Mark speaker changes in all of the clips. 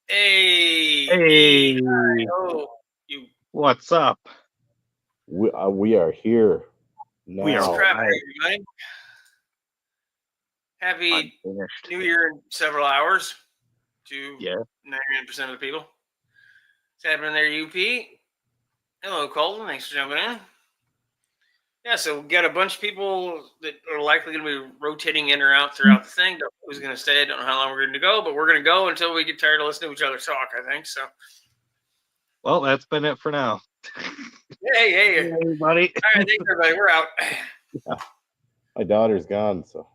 Speaker 1: Hey,
Speaker 2: Hey,
Speaker 1: oh, you
Speaker 2: what's up?
Speaker 3: We are here
Speaker 2: We are
Speaker 3: now.
Speaker 1: scrap
Speaker 2: live.
Speaker 1: everybody.
Speaker 2: I'm
Speaker 1: Happy
Speaker 2: finished.
Speaker 1: New Year in several hours to
Speaker 2: Yeah.
Speaker 1: 99% of the people. What's happening there, UP? Hello, Colton. Thanks for jumping in. Yeah, so we got a bunch of people that are likely going to be rotating in or out throughout the thing. Don't know who's going to stay. Don't know how long we're going to go, but we're going to go until we get tired of listening to each other talk, I think. So,
Speaker 2: Well, that's been it for now.
Speaker 1: hey.
Speaker 2: Hey, everybody.
Speaker 1: All right, thanks, everybody. We're out.
Speaker 3: My daughter's gone, so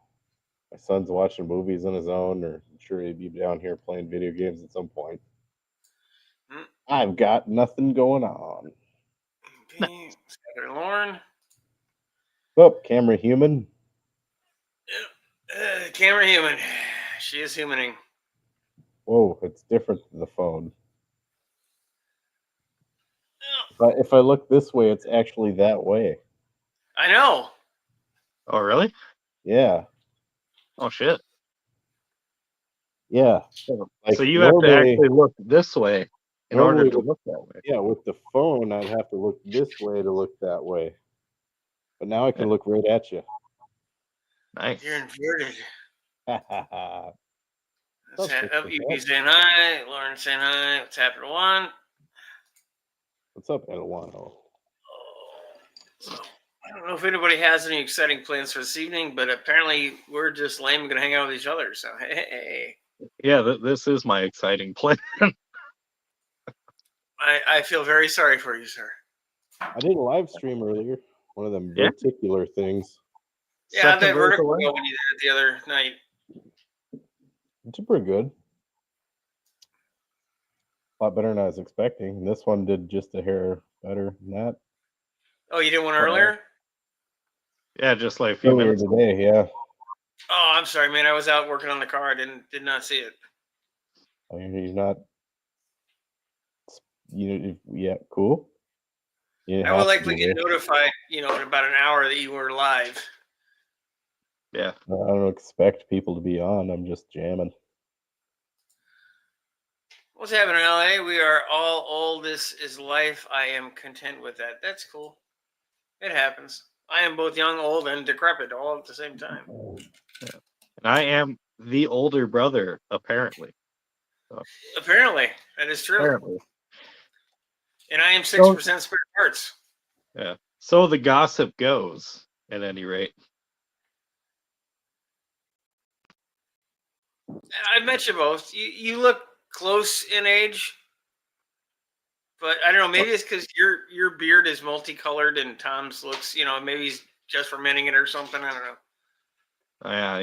Speaker 3: my son's watching movies on his own, or I'm sure he'd be down here playing video games at some point. I've got nothing going on.
Speaker 1: Okay, Skyler Lauren.
Speaker 3: Oh, camera human.
Speaker 1: Camera human. She is humaning.
Speaker 3: Whoa, it's different than the phone. But if I look this way, it's actually that way.
Speaker 1: I know.
Speaker 2: Oh, really?
Speaker 3: Yeah,
Speaker 2: Oh, shit.
Speaker 3: yeah.
Speaker 2: So you have to actually look this way in order to look that way.
Speaker 3: Yeah, with the phone, I'd have to look this way to look that way. But now I can look right at you.
Speaker 2: Nice.
Speaker 1: You're inverted.
Speaker 3: What's
Speaker 1: UP saying hi. Lauren saying hi. What's happening? One.
Speaker 3: up, Edwano?
Speaker 1: I don't know if anybody has any exciting plans for this evening, but apparently we're just lame and going to hang out with each other. So, hey.
Speaker 2: Yeah, this is my exciting plan.
Speaker 1: I feel very sorry for you, sir.
Speaker 3: I did a live stream earlier. One of them verticular things.
Speaker 1: Yeah, how'd that vertical go when you did it the other night?
Speaker 3: It's pretty good. A lot better than I was expecting. This one did just a hair better than that.
Speaker 1: Oh, you did one earlier?
Speaker 2: Yeah, just like a few minutes
Speaker 3: today. Yeah.
Speaker 1: Oh, I'm sorry, man. I was out working on the car. I did not see it.
Speaker 3: Oh, you're not. Yeah, cool.
Speaker 1: I will likely get notified, in about an hour that you were live.
Speaker 2: Yeah.
Speaker 3: I don't expect people to be on. I'm just jamming.
Speaker 1: What's happening in LA? We are all old. This is life. I am content with that. That's cool. It happens. I am both young, old, and decrepit all at the same time.
Speaker 2: Yeah. And I am the older brother, apparently.
Speaker 1: So. Apparently, that is true.
Speaker 2: Apparently.
Speaker 1: And I am 6% spare parts.
Speaker 2: Yeah. So the gossip goes, at any rate.
Speaker 1: I've met you both. You look close in age, but I don't know. Maybe it's because your beard is multicolored and Tom's looks. Maybe he's just fermenting it or something. I don't know.
Speaker 2: Yeah,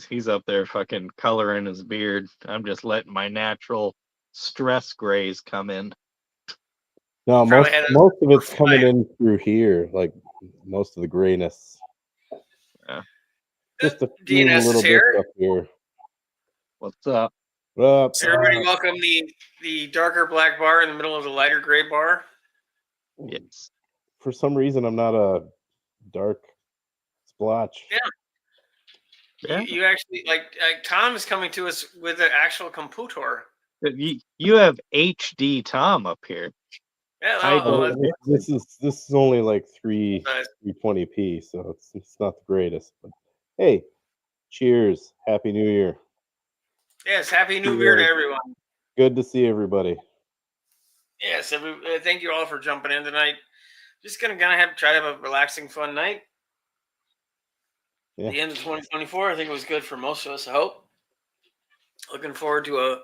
Speaker 2: he's up there fucking coloring his beard. I'm just letting my natural stress grays come in.
Speaker 3: No, most of it's coming in through here, like most of the grayness.
Speaker 2: Yeah.
Speaker 3: Just a few little bits up here.
Speaker 2: What's up?
Speaker 1: Everybody welcome the darker black bar in the middle of the lighter gray bar.
Speaker 2: Yes.
Speaker 3: For some reason, I'm not a dark splotch.
Speaker 1: Yeah. You actually like Tom is coming to us with an actual computer.
Speaker 2: You have HD Tom up here.
Speaker 1: Yeah,
Speaker 3: this is only like 320p, so it's not the greatest. But hey, cheers! Happy New Year!
Speaker 1: Yes, Happy New Year to everyone.
Speaker 3: Good to see everybody.
Speaker 1: Yes, thank you all for jumping in tonight. Just gonna try to have a relaxing, fun night. Yeah. The end of 2024, I think it was good for most of us. I hope. Looking forward to a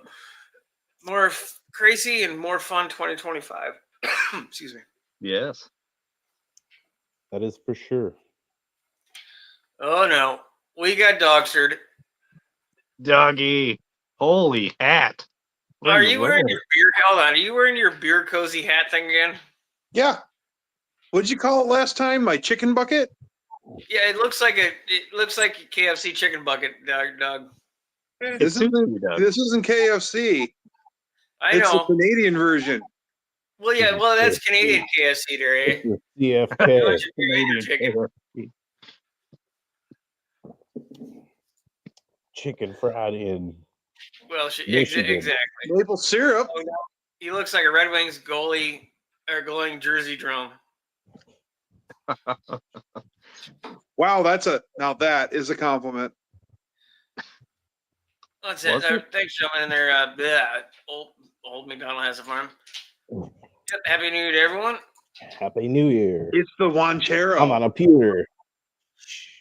Speaker 1: more crazy and more fun 2025. Excuse me.
Speaker 2: Yes.
Speaker 3: That is for sure.
Speaker 1: Oh no, we got dogstered.
Speaker 2: Doggy, holy hat!
Speaker 1: Are you wearing your beer? Hold on, are you wearing your beer cozy hat thing again?
Speaker 4: Yeah. What did you call it last time? My chicken bucket?
Speaker 1: Yeah, it looks like a KFC chicken bucket, Doug.
Speaker 4: This isn't KFC.
Speaker 1: I know.
Speaker 4: It's the Canadian version.
Speaker 1: Well, yeah, that's Canadian KFC there, eh?
Speaker 3: CFK. Chicken fried in
Speaker 1: Well,
Speaker 3: Michigan.
Speaker 1: exactly.
Speaker 4: Maple syrup.
Speaker 1: Oh, no. He looks like a Red Wings goalie or glowing jersey drone.
Speaker 4: Wow, now that is a compliment.
Speaker 1: That's
Speaker 2: Was
Speaker 1: it.
Speaker 2: it?
Speaker 1: Thanks, gentlemen. In there, old McDonald has a farm. Yep. Happy New Year to everyone.
Speaker 3: Happy New Year.
Speaker 4: It's the Wanchero.
Speaker 3: I'm on a pewter.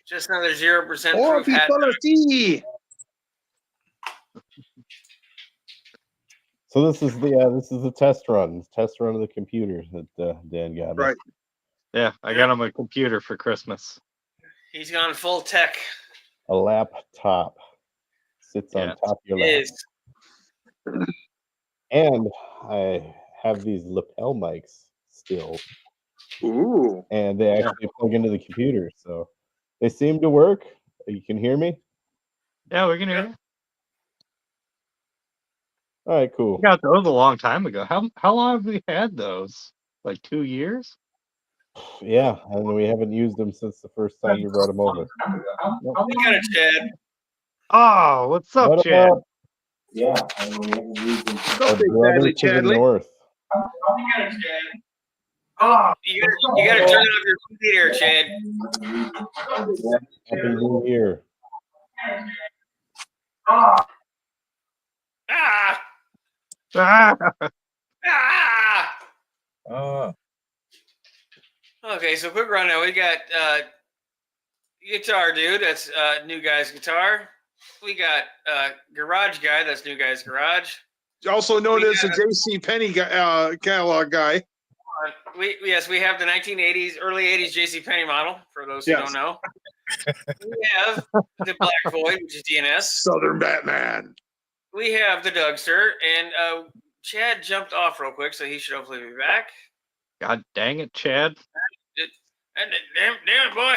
Speaker 1: Just another 0%
Speaker 4: Oh,
Speaker 1: proof hat.
Speaker 4: Pistoletti.
Speaker 3: So this is the test run of the computer that Dan got.
Speaker 4: Right.
Speaker 2: Yeah, I got him a computer for Christmas.
Speaker 1: He's gone full tech.
Speaker 3: A laptop sits on
Speaker 2: Yeah.
Speaker 3: top of your
Speaker 1: It
Speaker 3: lap.
Speaker 1: is.
Speaker 3: And I have these lapel mics still,
Speaker 4: Ooh.
Speaker 3: and they actually plug into the computer, so they seem to work. You can hear me?
Speaker 2: Yeah, we can hear you.
Speaker 3: All right, cool.
Speaker 2: We got those a long time ago. How long have we had those? Like 2 years?
Speaker 3: Yeah, and we haven't used them since the first time we brought them over.
Speaker 1: We got it, Chad.
Speaker 2: Oh, what's up,
Speaker 3: What
Speaker 2: Chad?
Speaker 3: up?
Speaker 5: Yeah, I mean, we haven't used them.
Speaker 3: Our
Speaker 4: Big
Speaker 3: brother
Speaker 4: Badly
Speaker 3: to the
Speaker 4: Chadley.
Speaker 3: north.
Speaker 1: We got it, Chad. Oh, you gotta turn off your computer, Chad.
Speaker 3: Happy New Year.
Speaker 1: Ah!
Speaker 2: Ah!
Speaker 1: Ah! Okay, so quick rundown. We got Guitar Dude, that's New Guy's Guitar. We got Garage Guy, that's New Guy's Garage.
Speaker 4: Also known
Speaker 1: We
Speaker 4: as the
Speaker 1: got-
Speaker 4: J.C. Penney catalog guy.
Speaker 1: We have the 1980s, early 80s J.C. Penney model, for those who
Speaker 4: Yes.
Speaker 1: don't know. We have the Black Void, which is DNS.
Speaker 4: Southern Batman.
Speaker 1: We have the Dougster, and Chad jumped off real quick, so he should hopefully be back.
Speaker 2: God dang it, Chad.
Speaker 1: Damn it, boy.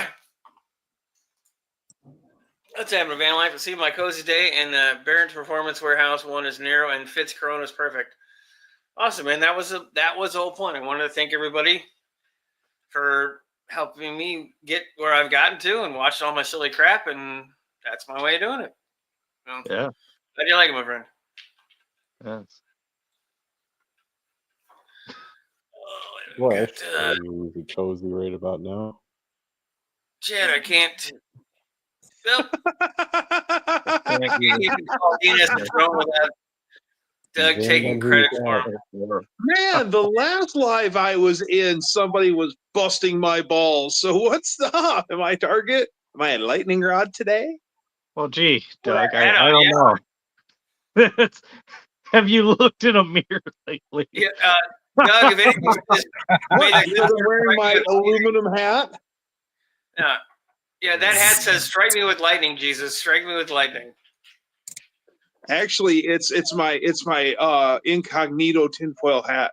Speaker 1: Let's have a van life. Let's see my cozy day. And the Barron's Performance Warehouse one is narrow and fits Corona's perfect. Awesome, man. That was the whole point. I wanted to thank everybody for helping me get where I've gotten to and watched all my silly crap, and that's my way of doing it. So,
Speaker 2: Yeah.
Speaker 1: how do you like it, my friend?
Speaker 2: Yes.
Speaker 3: What? Are you cozy right about now?
Speaker 1: Chad, I can't. Well,
Speaker 2: Can't
Speaker 1: you
Speaker 2: even-
Speaker 1: can call DNS the throne without Doug
Speaker 3: Dan
Speaker 1: taking
Speaker 3: Van
Speaker 1: credit
Speaker 3: Hook.
Speaker 1: for him.
Speaker 4: Man, the last live I was in, somebody was busting my balls. So what's up? Am I target? Am I a lightning rod today?
Speaker 2: Well, gee,
Speaker 1: Well,
Speaker 2: Doug,
Speaker 1: I
Speaker 2: I don't know. It's- Have you looked in a mirror lately?
Speaker 1: Yeah, Doug, if anything, just made
Speaker 4: What?
Speaker 1: a
Speaker 4: Because I'm wearing my aluminum hat?
Speaker 1: yeah, that hat says "Strike me with lightning, Jesus! Strike me with lightning."
Speaker 4: Actually, it's my incognito tinfoil hat.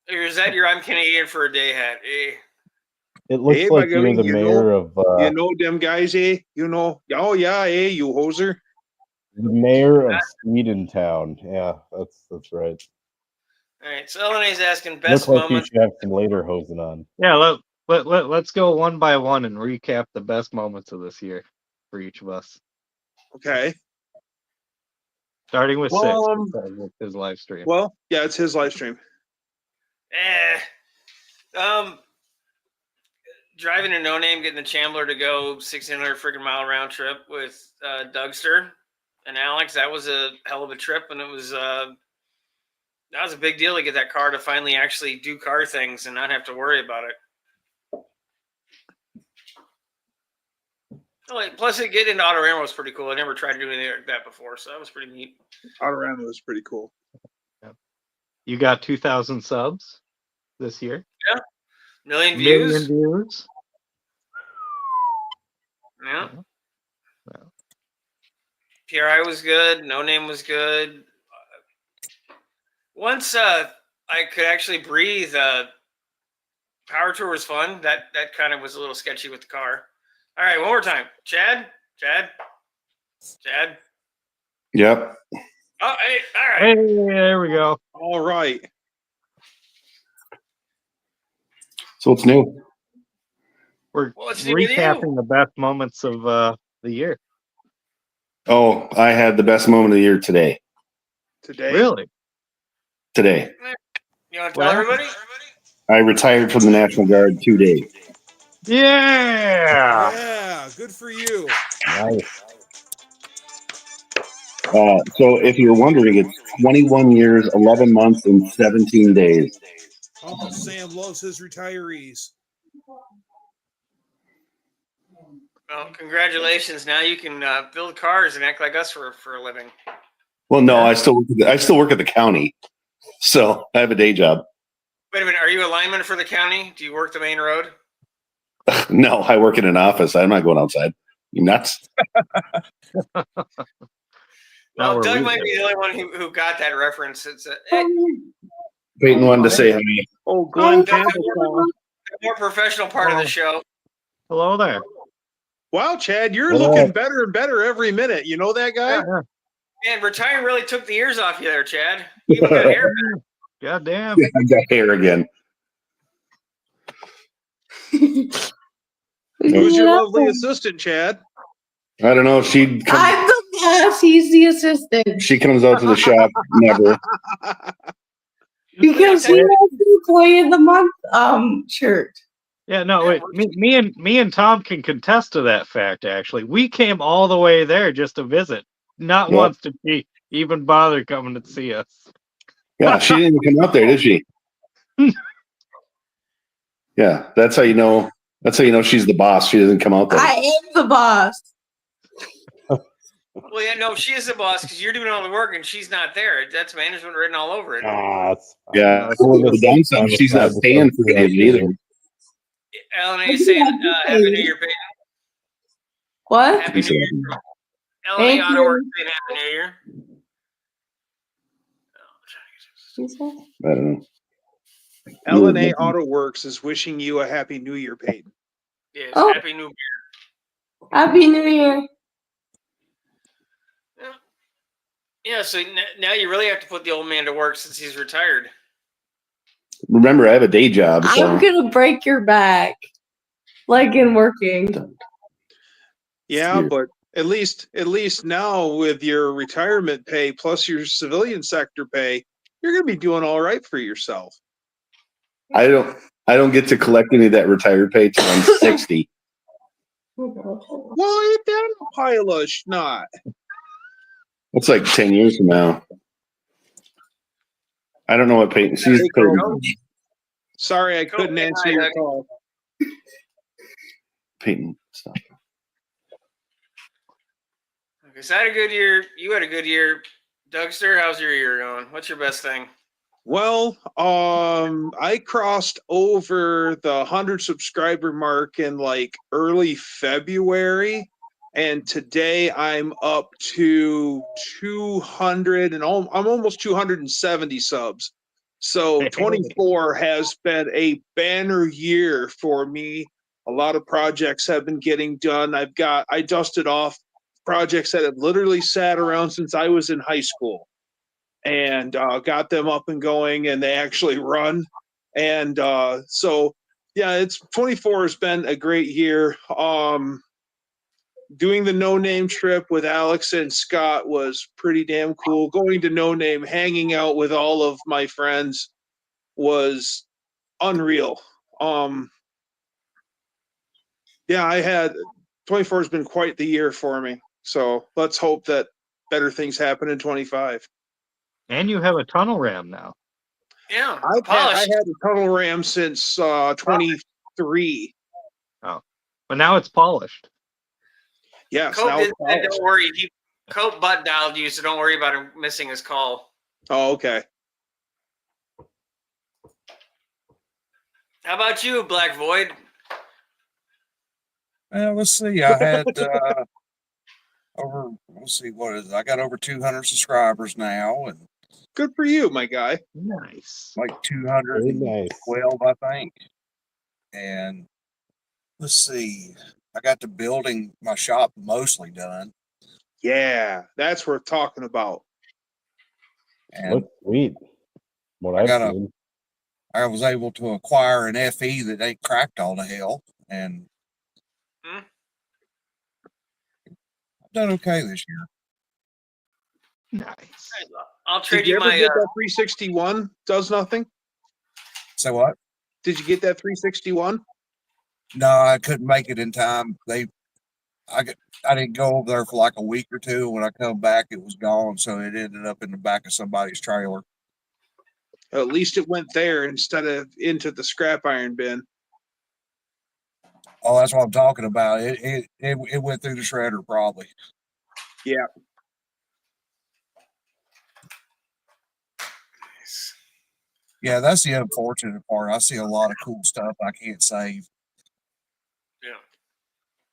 Speaker 1: Or is that your "I'm Canadian for a day" hat?
Speaker 3: It looks
Speaker 4: Hey,
Speaker 3: like
Speaker 4: Maggie,
Speaker 3: you're the
Speaker 4: you
Speaker 3: mayor of
Speaker 4: You know them guys, eh? You know? Oh yeah, eh? You hoser.
Speaker 3: the mayor of Swedentown. Yeah, that's right.
Speaker 1: All right, so LNA's asking best
Speaker 3: Look like
Speaker 1: moments.
Speaker 3: you should have some later hosen on.
Speaker 2: Yeah, let's go one by one and recap the best moments of this year for each of us.
Speaker 4: Okay.
Speaker 2: Starting with Six,
Speaker 4: Um,
Speaker 2: because of his live stream.
Speaker 4: Well, yeah, it's his live stream.
Speaker 1: Driving a No Name, getting the Chambler to go 1,600 freaking mile round trip with Dougster and Alex. That was a hell of a trip, and it was that was a big deal to get that car to finally actually do car things and not have to worry about it. Plus, getting into Autorama was pretty cool. I never tried to do anything like that before, so that was pretty neat.
Speaker 4: Autorama was pretty cool.
Speaker 2: You got 2,000 subs this year.
Speaker 1: Million views.
Speaker 2: Million views.
Speaker 1: Yeah.
Speaker 2: Yeah.
Speaker 1: PRI was good. No Name was good. Once I could actually breathe, Power Tour was fun. That kind of was a little sketchy with the car. All right, one more time. Chad.
Speaker 5: Yep.
Speaker 1: Oh, hey, all right.
Speaker 2: Hey, there we go.
Speaker 4: All right.
Speaker 5: So what's new?
Speaker 2: We're
Speaker 1: Well, let's see with you.
Speaker 2: recapping the best moments of the year.
Speaker 5: Oh, I had the best moment of the year today.
Speaker 4: Today.
Speaker 2: Really?
Speaker 5: Today.
Speaker 1: You want to
Speaker 2: What
Speaker 1: tell
Speaker 2: happened?
Speaker 1: everybody?
Speaker 5: I retired from the National Guard 2 days.
Speaker 2: Yeah.
Speaker 6: Yeah, good for you.
Speaker 3: Nice.
Speaker 5: So if you're wondering, it's 21 years, 11 months, and 17 days.
Speaker 6: Uncle Sam loves his retirees.
Speaker 1: Well, congratulations. Now you can build cars and act like us for a living.
Speaker 5: Well, no,
Speaker 2: Yeah.
Speaker 5: I still work at the county, so I have a day job.
Speaker 1: Wait a minute. Are you a lineman for the county? Do you work the main road?
Speaker 5: No, I work in an office. I'm not going outside. You nuts?
Speaker 2: Not
Speaker 1: Well,
Speaker 2: where
Speaker 1: Doug
Speaker 2: we
Speaker 1: might
Speaker 2: live.
Speaker 1: be the only one who got that reference. It's
Speaker 5: Peyton wanted to say hi.
Speaker 4: Oh, Glenn
Speaker 1: Doug,
Speaker 4: Campbell.
Speaker 1: the more professional part of the show.
Speaker 2: Hello there.
Speaker 4: Wow, Chad, you're
Speaker 3: Hello.
Speaker 4: looking better and better every minute. You know that guy?
Speaker 2: Yeah,
Speaker 1: Man, retiring really took the ears off you there, Chad. You even got hair.
Speaker 2: God damn.
Speaker 5: I got hair again.
Speaker 4: Who's your lovely assistant, Chad?
Speaker 5: I don't know. She
Speaker 7: I'm the boss. He's the assistant.
Speaker 5: comes out to the shop. Never.
Speaker 7: Because he has the employee of the month shirt.
Speaker 2: Yeah, no, wait. Me and Tom can contest to that fact. Actually, we came all the way there just to visit. Not
Speaker 5: Yeah.
Speaker 2: once did she even bother coming to see us.
Speaker 5: Yeah, she didn't even come out there, did she? Yeah, that's how you know. That's how you know she's the boss. She doesn't come out there.
Speaker 7: I am the boss.
Speaker 1: Well, yeah, no, she is the boss because you're doing all the work and she's not there. That's management written all over it.
Speaker 3: That's
Speaker 5: Yeah, the downside, she's not paying for any of it either.
Speaker 1: Alan, are you saying Happy New Year, Peyton?
Speaker 7: What?
Speaker 1: Happy New Year. Alan
Speaker 7: Thank
Speaker 1: Auto
Speaker 7: you.
Speaker 1: Works saying Happy New Year.
Speaker 5: I don't know.
Speaker 4: LNA Auto Works is wishing you a happy New Year, Peyton.
Speaker 1: Yes,
Speaker 7: Oh.
Speaker 1: Happy New Year.
Speaker 7: Happy New Year.
Speaker 1: Yeah, so now you really have to put the old man to work since he's retired.
Speaker 5: Remember, I have a day job. So.
Speaker 7: I'm gonna break your back. Like in working.
Speaker 4: Yeah, but at least now with your retirement pay plus your civilian sector pay, you're gonna be doing all right for yourself.
Speaker 5: I don't get to collect any of that retired pay till I'm 60.
Speaker 4: Well, ain't that a pile of snot?
Speaker 5: It's like 10 years from now. I don't know what Peyton. She's
Speaker 4: Hey,
Speaker 5: Peyton.
Speaker 4: Carl. Sorry, I couldn't
Speaker 1: Cool.
Speaker 4: answer your call.
Speaker 5: Peyton, stop.
Speaker 1: Okay, so I had a good year. You had a good year. Dougster, how's your year going? What's your best thing?
Speaker 4: Well, I crossed over the 100 subscriber mark in like early February, and today I'm up to 200 and I'm almost 270 subs. So 24 has been a banner year for me. A lot of projects have been getting done. I dusted off projects that have literally sat around since I was in high school, and got them up and going, and they actually run. And so, yeah, 24 has been a great year. Doing the No Name trip with Alex and Scott was pretty damn cool. Going to No Name, hanging out with all of my friends was unreal. Yeah, 24 has been quite the year for me. So let's hope that better things happen in 25.
Speaker 2: And you have a tunnel ram now.
Speaker 1: Yeah,
Speaker 4: I
Speaker 1: polished.
Speaker 4: had a tunnel ram since 23.
Speaker 2: But now it's polished.
Speaker 4: Yes.
Speaker 1: Cope
Speaker 4: now
Speaker 1: did
Speaker 4: it's
Speaker 1: say,
Speaker 4: polished.
Speaker 1: don't worry. Cope butt dialed you, so don't worry about him missing his call.
Speaker 4: Oh, okay.
Speaker 1: How about you, Black Void?
Speaker 6: Let's see. I had I got over 200 subscribers now, and
Speaker 4: Good for you, my guy.
Speaker 2: Nice.
Speaker 6: like
Speaker 3: very nice.
Speaker 6: 212, I think. And let's see. I got the building, my shop mostly done.
Speaker 4: Yeah, that's worth talking about.
Speaker 6: And
Speaker 3: Looks sweet. What
Speaker 6: I
Speaker 3: I've
Speaker 6: got a-
Speaker 3: seen.
Speaker 6: I was able to acquire an FE that ain't cracked all to hell. And done okay this year.
Speaker 2: Nice.
Speaker 1: I'll trade
Speaker 4: Did you
Speaker 1: you
Speaker 4: ever
Speaker 1: my.
Speaker 4: get that 361? Does nothing?
Speaker 6: So what?
Speaker 4: Did you get that 361?
Speaker 6: No, I couldn't make it in time. I didn't go over there for like a week or two. When I come back, it was gone. So it ended up in the back of somebody's trailer.
Speaker 4: At least it went there instead of into the scrap iron bin.
Speaker 6: Oh, that's what I'm talking about. It went through the shredder probably.
Speaker 4: Yeah.
Speaker 6: Yeah, that's the unfortunate part. I see a lot of cool stuff I can't save.
Speaker 1: Yeah.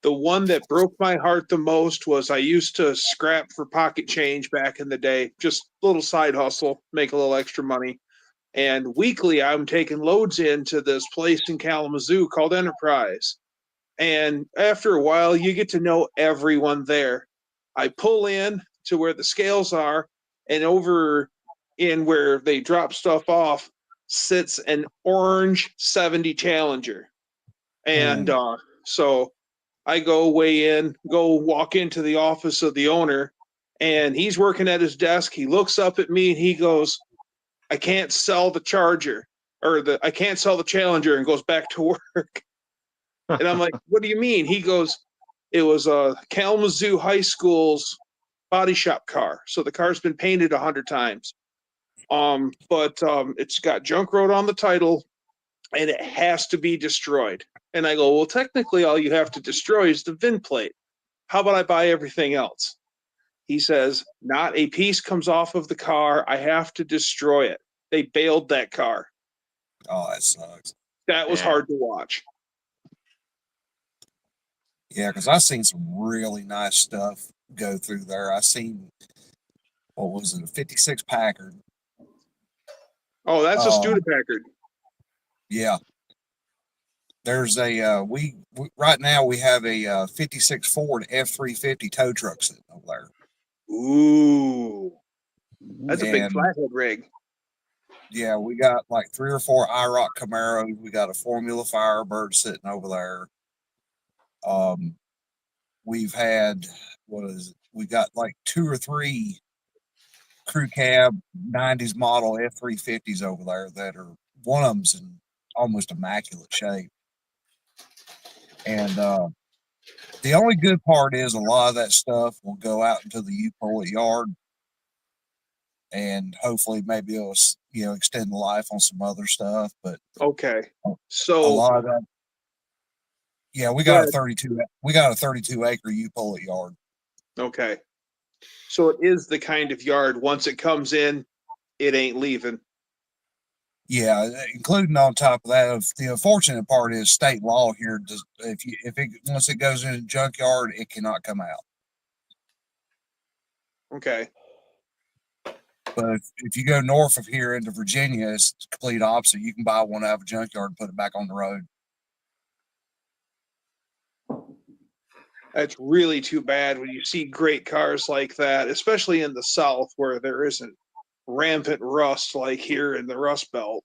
Speaker 4: The one that broke my heart the most was I used to scrap for pocket change back in the day, just a little side hustle, make a little extra money. And weekly, I'm taking loads into this place in Kalamazoo called Enterprise. And after a while, you get to know everyone there. I pull in to where the scales are, and over in where they drop stuff off sits an orange 70 Challenger. And so I go walk into the office of the owner, and he's working at his desk. He looks up at me and he goes, I can't sell the Charger, or I can't sell the Challenger, and goes back to work. And I'm like, what do you mean? He goes, it was a Kalamazoo High School's body shop car. So the car's been painted 100 times. But it's got junk road on the title and it has to be destroyed. And I go, well, technically all you have to destroy is the VIN plate. How about I buy everything else? He says, not a piece comes off of the car. I have to destroy it. They bailed that car.
Speaker 6: Oh, that sucks.
Speaker 4: That was hard to watch.
Speaker 6: Yeah, because I seen some really nice stuff go through there. I seen, what was it, a 56 Packard.
Speaker 4: Oh, that's a Studebaker.
Speaker 6: Yeah. There's a we right now we have a 56 Ford F350 tow truck sitting over there.
Speaker 4: Ooh, that's a big flathead rig.
Speaker 6: Yeah, we got like 3 or 4 IROC Camaros. We got a Formula Firebird sitting over there. We've had, we got like 2 or 3 crew cab 90s model F350s over there that are, one of them's in almost immaculate shape. And the only good part is a lot of that stuff will go out into the U-Pull yard, and hopefully maybe it'll, extend the life on some other stuff. But
Speaker 4: okay,
Speaker 6: so a lot of that, yeah, we got a 32 acre U-Pull yard.
Speaker 4: Okay, so it is the kind of yard, once it comes in, it ain't leaving.
Speaker 6: Yeah, including on top of that, the unfortunate part is state law here. Once it goes in a junkyard, it cannot come out.
Speaker 4: Okay.
Speaker 6: But if you go north of here into Virginia, it's the complete opposite. You can buy one out of a junkyard and put it back on the road.
Speaker 4: That's really too bad when you see great cars like that, especially in the South where there isn't rampant rust like here in the Rust Belt.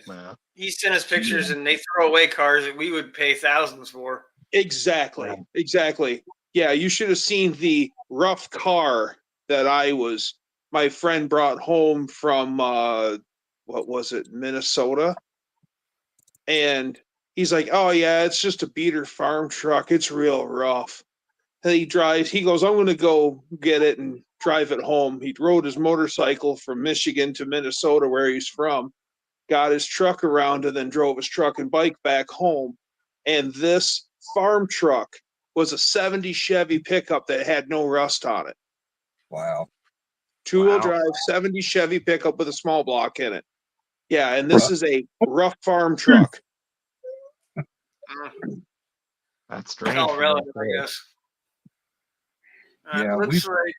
Speaker 2: Yeah.
Speaker 1: He sent us pictures and they throw away cars that we would pay thousands for.
Speaker 4: Exactly. Exactly. Yeah, you should have seen the rough car that my friend brought home from what was it, Minnesota? And he's like, oh yeah, it's just a beater farm truck. It's real rough. And he goes, I'm gonna go get it and drive it home. He rode his motorcycle from Michigan to Minnesota, where he's from, got his truck around, and then drove his truck and bike back home. And this farm truck was a 70 Chevy pickup that had no rust on it.
Speaker 6: Wow.
Speaker 4: Two-wheel drive 70 Chevy pickup with a small block in it. Yeah, and this is a rough farm truck.
Speaker 2: That's strange.
Speaker 1: It's all relative, I guess.
Speaker 6: Yeah,
Speaker 1: it looks like,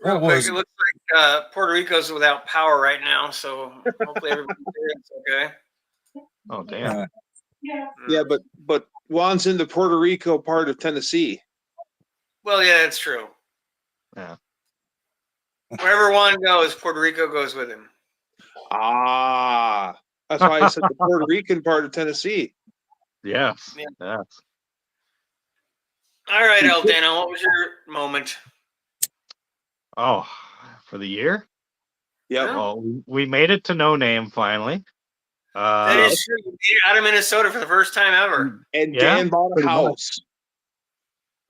Speaker 1: real quick, it looks like Puerto Rico's without power right now, so hopefully everybody's okay.
Speaker 2: Oh, damn.
Speaker 4: Yeah, but Juan's in the Puerto Rico part of Tennessee.
Speaker 1: Well, yeah, that's true.
Speaker 2: Yeah.
Speaker 1: Wherever Juan goes, Puerto Rico goes with him.
Speaker 4: Ah, that's why I said the Puerto Rican part of Tennessee.
Speaker 2: Yes.
Speaker 1: Yeah.
Speaker 2: Yes.
Speaker 1: All right, Aldana, what was your moment?
Speaker 2: Oh, for the year?
Speaker 4: Yep.
Speaker 2: Well, we made it to No Name finally.
Speaker 1: That is true. You made it out of Minnesota for the first time ever.
Speaker 4: And
Speaker 2: Yeah,
Speaker 4: Dan bought a
Speaker 2: pretty much.
Speaker 4: house.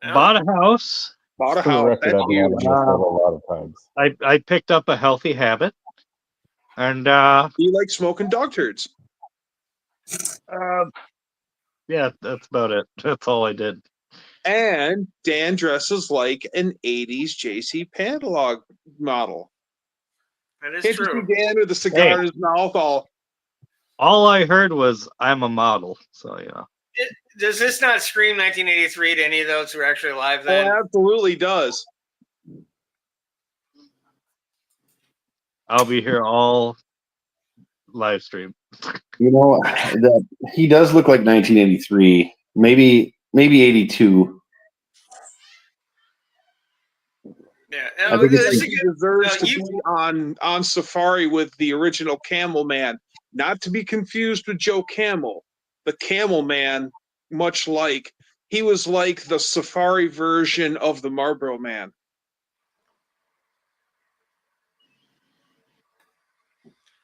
Speaker 2: Bought a house.
Speaker 4: Bought a
Speaker 3: For the
Speaker 4: house.
Speaker 3: record,
Speaker 4: That's
Speaker 3: I've been out of
Speaker 4: huge.
Speaker 3: Minnesota a lot of times.
Speaker 2: I picked up a healthy habit, and
Speaker 4: You like smoking dog turds.
Speaker 2: yeah, that's about it. That's all I did.
Speaker 4: And Dan dresses like an 80s JC Pantalog model.
Speaker 1: That is
Speaker 4: Can't you
Speaker 1: true.
Speaker 4: see Dan with the cigar in his mouth
Speaker 2: All I heard was I'm a model, so you know.
Speaker 1: Does this not scream 1983 to any of those who are actually alive
Speaker 4: Oh,
Speaker 1: then?
Speaker 4: it absolutely does.
Speaker 2: I'll be here all live stream.
Speaker 5: You know, that he does look like 1983, maybe 82.
Speaker 1: Yeah.
Speaker 5: I think it's
Speaker 1: This is
Speaker 4: He
Speaker 1: good.
Speaker 4: deserves to
Speaker 1: you-
Speaker 4: be on safari with the original Camel Man. Not to be confused with Joe Camel. The Camel Man, much like, he was like the safari version of the Marlboro Man.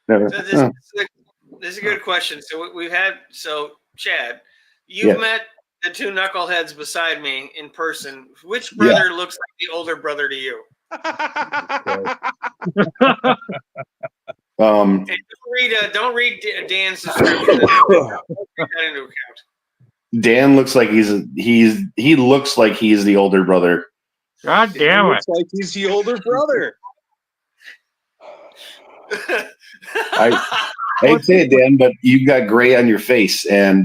Speaker 5: Never.
Speaker 1: So
Speaker 5: Huh.
Speaker 1: this is a good question. So we've had Chad, you've
Speaker 5: Yes.
Speaker 1: met the two knuckleheads beside me in person. Which brother looks like the older brother to you? And don't read Dan's description. Take that into account.
Speaker 5: Dan looks like he looks like he's the older brother.
Speaker 2: God
Speaker 4: He
Speaker 2: damn it!
Speaker 4: looks like he's the older brother.
Speaker 5: I hate to say it, Dan, but you've got gray on your face, and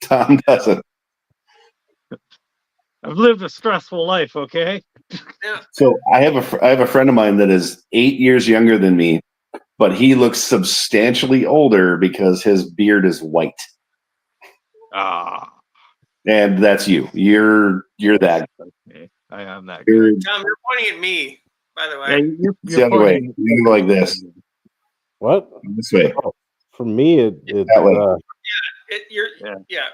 Speaker 5: Tom doesn't.
Speaker 2: I've lived a stressful life. Okay.
Speaker 5: So I have a friend of mine that is 8 years younger than me, but he looks substantially older because his beard is white, and that's you. You're that.
Speaker 2: Okay. I am that.
Speaker 5: You're
Speaker 1: Tom, you're pointing at me, by the way.
Speaker 2: Yeah, you're
Speaker 5: it's the other way. You go like this,
Speaker 3: What?
Speaker 5: this way.
Speaker 3: For me, it's
Speaker 5: That way.
Speaker 1: Yeah.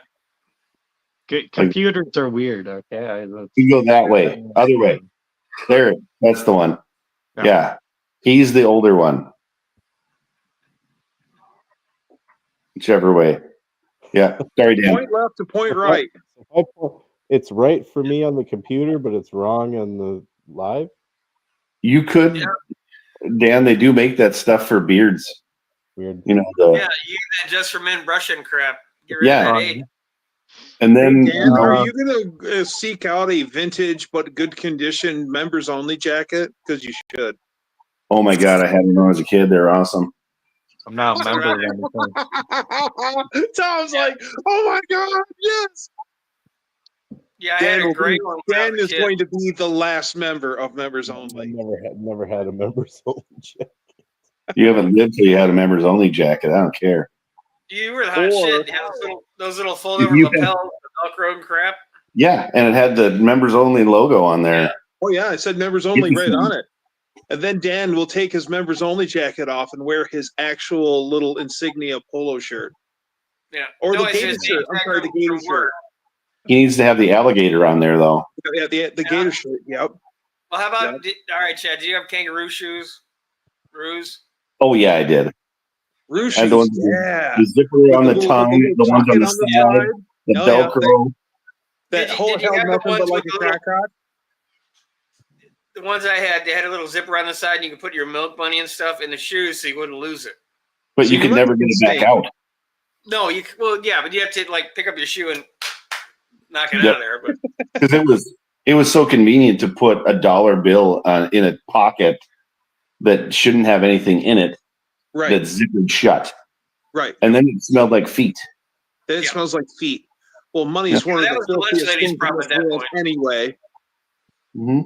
Speaker 2: Computers are weird. Okay.
Speaker 5: You go that way, other way. There, that's the one. Yeah, he's the older one. Whichever way. Yeah. Sorry, Dan.
Speaker 4: Point left to point right.
Speaker 3: It's right for me on the computer, but it's wrong on the live.
Speaker 5: You could, Dan. They do make that stuff for beards.
Speaker 3: Weird.
Speaker 5: You know.
Speaker 1: Yeah, you get that just for men brushing crap. Get rid of that age.
Speaker 5: And then
Speaker 4: Dan, are you going to seek out a vintage but good condition members only jacket? Because you should.
Speaker 5: oh my God, I had them when I was a kid. They're awesome.
Speaker 2: I'm not a member of anything.
Speaker 4: Tom's like, oh my God, yes.
Speaker 1: Yeah, I had a great one. when I
Speaker 4: Dan
Speaker 1: was a
Speaker 4: is
Speaker 1: kid.
Speaker 4: going to be the last member of members
Speaker 3: I
Speaker 4: only.
Speaker 3: never had a members only jacket.
Speaker 5: You haven't lived till you had a members only jacket. I don't care.
Speaker 1: You were the hot
Speaker 4: Or-
Speaker 1: shit. You had those little fold-over
Speaker 5: You-
Speaker 1: lapels, Velcro and crap.
Speaker 5: Yeah, and it had the members only logo on there.
Speaker 4: Oh yeah, it said members only
Speaker 5: Give me
Speaker 4: right
Speaker 5: some.
Speaker 4: on it. And then Dan will take his members only jacket off and wear his actual little insignia polo shirt.
Speaker 1: Yeah.
Speaker 4: Or the
Speaker 1: it's
Speaker 4: Gator
Speaker 1: his
Speaker 4: shirt.
Speaker 1: name
Speaker 4: I'm
Speaker 1: tag
Speaker 4: sorry, the
Speaker 1: from
Speaker 4: Gator
Speaker 1: work.
Speaker 4: shirt.
Speaker 5: He needs to have the alligator on there, though.
Speaker 4: Yeah, the Gator shirt. Yep.
Speaker 1: Well, how about all right, Chad? Do you have kangaroo shoes? Ruse?
Speaker 5: Oh yeah, I did.
Speaker 4: Roosh.
Speaker 5: I had the ones
Speaker 4: Yeah.
Speaker 5: the zipper on the
Speaker 4: little-
Speaker 5: tongue,
Speaker 4: little
Speaker 5: the ones on
Speaker 4: pocket
Speaker 5: the side, the
Speaker 4: Oh, yeah.
Speaker 5: Velcro.
Speaker 4: That
Speaker 1: Did you-
Speaker 4: whole
Speaker 1: did you
Speaker 4: held
Speaker 1: have the
Speaker 4: nothing
Speaker 1: ones
Speaker 4: but like
Speaker 1: with
Speaker 4: a
Speaker 1: the little-
Speaker 4: crack rod.
Speaker 1: The ones I had, they had a little zipper on the side, and you could put your milk bunny and stuff in the shoes, so you wouldn't lose it.
Speaker 5: But
Speaker 4: So
Speaker 5: you
Speaker 4: you
Speaker 5: could
Speaker 4: might
Speaker 5: never
Speaker 4: be
Speaker 5: get it back
Speaker 4: safe.
Speaker 5: out.
Speaker 1: No, but you have to like pick up your shoe and knock it
Speaker 5: Yep.
Speaker 1: out of there. But
Speaker 5: Because it was so convenient to put a dollar bill in a pocket that shouldn't have anything in it
Speaker 4: Right.
Speaker 5: that's zippered shut,
Speaker 4: Right.
Speaker 5: and then it smelled like feet.
Speaker 4: Then it
Speaker 1: Yeah.
Speaker 4: smells like feet. Well, money is
Speaker 5: Yeah.
Speaker 4: one of
Speaker 1: That
Speaker 4: the
Speaker 1: was the
Speaker 4: filthiest
Speaker 1: legislator's
Speaker 4: things in
Speaker 1: problem
Speaker 4: this
Speaker 1: at that
Speaker 4: world
Speaker 1: point.
Speaker 4: anyway.
Speaker 5: hmm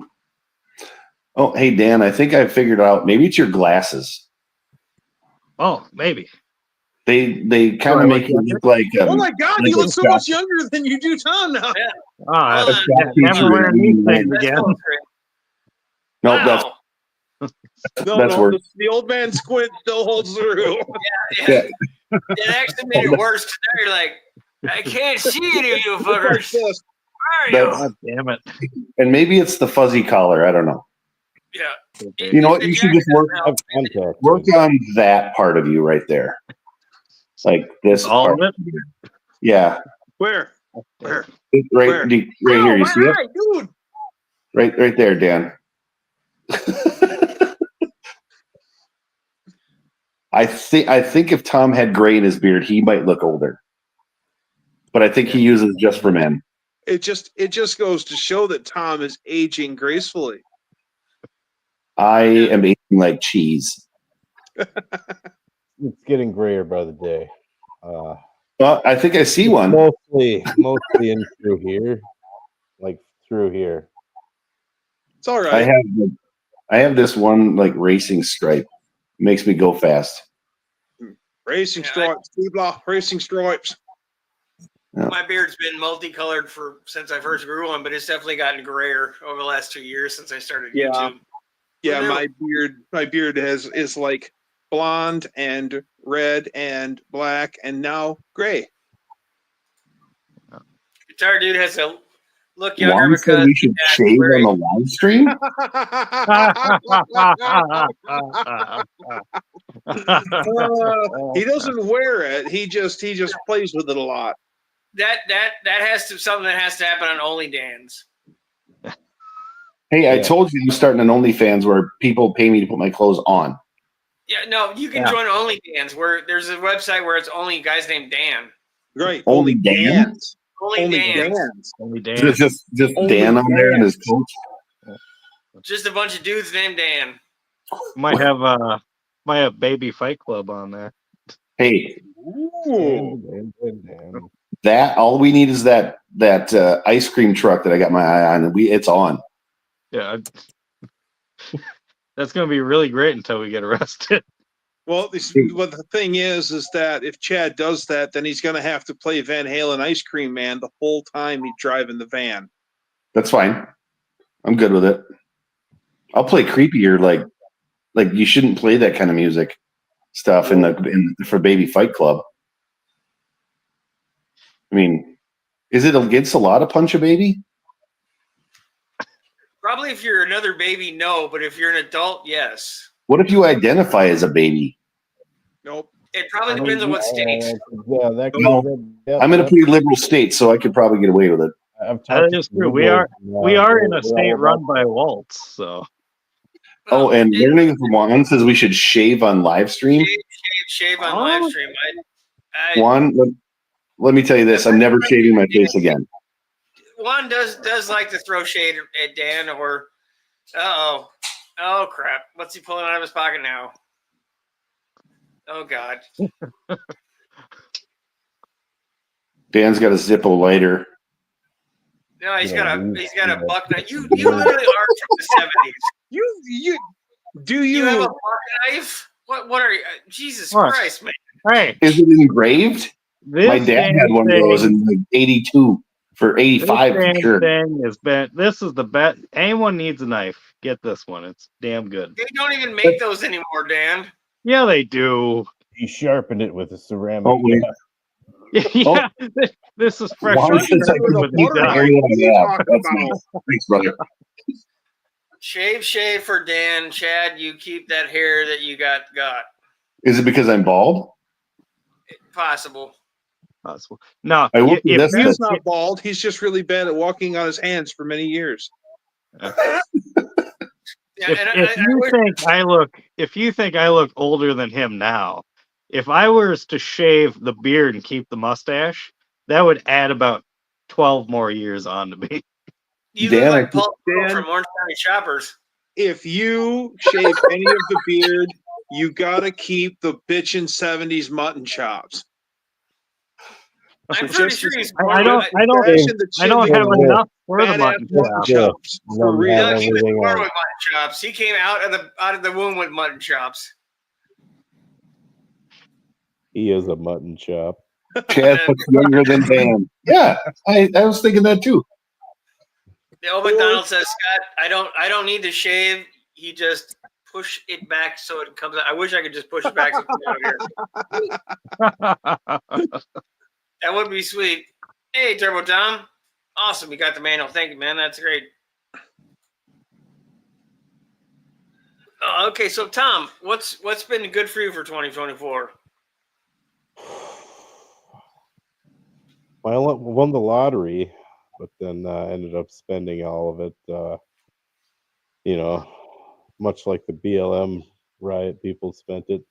Speaker 5: Oh, hey Dan, I think I figured out. Maybe it's your glasses.
Speaker 2: Oh, maybe.
Speaker 5: They kind
Speaker 2: Sorry,
Speaker 5: of make you
Speaker 2: what?
Speaker 5: look like.
Speaker 4: Oh my God,
Speaker 5: like
Speaker 4: you
Speaker 5: a
Speaker 4: look so
Speaker 5: Scotch-
Speaker 4: much younger than you do Tom now.
Speaker 2: Ah,
Speaker 1: Hold
Speaker 2: I'm
Speaker 1: on.
Speaker 2: never wearing these things
Speaker 1: that's
Speaker 2: again.
Speaker 1: close, right?
Speaker 5: Nope,
Speaker 1: Wow.
Speaker 4: No,
Speaker 5: That's
Speaker 4: no,
Speaker 5: worse.
Speaker 4: the old man squint still holds through.
Speaker 1: Yeah. It actually made it worse. Today you're like, I can't see any of you
Speaker 4: Look like
Speaker 1: fuckers.
Speaker 4: this.
Speaker 1: are
Speaker 5: That-
Speaker 1: you?
Speaker 2: God damn it.
Speaker 5: And maybe it's the fuzzy collar. I don't know.
Speaker 1: Yeah.
Speaker 5: You know what? You should just
Speaker 3: Have contact.
Speaker 5: work on that part of you right there. Like this
Speaker 2: All
Speaker 5: part.
Speaker 2: of it?
Speaker 5: Yeah.
Speaker 4: Where?
Speaker 5: Right,
Speaker 4: Where?
Speaker 5: right here. You
Speaker 4: my
Speaker 5: see it?
Speaker 4: eye, dude.
Speaker 5: Right there, Dan. I think if Tom had gray in his beard, he might look older. But I think he uses just for men.
Speaker 4: It just goes to show that Tom is aging gracefully.
Speaker 5: I am eating like cheese.
Speaker 3: It's getting grayer by the day.
Speaker 5: Well, I think I see one.
Speaker 3: Mostly in through here, like through here.
Speaker 4: It's all
Speaker 5: I
Speaker 4: right.
Speaker 5: have this one like racing stripe. Makes me go fast.
Speaker 4: Racing
Speaker 1: Yeah,
Speaker 4: stripes, T-block, racing stripes.
Speaker 1: My beard's been multicolored since I first grew one, but it's definitely gotten grayer over the last 2 years since I started
Speaker 4: Yeah.
Speaker 1: YouTube.
Speaker 4: Yeah,
Speaker 1: Who knew?
Speaker 4: my beard is like blonde and red and black and now gray.
Speaker 1: Guitar dude has to look younger
Speaker 5: Juan said
Speaker 1: because
Speaker 5: we should
Speaker 1: he's
Speaker 5: shave
Speaker 1: wearing-
Speaker 5: on the live stream.
Speaker 4: He doesn't wear it. He just plays with it a lot.
Speaker 1: that has to something that has to happen on OnlyDans.
Speaker 5: Hey, I
Speaker 3: Yeah.
Speaker 5: told you I'm starting an OnlyFans where people pay me to put my clothes on.
Speaker 1: Yeah, no, you can
Speaker 2: Yeah.
Speaker 1: join OnlyDans where there's a website where it's only guys named Dan.
Speaker 4: Great.
Speaker 5: Only Dan?
Speaker 4: Dans.
Speaker 1: Only Dan.
Speaker 4: Dans.
Speaker 2: Only
Speaker 5: There's
Speaker 2: Dan.
Speaker 5: just
Speaker 4: Only
Speaker 5: Dan on there and his coach.
Speaker 1: Just a bunch of dudes named Dan.
Speaker 2: Might have Baby Fight Club on there.
Speaker 5: Hey,
Speaker 4: Ooh.
Speaker 3: Damn.
Speaker 5: that all we need is that ice cream truck that I got my eye on, and it's on.
Speaker 2: Yeah. That's gonna be really great until we get arrested.
Speaker 4: Well, the thing is that if Chad does that, then he's going to have to play Van Halen Ice Cream Man the whole time he's driving the van.
Speaker 5: That's fine. I'm good with it. I'll play creepier, like you shouldn't play that kind of music stuff for Baby Fight Club. I mean, is it against a lot to punch a baby?
Speaker 1: Probably if you're another baby, no, but if you're an adult, yes.
Speaker 5: What if you identify as a baby?
Speaker 4: Nope.
Speaker 1: It probably depends on what state.
Speaker 3: Yeah, that
Speaker 5: I'm in a pretty liberal state, so I could probably get away with it.
Speaker 2: That is true. We are in a state run by Waltz, so
Speaker 5: Oh, and
Speaker 1: it-
Speaker 5: learning from Juan says we should shave on live stream.
Speaker 1: shave on
Speaker 2: Oh.
Speaker 1: live stream.
Speaker 5: Juan, let me tell you this: I'm never shaving my face again.
Speaker 1: Juan does like to throw shade at Dan or oh crap. What's he pulling out of his pocket now? Oh God.
Speaker 5: Dan's got a Zippo lighter.
Speaker 1: No, he's
Speaker 3: Yeah,
Speaker 1: got a
Speaker 3: he's-
Speaker 1: buck knife. You literally are from the 70s. You have a buck knife? What are you? Jesus
Speaker 2: What?
Speaker 1: Christ, man.
Speaker 2: hey,
Speaker 5: Is it engraved?
Speaker 2: this
Speaker 5: My dad had one of
Speaker 2: thing-
Speaker 5: those in like '82 for
Speaker 2: This
Speaker 5: '85 for
Speaker 2: damn
Speaker 5: sure.
Speaker 2: thing is this is the best. Anyone needs a knife, get this one. It's damn good.
Speaker 1: They don't even make those anymore, Dan.
Speaker 2: Yeah, they do.
Speaker 3: He sharpened it with a ceramic.
Speaker 5: Oh, wait.
Speaker 2: Yeah, this is fresh.
Speaker 5: Juan says I can
Speaker 2: with
Speaker 5: keep
Speaker 2: these
Speaker 5: the
Speaker 2: eyes.
Speaker 5: hair that I
Speaker 4: What are you
Speaker 5: have.
Speaker 4: talking
Speaker 5: That's
Speaker 4: about?
Speaker 5: nice. Thanks, brother.
Speaker 1: Shave for Dan. Chad, you keep that hair that you got.
Speaker 5: Is it because I'm bald?
Speaker 1: Possible.
Speaker 2: Possible. No,
Speaker 5: I will
Speaker 2: if
Speaker 5: possess
Speaker 2: you
Speaker 4: He's not bald. He's just really bad at walking on his hands for many years.
Speaker 1: Yeah,
Speaker 2: if you think I look older than him now, if I was to shave the beard and keep the mustache, that would add about 12 more years on to me.
Speaker 1: You
Speaker 5: Dan,
Speaker 1: look
Speaker 5: I
Speaker 1: like Paul
Speaker 4: Dan-
Speaker 1: from Orange County Choppers.
Speaker 4: If you shave any of the beard, you gotta keep the bitchin' 70s mutton chops.
Speaker 1: I'm
Speaker 4: So
Speaker 1: pretty
Speaker 4: just-
Speaker 1: sure he's.
Speaker 2: I don't
Speaker 4: Bash in the
Speaker 2: I don't
Speaker 4: chin
Speaker 2: have
Speaker 4: with
Speaker 2: enough for the
Speaker 4: badass
Speaker 2: mutton
Speaker 4: mutton
Speaker 2: chop.
Speaker 4: chops. For
Speaker 3: Don't
Speaker 4: real.
Speaker 3: have
Speaker 1: He was
Speaker 3: everything
Speaker 1: born
Speaker 3: on.
Speaker 1: with mutton chops. He came out of the womb with mutton chops.
Speaker 3: He is a mutton chop.
Speaker 5: Chad looks younger than Dan. Yeah, I was thinking that too.
Speaker 1: The old McDonald says, Scott, I don't need to shave. He just push it back so it comes out. I wish I could just push it back so it comes out here. That would be sweet. Hey, Turbo Tom. Awesome. You got the manual. Thank you, man. That's great. Okay, so Tom, what's been good for you for 2024?
Speaker 3: Well, I won the lottery, but then ended up spending all of it. You know, much like the BLM riot, people spent it.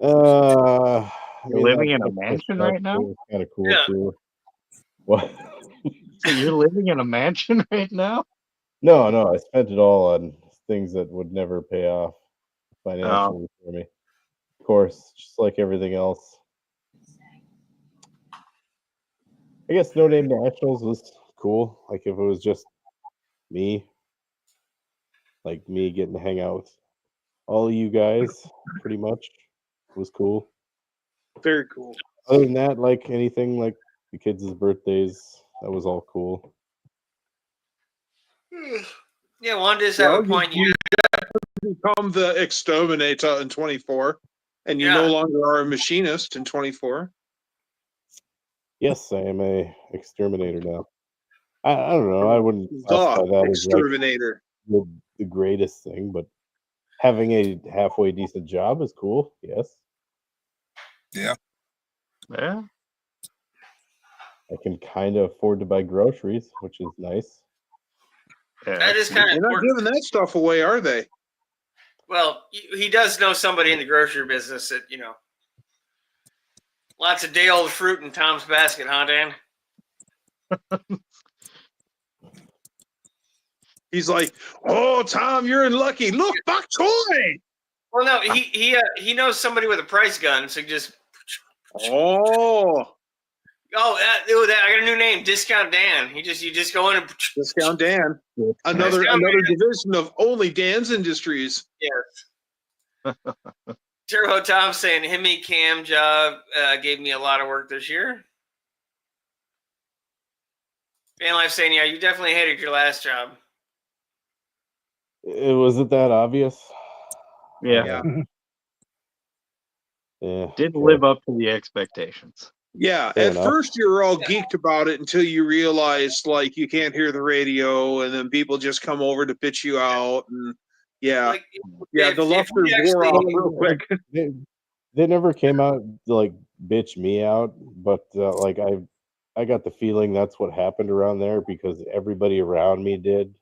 Speaker 3: I
Speaker 2: You're
Speaker 3: mean,
Speaker 2: living in a
Speaker 3: that
Speaker 2: mansion
Speaker 3: stuff
Speaker 2: right now?
Speaker 3: was kind of cool
Speaker 1: Yeah.
Speaker 3: too. What?
Speaker 2: So you're living in a mansion right now?
Speaker 3: No, I spent it all on things that would never pay off financially for me. Of course, just like everything else. I guess No Name Nationals was cool. Like if it was just me, like me getting to hang out with all of you guys, pretty much was cool.
Speaker 4: Very cool.
Speaker 3: Other than that, like anything like the kids' birthdays, that was all cool.
Speaker 1: Yeah, Juan does have a
Speaker 4: Well,
Speaker 1: point.
Speaker 4: you become the exterminator in 24, and you
Speaker 1: Yeah.
Speaker 4: no longer are a machinist in 24.
Speaker 3: Yes, I am a exterminator now. I don't know. I wouldn't classify
Speaker 4: The
Speaker 3: that as like
Speaker 4: exterminator.
Speaker 3: the greatest thing, but having a halfway decent job is cool. Yes,
Speaker 2: Yeah.
Speaker 3: I can kind of afford to buy groceries, which is nice.
Speaker 1: That is kind of
Speaker 4: You're not
Speaker 1: important.
Speaker 4: giving that stuff away, are they?
Speaker 1: Well, he does know somebody in the grocery business that, lots of day-old fruit in Tom's basket, huh, Dan?
Speaker 4: He's like, "Oh, Tom, you're lucky. Look, bok choy."
Speaker 1: Well, no, he knows somebody with a price gun, so just
Speaker 4: Oh,
Speaker 1: I got a new name, Discount Dan. You just go in and
Speaker 4: Discount Dan. Another
Speaker 1: Discount
Speaker 4: division of only Dan's Industries.
Speaker 1: Yes. Turbo Tom saying Hemi Cam job gave me a lot of work this year. Fan Life saying, yeah, you definitely hated your last job.
Speaker 3: Was it that obvious?
Speaker 2: Yeah.
Speaker 3: Yeah.
Speaker 2: Didn't live up to the expectations.
Speaker 4: Yeah,
Speaker 3: Fair
Speaker 4: at
Speaker 3: enough.
Speaker 4: first you were all geeked about it until you realized like you can't hear the radio, and then people just come over to bitch you out, and yeah,
Speaker 1: if
Speaker 4: the luster
Speaker 1: we
Speaker 4: wore off
Speaker 1: actually-
Speaker 4: real quick.
Speaker 3: They never came out to like bitch me out, but like I got the feeling that's what happened around there because everybody around me did,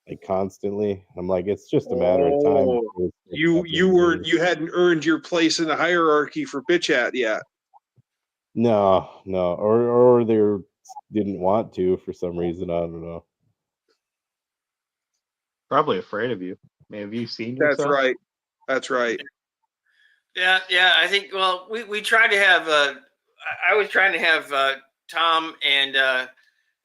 Speaker 3: like constantly. I'm like, it's just a matter of time.
Speaker 4: Oh,
Speaker 3: before it's
Speaker 4: You
Speaker 3: happening to me.
Speaker 4: hadn't earned your place in the hierarchy for bitch at yet.
Speaker 3: No, or they didn't want to for some reason. I don't know.
Speaker 2: Probably afraid of you. Have you seen yourself?
Speaker 4: That's right. That's right.
Speaker 1: Yeah. I think. Well, we tried to have. I was trying to have Tom and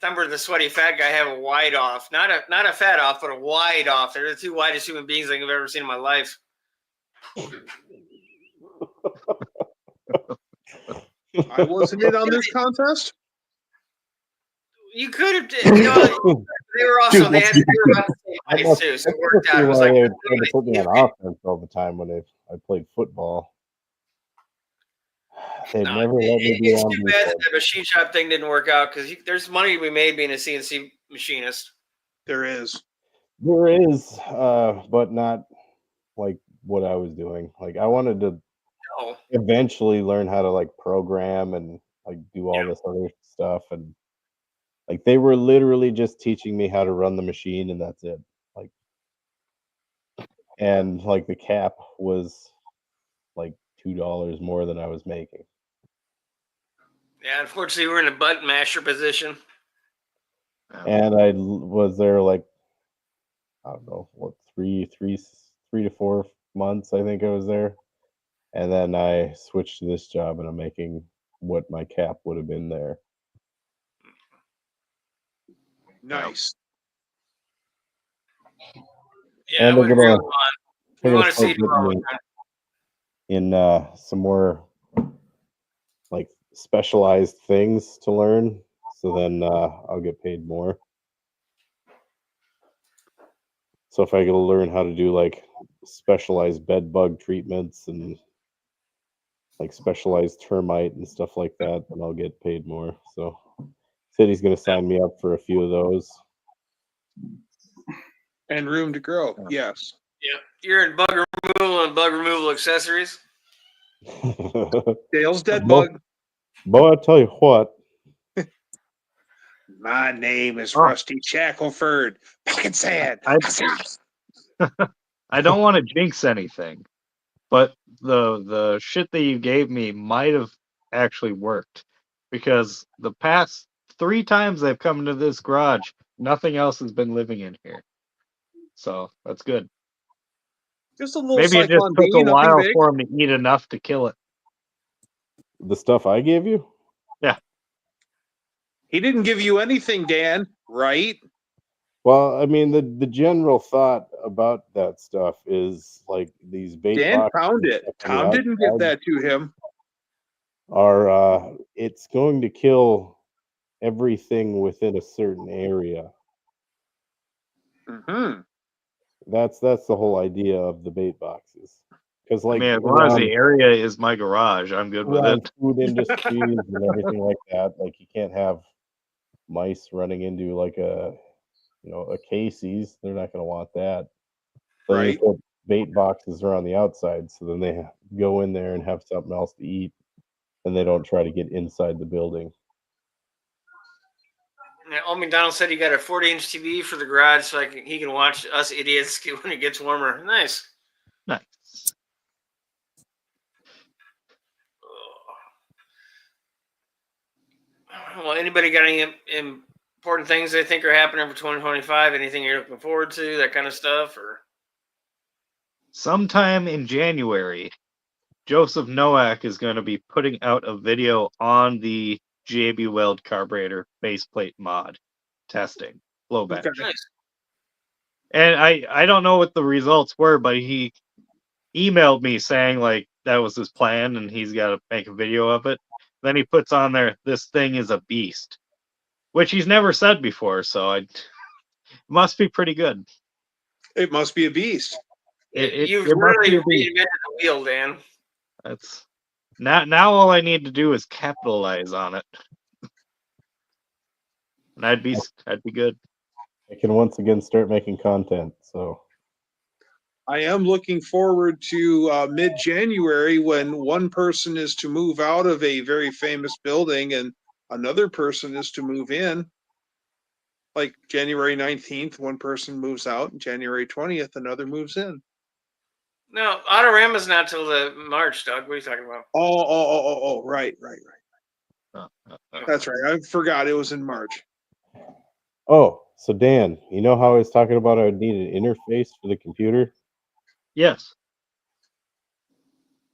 Speaker 1: Thumber the Sweaty Fat Guy have a wide off, not a fat off, but a wide off. They're the two widest human beings I think I've ever seen in my life.
Speaker 4: I wasn't in on this contest.
Speaker 1: You could have. They were also they were about the same height too, so it worked out. It was like
Speaker 3: they tried to put me on offense all the time when I played football. They'd never let me be
Speaker 1: it's
Speaker 3: on
Speaker 1: too bad that
Speaker 3: defense.
Speaker 1: the machine shop thing didn't work out because there's money to be made being a CNC machinist.
Speaker 4: There is.
Speaker 3: There is, but not like what I was doing. Like I wanted to
Speaker 1: No.
Speaker 3: eventually learn how to like program and like do all this other stuff, and like they were literally just teaching me how to run the machine, and that's it. Like, and like the cap was like $2 more than I was making.
Speaker 1: Yeah, unfortunately, we're in a button masher position.
Speaker 3: And I was there like, I don't know, what, 3 to 4 months, I think I was there. And then I switched to this job and I'm making what my cap would have been there.
Speaker 4: Nice.
Speaker 1: Yeah,
Speaker 3: And
Speaker 1: I would
Speaker 3: they're
Speaker 1: agree
Speaker 3: gonna-
Speaker 1: with Juan.
Speaker 3: they're
Speaker 1: We
Speaker 3: gonna
Speaker 1: want to see
Speaker 3: start putting me in some more like specialized things to learn. So then I'll get paid more. So if I get to learn how to do like specialized bed bug treatments and like specialized termite and stuff like that, then I'll get paid more. So Said he's going to sign me up for a few of those.
Speaker 4: And room to grow. Yes.
Speaker 1: Yeah, you're in bug removal and bug removal accessories.
Speaker 4: Dale's dead
Speaker 3: Bo-
Speaker 4: bug.
Speaker 3: Bo, I tell you what,
Speaker 4: My name is
Speaker 2: Oh.
Speaker 4: Rusty Shackelford. Pocket sand.
Speaker 2: I don't want to jinx anything, but the shit that you gave me might have actually worked, because the past 3 times I've come into this garage, nothing else has been living in here. So that's good.
Speaker 4: Just a little
Speaker 2: Maybe it just
Speaker 4: Cyclone
Speaker 2: took
Speaker 4: B,
Speaker 2: a
Speaker 4: nothing
Speaker 2: while
Speaker 4: big.
Speaker 2: for him to eat enough to kill it.
Speaker 3: the stuff I gave you.
Speaker 4: He didn't give you anything, Dan, right?
Speaker 3: Well, I mean, the general thought about that stuff is like these bait
Speaker 4: Dan
Speaker 3: boxes
Speaker 4: found it.
Speaker 3: up on the
Speaker 4: Tom didn't give
Speaker 3: outside
Speaker 4: that to him.
Speaker 3: are it's going to kill everything within a certain area.
Speaker 4: Mm-hmm.
Speaker 3: That's the whole idea of the bait boxes. Because
Speaker 2: I
Speaker 3: like
Speaker 2: mean, as long as the area is my garage, I'm good with
Speaker 3: around
Speaker 2: it.
Speaker 3: food industries and everything like that, like you can't have mice running into like a Casey's. They're not going to want that. So you
Speaker 4: Right.
Speaker 3: put bait boxes around the outside, so then they go in there and have something else to eat, and they don't try to get inside the building.
Speaker 1: Yeah, old McDonald said he got a 40-inch TV for the garage so he can watch us idiots when it gets warmer. Nice.
Speaker 2: Nice.
Speaker 1: Well, anybody got any important things they think are happening for 2025? Anything you're looking forward to? That kind of stuff, or
Speaker 2: Sometime in January, Joseph Nowak is going to be putting out a video on the JB Weld carburetor faceplate mod testing blowback.
Speaker 4: Okay.
Speaker 1: nice.
Speaker 2: And I don't know what the results were, but he emailed me saying like that was his plan and he's got to make a video of it. Then he puts on there, "This thing is a beast," which he's never said before, so it must be pretty good.
Speaker 4: It must be a beast.
Speaker 1: You've
Speaker 2: it must
Speaker 1: really
Speaker 2: be a beast.
Speaker 1: reinvented the wheel, Dan.
Speaker 2: That's now all I need to do is capitalize on it. And I'd be good.
Speaker 3: I can once again start making content. So
Speaker 4: I am looking forward to mid-January when one person is to move out of a very famous building and another person is to move in. Like January 19th, one person moves out, and January 20th, another moves in.
Speaker 1: No, Autorama's not till the March, Doug. What are you talking about?
Speaker 4: Oh, right. That's right. I forgot it was in March.
Speaker 3: oh, so Dan, you know how I was talking about I would need an interface for the computer?
Speaker 2: Yes.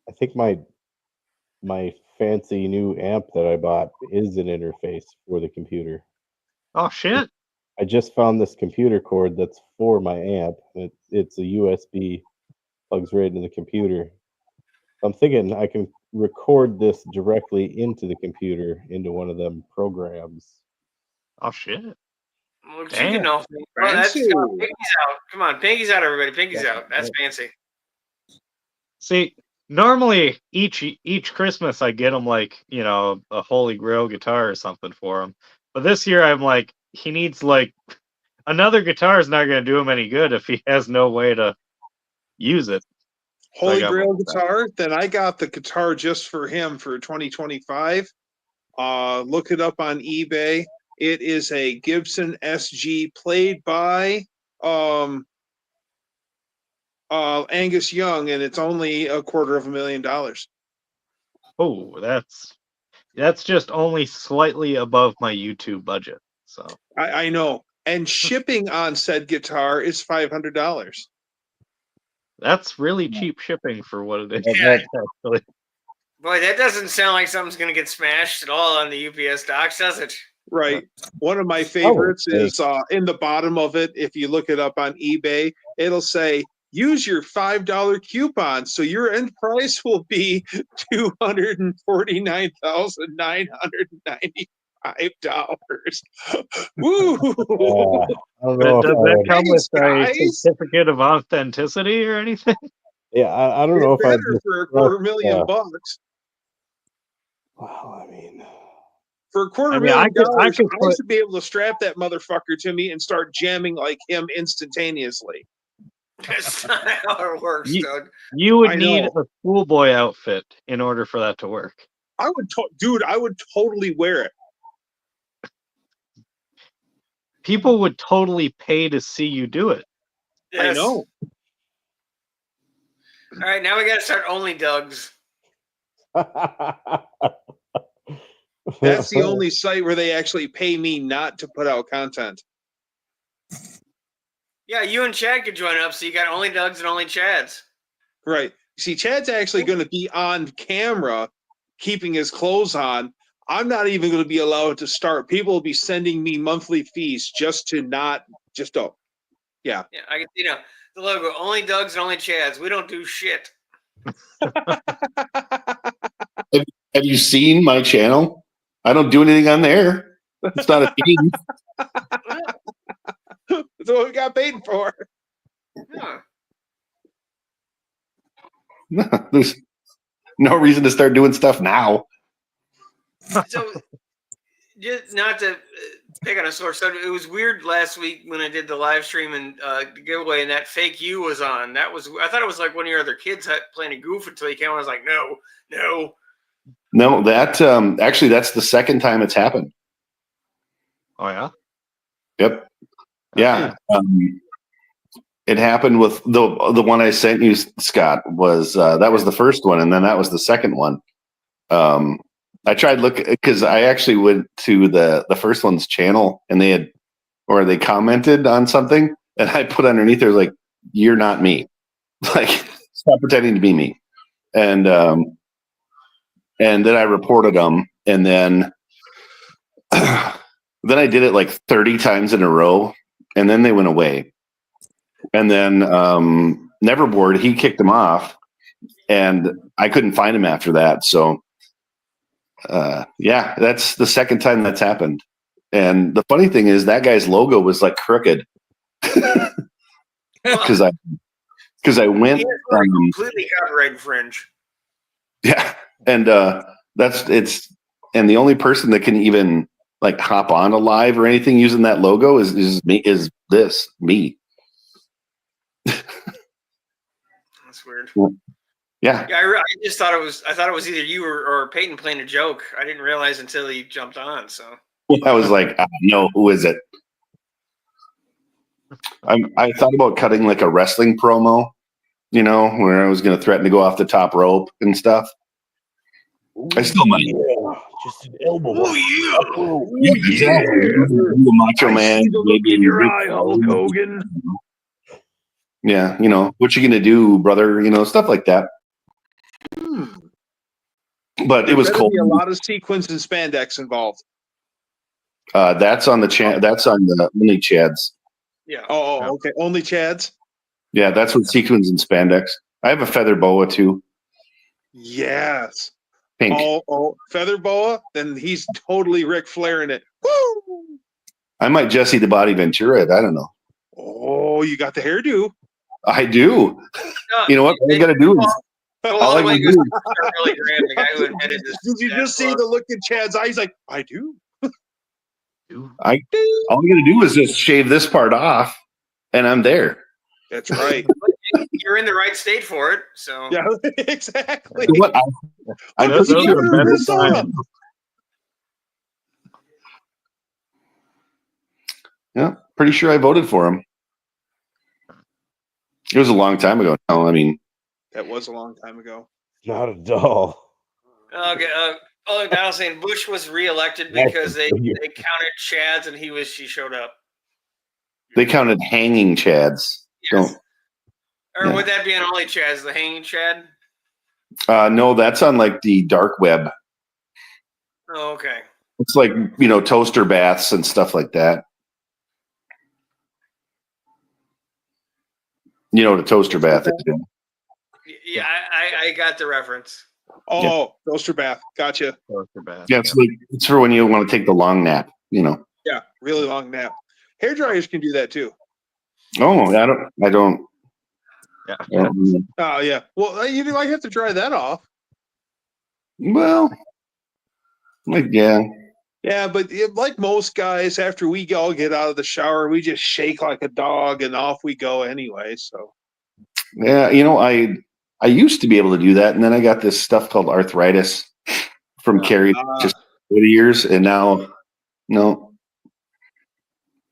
Speaker 3: I think my fancy new amp that I bought is an interface for the computer.
Speaker 2: Oh shit.
Speaker 3: I just found this computer cord that's for my amp. It's a USB, plugs right into the computer. I'm thinking I can record this directly into the computer into one of them programs.
Speaker 2: Oh shit.
Speaker 1: Well, you
Speaker 2: Damn.
Speaker 1: can know. Well, that's
Speaker 4: Fancy.
Speaker 1: Pinky's out. Come on, Pinky's out, everybody. Pinky's
Speaker 3: Yeah.
Speaker 1: out. That's fancy.
Speaker 2: See, normally each Christmas I get him like, a Holy Grail guitar or something for him. But this year I'm like, he needs like another guitar is not going to do him any good if he has no way to use it.
Speaker 4: Holy
Speaker 2: got
Speaker 4: Grail
Speaker 2: my-
Speaker 4: guitar. Then I got the guitar just for him for 2025. Look it up on eBay. It is a Gibson SG played by Angus Young, and it's only $250,000.
Speaker 2: Oh, that's just only slightly above my YouTube budget. So
Speaker 4: I know. And shipping on said guitar is $500.
Speaker 2: that's really cheap shipping for what it is.
Speaker 1: Yeah.
Speaker 2: Actually.
Speaker 1: Boy, that doesn't sound like something's going to get smashed at all on the UPS docks, does it?
Speaker 4: Right. One of my favorites
Speaker 3: say-
Speaker 4: is in the bottom of it. If you look it up on eBay, it'll say, use your $5 coupon. So your end price will be $249,995. Woo!
Speaker 3: I don't
Speaker 2: But
Speaker 3: know if
Speaker 2: does
Speaker 3: I
Speaker 2: that
Speaker 3: would,
Speaker 2: come with a
Speaker 4: guys.
Speaker 2: certificate of authenticity or anything?
Speaker 3: yeah, I don't know if
Speaker 4: It's
Speaker 3: I'd
Speaker 4: better
Speaker 3: just
Speaker 4: for
Speaker 3: trust,
Speaker 4: $250,000.
Speaker 3: well, I mean,
Speaker 4: For $250,000,
Speaker 2: I mean, I
Speaker 4: I
Speaker 2: could put-
Speaker 4: should be able to strap that motherfucker to me and start jamming like him instantaneously.
Speaker 1: That's not how it works,
Speaker 2: You-
Speaker 1: Doug.
Speaker 2: You would
Speaker 4: I
Speaker 2: need
Speaker 4: know.
Speaker 2: a schoolboy outfit in order for that to work.
Speaker 4: I would, dude. I would totally wear it.
Speaker 2: People would totally pay to see you do it.
Speaker 4: I
Speaker 1: Yes.
Speaker 4: know.
Speaker 1: All right, now we got to start only Doug's.
Speaker 4: That's the only site where they actually pay me not to put out content.
Speaker 1: Yeah, you and Chad could join up, so you got only Doug's and only Chad's.
Speaker 4: Right. See, Chad's actually going to be on camera, keeping his clothes on. I'm not even going to be allowed to start. People will be sending me monthly fees just to not just oh.
Speaker 1: Yeah, I can, the logo, only Doug's and only Chad's. We don't do shit.
Speaker 5: Have you seen my channel? I don't do anything on there. It's not a thing.
Speaker 4: That's what we got paid for.
Speaker 1: Huh.
Speaker 5: There's no reason to start doing stuff now.
Speaker 1: So, just not to pick on a sore subject, it was weird last week when I did the live stream and the giveaway, and that fake you was on. That was, I thought it was like one of your other kids playing a goof until you came on. I was like, no.
Speaker 5: No, that actually that's the second time it's happened.
Speaker 2: Oh yeah.
Speaker 5: Yep. Yeah. It happened with the one I sent you, Scott. Was that was the first one, and then that was the second one. I tried because I actually went to the first one's channel, and they commented on something, and I put underneath there like, "You're not me." Like, stop pretending to be me. And then I reported them, and then then I did it like 30 times in a row, and then they went away. And then Neverboard, he kicked him off, and I couldn't find him after that. So, yeah, that's the second time that's happened. And the funny thing is, that guy's logo was like crooked because I went
Speaker 1: completely copyright infringe.
Speaker 5: yeah, and and the only person that can even like hop on a live or anything using that logo is me.
Speaker 1: That's weird.
Speaker 5: Yeah.
Speaker 1: Yeah, I just thought it was. I thought it was either you or Peyton playing a joke. I didn't realize until he jumped on. So
Speaker 5: I was like, no, who is it? I thought about cutting like a wrestling promo, where I was going to threaten to go off the top rope and stuff. I still might.
Speaker 3: Yeah, just an elbow.
Speaker 1: oh
Speaker 5: Yeah, exactly. The Macho Man, maybe in your eye,
Speaker 3: Hulk Hogan.
Speaker 5: Yeah, what you gonna do, brother? Stuff like that. But it was
Speaker 4: Better
Speaker 5: cold.
Speaker 4: be a lot of sequins and spandex involved.
Speaker 5: That's on the That's on the only Chads.
Speaker 1: yeah.
Speaker 4: Oh, okay. Only Chads.
Speaker 5: Yeah, that's with sequins and spandex. I have a feather boa too,
Speaker 4: Yes.
Speaker 5: pink.
Speaker 4: Oh, feather boa. Then he's totally Ric Flair in it. Woo!
Speaker 5: I might Jesse the Body Ventura it. I don't know.
Speaker 4: Oh, you got the hairdo.
Speaker 5: I do.
Speaker 1: No,
Speaker 5: You know what? All I gotta do is
Speaker 1: All
Speaker 5: all
Speaker 1: the
Speaker 5: I
Speaker 1: way
Speaker 5: gotta
Speaker 1: goes
Speaker 5: do
Speaker 1: to Billy Graham, the guy who invented this.
Speaker 4: Did you just see the look in Chad's eyes? He's like, I do.
Speaker 5: all I gotta do is just shave this part off, and I'm there.
Speaker 4: That's right.
Speaker 1: You're in the right state for it. So
Speaker 4: Yeah, exactly.
Speaker 5: You know what? I'm
Speaker 2: Those
Speaker 5: pretty
Speaker 2: are
Speaker 5: sure.
Speaker 2: better
Speaker 4: Minnesota.
Speaker 2: times.
Speaker 5: Yeah, pretty sure I voted for him. It was a long time ago. No, I mean,
Speaker 4: That was a long time ago.
Speaker 3: Not at all.
Speaker 1: okay. Oh, now saying Bush was reelected because they counted Chads and she showed up.
Speaker 5: they counted hanging Chads.
Speaker 1: Yes.
Speaker 5: Don't.
Speaker 1: Or
Speaker 5: Yeah.
Speaker 1: would that be on only Chads, the hanging Chad?
Speaker 5: No, that's on like the dark web.
Speaker 1: Oh, okay.
Speaker 5: It's like toaster baths and stuff like that. You know what a toaster bath is?
Speaker 1: Yeah, I got the reference.
Speaker 4: Oh, roaster bath. Gotcha.
Speaker 5: Yeah, it's for when you want to take the long nap.
Speaker 4: Yeah, really long nap. Hair dryers can do that too.
Speaker 5: Oh, I don't.
Speaker 2: Yeah.
Speaker 4: Oh yeah. Well, you might have to dry that off.
Speaker 5: Well, like yeah.
Speaker 4: Yeah, but like most guys, after we all get out of the shower, we just shake like a dog and off we go anyway. So
Speaker 5: Yeah, I used to be able to do that, and then I got this stuff called arthritis from carrying just over the years, and now no.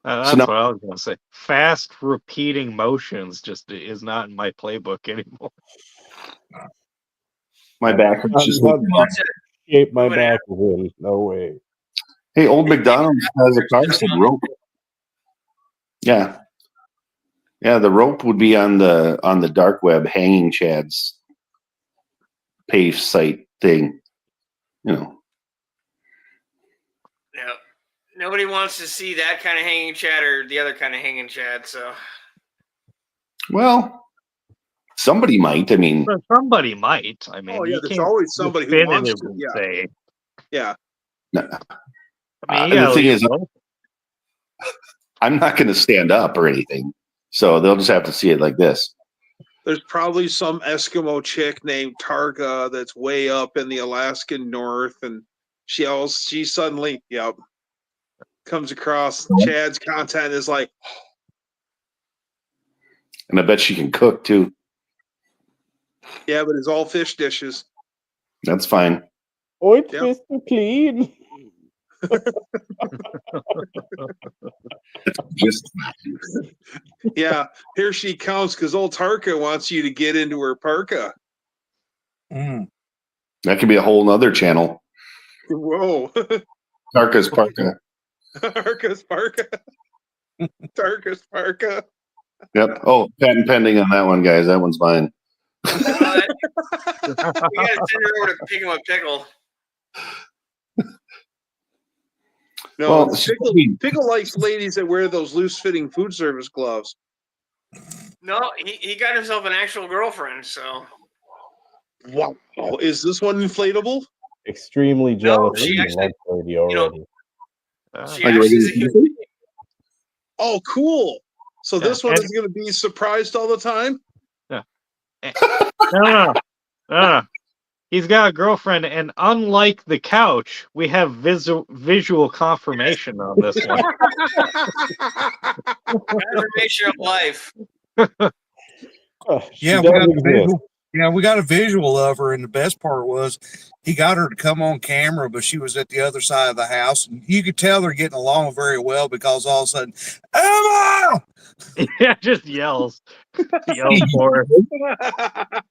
Speaker 2: That's
Speaker 5: So now,
Speaker 2: what I was gonna say. Fast repeating motions just is not in my playbook anymore.
Speaker 5: my back is just.
Speaker 3: Not shape my
Speaker 1: Moving
Speaker 3: back in. No way.
Speaker 5: Hey, Old McDonald's has a car said rope. Yeah, yeah. The rope would be on the dark web, hanging Chad's page site thing.
Speaker 1: Yeah. Nobody wants to see that kind of hanging Chad or the other kind of hanging Chad. So,
Speaker 5: Well, somebody might. I mean,
Speaker 2: But somebody might. I mean,
Speaker 4: oh yeah,
Speaker 2: you
Speaker 4: there's
Speaker 2: can't
Speaker 4: always somebody who wants to.
Speaker 2: definitively
Speaker 4: Yeah,
Speaker 2: say.
Speaker 4: yeah.
Speaker 2: I mean, you
Speaker 5: the
Speaker 2: gotta
Speaker 5: thing
Speaker 2: leave
Speaker 5: is,
Speaker 2: both.
Speaker 5: I'm not going to stand up or anything, so they'll just have to see it like this.
Speaker 4: There's probably some Eskimo chick named Targa that's way up in the Alaskan north, and she suddenly, comes across Chad's content is like,
Speaker 5: And I bet she can cook too.
Speaker 4: yeah, but it's all fish dishes.
Speaker 5: That's fine.
Speaker 3: Oh, it's
Speaker 4: Yep.
Speaker 3: Mr. Clean.
Speaker 5: Just
Speaker 4: Yeah, here she comes because old Tarka wants you to get into her parka.
Speaker 6: Mm.
Speaker 5: that could be a whole nother channel.
Speaker 4: Whoa,
Speaker 5: Tarka's Parka.
Speaker 4: Tarka's parka. Tarka's parka.
Speaker 5: Yep. Oh, patent pending on that one, guys. That one's mine.
Speaker 1: we got to send her over to pick him a pickle.
Speaker 4: No,
Speaker 5: Well,
Speaker 4: Pickle likes ladies that wear those loose-fitting food service gloves.
Speaker 1: No, he got himself an actual girlfriend. So,
Speaker 4: Wow, is this one inflatable?
Speaker 3: Extremely jealous
Speaker 1: she
Speaker 3: of the
Speaker 1: actually-
Speaker 3: lunch lady already.
Speaker 1: she
Speaker 5: Are you
Speaker 1: actually
Speaker 5: ready
Speaker 1: is
Speaker 5: to-
Speaker 4: Oh, cool. So
Speaker 2: Yeah,
Speaker 4: this one
Speaker 2: and-
Speaker 4: is going to be surprised all the time?
Speaker 2: No. He's got a girlfriend, and unlike the couch, we have visual confirmation on this one.
Speaker 1: confirmation of life.
Speaker 3: She
Speaker 6: Yeah,
Speaker 3: does
Speaker 6: we got a
Speaker 3: exist.
Speaker 6: visual. Yeah, we got a visual of her, and the best part was he got her to come on camera, but she was at the other side of the house, and you could tell they're getting along very well because all of a sudden, Emma!
Speaker 2: Yeah, just yells for her.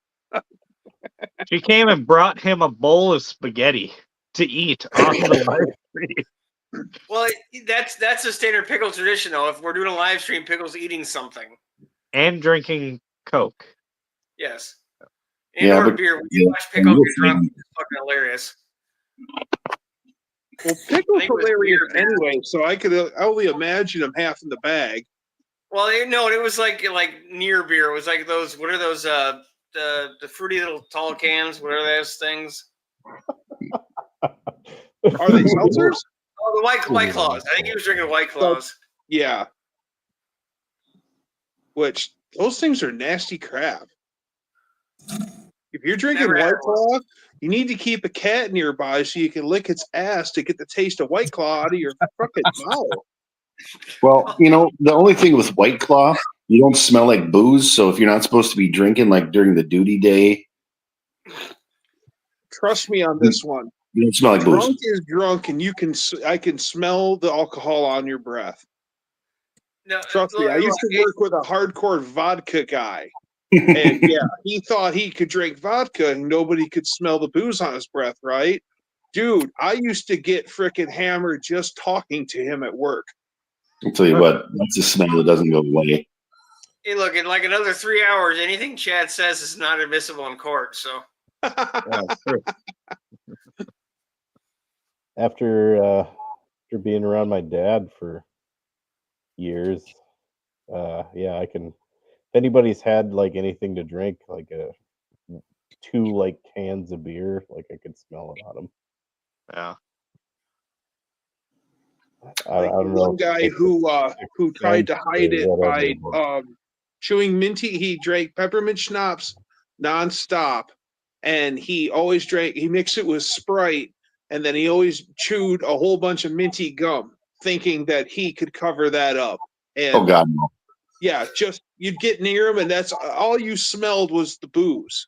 Speaker 2: She came and brought him a bowl of spaghetti to eat on the live stream.
Speaker 1: Well, that's a standard pickle tradition, though. If we're doing a live stream, Pickle's eating something.
Speaker 2: And drinking Coke.
Speaker 1: Yes. And
Speaker 5: Yeah,
Speaker 1: or
Speaker 5: but-
Speaker 1: beer. When you watch Pickle get drunk, it's fucking hilarious.
Speaker 4: Well, Pickle's
Speaker 1: I think it was
Speaker 4: hilarious
Speaker 1: weird.
Speaker 4: anyway, so I could only imagine him half in the bag.
Speaker 1: Well, it was like near beer. It was like those. What are those? The fruity little tall cans. What are those things?
Speaker 4: Are they seltzers?
Speaker 1: Oh, the White Claws. I think he was drinking White Claws.
Speaker 4: Yeah. Which, those things are nasty crap. If you're drinking
Speaker 1: Never had
Speaker 4: White Claw, you need to keep a cat nearby so you can lick its ass to get the taste of White Claw out of your fucking mouth.
Speaker 5: Well, the only thing with White Claw, you don't smell like booze. So if you're not supposed to be drinking like during the duty day,
Speaker 4: Trust me on this one.
Speaker 5: you don't smell like
Speaker 4: Drunk
Speaker 5: booze.
Speaker 4: is drunk, and I can smell the alcohol on your breath.
Speaker 1: No,
Speaker 4: Trust me, I
Speaker 1: look,
Speaker 4: used to work with a hardcore vodka guy. And yeah, he thought he could drink vodka and nobody could smell the booze on his breath, right? Dude, I used to get freaking hammered just talking to him at work.
Speaker 5: I'll tell you what, that's a smell that doesn't go away.
Speaker 1: Hey, look, in like another 3 hours, anything Chad says is not admissible in court. So
Speaker 2: Yeah, true.
Speaker 3: After being around my dad for years, yeah, I can. If anybody's had like anything to drink, like two like cans of beer, like I could smell it on them.
Speaker 2: Yeah.
Speaker 3: I
Speaker 4: Like
Speaker 3: don't
Speaker 4: the
Speaker 3: know.
Speaker 4: one guy who tried to hide it by chewing minty. He drank peppermint schnapps nonstop, and he always drank. He mixed it with Sprite, and then he always chewed a whole bunch of minty gum, thinking that he could cover that up. And
Speaker 5: Oh God, no.
Speaker 4: yeah, just you'd get near him, and that's all you smelled was the booze.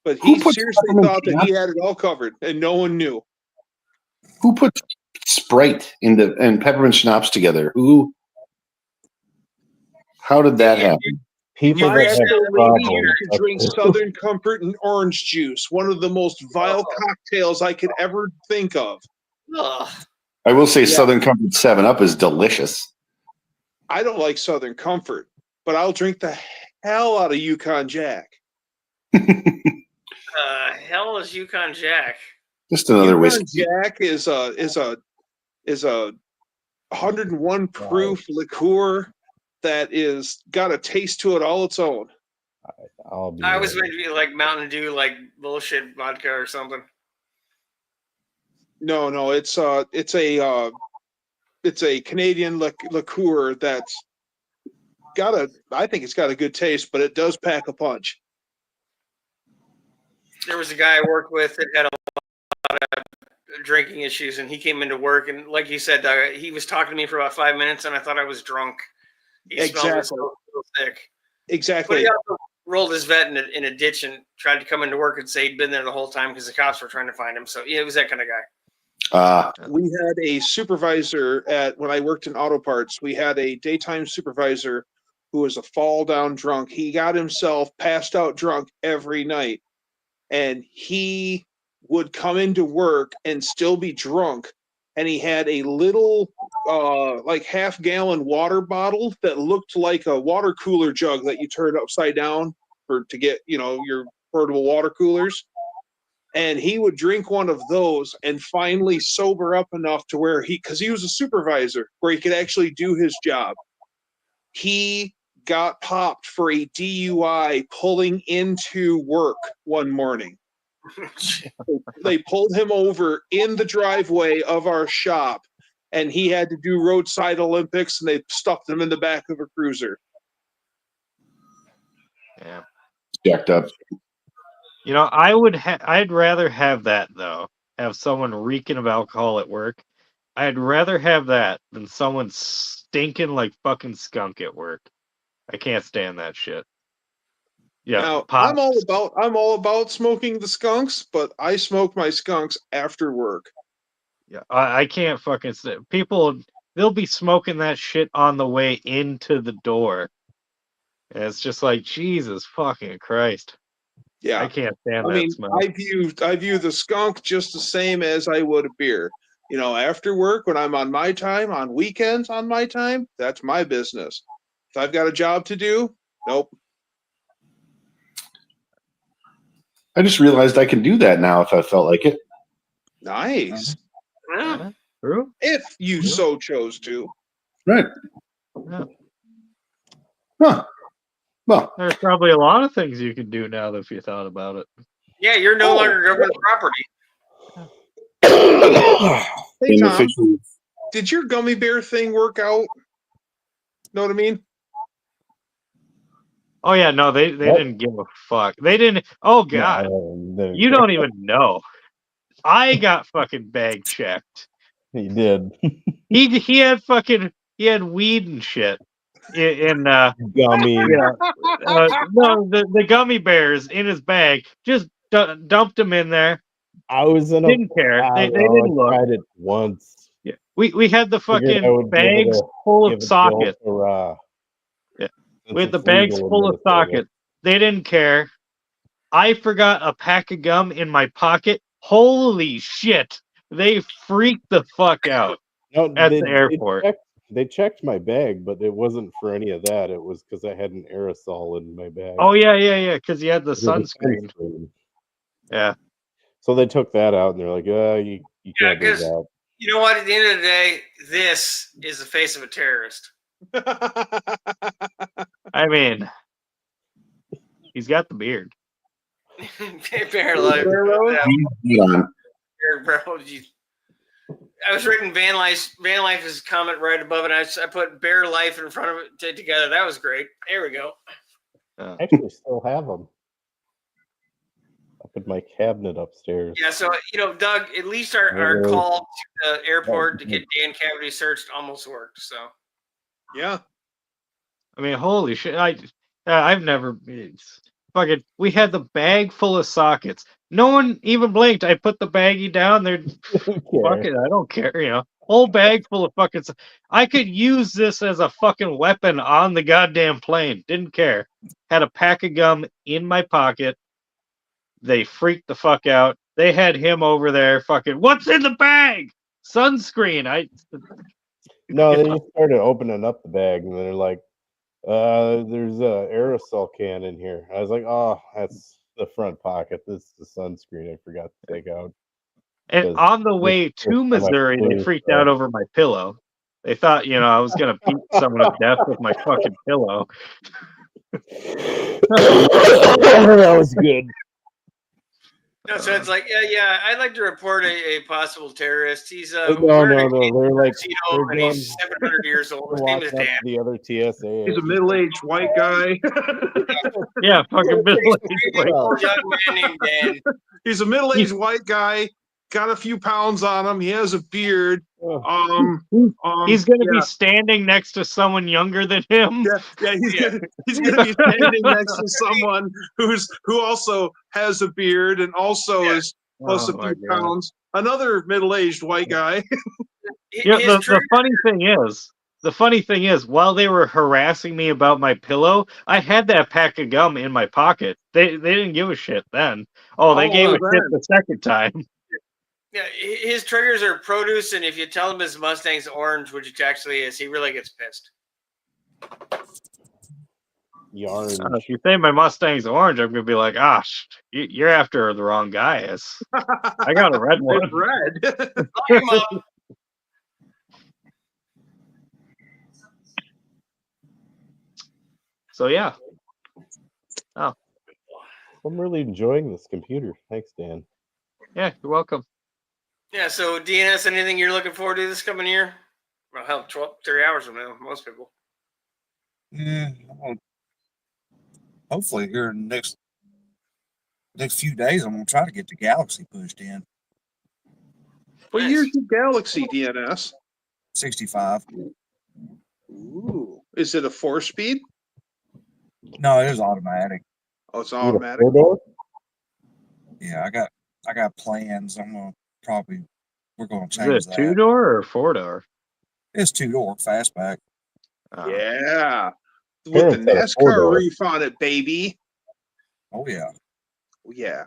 Speaker 4: But
Speaker 5: Who
Speaker 4: he
Speaker 5: puts
Speaker 4: seriously
Speaker 5: peppermint
Speaker 4: thought that
Speaker 5: schnapps?
Speaker 4: he had it all covered, and no one knew.
Speaker 5: Who puts Sprite and peppermint schnapps together? Who? How did that
Speaker 1: Yeah,
Speaker 5: happen?
Speaker 3: People
Speaker 4: My
Speaker 3: that have
Speaker 4: ex-old lady
Speaker 3: problems.
Speaker 4: used to drink Southern Comfort and orange juice, one of the most vile cocktails I could ever think of.
Speaker 1: Ugh.
Speaker 5: I will say
Speaker 4: Yeah.
Speaker 5: Southern Comfort 7-Up is delicious.
Speaker 4: I don't like Southern Comfort, but I'll drink the hell out of Yukon Jack.
Speaker 1: Hell is Yukon Jack.
Speaker 5: Just another
Speaker 4: Yukon
Speaker 5: whiskey.
Speaker 4: Jack is a 101 proof liqueur that is got a taste to it all its own.
Speaker 3: I'll be
Speaker 1: I was
Speaker 3: right.
Speaker 1: meant to be like Mountain Dew, like bullshit vodka or something.
Speaker 4: No, it's a Canadian liqueur that's I think it's got a good taste, but it does pack a punch.
Speaker 1: There was a guy I worked with that had a lot of drinking issues, and he came into work, and like you said, he was talking to me for about 5 minutes, and I thought I was drunk. He smelled
Speaker 4: Exactly.
Speaker 1: so sick. But
Speaker 4: Exactly.
Speaker 1: he also rolled his vet in a ditch and tried to come into work and say he'd been there the whole time because the cops were trying to find him. So yeah, it was that kind of guy.
Speaker 4: We had a supervisor when I worked in auto parts. We had a daytime supervisor who was a fall down drunk. He got himself passed out drunk every night, and he would come into work and still be drunk. And he had a little, like half-gallon water bottle that looked like a water cooler jug that you turn upside down to get, your portable water coolers. And he would drink one of those and finally sober up enough to where because he was a supervisor, where he could actually do his job. He got popped for a DUI pulling into work one morning. They pulled him over in the driveway of our shop, and he had to do roadside Olympics, and they stuffed him in the back of a cruiser.
Speaker 2: Yeah.
Speaker 5: Jacked up.
Speaker 2: You know, I'd rather have that though. Have someone reeking of alcohol at work. I'd rather have that than someone stinking like fucking skunk at work. I can't stand that shit. Yeah,
Speaker 4: Now,
Speaker 2: pot.
Speaker 4: I'm all about smoking the skunks, but I smoke my skunks after work.
Speaker 2: Yeah, I can't fucking stand. People, they'll be smoking that shit on the way into the door. And it's just like, Jesus fucking Christ.
Speaker 4: Yeah.
Speaker 2: I can't stand
Speaker 4: I
Speaker 2: that
Speaker 4: mean,
Speaker 2: smell.
Speaker 4: I view the skunk just the same as I would a beer. After work, when I'm on my time, on weekends on my time, that's my business. If I've got a job to do, nope.
Speaker 5: I just realized I can do that now if I felt like it.
Speaker 4: Nice.
Speaker 1: Yeah.
Speaker 2: True?
Speaker 4: If you so chose to.
Speaker 5: Right.
Speaker 2: Yeah.
Speaker 5: Huh. Well,
Speaker 2: There's probably a lot of things you could do now that if you thought about it.
Speaker 1: Yeah, you're no longer government property.
Speaker 4: Hey, Tom,
Speaker 5: official.
Speaker 4: did your gummy bear thing work out? Know what I mean?
Speaker 2: Oh yeah, no, they
Speaker 3: What?
Speaker 2: didn't give a fuck. They didn't. Oh god, you don't even know. I got fucking bag checked.
Speaker 3: He did.
Speaker 2: He had weed and shit in
Speaker 3: Gummy.
Speaker 2: no, the gummy bears in his bag. Just dumped them in there.
Speaker 3: I was in a.
Speaker 2: Didn't care. They didn't look.
Speaker 3: I tried it once.
Speaker 2: Yeah. We had the
Speaker 3: Figured I
Speaker 2: fucking
Speaker 3: would give it
Speaker 2: bags full
Speaker 3: Give
Speaker 2: of
Speaker 3: it the old
Speaker 2: sockets.
Speaker 3: hurrah.
Speaker 2: Yeah.
Speaker 3: Since
Speaker 2: We had the
Speaker 3: it's
Speaker 2: bags
Speaker 3: legal in
Speaker 2: full of
Speaker 3: Minnesota.
Speaker 2: sockets. They didn't care. I forgot a pack of gum in my pocket. Holy shit. They freaked the fuck out
Speaker 3: No,
Speaker 2: at the airport.
Speaker 3: They checked my bag, but it wasn't for any of that. It was because I had an aerosol in my bag.
Speaker 2: Oh, yeah, because you had the
Speaker 3: It was a
Speaker 2: sunscreen. Yeah.
Speaker 3: So they took that out, and they're like, you can't do
Speaker 1: 'cause-
Speaker 3: that.
Speaker 1: You know what? At the end of the day, this is the face of a terrorist.
Speaker 2: I mean, he's got the beard.
Speaker 1: Bear life.
Speaker 5: Hold on.
Speaker 1: Bro, I was reading Van Life's comment right above it. I put Bear Life in front of it together. That was great. There we go.
Speaker 3: I actually still have them. I in my cabinet upstairs.
Speaker 1: Yeah, so Doug, at least our
Speaker 3: Really?
Speaker 1: call to the airport to get Dan cavity searched almost worked. So
Speaker 4: Yeah.
Speaker 2: I mean, holy shit! I've never fucking. We had the bag full of sockets. No one even blinked. I put the baggie down. They're fuck it. I don't care. Whole bag full of fucking. I could use this as a fucking weapon on the goddamn plane. Didn't care. Had a pack of gum in my pocket. They freaked the fuck out. They had him over there fucking. What's in the bag? Sunscreen.
Speaker 3: No, they just started opening up the bag, and they're like, there's a aerosol can in here. I was like, oh, that's the front pocket. This is the sunscreen I forgot to take out.
Speaker 2: And
Speaker 3: Because
Speaker 2: on the way
Speaker 3: this
Speaker 2: to
Speaker 3: time I
Speaker 2: Missouri, they
Speaker 3: flew,
Speaker 2: freaked
Speaker 3: so-
Speaker 2: out over my pillow. They thought, I was gonna beat someone to death with my fucking pillow.
Speaker 3: That was good.
Speaker 1: no, so it's like, yeah, I'd like to report a possible terrorist. He's
Speaker 3: No,
Speaker 1: wearing a
Speaker 3: they're like
Speaker 1: tuxedo and he's 700 years old. His name is
Speaker 3: walking up
Speaker 1: Dan.
Speaker 3: to the other TSA.
Speaker 4: He's a middle-aged white guy.
Speaker 2: Yeah, fucking
Speaker 1: Beautiful young man named Dan.
Speaker 4: He's a middle-aged white guy. Got a few pounds on him. He has a beard.
Speaker 2: He's gonna be standing next to someone younger than him.
Speaker 4: Yeah, he's gonna be standing next to someone who also has a beard and also is plus
Speaker 2: Oh
Speaker 4: a
Speaker 2: my
Speaker 4: few
Speaker 2: God.
Speaker 4: pounds. Another middle-aged white guy.
Speaker 2: The funny thing is, while they were harassing me about my pillow, I had that pack of gum in my pocket. They didn't give a shit then. Oh, they gave a
Speaker 4: well,
Speaker 2: shit the second time.
Speaker 1: Yeah, his triggers are produce, and if you tell him his Mustang's orange, which it actually is, he really gets pissed.
Speaker 3: Yarn.
Speaker 2: If you say my Mustang's orange, I'm gonna be like, you're after the wrong guy. I got a red one.
Speaker 4: It's red.
Speaker 1: Lock him up.
Speaker 2: So yeah.
Speaker 3: I'm really enjoying this computer. Thanks, Dan.
Speaker 2: Yeah, you're welcome.
Speaker 1: Yeah, so DNS, anything you're looking forward to this coming year? Well, hell, 30 hours from now, most people.
Speaker 6: Yeah. Well, hopefully here in the next few days, I'm gonna try to get the Galaxy pushed in.
Speaker 4: What
Speaker 1: Nice.
Speaker 4: year's the Galaxy DNS?
Speaker 6: 65.
Speaker 4: Ooh, is it a 4-speed?
Speaker 6: No, it was automatic.
Speaker 4: Oh, it's
Speaker 3: You need a
Speaker 4: automatic.
Speaker 3: 4-door?
Speaker 6: Yeah, I got plans. We're gonna
Speaker 2: Is
Speaker 6: change
Speaker 2: it a
Speaker 6: that.
Speaker 2: 2-door or 4-door?
Speaker 6: It's 2-door fastback.
Speaker 4: Yeah, with the
Speaker 3: Parents had a
Speaker 4: NASCAR
Speaker 3: 4-door.
Speaker 4: reef on it, baby.
Speaker 6: Oh yeah.
Speaker 4: Yeah.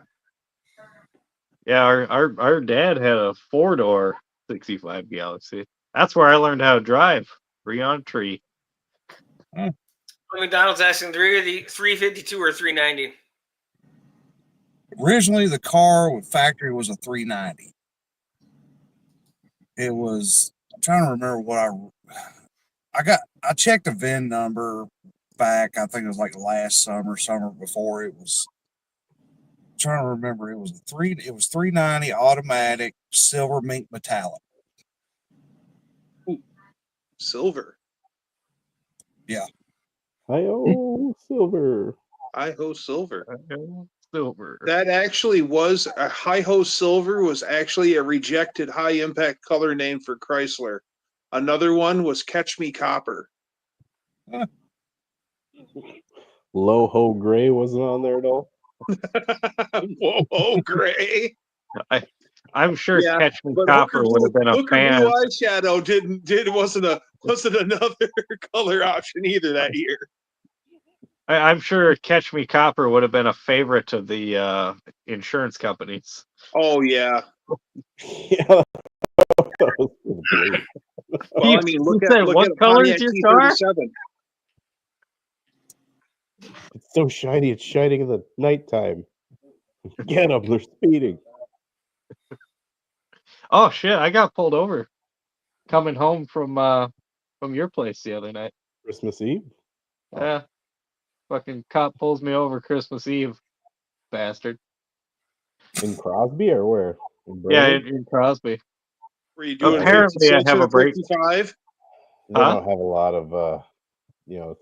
Speaker 2: Yeah, our dad had a 4-door 65 Galaxy. That's where I learned how to drive. Freon Tree.
Speaker 1: McDonald's asking 352 or 390.
Speaker 6: Originally, the car with factory was a 390. It was. I'm trying to remember what I checked the VIN number back. I think it was like last summer before. It was. I'm trying to remember. It was 390 automatic silver mink metallic.
Speaker 4: Silver.
Speaker 3: Hi-oh, silver.
Speaker 4: Hi-ho Silver.
Speaker 2: Silver.
Speaker 4: That actually was a Hi-ho Silver was actually a rejected high impact color name for Chrysler. Another one was Catch Me Copper.
Speaker 3: Low-ho gray wasn't on there at all.
Speaker 4: Whoa, gray.
Speaker 2: I'm sure
Speaker 4: Yeah,
Speaker 2: Catch Me
Speaker 4: But
Speaker 2: Copper would have been a
Speaker 4: Hooker
Speaker 2: fan.
Speaker 4: Blue Eyeshadow wasn't another color option either that year.
Speaker 2: I'm sure Catch Me Copper would have been a favorite of the insurance companies.
Speaker 4: Oh yeah.
Speaker 3: Yeah. That was great.
Speaker 4: Well, I mean, look
Speaker 2: You said,
Speaker 4: at
Speaker 2: what
Speaker 4: a
Speaker 2: color is
Speaker 4: Pontiac
Speaker 2: your car?
Speaker 4: T37.
Speaker 3: It's so shiny. It's shining in the nighttime. Get them. They're speeding.
Speaker 2: Oh shit! I got pulled over coming home from your place the other night.
Speaker 3: Christmas Eve.
Speaker 2: Yeah, fucking cop pulls me over Christmas Eve, bastard.
Speaker 3: In Crosby or where?
Speaker 2: Yeah, in Crosby.
Speaker 4: Were you doing
Speaker 2: Apparently, I
Speaker 4: 56
Speaker 2: have
Speaker 4: or
Speaker 2: a break.
Speaker 4: 55?
Speaker 3: They
Speaker 2: Huh?
Speaker 3: don't have a lot of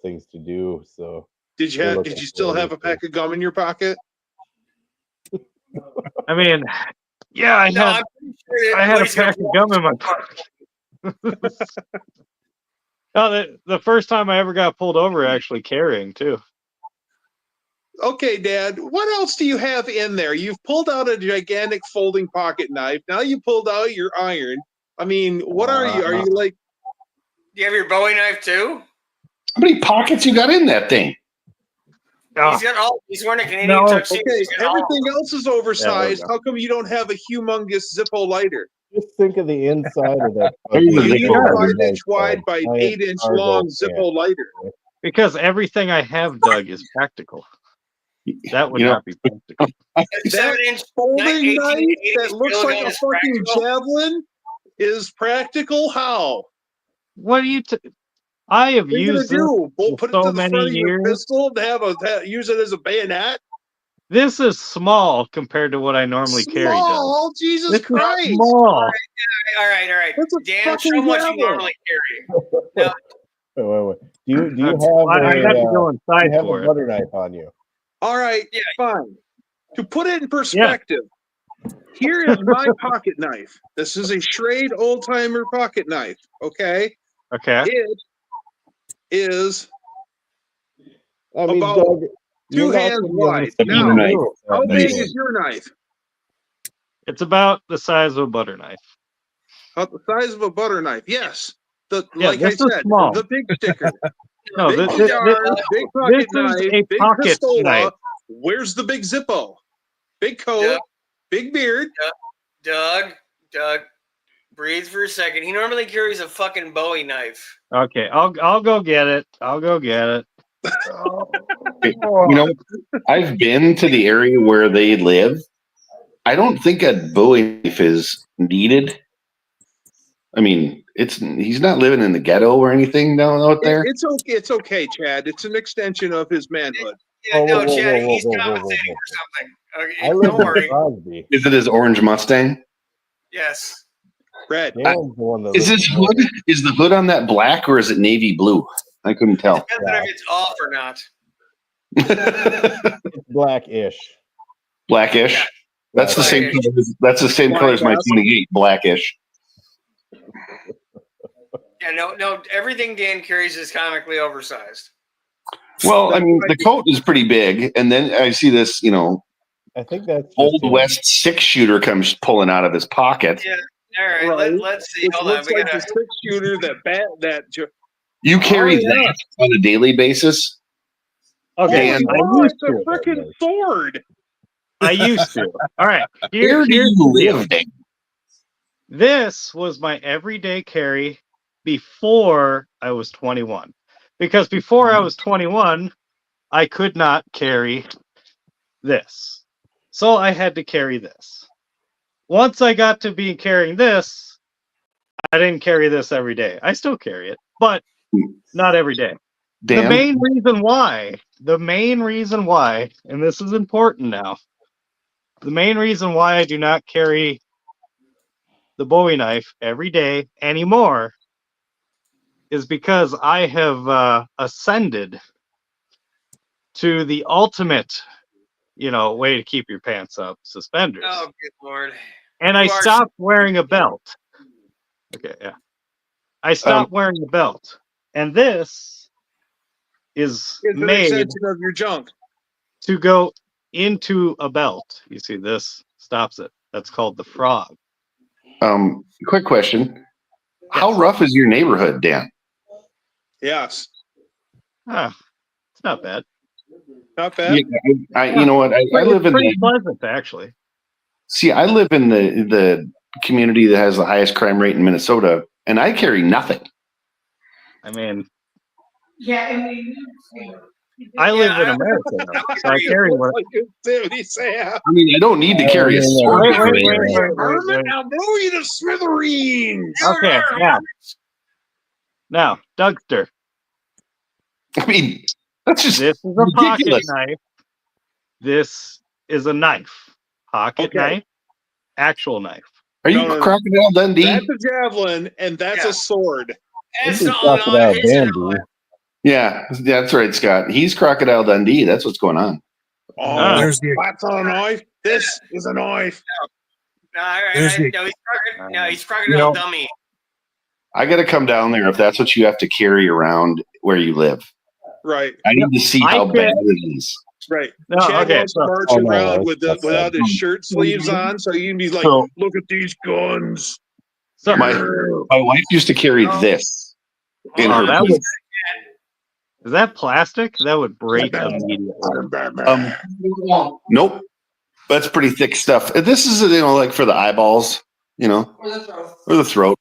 Speaker 3: things to do. So
Speaker 4: Did
Speaker 3: They're
Speaker 4: you
Speaker 3: looking
Speaker 4: still
Speaker 3: for
Speaker 4: have a
Speaker 3: anything.
Speaker 4: pack of gum in your pocket?
Speaker 2: I mean, yeah, I
Speaker 1: No,
Speaker 2: had
Speaker 1: I'm pretty sure
Speaker 2: I had a
Speaker 1: nobody's gonna
Speaker 2: pack of gum in my pocket. Oh, the first time I ever got pulled over, actually carrying too.
Speaker 4: Okay, Dad, what else do you have in there? You've pulled out a gigantic folding pocket knife. Now you pulled out your iron. I mean, what are you? Are you like,
Speaker 1: Do you have your Bowie knife too?
Speaker 5: How many pockets you got in that thing?
Speaker 2: Oh,
Speaker 1: He's got all. He's wearing a Canadian
Speaker 2: No.
Speaker 1: tuxedo.
Speaker 4: okay,
Speaker 1: He's got all-
Speaker 4: everything else is oversized.
Speaker 3: go.
Speaker 4: How come you don't have a humongous Zippo lighter?
Speaker 3: Just think of the inside of that.
Speaker 5: Maybe the
Speaker 4: You need a
Speaker 5: Zippo.
Speaker 4: 5-inch wide by 8-inch long Zippo lighter.
Speaker 2: because everything I have, Doug, is practical. That would
Speaker 5: You know-
Speaker 2: not be practical.
Speaker 1: That
Speaker 4: That
Speaker 1: 7-inch
Speaker 4: folding
Speaker 1: 1880
Speaker 4: knife that looks like
Speaker 1: gun
Speaker 4: a
Speaker 1: is
Speaker 4: fucking
Speaker 1: practical.
Speaker 4: javelin is practical. How?
Speaker 2: What do you? I have
Speaker 4: What are you gonna
Speaker 2: used this.
Speaker 4: do? Put it
Speaker 2: so
Speaker 4: to the
Speaker 2: many
Speaker 4: front of your
Speaker 2: years.
Speaker 4: pistol to use it as a bayonet?
Speaker 2: This is small compared to what I normally carry, Doug.
Speaker 4: Small, Jesus
Speaker 2: This is
Speaker 4: Christ!
Speaker 2: small.
Speaker 1: All right.
Speaker 4: That's a
Speaker 1: Dan,
Speaker 4: fucking
Speaker 1: show 'em what you
Speaker 4: javelin.
Speaker 1: normally carry.
Speaker 3: Wait. Do you have
Speaker 2: I have to go
Speaker 3: do
Speaker 2: inside
Speaker 3: you have
Speaker 2: for
Speaker 3: a
Speaker 2: it.
Speaker 3: butter knife on you?
Speaker 4: All right,
Speaker 1: Yeah.
Speaker 4: fine. To put it in perspective, here is my pocket knife. This is a Schrade old timer pocket knife. Okay,
Speaker 2: Okay.
Speaker 4: it is
Speaker 3: I mean,
Speaker 4: About
Speaker 3: Doug, you're
Speaker 4: 2
Speaker 3: not
Speaker 4: hands
Speaker 3: gonna be able
Speaker 4: wide.
Speaker 3: to
Speaker 5: Now,
Speaker 3: do
Speaker 5: knife.
Speaker 3: it that
Speaker 4: how big
Speaker 3: big.
Speaker 4: is your knife?
Speaker 2: It's about the size of a butter knife.
Speaker 4: About the size of a butter knife. Yes.
Speaker 2: Yeah,
Speaker 4: Like I
Speaker 2: this is
Speaker 4: said,
Speaker 2: small.
Speaker 4: the big sticker.
Speaker 2: No,
Speaker 4: big
Speaker 2: this
Speaker 4: cigar, big pocket
Speaker 2: is
Speaker 4: knife,
Speaker 2: a
Speaker 4: big
Speaker 2: pocket
Speaker 4: pistola.
Speaker 2: knife.
Speaker 4: Where's the big Zippo? Big coat,
Speaker 1: Yeah.
Speaker 4: big beard.
Speaker 1: Doug, breathe for a second. He normally carries a fucking Bowie knife.
Speaker 2: Okay, I'll go get it. I'll go get it.
Speaker 5: You know, I've been to the area where they live. I don't think a Bowie knife is needed. I mean, he's not living in the ghetto or anything down out there.
Speaker 4: It's okay. It's okay, Chad. It's an extension of his manhood.
Speaker 1: Yeah,
Speaker 3: Whoa,
Speaker 1: no,
Speaker 3: whoa, whoa,
Speaker 1: Chad,
Speaker 3: whoa,
Speaker 1: he's
Speaker 3: whoa, whoa, whoa,
Speaker 1: compensating
Speaker 3: whoa.
Speaker 1: for something.
Speaker 3: I
Speaker 1: Okay,
Speaker 3: live
Speaker 1: don't
Speaker 3: in
Speaker 1: worry.
Speaker 3: Crosby.
Speaker 5: Is it his orange Mustang?
Speaker 1: Yes.
Speaker 4: Red.
Speaker 3: Dan's the one that
Speaker 5: Is
Speaker 3: lives
Speaker 5: his
Speaker 3: in
Speaker 5: hood? Is the hood on that black or is it navy blue? I couldn't tell.
Speaker 1: Depends on if it's off or not.
Speaker 3: It's blackish.
Speaker 5: Blackish.
Speaker 1: Yeah.
Speaker 5: That's the same. That's the same color as my 28. Blackish.
Speaker 1: Yeah, no. Everything Dan carries is comically oversized.
Speaker 5: Well, I mean, the coat is pretty big, and then I see this,
Speaker 3: I think that's just
Speaker 5: Old
Speaker 3: him.
Speaker 5: West 6-shooter comes pulling out of his pocket.
Speaker 1: Yeah. All right,
Speaker 4: Right.
Speaker 1: let's see.
Speaker 4: Which
Speaker 1: Hold on.
Speaker 4: looks
Speaker 1: We
Speaker 4: like
Speaker 1: gotta.
Speaker 4: the 6-shooter
Speaker 5: You carry
Speaker 4: Oh, yeah.
Speaker 5: that on a daily basis?
Speaker 2: Okay,
Speaker 5: Dan,
Speaker 4: Oh,
Speaker 2: I
Speaker 4: it's
Speaker 2: used
Speaker 4: a
Speaker 2: to.
Speaker 4: freaking sword.
Speaker 2: I used to. All right.
Speaker 5: Where do
Speaker 2: here's
Speaker 5: you
Speaker 2: the deal.
Speaker 5: live, Dan?
Speaker 2: This was my everyday carry before I was 21. Because before I was 21, I could not carry this. So I had to carry this. Once I got to be carrying this, I didn't carry this every day. I still carry it, but not every day.
Speaker 5: Dan?
Speaker 2: The main reason why, and this is important now, the main reason why I do not carry the Bowie knife every day anymore is because I have ascended to the ultimate, way to keep your pants up, suspenders.
Speaker 1: Oh, good lord.
Speaker 2: And I
Speaker 1: You are-
Speaker 2: stopped wearing a belt. Okay, yeah. I stopped wearing the belt. And this is
Speaker 4: It's an
Speaker 2: made
Speaker 4: extension of your junk.
Speaker 2: to go into a belt. You see, this stops it. That's called the frog.
Speaker 5: Quick question. How rough is your neighborhood, Dan?
Speaker 4: Yes.
Speaker 2: It's not bad.
Speaker 4: Not bad.
Speaker 5: You know what? I live in
Speaker 2: pretty
Speaker 5: the
Speaker 2: pleasant, actually.
Speaker 5: I live in the community that has the highest crime rate in Minnesota, and I carry nothing.
Speaker 2: I mean,
Speaker 7: Yeah, and we
Speaker 2: I live in
Speaker 1: I-
Speaker 2: America, though, so I carry what.
Speaker 4: Like Yosemite Sam.
Speaker 5: I mean, I don't need to carry a sword.
Speaker 2: Wait,
Speaker 5: to
Speaker 2: wait,
Speaker 5: carry
Speaker 2: wait,
Speaker 5: it.
Speaker 2: wait.
Speaker 4: Hermit, I'll blow you to smithereens.
Speaker 2: Okay, now, Dougster,
Speaker 5: I mean, that's just
Speaker 2: this is a pocket
Speaker 5: ridiculous.
Speaker 2: knife. This is a knife. Pocket
Speaker 4: Okay.
Speaker 2: knife, actual knife.
Speaker 5: Are you
Speaker 4: No.
Speaker 5: Crocodile Dundee?
Speaker 4: That's a javelin, and that's
Speaker 1: Yeah.
Speaker 4: a sword.
Speaker 1: That's
Speaker 3: This is
Speaker 1: all-
Speaker 3: Crocodile
Speaker 1: his-
Speaker 3: Dandy.
Speaker 5: Yeah, that's right, Scott. He's Crocodile Dundee. That's what's going on.
Speaker 4: Oh,
Speaker 6: There's the
Speaker 4: that's not a knife. This is a knife.
Speaker 6: There's the-
Speaker 1: He's crocodile dummy.
Speaker 5: I got to come down there if that's what you have to carry around where you live.
Speaker 4: Right,
Speaker 5: I need to see
Speaker 2: I
Speaker 5: how
Speaker 2: can't-
Speaker 5: bad it is.
Speaker 4: right.
Speaker 2: No,
Speaker 4: Chad
Speaker 2: okay,
Speaker 4: wants to
Speaker 2: so-
Speaker 4: march
Speaker 3: Oh, no,
Speaker 4: around
Speaker 3: that's
Speaker 4: without
Speaker 3: not
Speaker 4: his shirt sleeves on, so you can be like,
Speaker 5: So-
Speaker 4: "Look at these guns."
Speaker 2: So
Speaker 5: My wife used to carry this in
Speaker 2: Oh,
Speaker 5: her.
Speaker 2: that would- is that plastic? That would break immediately.
Speaker 5: Nope, that's pretty thick stuff. This is like for the eyeballs, or the throat.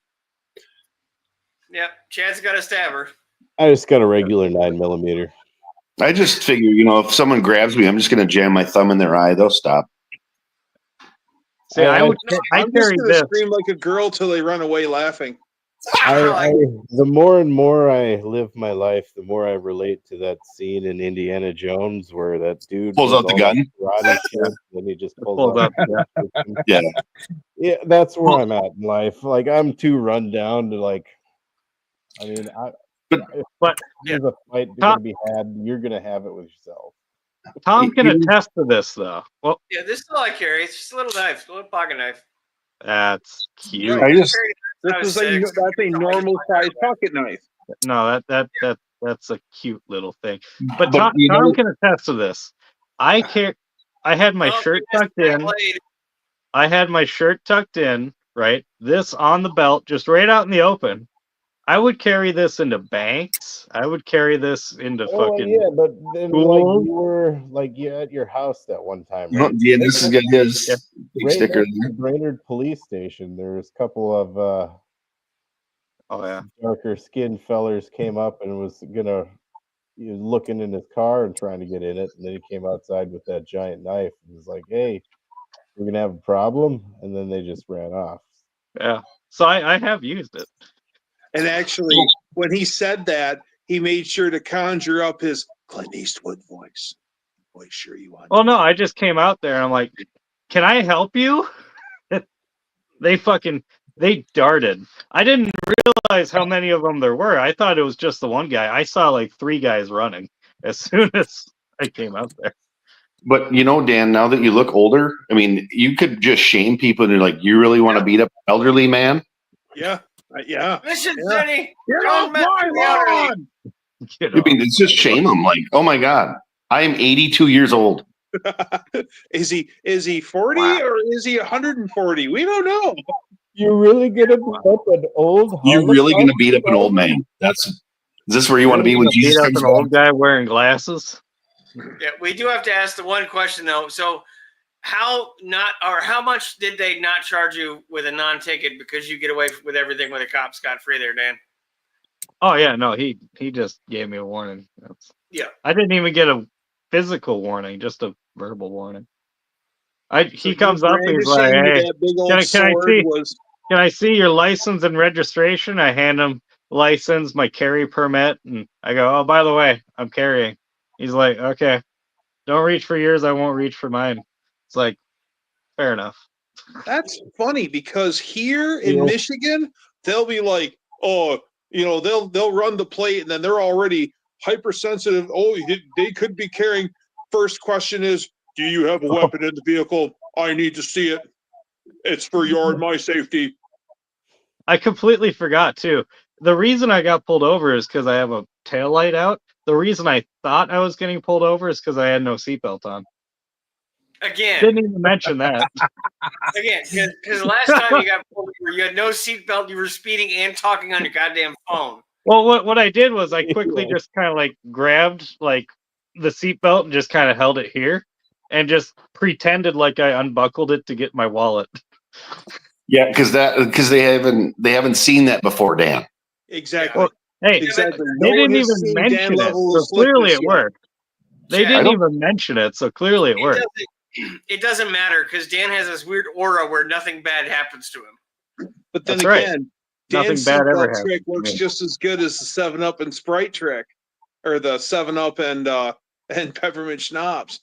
Speaker 1: Yep, Chad's got a stabber.
Speaker 3: I just got a regular 9mm.
Speaker 5: I just figure, if someone grabs me, I'm just going to jam my thumb in their eye. They'll stop.
Speaker 2: See, I would. I
Speaker 4: I'm just
Speaker 2: carry
Speaker 4: gonna
Speaker 2: this.
Speaker 4: scream like a girl till they run away laughing.
Speaker 3: The more and more I live my life, the more I relate to that scene in Indiana Jones where that dude
Speaker 5: Pulls
Speaker 3: does
Speaker 5: out the
Speaker 3: all
Speaker 5: gun.
Speaker 3: that karate shit, then he just
Speaker 2: Pulls
Speaker 3: pulls
Speaker 2: up,
Speaker 3: out.
Speaker 5: Yeah.
Speaker 3: Yeah, that's where I'm at in life. Like I'm too run down to like. I mean,
Speaker 2: But
Speaker 3: there's a fight
Speaker 2: Tom-
Speaker 3: gonna be had. You're gonna have it with yourself.
Speaker 2: Tom can
Speaker 5: You-
Speaker 2: attest to this, though. Well,
Speaker 1: Yeah, this is all I carry. It's just a little knife, a little pocket knife.
Speaker 2: that's cute.
Speaker 5: I just
Speaker 4: That's a normal size pocket knife.
Speaker 2: No, that's a cute little thing. But
Speaker 5: But
Speaker 2: Tom,
Speaker 5: you know-
Speaker 2: Tom can attest to this. I had my shirt tucked in. I had my shirt tucked in, right? This on the belt, just right out in the open. I would carry this into banks. I would carry this into fucking.
Speaker 3: yeah, but then
Speaker 2: Cool.
Speaker 3: like you were like you at your house that one time,
Speaker 5: No,
Speaker 3: right?
Speaker 5: yeah, this has got his
Speaker 2: Yeah.
Speaker 5: big
Speaker 3: Right
Speaker 5: sticker.
Speaker 3: next to Brainerd Police Station, there was a couple of
Speaker 2: Oh yeah.
Speaker 3: darker skinned fellers came up and he was looking in his car and trying to get in it, and then he came outside with that giant knife and was like, "Hey, we're gonna have a problem," and then they just ran off.
Speaker 2: Yeah. So I have used it.
Speaker 4: And actually, when he said that, he made sure to conjure up his Clint Eastwood voice. Boy, sure you want.
Speaker 2: Well, no, I just came out there and I'm like, "Can I help you?" They darted. I didn't realize how many of them there were. I thought it was just the one guy. I saw like 3 guys running as soon as I came out there.
Speaker 5: But Dan, now that you look older, I mean, you could just shame people and you're like, you really want to beat up an elderly man?
Speaker 4: Yeah, yeah.
Speaker 1: Listen,
Speaker 4: Yeah.
Speaker 1: Denny,
Speaker 4: Get
Speaker 1: don't
Speaker 4: off
Speaker 1: mess
Speaker 4: my
Speaker 1: with the elderly.
Speaker 4: lawn!
Speaker 2: You
Speaker 5: I
Speaker 2: know?
Speaker 5: mean, it's just shame them. Like, oh my God, I am 82 years old.
Speaker 4: Is he 40
Speaker 5: Wow.
Speaker 4: or is he 140? We don't know.
Speaker 3: You're really gonna beat up an old?
Speaker 5: You're really going to
Speaker 3: Holocaust
Speaker 5: beat up an old
Speaker 3: survivor?
Speaker 5: man. Is this where you want to be when
Speaker 2: Beat
Speaker 5: Jesus
Speaker 2: up
Speaker 5: comes
Speaker 2: an
Speaker 5: back?
Speaker 2: old guy wearing glasses.
Speaker 1: Yeah, we do have to ask the one question though. So, how much did they not charge you with a non-ticket because you get away with everything with a cop scot-free there, Dan?
Speaker 2: Oh yeah, no, he just gave me a warning.
Speaker 1: Yeah.
Speaker 2: I didn't even get a physical warning, just a verbal warning. He
Speaker 4: So
Speaker 2: comes
Speaker 4: you
Speaker 2: up and he's like,
Speaker 4: brandishing
Speaker 2: "Hey,
Speaker 4: that big old
Speaker 2: can I
Speaker 4: sword
Speaker 2: see?
Speaker 4: was
Speaker 2: Can I see your license and registration?" I hand him license, my carry permit, and I go, "Oh, by the way, I'm carrying." He's like, "Okay, don't reach for yours. I won't reach for mine." It's like, fair enough.
Speaker 4: That's funny because here in
Speaker 3: Yeah.
Speaker 4: Michigan, they'll be like, oh, they'll run the plate and then they're already hypersensitive. Oh, they could be carrying. First question is, do you have a weapon in the vehicle? I need to see it. It's for your and my safety.
Speaker 2: I completely forgot too. The reason I got pulled over is because I have a tail light out. The reason I thought I was getting pulled over is because I had no seatbelt on.
Speaker 1: Again,
Speaker 2: Didn't even mention that.
Speaker 1: because last time you got pulled over, you had no seatbelt, you were speeding and talking on your goddamn phone.
Speaker 2: Well, what I did was I quickly just kind of like grabbed like the seatbelt and just kind of held it here and just pretended like I unbuckled it to get my wallet.
Speaker 5: Yeah, because they haven't seen that before, Dan.
Speaker 4: Exactly.
Speaker 2: Well, Hey,
Speaker 4: Exactly.
Speaker 2: they
Speaker 4: No one
Speaker 2: didn't
Speaker 4: has
Speaker 2: even
Speaker 4: seen
Speaker 2: mention
Speaker 4: Dan
Speaker 2: it,
Speaker 4: level of
Speaker 2: so clearly
Speaker 4: slickness
Speaker 2: it
Speaker 4: yet.
Speaker 2: worked. They
Speaker 1: Yeah,
Speaker 2: didn't even mention it, so clearly it worked.
Speaker 1: It doesn't matter because Dan has this weird aura where nothing bad happens to him.
Speaker 4: But then
Speaker 2: That's right.
Speaker 4: again,
Speaker 2: Nothing
Speaker 4: Dan's
Speaker 2: bad ever
Speaker 4: seatbelt
Speaker 2: happened
Speaker 4: trick
Speaker 2: to
Speaker 4: works
Speaker 2: me.
Speaker 4: just as good as the 7-Up and Sprite trick, or the 7-Up and peppermint schnapps.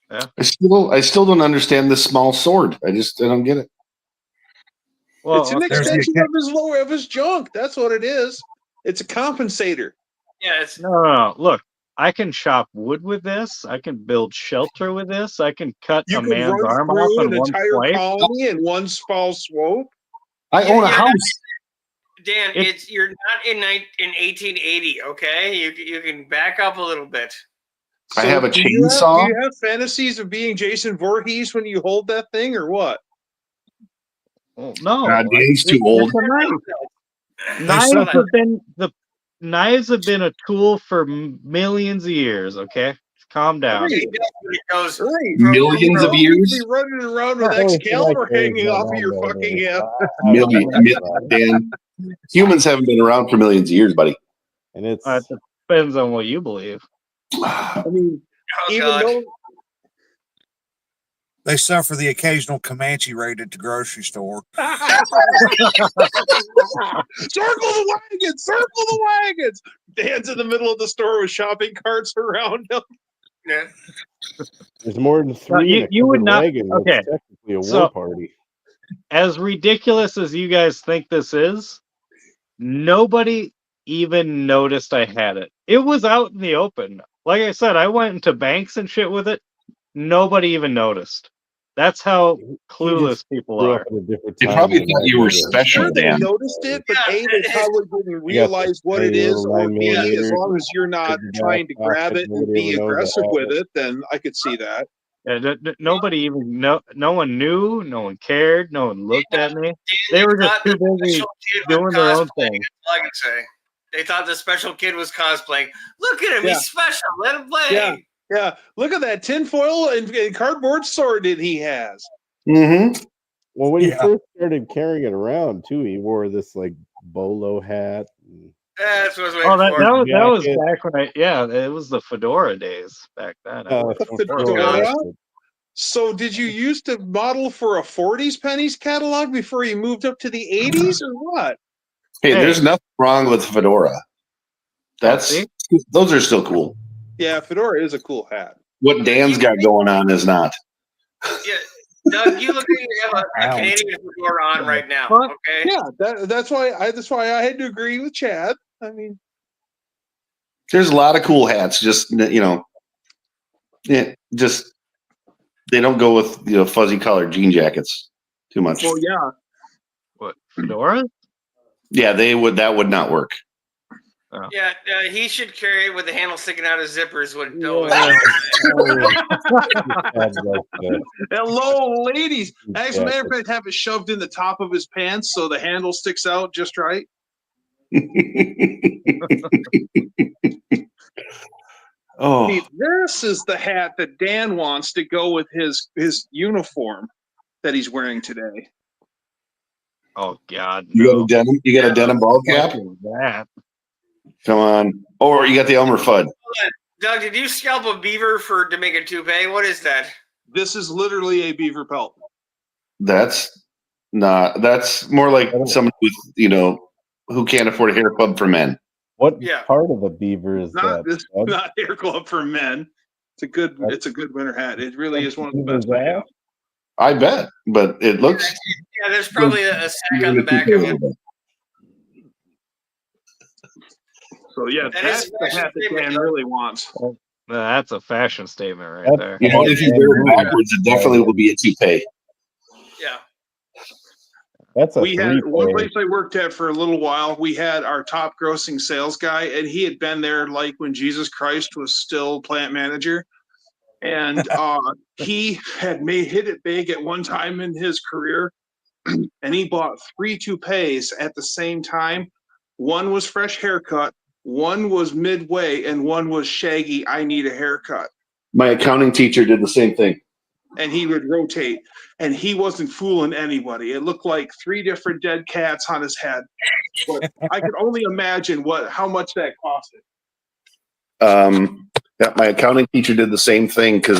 Speaker 5: I still don't understand this small sword. I don't get it.
Speaker 2: Well,
Speaker 4: It's an
Speaker 2: okay.
Speaker 4: extension of his junk. That's what it is. It's a compensator.
Speaker 1: Yeah, it's
Speaker 2: No. Look, I can chop wood with this. I can build shelter with this. I can cut
Speaker 4: You
Speaker 2: a
Speaker 4: could
Speaker 2: man's
Speaker 4: run
Speaker 2: arm off
Speaker 4: through
Speaker 2: in
Speaker 4: an
Speaker 2: one
Speaker 4: entire
Speaker 2: swipe.
Speaker 4: colony in one foul swope.
Speaker 5: I
Speaker 1: Yeah,
Speaker 5: own a
Speaker 1: yeah.
Speaker 5: house.
Speaker 1: Dan,
Speaker 2: It-
Speaker 1: you're not in 1880, okay? You can back up a little bit.
Speaker 5: I have a
Speaker 4: do
Speaker 5: chainsaw.
Speaker 4: you have fantasies of being Jason Voorhees when you hold that thing, or what?
Speaker 2: Oh, no,
Speaker 5: Dan's too old.
Speaker 2: It's a knife.
Speaker 6: They said
Speaker 2: Knives have been a tool for millions of years. Okay, calm down.
Speaker 4: Right.
Speaker 1: It goes
Speaker 4: Right.
Speaker 5: Millions of
Speaker 4: You'd
Speaker 5: years.
Speaker 4: be running around with
Speaker 3: Oh, so
Speaker 4: Excalibur
Speaker 3: that
Speaker 4: hanging
Speaker 3: carries
Speaker 4: off
Speaker 3: on
Speaker 4: of your
Speaker 3: longer.
Speaker 4: fucking hip.
Speaker 5: Dan, humans haven't been around for millions of years, buddy.
Speaker 3: And it's
Speaker 2: It depends on what you believe.
Speaker 4: I mean,
Speaker 1: oh
Speaker 4: even
Speaker 1: god.
Speaker 4: though
Speaker 6: they suffer the occasional Comanche raid at the grocery store.
Speaker 4: circle the wagons, circle the wagons. Dan's in the middle of the store with shopping carts around him.
Speaker 1: Yeah.
Speaker 3: there's more than three.
Speaker 2: you-
Speaker 3: in a
Speaker 2: you would
Speaker 3: covered
Speaker 2: not-
Speaker 3: wagon. That's
Speaker 2: okay,
Speaker 3: technically a war
Speaker 2: so-
Speaker 3: party.
Speaker 2: As ridiculous as you guys think this is, nobody even noticed I had it. It was out in the open. Like I said, I went into banks and shit with it. Nobody even noticed. That's how clueless people
Speaker 3: Grew
Speaker 2: are.
Speaker 3: up at a different
Speaker 5: They
Speaker 3: time
Speaker 5: probably
Speaker 3: than
Speaker 5: thought
Speaker 3: I
Speaker 5: you were
Speaker 3: did.
Speaker 5: special,
Speaker 4: Sure, they
Speaker 5: Dan.
Speaker 4: noticed it, but
Speaker 1: Yeah,
Speaker 4: A, they probably didn't realize what it
Speaker 3: tiny
Speaker 4: is,
Speaker 3: little
Speaker 4: or
Speaker 3: 9
Speaker 4: B, as
Speaker 3: millimeters.
Speaker 4: long as you're not
Speaker 3: Big
Speaker 4: trying to
Speaker 3: backpack
Speaker 4: grab
Speaker 3: that
Speaker 4: it and
Speaker 3: nobody
Speaker 4: be
Speaker 3: ever knows I
Speaker 4: aggressive
Speaker 3: have
Speaker 4: with
Speaker 3: it.
Speaker 4: it, then I could see that.
Speaker 2: Nobody even no one knew, no one cared, no one looked at me. They were just
Speaker 1: thought
Speaker 2: too
Speaker 1: the
Speaker 2: busy
Speaker 1: special kid was
Speaker 2: doing their own
Speaker 1: cosplaying,
Speaker 2: thing.
Speaker 1: that's all I can say. They thought the special kid was cosplaying. Look at him,
Speaker 4: Yeah.
Speaker 1: he's special. Let him play.
Speaker 4: Yeah. Yeah, look at that tinfoil and cardboard sword that he has.
Speaker 5: Mm-hmm.
Speaker 3: Well, when he
Speaker 6: Yeah.
Speaker 3: first started carrying it around too, he wore this like bolo hat. And
Speaker 1: That's what I was waiting
Speaker 2: Oh, that
Speaker 1: for.
Speaker 2: was
Speaker 3: Jacket.
Speaker 2: back when it was the fedora days back then. I wore
Speaker 3: the
Speaker 4: fedora?
Speaker 3: fedora.
Speaker 4: So did you used to model for a 40s pennies catalog before you moved up to the 80s, or what?
Speaker 5: Hey,
Speaker 2: Hey.
Speaker 5: there's nothing wrong with fedora.
Speaker 2: See?
Speaker 5: Those are still cool.
Speaker 4: Yeah, fedora is a cool hat.
Speaker 5: What Dan's got going on is not.
Speaker 1: Yeah. Doug, you look like you have a
Speaker 6: Ouch.
Speaker 1: Canadian fedora on right now.
Speaker 2: What?
Speaker 1: Okay.
Speaker 4: Yeah, that's why I had to agree with Chad. I mean,
Speaker 5: There's a lot of cool hats. Just just they don't go with fuzzy colored jean jackets too much.
Speaker 4: well, yeah,
Speaker 2: What, fedora?
Speaker 5: Yeah, that would not work.
Speaker 1: Yeah, he should carry it with the handle sticking out of zippers. What?
Speaker 3: Yeah.
Speaker 4: hello, ladies. As a matter of
Speaker 3: Jacket.
Speaker 4: fact, have it shoved in the top of his pants so the handle sticks out just right.
Speaker 5: Oh,
Speaker 4: See, this is the hat that Dan wants to go with his uniform that he's wearing today.
Speaker 2: Oh God,
Speaker 5: you got
Speaker 2: no.
Speaker 5: a denim? You got a denim ball cap?
Speaker 2: What is that?
Speaker 5: Come on. Or you got the Elmer Fudd.
Speaker 1: Doug, did you scalp a beaver to make a toupee? What is that?
Speaker 4: This is literally a beaver pelt.
Speaker 5: That's more like somebody with who can't afford a hair club for men.
Speaker 3: What
Speaker 1: Yeah.
Speaker 3: part of the beaver is
Speaker 4: Not
Speaker 3: that?
Speaker 4: this,
Speaker 3: Bud?
Speaker 4: not hair club for men. It's a good winter hat. It really is one of the best I have.
Speaker 5: I bet, but it looks.
Speaker 1: Yeah, there's probably a sack on the back of it.
Speaker 4: So yeah,
Speaker 1: That
Speaker 4: that's
Speaker 1: is
Speaker 4: the hat that
Speaker 1: fashion
Speaker 4: Dan
Speaker 1: statement,
Speaker 4: really wants.
Speaker 2: That's a fashion statement right
Speaker 3: That's-
Speaker 2: there.
Speaker 5: If you wear it backwards, it definitely will be a toupee.
Speaker 1: Yeah.
Speaker 3: That's a
Speaker 4: We had one
Speaker 3: three-way.
Speaker 4: place I worked at for a little while. We had our top grossing sales guy, and he had been there like when Jesus Christ was still plant manager. And he had hit it big at one time in his career, and he bought 3 toupees at the same time. One was fresh haircut, one was midway, and one was shaggy. I need a haircut.
Speaker 5: My accounting teacher did the same thing.
Speaker 4: And he would rotate, and he wasn't fooling anybody. It looked like 3 different dead cats on his head. But I could only imagine how much that costed.
Speaker 5: Yeah, my accounting teacher did the same thing because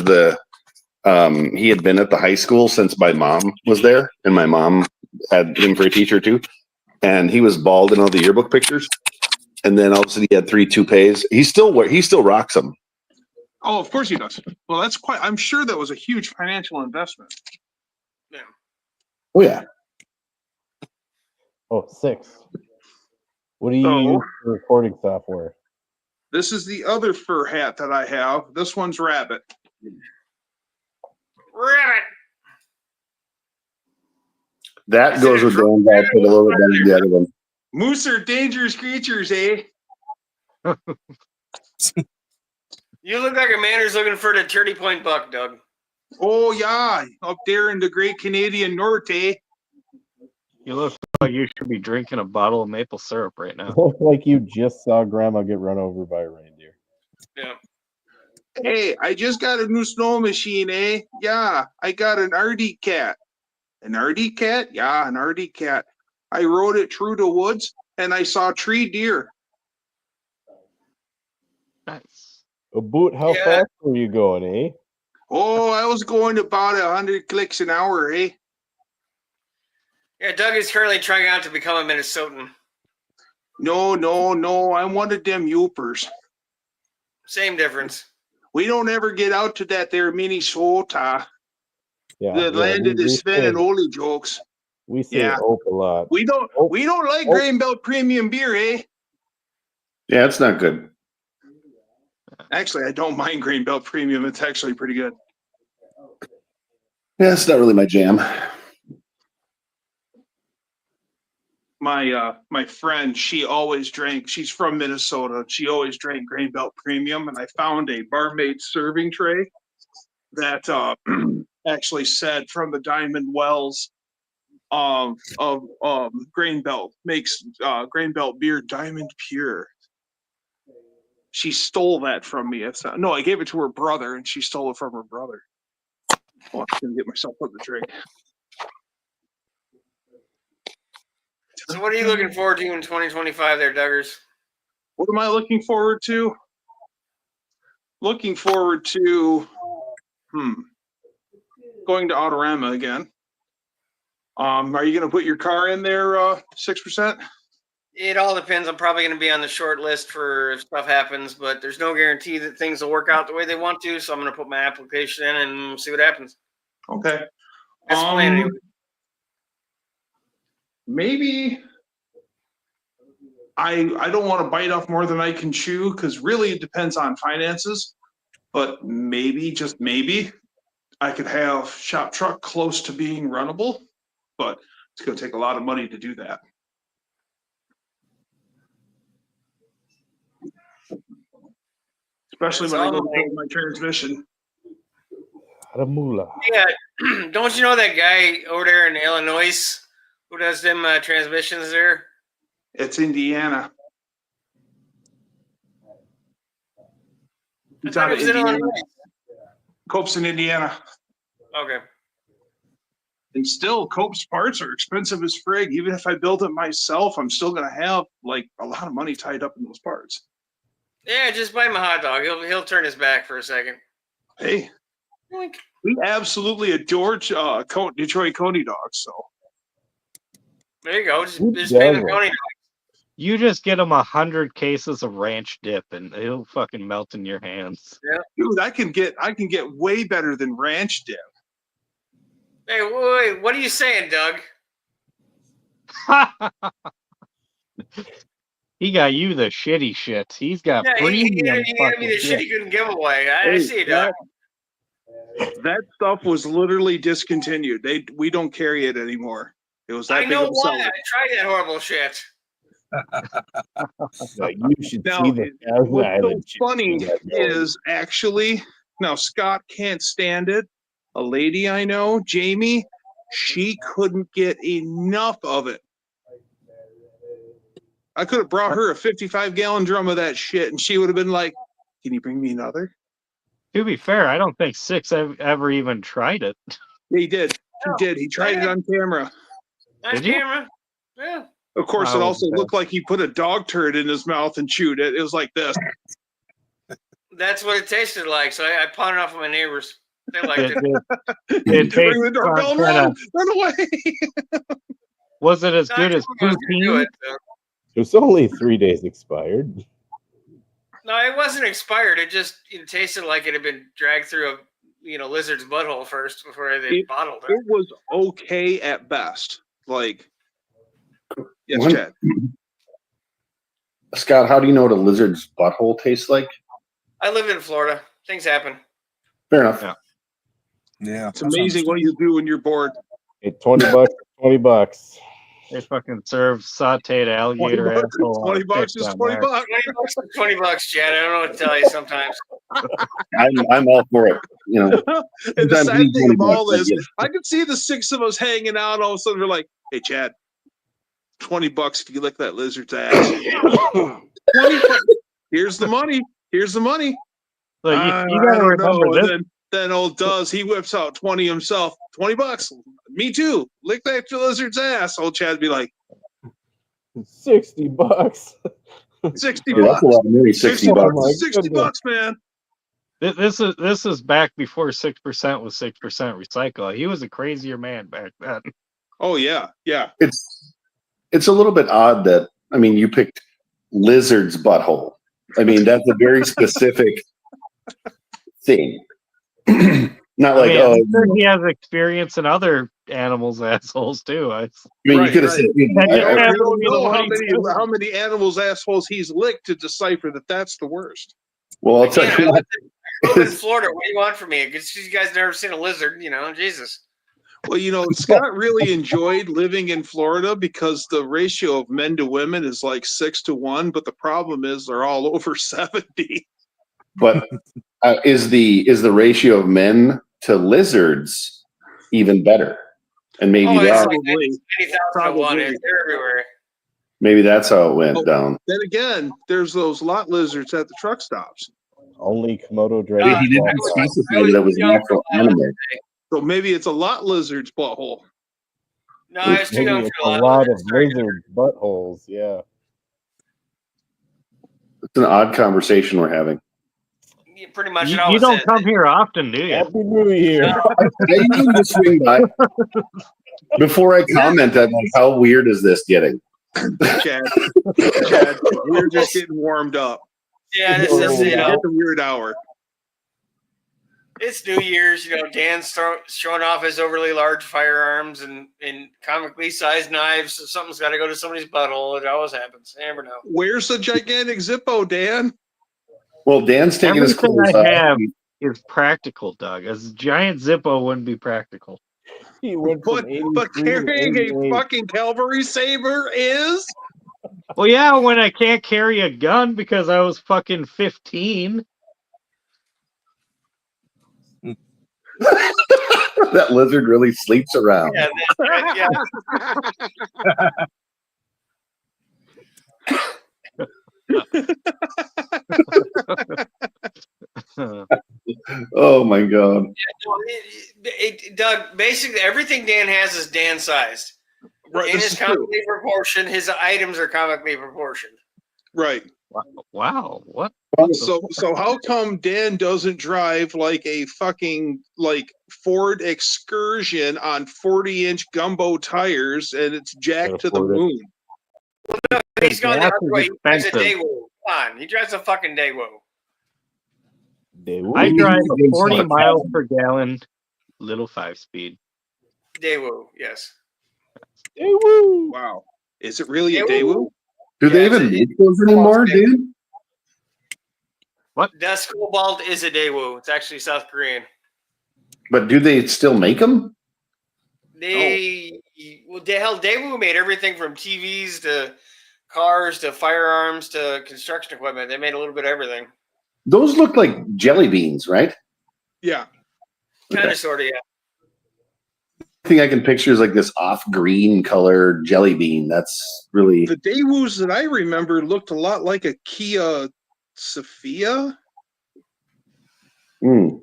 Speaker 5: he had been at the high school since my mom was there, and my mom had him for a teacher too. And he was bald in all the yearbook pictures. And then all of a sudden he had 3 toupees. He still rocks them.
Speaker 4: Oh, of course he does. Well, I'm sure that was a huge financial investment.
Speaker 5: Oh yeah.
Speaker 3: Oh, 6. What do you
Speaker 4: So-
Speaker 3: use for recording software?
Speaker 4: This is the other fur hat that I have. This one's rabbit.
Speaker 1: Rabbit.
Speaker 5: That goes with Dan's outfit a little bit better than the other one.
Speaker 4: Moose are dangerous creatures, eh?
Speaker 1: You look like a man who's looking for the 30 point buck, Doug.
Speaker 4: Oh yeah, up there in the Great Canadian North, eh?
Speaker 2: You look like you should be drinking a bottle of maple syrup right now.
Speaker 3: Look like you just saw Grandma get run over by a reindeer.
Speaker 1: Yeah.
Speaker 4: Hey, I just got a new snow machine, eh? Yeah, I got an RD cat. An RD cat? Yeah, an RD cat. I rode it through the woods and I saw 3 deer.
Speaker 2: Nice.
Speaker 3: About how
Speaker 1: Yeah.
Speaker 3: fast were you going, eh?
Speaker 4: Oh, I was going about 100 clicks an hour, eh?
Speaker 1: Yeah, Doug is currently trying out to become a Minnesotan.
Speaker 4: No, I'm one of them youpers.
Speaker 1: Same difference.
Speaker 4: We don't ever get out to that there Minnesota.
Speaker 3: Yeah.
Speaker 4: The land of the Sven and Oli jokes.
Speaker 3: We say
Speaker 4: Yeah.
Speaker 3: ope a lot.
Speaker 4: We don't like Grain Belt Premium beer, eh?
Speaker 5: Yeah, it's not good.
Speaker 4: Actually, I don't mind Grain Belt Premium. It's actually pretty good.
Speaker 5: Yeah, it's not really my jam.
Speaker 4: My friend, she always drank. She's from Minnesota. She always drank Grain Belt Premium, and I found a barmaid serving tray that actually said from the Diamond Wells of Grain Belt makes Grain Belt beer Diamond Pure. She stole that from me. No, I gave it to her brother, and she stole it from her brother. Oh, I'm gonna get myself a drink.
Speaker 1: So what are you looking forward to in 2025 there, Duggars?
Speaker 4: What am I looking forward to? Looking forward to going to Autorama again. Are you going to put your car in there 6%?
Speaker 1: It all depends. I'm probably going to be on the short list for if stuff happens, but there's no guarantee that things will work out the way they want to. So I'm going to put my application in and see what happens.
Speaker 4: Okay.
Speaker 1: That's the plan anyway.
Speaker 4: Maybe I don't want to bite off more than I can chew because really it depends on finances. But maybe, just maybe, I could have Shop Truck close to being runnable, but it's going to take a lot of money to do that. Especially when I go to build my transmission.
Speaker 3: Haramula.
Speaker 1: Yeah, don't you know that guy over there in Illinois who does them transmissions there?
Speaker 4: It's Indiana.
Speaker 1: I
Speaker 4: It's
Speaker 1: thought
Speaker 4: out
Speaker 1: it
Speaker 4: of
Speaker 1: was in
Speaker 4: Indiana.
Speaker 1: Illinois.
Speaker 4: Cope's in Indiana.
Speaker 1: Okay.
Speaker 4: And still, Cope's parts are expensive as frig. Even if I build it myself, I'm still going to have like a lot of money tied up in those parts.
Speaker 1: Yeah, just buy him a hot dog. He'll turn his back for a second.
Speaker 4: Hey,
Speaker 1: Yoink.
Speaker 4: we absolutely adore Detroit Coney dogs. So
Speaker 1: There you go.
Speaker 3: Who
Speaker 1: Just pay the
Speaker 3: doesn't?
Speaker 1: county.
Speaker 2: You just get him 100 cases of ranch dip, and it'll fucking melt in your hands.
Speaker 4: dude, I can get way better than ranch dip.
Speaker 1: Hey, wait, what are you saying, Doug?
Speaker 2: He got you the shitty shit. He's got
Speaker 1: Yeah, he
Speaker 2: premium
Speaker 1: handed me
Speaker 2: fucking
Speaker 1: the shit he
Speaker 2: shit.
Speaker 1: couldn't give away. I
Speaker 4: Hey,
Speaker 1: see, Doug.
Speaker 4: That stuff was literally discontinued. We don't carry it anymore. It was that
Speaker 1: I
Speaker 4: big
Speaker 1: know
Speaker 4: of a
Speaker 1: why.
Speaker 4: seller.
Speaker 1: I tried that horrible shit.
Speaker 3: Now, you should
Speaker 4: Now,
Speaker 3: see the Thousand
Speaker 4: what's so
Speaker 3: Island chips
Speaker 4: funny
Speaker 3: we got going.
Speaker 4: is actually now Scott can't stand it. A lady I know, Jamie, she couldn't get enough of it. I could have brought her a 55-gallon drum of that shit, and she would have been like, "Can you bring me another?"
Speaker 2: To be fair, I don't think Six ever even tried it.
Speaker 4: Yeah, he did. He did. He tried it on camera.
Speaker 1: On
Speaker 2: Did you?
Speaker 1: camera. Yeah.
Speaker 4: Of course, it
Speaker 2: Oh,
Speaker 4: also
Speaker 2: okay.
Speaker 4: looked like he put a dog turd in his mouth and chewed it. It was like this.
Speaker 1: That's what it tasted like. So I pawned it off of my neighbors. They liked
Speaker 2: It,
Speaker 1: it.
Speaker 2: it
Speaker 4: Ring
Speaker 2: tastes
Speaker 4: the doorbell,
Speaker 2: kinda-
Speaker 4: run away.
Speaker 2: was it as good as
Speaker 1: I was gonna do
Speaker 2: poutine?
Speaker 1: it, so.
Speaker 3: It was only 3 days expired.
Speaker 1: No, it wasn't expired. It tasted like it had been dragged through a lizard's butthole first before they bottled it.
Speaker 4: It was okay at best. Like, yes,
Speaker 5: One-
Speaker 4: Chad.
Speaker 5: Scott, how do you know what a lizard's butthole tastes like?
Speaker 1: I live in Florida. Things happen.
Speaker 5: Fair enough.
Speaker 2: Yeah.
Speaker 6: Yeah.
Speaker 4: It's amazing what you do when you're bored.
Speaker 3: Hey, $20, $20.
Speaker 2: They fucking serve sauteed alligator
Speaker 4: $20
Speaker 2: asshole. on a
Speaker 4: $20
Speaker 2: stick
Speaker 4: is
Speaker 2: down
Speaker 4: $20.
Speaker 2: there.
Speaker 1: 20 bucks is 20 bucks, Chad. I don't know what to tell you sometimes.
Speaker 5: I'm all for it. You know,
Speaker 4: And the
Speaker 5: sometimes
Speaker 4: sad
Speaker 5: these
Speaker 4: thing of
Speaker 5: 20
Speaker 4: all
Speaker 5: bucks, I
Speaker 4: is,
Speaker 5: get it.
Speaker 4: I could see the 6 of us hanging out. All of a sudden, we're like, "Hey, Chad, $20 if you lick that lizard's ass." 20 bucks. Here's the money. Here's the money.
Speaker 2: So you
Speaker 4: I
Speaker 2: gotta
Speaker 4: don't
Speaker 2: remember
Speaker 4: know.
Speaker 2: this.
Speaker 4: And then old Duz, he whips out 20 himself. $20. Me too. Lick that lizard's ass. Old Chad'd be like,
Speaker 3: $60.
Speaker 4: 60
Speaker 5: Yeah, that's
Speaker 4: bucks.
Speaker 5: a lot of money. 60
Speaker 3: Oh
Speaker 5: bucks.
Speaker 3: my
Speaker 4: 60
Speaker 3: goodness.
Speaker 4: bucks, man.
Speaker 2: This is back before 6% was 6% recycle. He was a crazier man back then.
Speaker 4: Oh yeah, yeah.
Speaker 5: It's a little bit odd that you picked lizard's butthole. That's a very specific thing. Not like
Speaker 2: I'm sure he has experience in other animals' assholes too.
Speaker 5: you
Speaker 4: Right,
Speaker 5: could have
Speaker 4: right.
Speaker 5: said
Speaker 4: You
Speaker 2: Yeah,
Speaker 4: don't
Speaker 2: you
Speaker 4: know
Speaker 2: know
Speaker 4: how
Speaker 2: what
Speaker 4: many
Speaker 2: he's
Speaker 4: how many animals' assholes he's licked to decipher that that's the worst.
Speaker 5: well, I'll tell
Speaker 1: Again,
Speaker 5: you
Speaker 1: I
Speaker 5: what.
Speaker 1: live in Florida. What do you want from me? It's just you guys never seen a lizard, Jesus.
Speaker 4: Well, Scott really enjoyed living in Florida because the ratio of men to women is like 6-1, but the problem is they're all over 70.
Speaker 5: But is the ratio of men to lizards even better? And maybe
Speaker 1: Oh, it's
Speaker 5: that
Speaker 1: like
Speaker 4: Probably.
Speaker 1: 90,000 to 1. They're everywhere.
Speaker 5: maybe that's how it went down.
Speaker 4: Then again, there's those lot lizards at the truck stops.
Speaker 3: Only Komodo
Speaker 1: Uh,
Speaker 3: dragon.
Speaker 5: He didn't specify that it was an actual animal.
Speaker 4: So maybe it's a lot lizard's butthole.
Speaker 1: No, I was too
Speaker 3: Maybe
Speaker 1: young
Speaker 3: it's
Speaker 1: for
Speaker 3: a
Speaker 1: a
Speaker 3: lot of
Speaker 1: lizards. Sorry.
Speaker 3: lizard buttholes. Yeah.
Speaker 5: It's an odd conversation we're having.
Speaker 1: Yeah, pretty much it
Speaker 2: You
Speaker 1: always
Speaker 2: don't
Speaker 1: is.
Speaker 2: come here often, do you?
Speaker 3: Happy New Year.
Speaker 5: I usually just swing by. Before I comment, I'm like, how weird is this getting?
Speaker 4: Chad, we're just getting warmed up.
Speaker 1: Yeah, this
Speaker 3: Oh,
Speaker 1: is,
Speaker 4: It's the weird hour.
Speaker 1: it's New Year's. Dan's showing off his overly large firearms and comically sized knives. So something's got to go to somebody's butthole. It always happens. You never know.
Speaker 4: Where's the gigantic Zippo, Dan?
Speaker 5: Well, Dan's taking his
Speaker 2: Everything
Speaker 5: clothes
Speaker 2: I
Speaker 5: off.
Speaker 2: have is practical, Doug. A giant Zippo wouldn't be practical.
Speaker 3: He went from
Speaker 4: But
Speaker 3: 83 to
Speaker 4: carrying a
Speaker 3: 88.
Speaker 4: fucking cavalry saber is?
Speaker 2: Well, yeah, when I can't carry a gun because I was fucking 15.
Speaker 5: That lizard really sleeps around.
Speaker 1: Yeah,
Speaker 5: Oh my god.
Speaker 1: Doug, basically everything Dan has is Dan sized.
Speaker 4: Right,
Speaker 1: In
Speaker 4: this
Speaker 1: his
Speaker 4: is true.
Speaker 1: comically proportioned, his items are comically proportioned.
Speaker 4: Right.
Speaker 2: Wow, what?
Speaker 4: So how come Dan doesn't drive like a fucking Ford Excursion on 40-inch gumbo tires and it's jacked
Speaker 3: Can't
Speaker 4: to the
Speaker 3: afford it.
Speaker 4: moon?
Speaker 1: He's going the
Speaker 2: gas
Speaker 1: other
Speaker 2: is
Speaker 1: way. He drives a
Speaker 2: expensive.
Speaker 1: Daewoo. Come on, he drives a fucking Daewoo.
Speaker 2: I drive a
Speaker 5: It's
Speaker 2: 40
Speaker 5: like-
Speaker 2: miles per gallon little 5-speed.
Speaker 1: Daewoo, yes.
Speaker 3: Woo!
Speaker 4: Wow. Is it really a
Speaker 1: Daewoo?
Speaker 4: Daewoo?
Speaker 5: Do they
Speaker 1: Yeah,
Speaker 5: even
Speaker 1: it's-
Speaker 5: make those anymore, dude?
Speaker 1: Das Cobalt is a Daewoo. It's actually South Korean.
Speaker 5: But do they still make them?
Speaker 1: Daewoo made everything from TVs to cars to firearms to construction equipment. They made a little bit of everything.
Speaker 5: Those look like jelly beans, right?
Speaker 4: Yeah.
Speaker 1: Kind
Speaker 5: Okay.
Speaker 1: of, sort of, yeah.
Speaker 5: The thing I can picture is like this off green color jelly bean. That's really
Speaker 4: The Daewoos that I remember looked a lot like a Kia Sophia.
Speaker 5: Mm.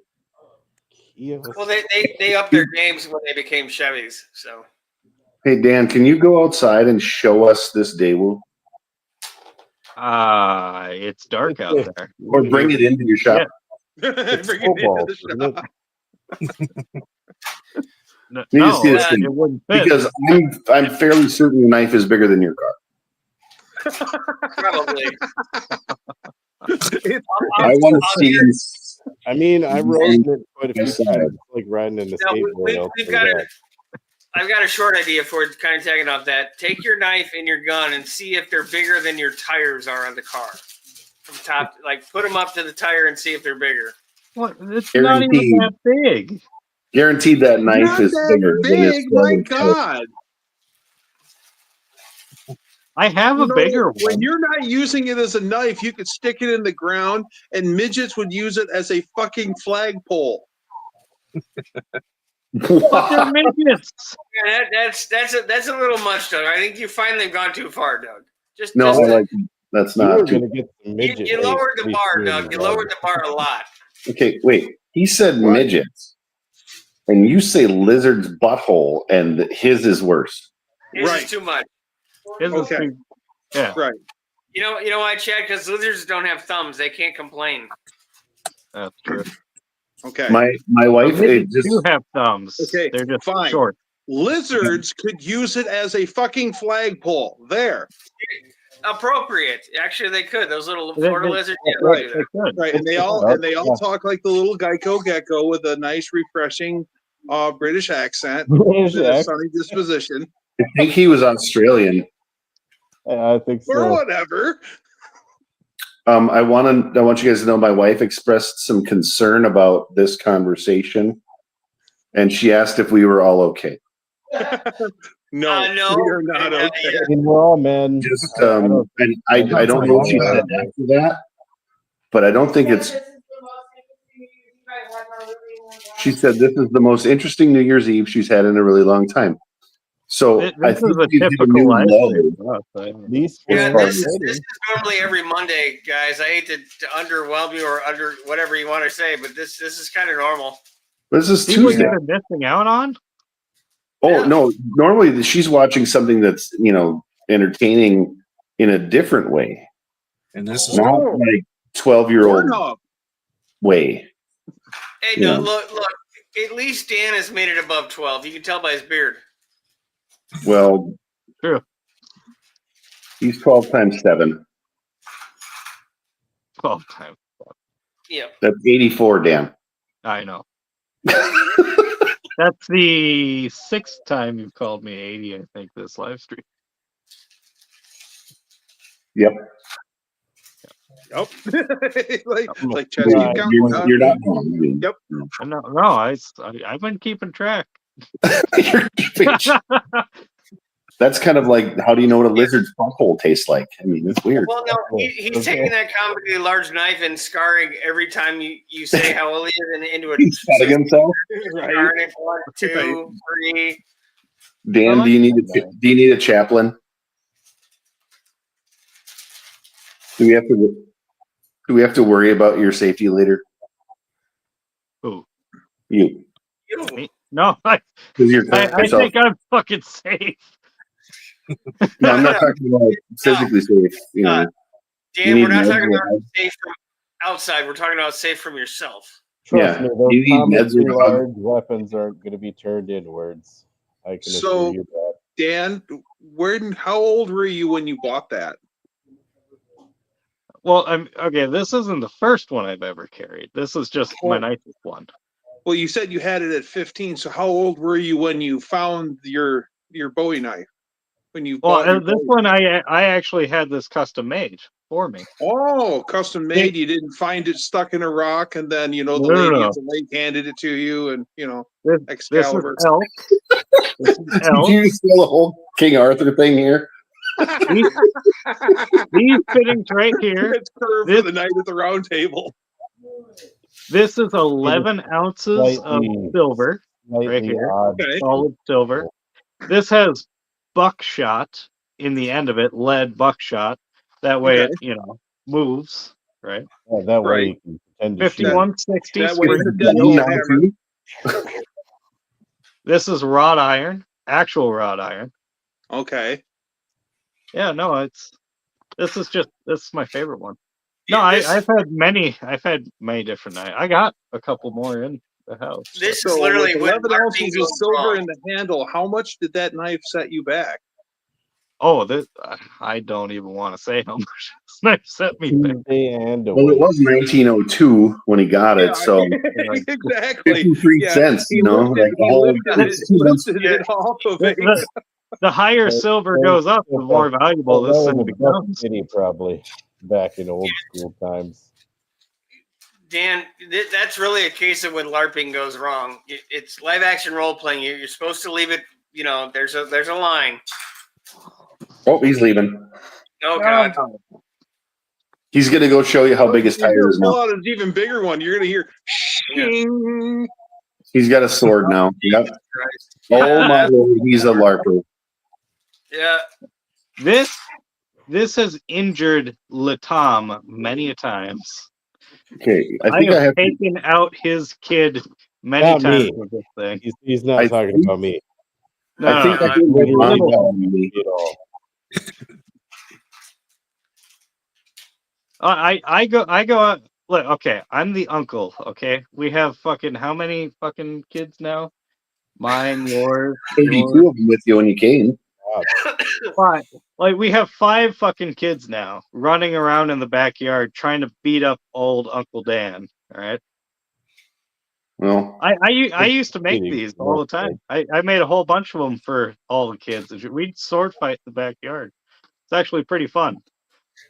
Speaker 1: Well, they upped their games when they became Chevys. So
Speaker 5: Hey Dan, can you go outside and show us this Daewoo?
Speaker 2: It's dark out there.
Speaker 5: Or bring it into your shop.
Speaker 4: Bring
Speaker 3: It's
Speaker 4: it into
Speaker 3: cobalt,
Speaker 4: the
Speaker 3: isn't it?
Speaker 4: shop.
Speaker 2: No,
Speaker 5: You just see this thing.
Speaker 2: it wouldn't fit.
Speaker 5: Because I'm fairly certain the knife is bigger than your car.
Speaker 1: probably.
Speaker 5: I want to see.
Speaker 3: I mean, I rode in it quite a few
Speaker 5: Yes,
Speaker 3: times. It's like riding in a
Speaker 1: No,
Speaker 3: skateboard. I'll
Speaker 1: we've
Speaker 3: say
Speaker 1: got
Speaker 3: that.
Speaker 1: it. I've got a short idea for it, kind of tagging off that. Take your knife and your gun and see if they're bigger than your tires are on the car. From top, like put them up to the tire and see if they're bigger.
Speaker 2: What? It's not even
Speaker 5: Guaranteed.
Speaker 2: that big.
Speaker 5: Guaranteed that knife
Speaker 4: Not
Speaker 5: is
Speaker 4: that
Speaker 5: bigger than
Speaker 4: big,
Speaker 5: its
Speaker 4: my
Speaker 5: brother.
Speaker 4: God.
Speaker 2: I have a
Speaker 4: You know,
Speaker 2: bigger
Speaker 4: when
Speaker 2: one.
Speaker 4: you're not using it as a knife, you could stick it in the ground, and midgets would use it as a fucking flagpole.
Speaker 2: But they're midgets.
Speaker 1: Yeah, that's a little much, Doug. I think you finally gone too far, Doug. Just
Speaker 5: No, I
Speaker 1: just
Speaker 5: like that's
Speaker 3: You were
Speaker 5: not.
Speaker 3: gonna get some midget.
Speaker 1: you
Speaker 3: hate
Speaker 1: lowered the
Speaker 3: pretty
Speaker 1: bar,
Speaker 3: soon,
Speaker 1: Doug. You
Speaker 3: bro.
Speaker 1: lowered the bar a lot.
Speaker 5: Okay, wait. He said
Speaker 4: What?
Speaker 5: midgets, and you say lizard's butthole, and his is worse.
Speaker 1: This
Speaker 4: Right.
Speaker 1: is too much.
Speaker 2: His is
Speaker 4: Okay.
Speaker 2: big. Yeah,
Speaker 4: Right.
Speaker 1: You know why, Chad? Because lizards don't have thumbs. They can't complain.
Speaker 2: that's true.
Speaker 4: Okay.
Speaker 5: My wife it
Speaker 2: Midgets
Speaker 5: just
Speaker 2: do have thumbs.
Speaker 4: Okay,
Speaker 2: They're just
Speaker 4: fine.
Speaker 2: short.
Speaker 4: Lizards could use it as a fucking flagpole. There.
Speaker 1: Appropriate. Actually, they could. Those little
Speaker 2: They-
Speaker 1: Florida
Speaker 2: they-
Speaker 1: lizards. Yeah,
Speaker 4: Right.
Speaker 1: they do
Speaker 2: They
Speaker 1: that.
Speaker 2: could.
Speaker 4: Right. And they all talk like the little Geico gecko with a nice, refreshing British accent
Speaker 3: British
Speaker 4: and a
Speaker 3: accent.
Speaker 4: sunny disposition.
Speaker 5: I think he was Australian.
Speaker 3: I think
Speaker 4: Or
Speaker 3: so.
Speaker 4: whatever.
Speaker 5: I want you guys to know my wife expressed some concern about this conversation, and she asked if we were all okay.
Speaker 4: No,
Speaker 1: No.
Speaker 4: we are not okay.
Speaker 1: Yeah.
Speaker 3: I mean, we're all men.
Speaker 5: Just
Speaker 3: I don't-
Speaker 5: and I don't know what she said after that, but I don't think it's. She said this is the most interesting New Year's Eve she's had in a really long time. So
Speaker 2: This
Speaker 5: I
Speaker 2: is
Speaker 5: think
Speaker 2: a
Speaker 5: she's hit a
Speaker 2: typical
Speaker 5: new
Speaker 2: life.
Speaker 5: low.
Speaker 2: for us, I don't know.
Speaker 3: These
Speaker 1: Yeah,
Speaker 3: people are
Speaker 1: this
Speaker 3: dating.
Speaker 1: is normally every Monday, guys. I hate to underwhelm you or under whatever you want to say, but this is kind of normal.
Speaker 5: This is
Speaker 2: See what
Speaker 5: Tuesday.
Speaker 2: you've been missing out on?
Speaker 5: Oh
Speaker 1: Yeah.
Speaker 5: no! Normally she's watching something that's entertaining in a different way,
Speaker 6: And this is
Speaker 5: not like 12-year-old
Speaker 4: Pornhub.
Speaker 5: way.
Speaker 1: Hey,
Speaker 5: Yeah.
Speaker 1: no, look. At least Dan has made it above 12. You can tell by his beard.
Speaker 5: Well,
Speaker 2: True.
Speaker 5: he's 12 times 7.
Speaker 2: 12 times.
Speaker 1: Yeah.
Speaker 5: That's 84, Dan.
Speaker 2: I know. That's the 6th time you've called me 80, I think, this live stream.
Speaker 5: Yep.
Speaker 4: Yep. like
Speaker 3: Right.
Speaker 4: Chad, you count,
Speaker 5: You're not wrong.
Speaker 4: Yep.
Speaker 2: I've been keeping track.
Speaker 5: You're keeping- That's kind of like, how do you know what a lizard's butthole tastes like? I mean, it's weird.
Speaker 1: Well, no, he's
Speaker 3: Okay.
Speaker 1: taking that comedy large knife and scarring every time you say how old he is and into it.
Speaker 5: He's cutting himself.
Speaker 1: Scarring it 1, 2, 3.
Speaker 5: Dan, do you need a chaplain? Do we have to worry about your safety later?
Speaker 2: Who?
Speaker 5: You,
Speaker 1: Ew.
Speaker 2: No, I
Speaker 5: because you're cutting yourself.
Speaker 2: think I'm fucking safe.
Speaker 5: No, I'm not talking about physically safe. You know, you
Speaker 1: Dan,
Speaker 5: need
Speaker 1: we're not
Speaker 5: meds
Speaker 1: talking
Speaker 5: or
Speaker 1: about
Speaker 5: what?
Speaker 1: safe from outside. We're talking about safe from yourself.
Speaker 3: Trust
Speaker 5: Yeah.
Speaker 3: me, those
Speaker 5: You need meds
Speaker 3: comically
Speaker 5: or what?
Speaker 3: large weapons aren't going to be turned inwards. I can
Speaker 4: So-
Speaker 3: assure you that.
Speaker 4: Dan, how old were you when you bought that?
Speaker 2: Well, okay. This isn't the first one I've ever carried. This is just my nicest one.
Speaker 4: Well, you said you had it at 15. So how old were you when you found your Bowie knife? When you
Speaker 2: Well,
Speaker 4: bought your
Speaker 2: this
Speaker 4: Bowie?
Speaker 2: one I actually had this custom made for me.
Speaker 4: Oh, custom made. You didn't find it stuck in a rock, and then the
Speaker 2: No,
Speaker 4: lady
Speaker 2: no.
Speaker 4: at the lake handed it to you, and
Speaker 2: This is
Speaker 4: Excalibur.
Speaker 2: elk. This is
Speaker 5: Did
Speaker 2: elk.
Speaker 5: you steal the whole King Arthur thing here?
Speaker 2: These fittings right here.
Speaker 4: It's curved for the night at the round table.
Speaker 2: This is 11 ounces of
Speaker 3: Slightly-
Speaker 2: silver, right
Speaker 3: Slightly
Speaker 2: here.
Speaker 3: odd.
Speaker 4: Okay.
Speaker 2: solid silver. This has buckshot in the end of it, lead buckshot. That way
Speaker 4: Okay.
Speaker 2: it, moves, right?
Speaker 3: Yeah, that way
Speaker 4: Right.
Speaker 3: you can pretend to shoot.
Speaker 2: 5160
Speaker 4: That way
Speaker 2: spring
Speaker 4: it's a
Speaker 2: steel.
Speaker 4: deadly
Speaker 5: Now,
Speaker 4: hammer.
Speaker 5: too?
Speaker 2: This is wrought iron, actual wrought iron.
Speaker 4: Okay.
Speaker 2: Yeah, no, this is my favorite one. No,
Speaker 1: Yeah, this-
Speaker 2: I've had many different knives. I got a couple more in the house.
Speaker 1: This
Speaker 4: So
Speaker 1: is literally
Speaker 4: with
Speaker 1: when
Speaker 4: 11
Speaker 1: marketing
Speaker 4: ounces of
Speaker 1: goes
Speaker 4: silver
Speaker 1: wrong.
Speaker 4: in the handle, how much did that knife set you back?
Speaker 2: Oh, this I don't even want to say how much this knife sent me. There.
Speaker 3: Tuesday and a
Speaker 5: Well, it
Speaker 3: week.
Speaker 5: was 1902 when he got it, so
Speaker 4: exactly.
Speaker 5: 53
Speaker 4: Yeah,
Speaker 5: cents.
Speaker 4: he
Speaker 5: You know,
Speaker 4: lifted,
Speaker 5: like the
Speaker 4: he
Speaker 5: whole
Speaker 4: lifted it,
Speaker 5: it's 2 months.
Speaker 4: lifted it off of it.
Speaker 2: The higher silver goes up, the more valuable
Speaker 3: That
Speaker 2: this
Speaker 3: was
Speaker 2: thing
Speaker 3: a buck
Speaker 2: becomes.
Speaker 3: penny probably back in old school times.
Speaker 1: Dan, that's really a case of when LARPing goes wrong. It's live action role playing. You're supposed to leave it. You know, there's a line.
Speaker 5: Oh, he's leaving.
Speaker 1: Oh God.
Speaker 5: He's gonna go show you how big his
Speaker 4: You're
Speaker 5: tire
Speaker 4: gonna
Speaker 5: is
Speaker 4: pull
Speaker 5: now.
Speaker 4: out an even bigger one. You're gonna hear shing.
Speaker 5: He's got a sword now. Yep.
Speaker 1: Christ.
Speaker 5: Oh my lord, he's a LARPer.
Speaker 1: Yeah.
Speaker 2: This has injured Latom many a times.
Speaker 5: Okay, I
Speaker 2: I
Speaker 5: think I
Speaker 2: have
Speaker 5: have to,
Speaker 2: taken out his kid many
Speaker 3: Not
Speaker 2: times
Speaker 3: me.
Speaker 2: with this thing.
Speaker 3: He's not
Speaker 5: I
Speaker 3: talking
Speaker 5: think-
Speaker 3: about me
Speaker 2: No,
Speaker 5: I think
Speaker 2: no,
Speaker 5: I
Speaker 2: no.
Speaker 5: can
Speaker 3: Literally
Speaker 5: mom
Speaker 3: not
Speaker 5: on me.
Speaker 3: at all.
Speaker 2: I go out. Look, okay, I'm the uncle. Okay, we have fucking how many fucking kids now? Mine, yours,
Speaker 5: 32 of them with you when you came.
Speaker 2: five. Like we have 5 fucking kids now running around in the backyard trying to beat up old Uncle Dan. All right.
Speaker 5: Well,
Speaker 2: I used to make
Speaker 3: Kidding.
Speaker 2: these all the time. I made a whole bunch of them for all the kids. We'd sword fight in the backyard. It's actually pretty fun.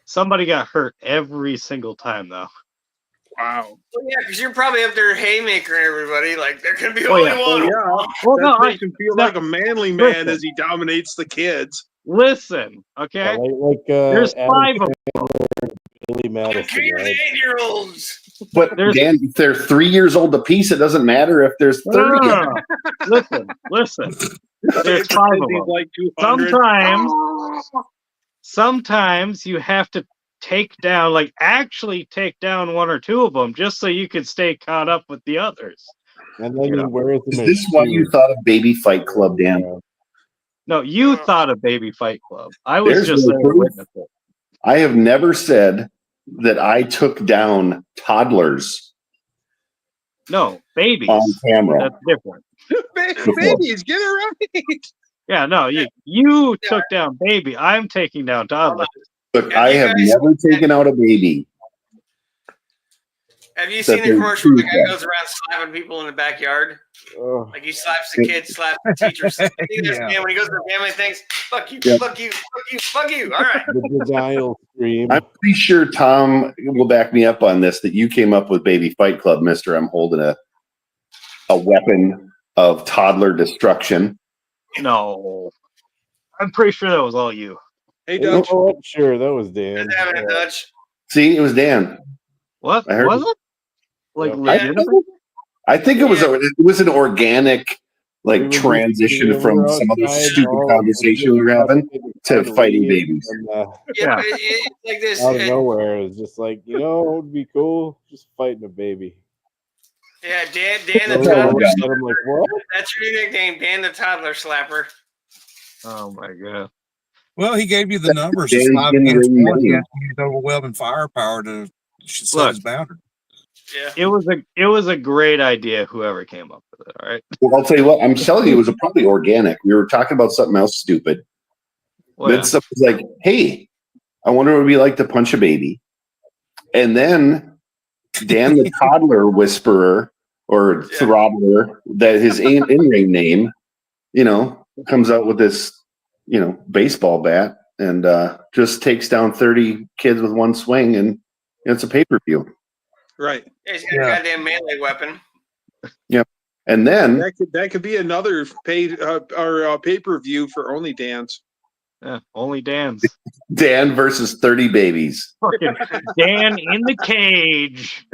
Speaker 2: Somebody got hurt every single time though.
Speaker 4: Wow.
Speaker 1: Well, yeah, because you're probably up there haymaker everybody. Like there can be
Speaker 2: Oh,
Speaker 1: only
Speaker 2: yeah.
Speaker 4: Oh
Speaker 1: one.
Speaker 4: yeah.
Speaker 2: Well,
Speaker 4: That
Speaker 2: no,
Speaker 4: makes him feel
Speaker 2: no,
Speaker 4: like a manly man
Speaker 2: listen.
Speaker 4: as he dominates the kids.
Speaker 2: Listen, okay.
Speaker 3: Like
Speaker 2: There's
Speaker 3: Adam
Speaker 2: 5 of them.
Speaker 3: Billy
Speaker 1: You
Speaker 3: Madison.
Speaker 1: treat
Speaker 3: Right?
Speaker 1: 8-year-olds.
Speaker 5: but
Speaker 2: There's-
Speaker 5: Dan, if they're 3 years old apiece, it doesn't matter if there's 30 of them.
Speaker 2: Listen. There's 5 of
Speaker 4: He's
Speaker 2: them.
Speaker 4: like 200.
Speaker 2: Sometimes you have to take down, like actually take down 1 or 2 of them, just so you can stay caught up with the others.
Speaker 3: And then
Speaker 2: You
Speaker 3: he
Speaker 2: know.
Speaker 3: wears
Speaker 5: Is
Speaker 3: them
Speaker 5: this
Speaker 3: as
Speaker 5: why you
Speaker 3: shoes.
Speaker 5: thought of Baby Fight Club, Dan?
Speaker 2: No, you thought of Baby Fight Club. I was
Speaker 5: There's
Speaker 2: just
Speaker 5: no
Speaker 2: there to
Speaker 5: proof.
Speaker 2: witness it.
Speaker 5: I have never said that I took down toddlers
Speaker 2: No, babies.
Speaker 5: on camera.
Speaker 2: That's different.
Speaker 4: Babies, get it right.
Speaker 2: Yeah, no, you took down baby. I'm taking down toddlers.
Speaker 5: Look,
Speaker 1: Have
Speaker 5: I
Speaker 1: you
Speaker 5: have
Speaker 1: guys-
Speaker 5: never taken out a baby.
Speaker 1: Have you
Speaker 5: That
Speaker 1: seen the
Speaker 5: they
Speaker 1: commercial where the
Speaker 5: choose
Speaker 1: guy
Speaker 5: that.
Speaker 1: goes around slapping people in the backyard?
Speaker 3: Oh,
Speaker 1: Like he slaps the kids, slaps the teachers. I think that's
Speaker 6: Yeah.
Speaker 1: man when he goes to the family things. Fuck you,
Speaker 5: Yeah.
Speaker 1: fuck you, fuck you, fuck you. All right.
Speaker 3: the denial scream.
Speaker 5: I'm pretty sure Tom will back me up on this, that you came up with Baby Fight Club, mister. I'm holding a weapon of toddler destruction.
Speaker 2: No. I'm pretty sure that was all you.
Speaker 4: Hey,
Speaker 3: You know
Speaker 4: Dutch.
Speaker 3: what? Sure, that was Dan.
Speaker 1: Just having a Dutch.
Speaker 5: See, it was Dan.
Speaker 2: What?
Speaker 5: I heard-
Speaker 2: Was it? Like
Speaker 3: Yeah.
Speaker 2: legitimate?
Speaker 5: I think it was an organic
Speaker 3: We
Speaker 5: like
Speaker 3: were just-
Speaker 5: transition
Speaker 3: we were
Speaker 5: from some other
Speaker 3: outside,
Speaker 5: stupid
Speaker 3: all
Speaker 5: conversation we were having to fighting babies.
Speaker 3: And,
Speaker 1: Yeah, but it's like this.
Speaker 3: out of nowhere, it was just like, it would be cool just fighting a baby.
Speaker 1: Yeah, Dan
Speaker 3: So
Speaker 1: the
Speaker 3: all
Speaker 1: toddler.
Speaker 3: of a sudden I'm like, what?
Speaker 1: That's your new nickname, Dan the toddler slapper.
Speaker 2: Oh my god.
Speaker 6: Well, he gave you the numbers.
Speaker 5: Dan's
Speaker 6: It's 5
Speaker 5: getting
Speaker 6: against
Speaker 5: ready
Speaker 6: 1. He
Speaker 5: now.
Speaker 6: has to use overwhelming firepower to set
Speaker 2: Look.
Speaker 6: his boundary.
Speaker 1: Yeah.
Speaker 2: It was a great idea, whoever came up with it, all right?
Speaker 5: Well, I'll tell you what, I'm telling you, it was probably organic. We were talking about something else stupid.
Speaker 2: Well,
Speaker 5: Then someone was like, hey, I wonder what it would be like to punch a baby. And then Dan the toddler whisperer or
Speaker 1: Yeah.
Speaker 5: throttler, that his in-ring name, comes out with this, baseball bat and just takes down 30 kids with one swing, and it's a pay-per-view.
Speaker 4: Right.
Speaker 1: Yeah, he's got
Speaker 6: Yeah.
Speaker 1: a goddamn melee weapon.
Speaker 5: And then
Speaker 4: That could be another paid pay-per-view for only dance.
Speaker 2: yeah, only Dan's.
Speaker 5: Dan versus 30 babies.
Speaker 2: Fucking Dan in the cage.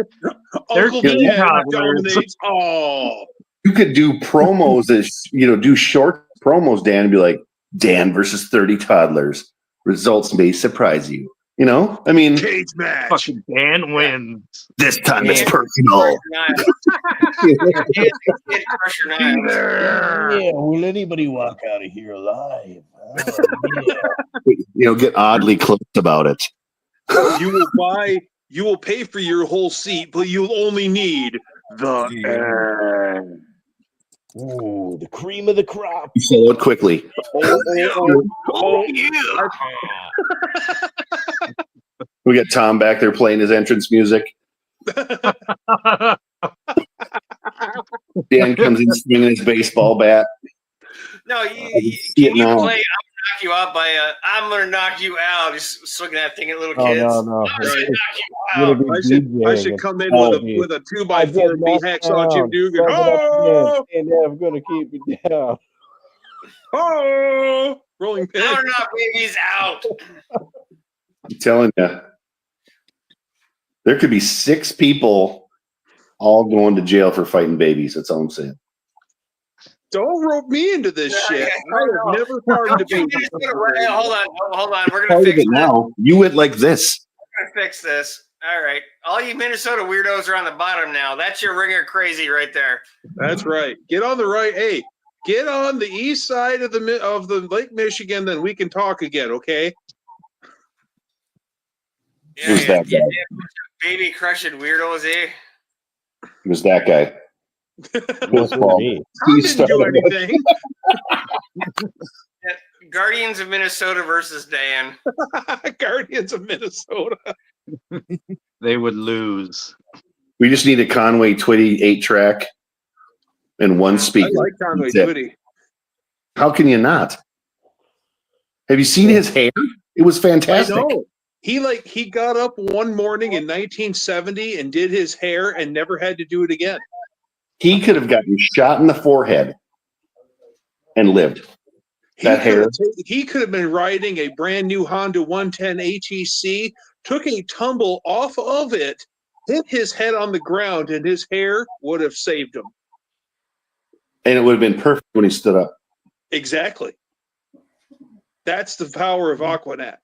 Speaker 4: Uncle
Speaker 2: They're
Speaker 4: Dan
Speaker 2: toddlers.
Speaker 4: dominates all.
Speaker 5: You could do promos as do short promos, Dan, and be like, Dan versus 30 toddlers. Results may surprise you. I mean,
Speaker 4: Cage match.
Speaker 2: Fucking Dan wins.
Speaker 5: this time it's
Speaker 1: Dan-
Speaker 5: personal.
Speaker 1: Kid Crusher Knives.
Speaker 3: Yeah, will anybody walk out of here alive?
Speaker 5: Get oddly close about it.
Speaker 4: You will pay for your whole seat, but you'll only need the
Speaker 6: Yeah.
Speaker 3: Ooh, the cream of the crop.
Speaker 5: Sell it quickly.
Speaker 1: Oh, yeah.
Speaker 5: We got Tom back there playing his entrance music. Dan comes in swinging his baseball bat.
Speaker 1: No,
Speaker 5: see
Speaker 1: can
Speaker 5: it
Speaker 1: you
Speaker 5: now.
Speaker 1: play I'm gonna knock you out by I'm gonna knock you out. Just swinging that thing at little
Speaker 3: Oh,
Speaker 1: kids.
Speaker 3: no.
Speaker 1: I'm gonna knock you
Speaker 3: Gonna
Speaker 1: out.
Speaker 3: be
Speaker 4: I
Speaker 3: DJing
Speaker 4: should
Speaker 3: and
Speaker 4: come in
Speaker 3: tell
Speaker 4: with
Speaker 3: me,
Speaker 4: a 2x4
Speaker 3: I
Speaker 4: and
Speaker 3: get
Speaker 4: be
Speaker 3: knocked
Speaker 4: Hacksaw Jim
Speaker 3: down.
Speaker 4: Dugan.
Speaker 3: Start it up
Speaker 4: Oh,
Speaker 3: again. And I'm gonna keep you down.
Speaker 4: oh, rolling pin.
Speaker 1: I'm gonna knock babies out.
Speaker 5: I'm telling you, there could be 6 people all going to jail for fighting babies. That's all I'm saying.
Speaker 4: Don't rope me into this
Speaker 1: Yeah,
Speaker 4: shit.
Speaker 1: yeah,
Speaker 4: I have
Speaker 1: no.
Speaker 4: never farmed a
Speaker 1: Don't you
Speaker 4: baby.
Speaker 1: hold on. We're
Speaker 5: Part
Speaker 1: gonna
Speaker 5: of
Speaker 1: fix
Speaker 5: it now. You went like this.
Speaker 1: this. All right, all you Minnesota weirdos are on the bottom now. That's your ringer crazy right there.
Speaker 4: That's right. Get on the right. Hey, get on the east side of the Lake Michigan, then we can talk again. Okay.
Speaker 5: Who's that guy?
Speaker 1: Baby crushing weirdos, eh?
Speaker 5: It was that guy.
Speaker 3: What's for me?
Speaker 4: I
Speaker 5: He
Speaker 4: didn't do
Speaker 5: started it.
Speaker 4: anything.
Speaker 1: Guardians of Minnesota versus Dan.
Speaker 4: Guardians of Minnesota.
Speaker 2: They would lose.
Speaker 5: We just need a Conway Twitty 8-track and one speaker.
Speaker 4: I like Conway
Speaker 5: That's it.
Speaker 4: Twitty.
Speaker 5: How can you not? Have you seen his hair? It was
Speaker 4: I
Speaker 5: fantastic.
Speaker 4: know. He got up one morning in 1970 and did his hair and never had to do it again.
Speaker 5: He could have gotten shot in the forehead and lived. That hair.
Speaker 4: He could have been riding a brand new Honda 110 HEC, took a tumble off of it, hit his head on the ground, and his hair would have saved him.
Speaker 5: And it would have been perfect when he stood up.
Speaker 4: Exactly. That's the power of Aquanet.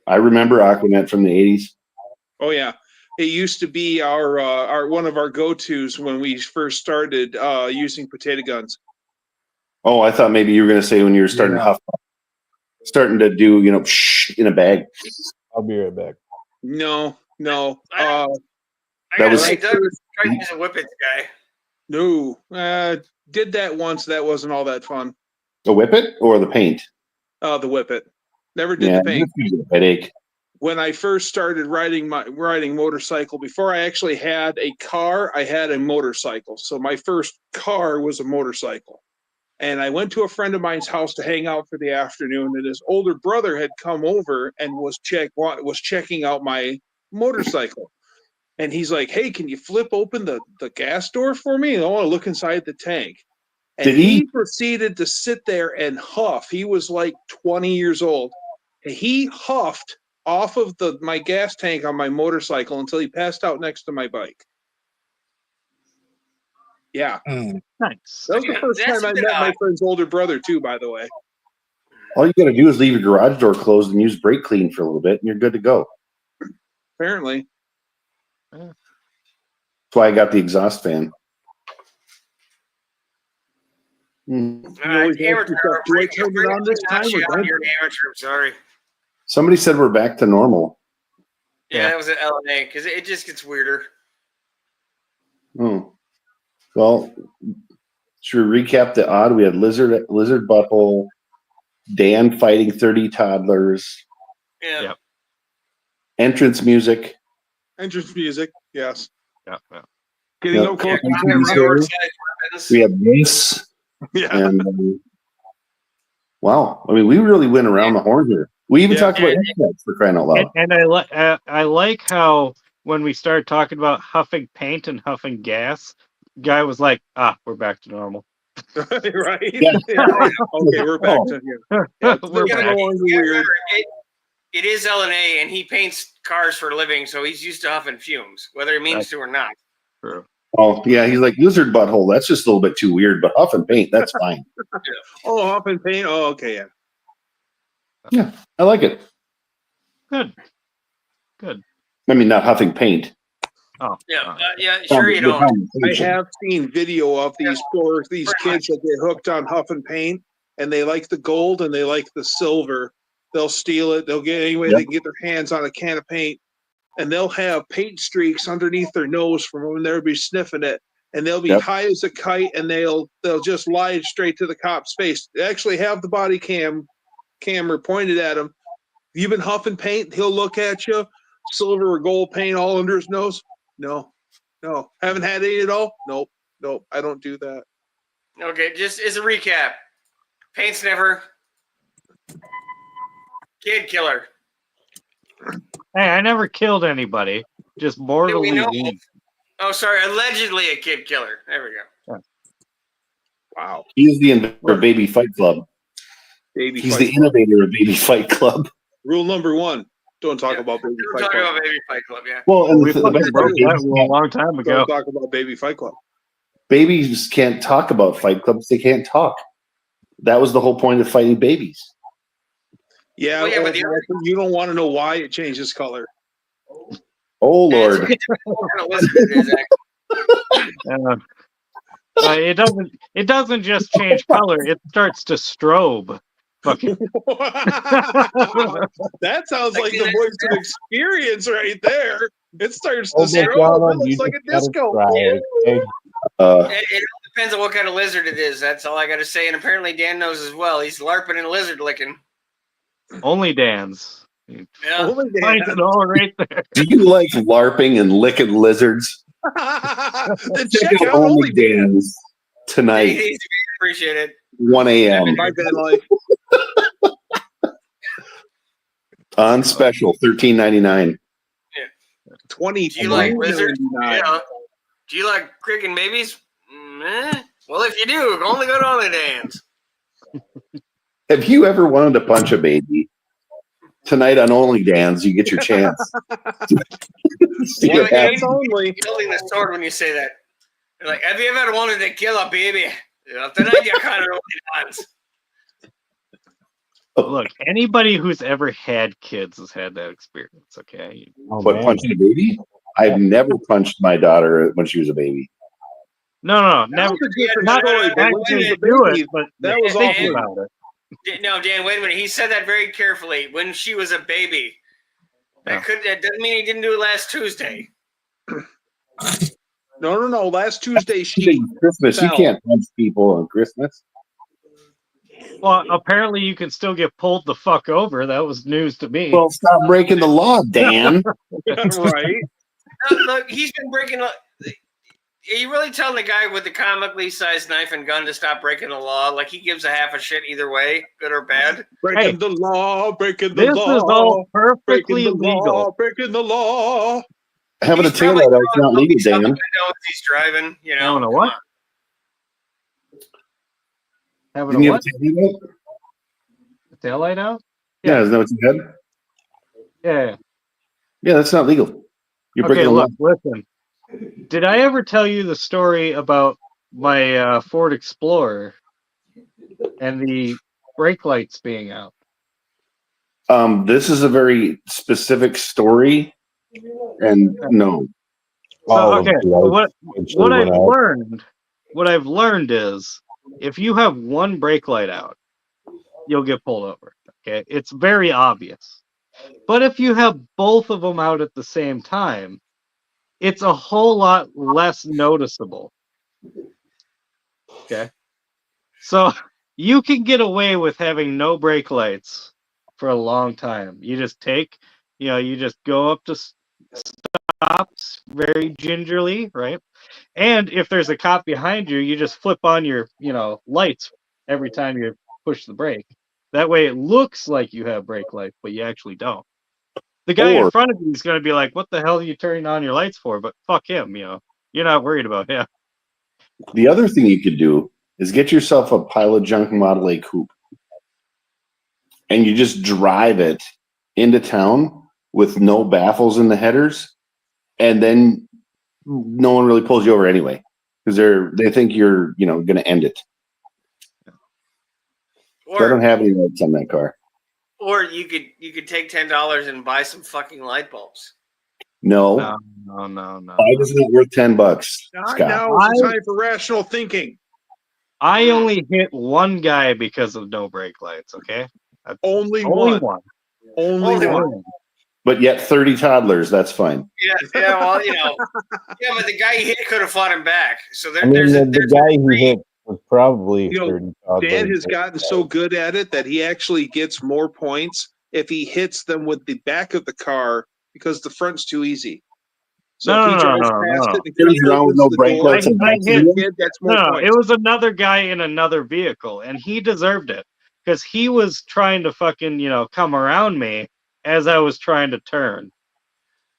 Speaker 5: I remember Aquanet from the 80s.
Speaker 4: Oh yeah, it used to be our one of our go-tos when we first started using potato guns.
Speaker 5: Oh, I thought maybe you were going to say when you were starting to huff, starting to do, in a bag.
Speaker 3: I'll be right back.
Speaker 4: No.
Speaker 1: I
Speaker 5: That
Speaker 1: gotta
Speaker 5: was-
Speaker 1: say, Doug Triton is a whippets guy.
Speaker 4: No. Did that once. That wasn't all that fun.
Speaker 5: The whippet or the paint?
Speaker 4: The whippet. Never did
Speaker 5: Yeah,
Speaker 4: the paint.
Speaker 5: this gives you a headache.
Speaker 4: When I first started riding motorcycle, before I actually had a car, I had a motorcycle. So my first car was a motorcycle. And I went to a friend of mine's house to hang out for the afternoon, and his older brother had come over and was checking out my motorcycle. And he's like, "Hey, can you flip open the gas door for me? I want to look inside the tank." And
Speaker 5: Did he?
Speaker 4: proceeded to sit there and huff. He was like 20 years old. And he huffed off of my gas tank on my motorcycle until he passed out next to my bike. Yeah.
Speaker 6: Mm.
Speaker 2: Nice.
Speaker 4: That was the first
Speaker 1: That's
Speaker 4: time I
Speaker 1: a bit
Speaker 4: met my
Speaker 1: odd.
Speaker 4: friend's older brother, too, by the way.
Speaker 5: All you got to do is leave your garage door closed and use brake clean for a little bit, and you're good to go.
Speaker 4: Apparently.
Speaker 5: That's why I got the exhaust fan.
Speaker 4: always
Speaker 1: Amateur.
Speaker 4: ask yourself, do I turn it on this time or don't?
Speaker 1: You're an amateur. I'm sorry.
Speaker 5: Somebody said we're back to normal.
Speaker 1: Yeah,
Speaker 2: Yeah.
Speaker 1: that was at LNA because it just gets weirder.
Speaker 5: Oh. Well, should we recap the odd? We had lizard butthole, Dan fighting 30 toddlers,
Speaker 1: Yeah.
Speaker 2: Yep.
Speaker 5: entrance music.
Speaker 4: Entrance music, yes.
Speaker 2: Yeah.
Speaker 4: Getting
Speaker 5: Yep.
Speaker 4: up close
Speaker 1: Yeah,
Speaker 4: to the camera.
Speaker 1: oversized weapons.
Speaker 5: We had this.
Speaker 4: Yeah.
Speaker 5: And wow, I mean, we really went around the horn here. We even
Speaker 4: Yeah.
Speaker 5: talked about insects for crying out loud.
Speaker 2: And I like how when we started talking about huffing paint and huffing gas, guy was like, "We're back to normal."
Speaker 4: Right?
Speaker 5: Yeah.
Speaker 4: Okay, we're back to here. Yeah,
Speaker 2: We're
Speaker 4: it's no
Speaker 2: back.
Speaker 4: longer
Speaker 1: Yeah,
Speaker 4: weird.
Speaker 1: remember, it is LNA, and he paints cars for a living, so he's used to huffing fumes, whether he means to or not.
Speaker 2: True.
Speaker 5: Oh, yeah, he's like lizard butthole. That's just a little bit too weird, but huff and paint, that's fine.
Speaker 4: Oh, huff and paint. Oh, okay, yeah.
Speaker 5: Yeah, I like it.
Speaker 2: Good.
Speaker 5: I mean, not huffing paint.
Speaker 1: Yeah, sure you don't.
Speaker 4: I have seen video of these kids that get hooked on huff and paint, and they like the gold and they like the silver. They'll steal it. They'll get any way they can get their hands on a can of paint, and they'll have paint streaks underneath their nose from when they'll be sniffing it. and they'll be
Speaker 5: Yep.
Speaker 4: high as a kite, and they'll just lie straight to the cop's face. They actually have the body camera pointed at him. You've been huffing paint, he'll look at you, silver or gold paint all under his nose. No. Haven't had any at all? Nope. I don't do that.
Speaker 1: Okay, just as a recap, paint sniffer, kid killer.
Speaker 2: Hey, I never killed anybody. Just mortally
Speaker 1: know.
Speaker 2: wounded.
Speaker 1: Oh, sorry, allegedly a kid killer. There we go.
Speaker 4: Wow.
Speaker 5: He's the inventor of Baby Fight Club.
Speaker 4: Baby
Speaker 5: He's
Speaker 4: Fight
Speaker 5: the
Speaker 4: Club.
Speaker 5: innovator of Baby Fight Club.
Speaker 4: Rule number 1. Don't talk
Speaker 1: Yeah.
Speaker 4: about Baby
Speaker 1: We're
Speaker 4: Fight
Speaker 1: talking
Speaker 4: Club.
Speaker 1: about Baby Fight Club, yeah.
Speaker 5: Well, and
Speaker 2: We
Speaker 5: the
Speaker 2: fucking
Speaker 5: best part
Speaker 2: broke
Speaker 5: is
Speaker 2: that rule a long time ago.
Speaker 4: Don't talk about Baby Fight Club.
Speaker 5: babies can't talk about Fight Clubs. They can't talk. That was the whole point of fighting babies.
Speaker 4: Yeah,
Speaker 1: Well, yeah, but
Speaker 4: you don't want to know why it changes color.
Speaker 5: Oh Lord!
Speaker 1: What kind of lizard it is, actually.
Speaker 2: It doesn't just change color. It starts to strobe. Fucking.
Speaker 4: That sounds like the voice of experience right there. It starts to
Speaker 3: Oh my
Speaker 4: strobe.
Speaker 3: God,
Speaker 4: It looks
Speaker 3: you
Speaker 4: like a
Speaker 3: just gotta
Speaker 4: disco.
Speaker 3: try it, okay?
Speaker 1: It all depends on what kind of lizard it is. That's all I got to say. And apparently Dan knows as well. He's LARPing and lizard licking.
Speaker 2: Only Dan's.
Speaker 1: Yeah.
Speaker 4: Only
Speaker 2: Find it all right there.
Speaker 5: Do you like LARPing and licking lizards?
Speaker 4: Then
Speaker 5: Check
Speaker 4: check
Speaker 5: out
Speaker 4: out
Speaker 5: Only
Speaker 4: OnlyDans.
Speaker 5: Dan's tonight,
Speaker 1: He's appreciate it.
Speaker 5: 1 a.m.
Speaker 4: My van life.
Speaker 5: on special, $13.99.
Speaker 4: 20.
Speaker 1: Do you like lizards? Yeah. Do you like kicking babies? Well, if you do, only go to OnlyDans.
Speaker 5: Have you ever wanted to punch a baby? Tonight on Only Dan's, you get your chance. See
Speaker 1: Well,
Speaker 5: what
Speaker 1: yeah,
Speaker 5: happens.
Speaker 4: only.
Speaker 1: You're holding the sword when you say that. You're like, have you ever wanted to kill a baby? Tonight you're kind of OnlyDans.
Speaker 2: Look, anybody who's ever had kids has had that experience. Okay.
Speaker 3: Oh,
Speaker 5: What,
Speaker 3: man.
Speaker 5: punching a baby? I've never punched my daughter when she was a baby.
Speaker 2: No,
Speaker 4: That
Speaker 2: never
Speaker 4: was a different
Speaker 1: Not
Speaker 4: story. But when she
Speaker 2: actually
Speaker 4: was a
Speaker 2: do
Speaker 4: baby,
Speaker 2: it, but
Speaker 4: that was
Speaker 2: think
Speaker 4: awful.
Speaker 2: about it.
Speaker 1: No, Dan, wait a minute. He said that very carefully. When she was a baby.
Speaker 2: Yeah.
Speaker 1: That doesn't mean he didn't do it last Tuesday.
Speaker 4: No. Last Tuesday,
Speaker 5: Christmas, you
Speaker 4: fell.
Speaker 5: can't punch people on Christmas.
Speaker 2: Well, apparently you can still get pulled the fuck over. That was news to me.
Speaker 5: Well, stop breaking the law, Dan.
Speaker 4: right?
Speaker 1: Look, he's been breaking. Are you really telling the guy with the comically sized knife and gun to stop breaking the law? Like he gives a half a shit either way, good or bad?
Speaker 4: Breaking
Speaker 2: Hey,
Speaker 4: the law, breaking the
Speaker 2: this
Speaker 4: law.
Speaker 2: is all
Speaker 4: breaking
Speaker 2: perfectly
Speaker 4: the law,
Speaker 2: legal.
Speaker 4: breaking the law.
Speaker 5: Having a
Speaker 1: He's
Speaker 5: tail
Speaker 1: probably
Speaker 5: light out is not legal,
Speaker 1: He's out the
Speaker 5: Dan.
Speaker 1: window as he's driving. You know,
Speaker 2: Having a
Speaker 1: come
Speaker 2: what?
Speaker 1: on.
Speaker 2: Having
Speaker 5: Didn't
Speaker 2: a
Speaker 5: you
Speaker 2: what?
Speaker 5: have a tail light out?
Speaker 2: Tail light out?
Speaker 5: Yeah, isn't that what you had?
Speaker 2: Yeah.
Speaker 5: Yeah, that's not legal. You're
Speaker 2: Okay,
Speaker 5: breaking the law.
Speaker 2: look, listen. Did I ever tell you the story about my Ford Explorer and the brake lights being out?
Speaker 5: This is a very specific story, and no.
Speaker 2: So,
Speaker 3: Oh,
Speaker 2: okay,
Speaker 3: the
Speaker 2: so
Speaker 3: lights
Speaker 2: what
Speaker 3: went out.
Speaker 2: what I've learned is if you have one brake light out, you'll get pulled over. Okay, it's very obvious. But if you have both of them out at the same time, it's a whole lot less noticeable. Okay, so you can get away with having no brake lights for a long time. You just you just go up to stops very gingerly, right? And if there's a cop behind you, you just flip on your, lights every time you push the brake. That way it looks like you have brake lights, but you actually don't. The guy in
Speaker 5: Or-
Speaker 2: front of you is going to be like, what the hell are you turning on your lights for? But fuck him, you're not worried about him.
Speaker 5: The other thing you could do is get yourself a Pilot Junk Model A coupe, and you just drive it into town with no baffles in the headers, and then no one really pulls you over anyway because they think you're going to end it. So I don't have any lights on that car.
Speaker 1: Or you could take $10 and buy some fucking light bulbs.
Speaker 5: No,
Speaker 2: No.
Speaker 5: why isn't it worth $10,
Speaker 4: Not
Speaker 5: Scott?
Speaker 4: now is the time for rational thinking.
Speaker 2: I only hit one guy because of no brake lights, okay?
Speaker 4: Only
Speaker 2: Only
Speaker 4: one.
Speaker 2: one.
Speaker 4: Only
Speaker 1: Only
Speaker 4: one.
Speaker 1: one.
Speaker 5: but yet 30 toddlers. That's fine.
Speaker 1: Yeah, well, yeah, but the guy he hit could have fought him back. So
Speaker 3: I mean,
Speaker 1: there's
Speaker 3: the guy who hit was probably
Speaker 4: You know,
Speaker 3: 30 toddlers.
Speaker 4: Dan has gotten so good at it that he actually gets more points if he hits them with the back of the car because the front's too easy. So
Speaker 2: No,
Speaker 4: if he
Speaker 2: no,
Speaker 4: drives
Speaker 2: no,
Speaker 4: past
Speaker 2: no.
Speaker 4: it and
Speaker 5: There's no
Speaker 4: opens the
Speaker 5: break
Speaker 4: door,
Speaker 5: lights
Speaker 2: and
Speaker 4: and
Speaker 2: I
Speaker 4: hits the kid, that's more
Speaker 2: No,
Speaker 4: points.
Speaker 2: it was another guy in another vehicle, and he deserved it because he was trying to fucking, come around me as I was trying to turn.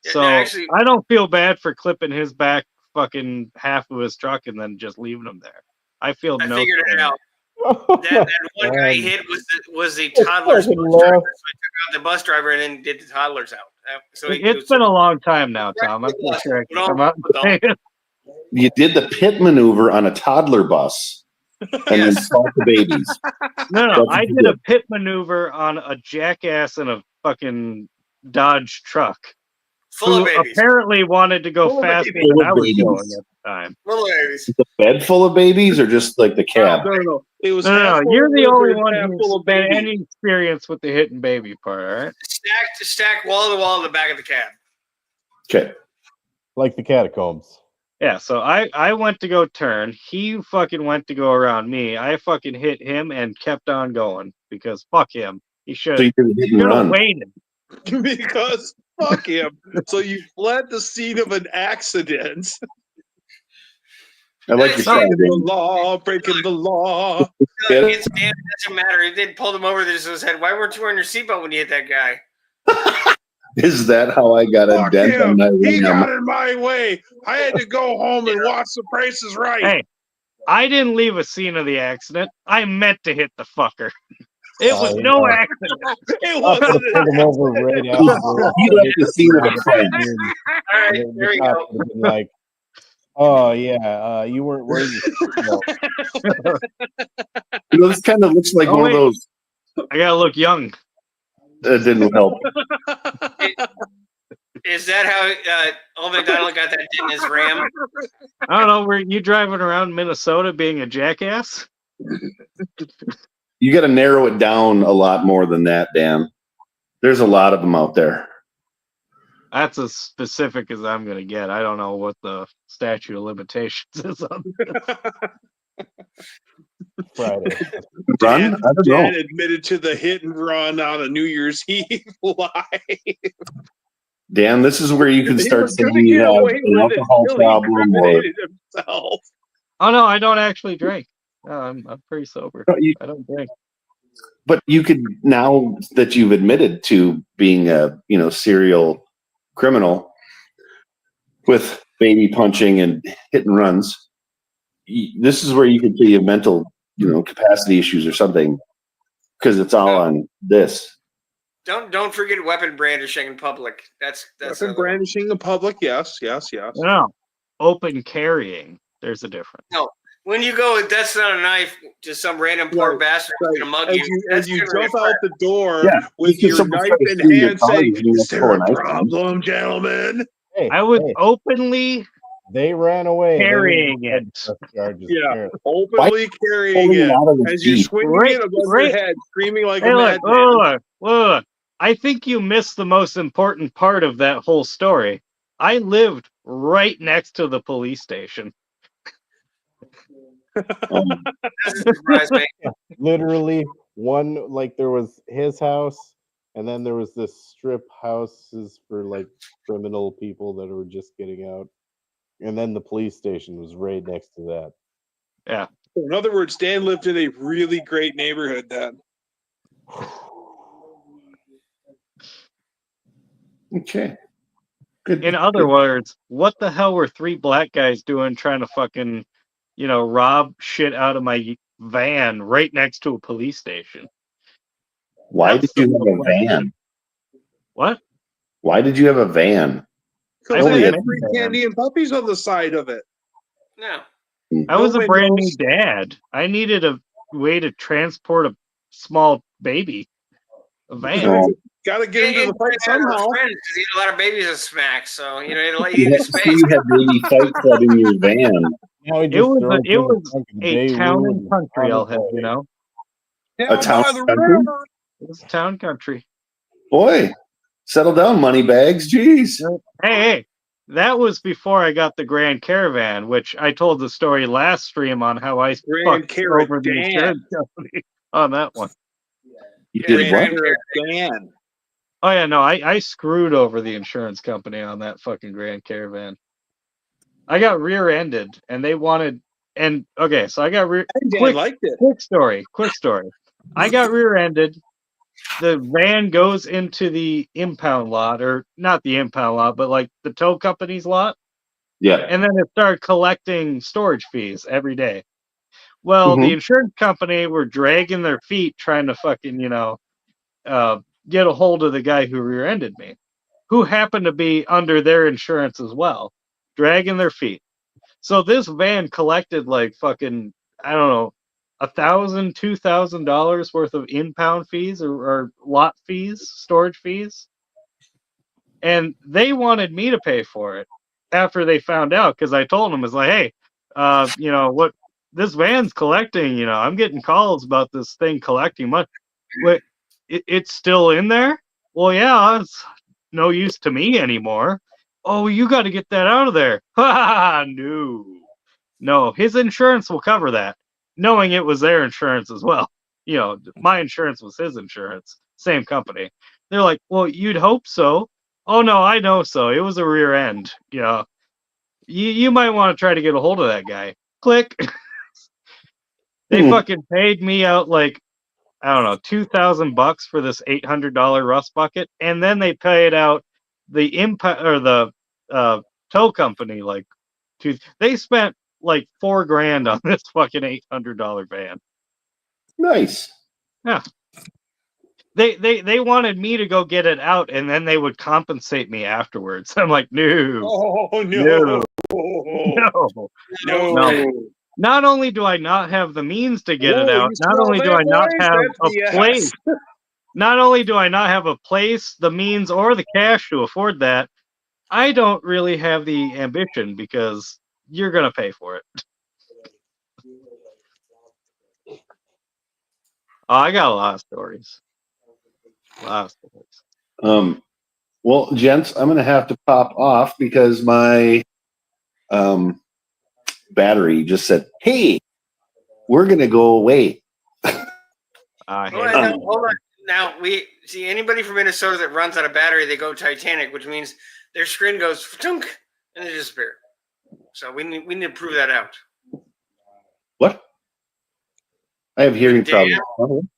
Speaker 1: Yeah,
Speaker 2: So
Speaker 1: no, actually-
Speaker 2: I don't feel bad for clipping his back fucking half of his truck and then just leaving him there. I feel
Speaker 1: I
Speaker 2: no
Speaker 1: figured it
Speaker 2: shame.
Speaker 1: out.
Speaker 3: Oh
Speaker 1: That one guy he hit was the toddler's
Speaker 3: fucking
Speaker 1: bus driver.
Speaker 3: laugh.
Speaker 1: So I took out the bus driver and then did the toddlers out. So
Speaker 2: It's been a long time now, Tom. I'm pretty sure I can come out and say it.
Speaker 5: You did the pit maneuver on a toddler bus and then
Speaker 1: Yes.
Speaker 5: fought the babies.
Speaker 2: No,
Speaker 5: That's
Speaker 2: I
Speaker 5: what you
Speaker 2: did a
Speaker 5: did.
Speaker 2: pit maneuver on a jackass in a fucking Dodge truck
Speaker 1: Full
Speaker 2: who
Speaker 1: of babies.
Speaker 2: apparently wanted to go
Speaker 1: Full of
Speaker 2: faster
Speaker 1: babies.
Speaker 2: than
Speaker 5: Full of
Speaker 2: I was
Speaker 5: babies.
Speaker 2: going at the time.
Speaker 1: Full of babies.
Speaker 5: The bed full of babies or just like the cab?
Speaker 4: No. It was
Speaker 2: No,
Speaker 4: half full
Speaker 2: you're
Speaker 4: of
Speaker 2: the only
Speaker 4: liquor,
Speaker 2: one
Speaker 4: half
Speaker 2: who's
Speaker 4: full of
Speaker 2: had
Speaker 4: baby.
Speaker 2: any experience with the hitting baby part, all right?
Speaker 1: Stacked wall to wall in the back of the cab.
Speaker 5: Okay.
Speaker 3: like the catacombs.
Speaker 2: Yeah, so I went to go turn. He fucking went to go around me. I fucking hit him and kept on going because fuck him. He should
Speaker 5: So you did a hit and
Speaker 2: have
Speaker 5: run.
Speaker 2: waited.
Speaker 4: Because fuck him. So you fled the scene of an accident.
Speaker 5: I like your
Speaker 1: Breaking
Speaker 5: strategy.
Speaker 4: Breaking the law.
Speaker 5: Get it?
Speaker 1: It's Dan. It doesn't matter. It did pull him over. This his head. Why weren't you wearing your seatbelt when you hit that guy?
Speaker 5: Is that how I got a
Speaker 4: Fuck
Speaker 5: dent on
Speaker 4: him.
Speaker 5: my
Speaker 4: He got
Speaker 5: rim?
Speaker 4: in my way. I had to go home and watch The Price is Right.
Speaker 2: Hey, I didn't leave a scene of the accident. I meant to hit the fucker. It was
Speaker 3: Oh,
Speaker 2: no
Speaker 3: yeah.
Speaker 2: accident.
Speaker 4: It
Speaker 3: I
Speaker 4: wasn't
Speaker 3: could have pulled him over right after.
Speaker 5: He left the scene of a crime.
Speaker 1: All right, there we go.
Speaker 3: Would have been like, oh yeah, you weren't wearing your seatbelt.
Speaker 5: This kind of looks like
Speaker 2: Oh,
Speaker 5: one
Speaker 2: wait.
Speaker 5: of those.
Speaker 2: I gotta look young.
Speaker 5: That didn't help.
Speaker 1: Is that how Old McDonald got that dent in his Ram?
Speaker 2: I don't know. Were you driving around Minnesota being a jackass?
Speaker 5: You got to narrow it down a lot more than that, Dan. There's a lot of them out there.
Speaker 2: That's as specific as I'm gonna get. I don't know what the statute of limitations is on.
Speaker 3: Friday.
Speaker 5: Run? I don't know.
Speaker 4: Dan admitted to the hit and run on a New Year's Eve live.
Speaker 5: Dan, this is where you can
Speaker 4: He
Speaker 5: start
Speaker 4: was gonna
Speaker 5: saying you
Speaker 4: get
Speaker 5: have
Speaker 4: away
Speaker 5: an
Speaker 4: with it
Speaker 5: alcohol
Speaker 4: until he
Speaker 5: problem or
Speaker 4: incriminated himself.
Speaker 2: Oh no, I don't actually drink. No, I'm pretty sober. I don't drink.
Speaker 5: but you could, now that you've admitted to being a serial criminal with baby punching and hit and runs, this is where you could see a mental capacity issues or something, because it's all on this.
Speaker 1: Don't forget weapon brandishing in public. That's
Speaker 4: Weapon
Speaker 1: another one.
Speaker 4: brandishing in public, yes.
Speaker 2: No, open carrying. There's a difference.
Speaker 1: When you go, that's not a knife to some random poor
Speaker 4: Right,
Speaker 1: bastard who's gonna mug
Speaker 4: As
Speaker 1: you.
Speaker 4: you,
Speaker 1: That's
Speaker 4: as you
Speaker 1: gonna be
Speaker 4: jump
Speaker 1: a
Speaker 4: out
Speaker 1: threat.
Speaker 4: the door
Speaker 5: Yeah,
Speaker 4: with
Speaker 5: if
Speaker 4: your
Speaker 5: someone
Speaker 4: knife
Speaker 5: tried to
Speaker 4: in
Speaker 5: steal your
Speaker 4: hand
Speaker 5: car,
Speaker 4: saying,
Speaker 5: you don't
Speaker 4: is
Speaker 5: have to
Speaker 4: there
Speaker 5: pull a
Speaker 4: a
Speaker 5: knife out.
Speaker 4: problem, gentlemen?
Speaker 3: Hey,
Speaker 2: I was
Speaker 3: hey,
Speaker 2: openly
Speaker 3: they ran away. They
Speaker 2: carrying
Speaker 3: didn't
Speaker 2: it.
Speaker 3: press charges,
Speaker 4: Yeah.
Speaker 3: apparently.
Speaker 4: Openly carrying
Speaker 5: Pulling it
Speaker 4: it
Speaker 5: out of the
Speaker 4: as you're
Speaker 5: Jeep.
Speaker 4: swinging
Speaker 2: Right,
Speaker 4: it above
Speaker 2: right.
Speaker 4: your head, screaming like
Speaker 2: Hey,
Speaker 4: a
Speaker 2: look,
Speaker 4: madman.
Speaker 2: look. I think you missed the most important part of that whole story. I lived right next to the police station.
Speaker 1: Doesn't surprise me.
Speaker 3: Literally one, like there was his house, and then there was this strip houses for like criminal people that were just getting out, and then the police station was right next to that.
Speaker 2: Yeah.
Speaker 4: In other words, Dan lived in a really great neighborhood then.
Speaker 5: Okay. Good.
Speaker 2: In other words, what the hell were three black guys doing trying to fucking, rob shit out of my van right next to a police station?
Speaker 5: Why did
Speaker 2: That's
Speaker 5: you
Speaker 2: the
Speaker 5: have a van?
Speaker 2: What?
Speaker 5: Why did you have a van?
Speaker 4: Because
Speaker 2: I
Speaker 4: they had
Speaker 2: was
Speaker 4: free
Speaker 2: in
Speaker 4: candy and puppies on the side of it.
Speaker 1: No.
Speaker 2: I was
Speaker 4: No
Speaker 2: a brand new
Speaker 4: windows.
Speaker 2: dad. I needed a way to transport a small baby. A van.
Speaker 5: No.
Speaker 4: Got to get into the fight somehow.
Speaker 1: Friends, 'cause he had a lot of babies to smack, so you
Speaker 5: You
Speaker 1: need
Speaker 5: had,
Speaker 1: space.
Speaker 5: you had baby fight club in your van.
Speaker 3: Now he
Speaker 2: It
Speaker 3: just
Speaker 2: was
Speaker 3: throws
Speaker 2: it
Speaker 3: in the
Speaker 2: was
Speaker 3: trunk of the
Speaker 2: a town
Speaker 3: Daewoo
Speaker 2: and country,
Speaker 3: on
Speaker 2: I'll
Speaker 3: his
Speaker 2: have
Speaker 3: way.
Speaker 2: you know.
Speaker 6: Down
Speaker 5: town
Speaker 6: by the
Speaker 5: country?
Speaker 6: river.
Speaker 2: It was town country.
Speaker 5: Boy, Settle down, money bags. Jeez.
Speaker 2: Hey, that was before I got the Grand Caravan, which I told the story last stream on how I
Speaker 4: Grand
Speaker 2: fucked over the
Speaker 4: Caravan.
Speaker 2: insurance company on that one.
Speaker 5: You
Speaker 1: Yeah,
Speaker 5: did what?
Speaker 4: Dan.
Speaker 2: Oh yeah, no, I screwed over the insurance company on that fucking Grand Caravan. I got rear-ended, and they wanted, and okay, so I got
Speaker 4: Dan
Speaker 2: quick
Speaker 4: liked it.
Speaker 2: quick story. I got rear-ended. The van goes into the impound lot, or not the impound lot, but like the tow company's lot,
Speaker 5: Yeah.
Speaker 2: and then it started collecting storage fees every day. Well, the insurance company were dragging their feet trying to fucking, get a hold of the guy who rear-ended me, who happened to be under their insurance as well, dragging their feet. So this van collected like fucking, I don't know, $1,000, $2,000 worth of impound fees or lot fees, storage fees. And they wanted me to pay for it after they found out, because I told them, it's like, hey, what this van's collecting, I'm getting calls about this thing collecting money. Wait, it's still in there? Well, yeah, it's no use to me anymore. Oh, you got to get that out of there. Ha! No, his insurance will cover that, knowing it was their insurance as well. My insurance was his insurance, same company. They're like, well, you'd hope so. Oh no, I know so. It was a rear end. You might want to try to get a hold of that guy. Click. They fucking paid me out like, I don't know, $2,000 for this $800 rust bucket, and then they paid out the tow company like they spent like $4,000 on this fucking $800 van.
Speaker 5: Nice.
Speaker 2: Yeah. They wanted me to go get it out, and then they would compensate me afterwards. I'm like, no,
Speaker 4: Oh no.
Speaker 2: no.
Speaker 4: No.
Speaker 2: Not only do I not have the means to get it
Speaker 4: Whoa,
Speaker 2: out,
Speaker 4: you
Speaker 2: not
Speaker 4: smell
Speaker 2: only do
Speaker 4: that,
Speaker 2: I not
Speaker 4: boys?
Speaker 2: have
Speaker 4: That's
Speaker 2: a
Speaker 4: BS.
Speaker 2: place, not only do I not have a place, the means, or the cash to afford that, I don't really have the ambition because you're gonna pay for it. Oh, I got a lot of stories.
Speaker 5: Well, gents, I'm gonna have to pop off because my battery just said, "Hey, we're gonna go away."
Speaker 2: I
Speaker 1: Hold
Speaker 2: hate
Speaker 1: on,
Speaker 2: it.
Speaker 1: now, hold on. Now we see anybody from Minnesota that runs out of battery, they go Titanic, which means their screen goes tunk and they disappear. So we need to prove that out.
Speaker 5: What? I have hearing
Speaker 1: Dan?
Speaker 5: problems.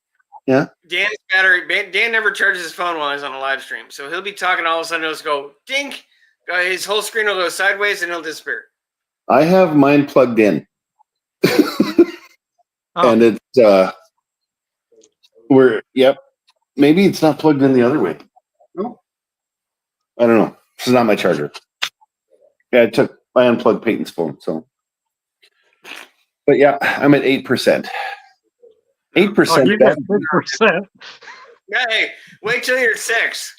Speaker 5: Yeah.
Speaker 1: Dan's battery. Dan never charges his phone while he's on a live stream, so he'll be talking. All of a sudden, it'll just go dink. His whole screen will go sideways and he'll disappear.
Speaker 5: I have mine plugged in, and it's yep. Maybe it's not plugged in the other way. No, I don't know. This is not my charger. Yeah, I unplugged Peyton's phone. So, but yeah, I'm at 8%. 8%.
Speaker 2: You got 6%.
Speaker 1: Hey, wait till you're 6.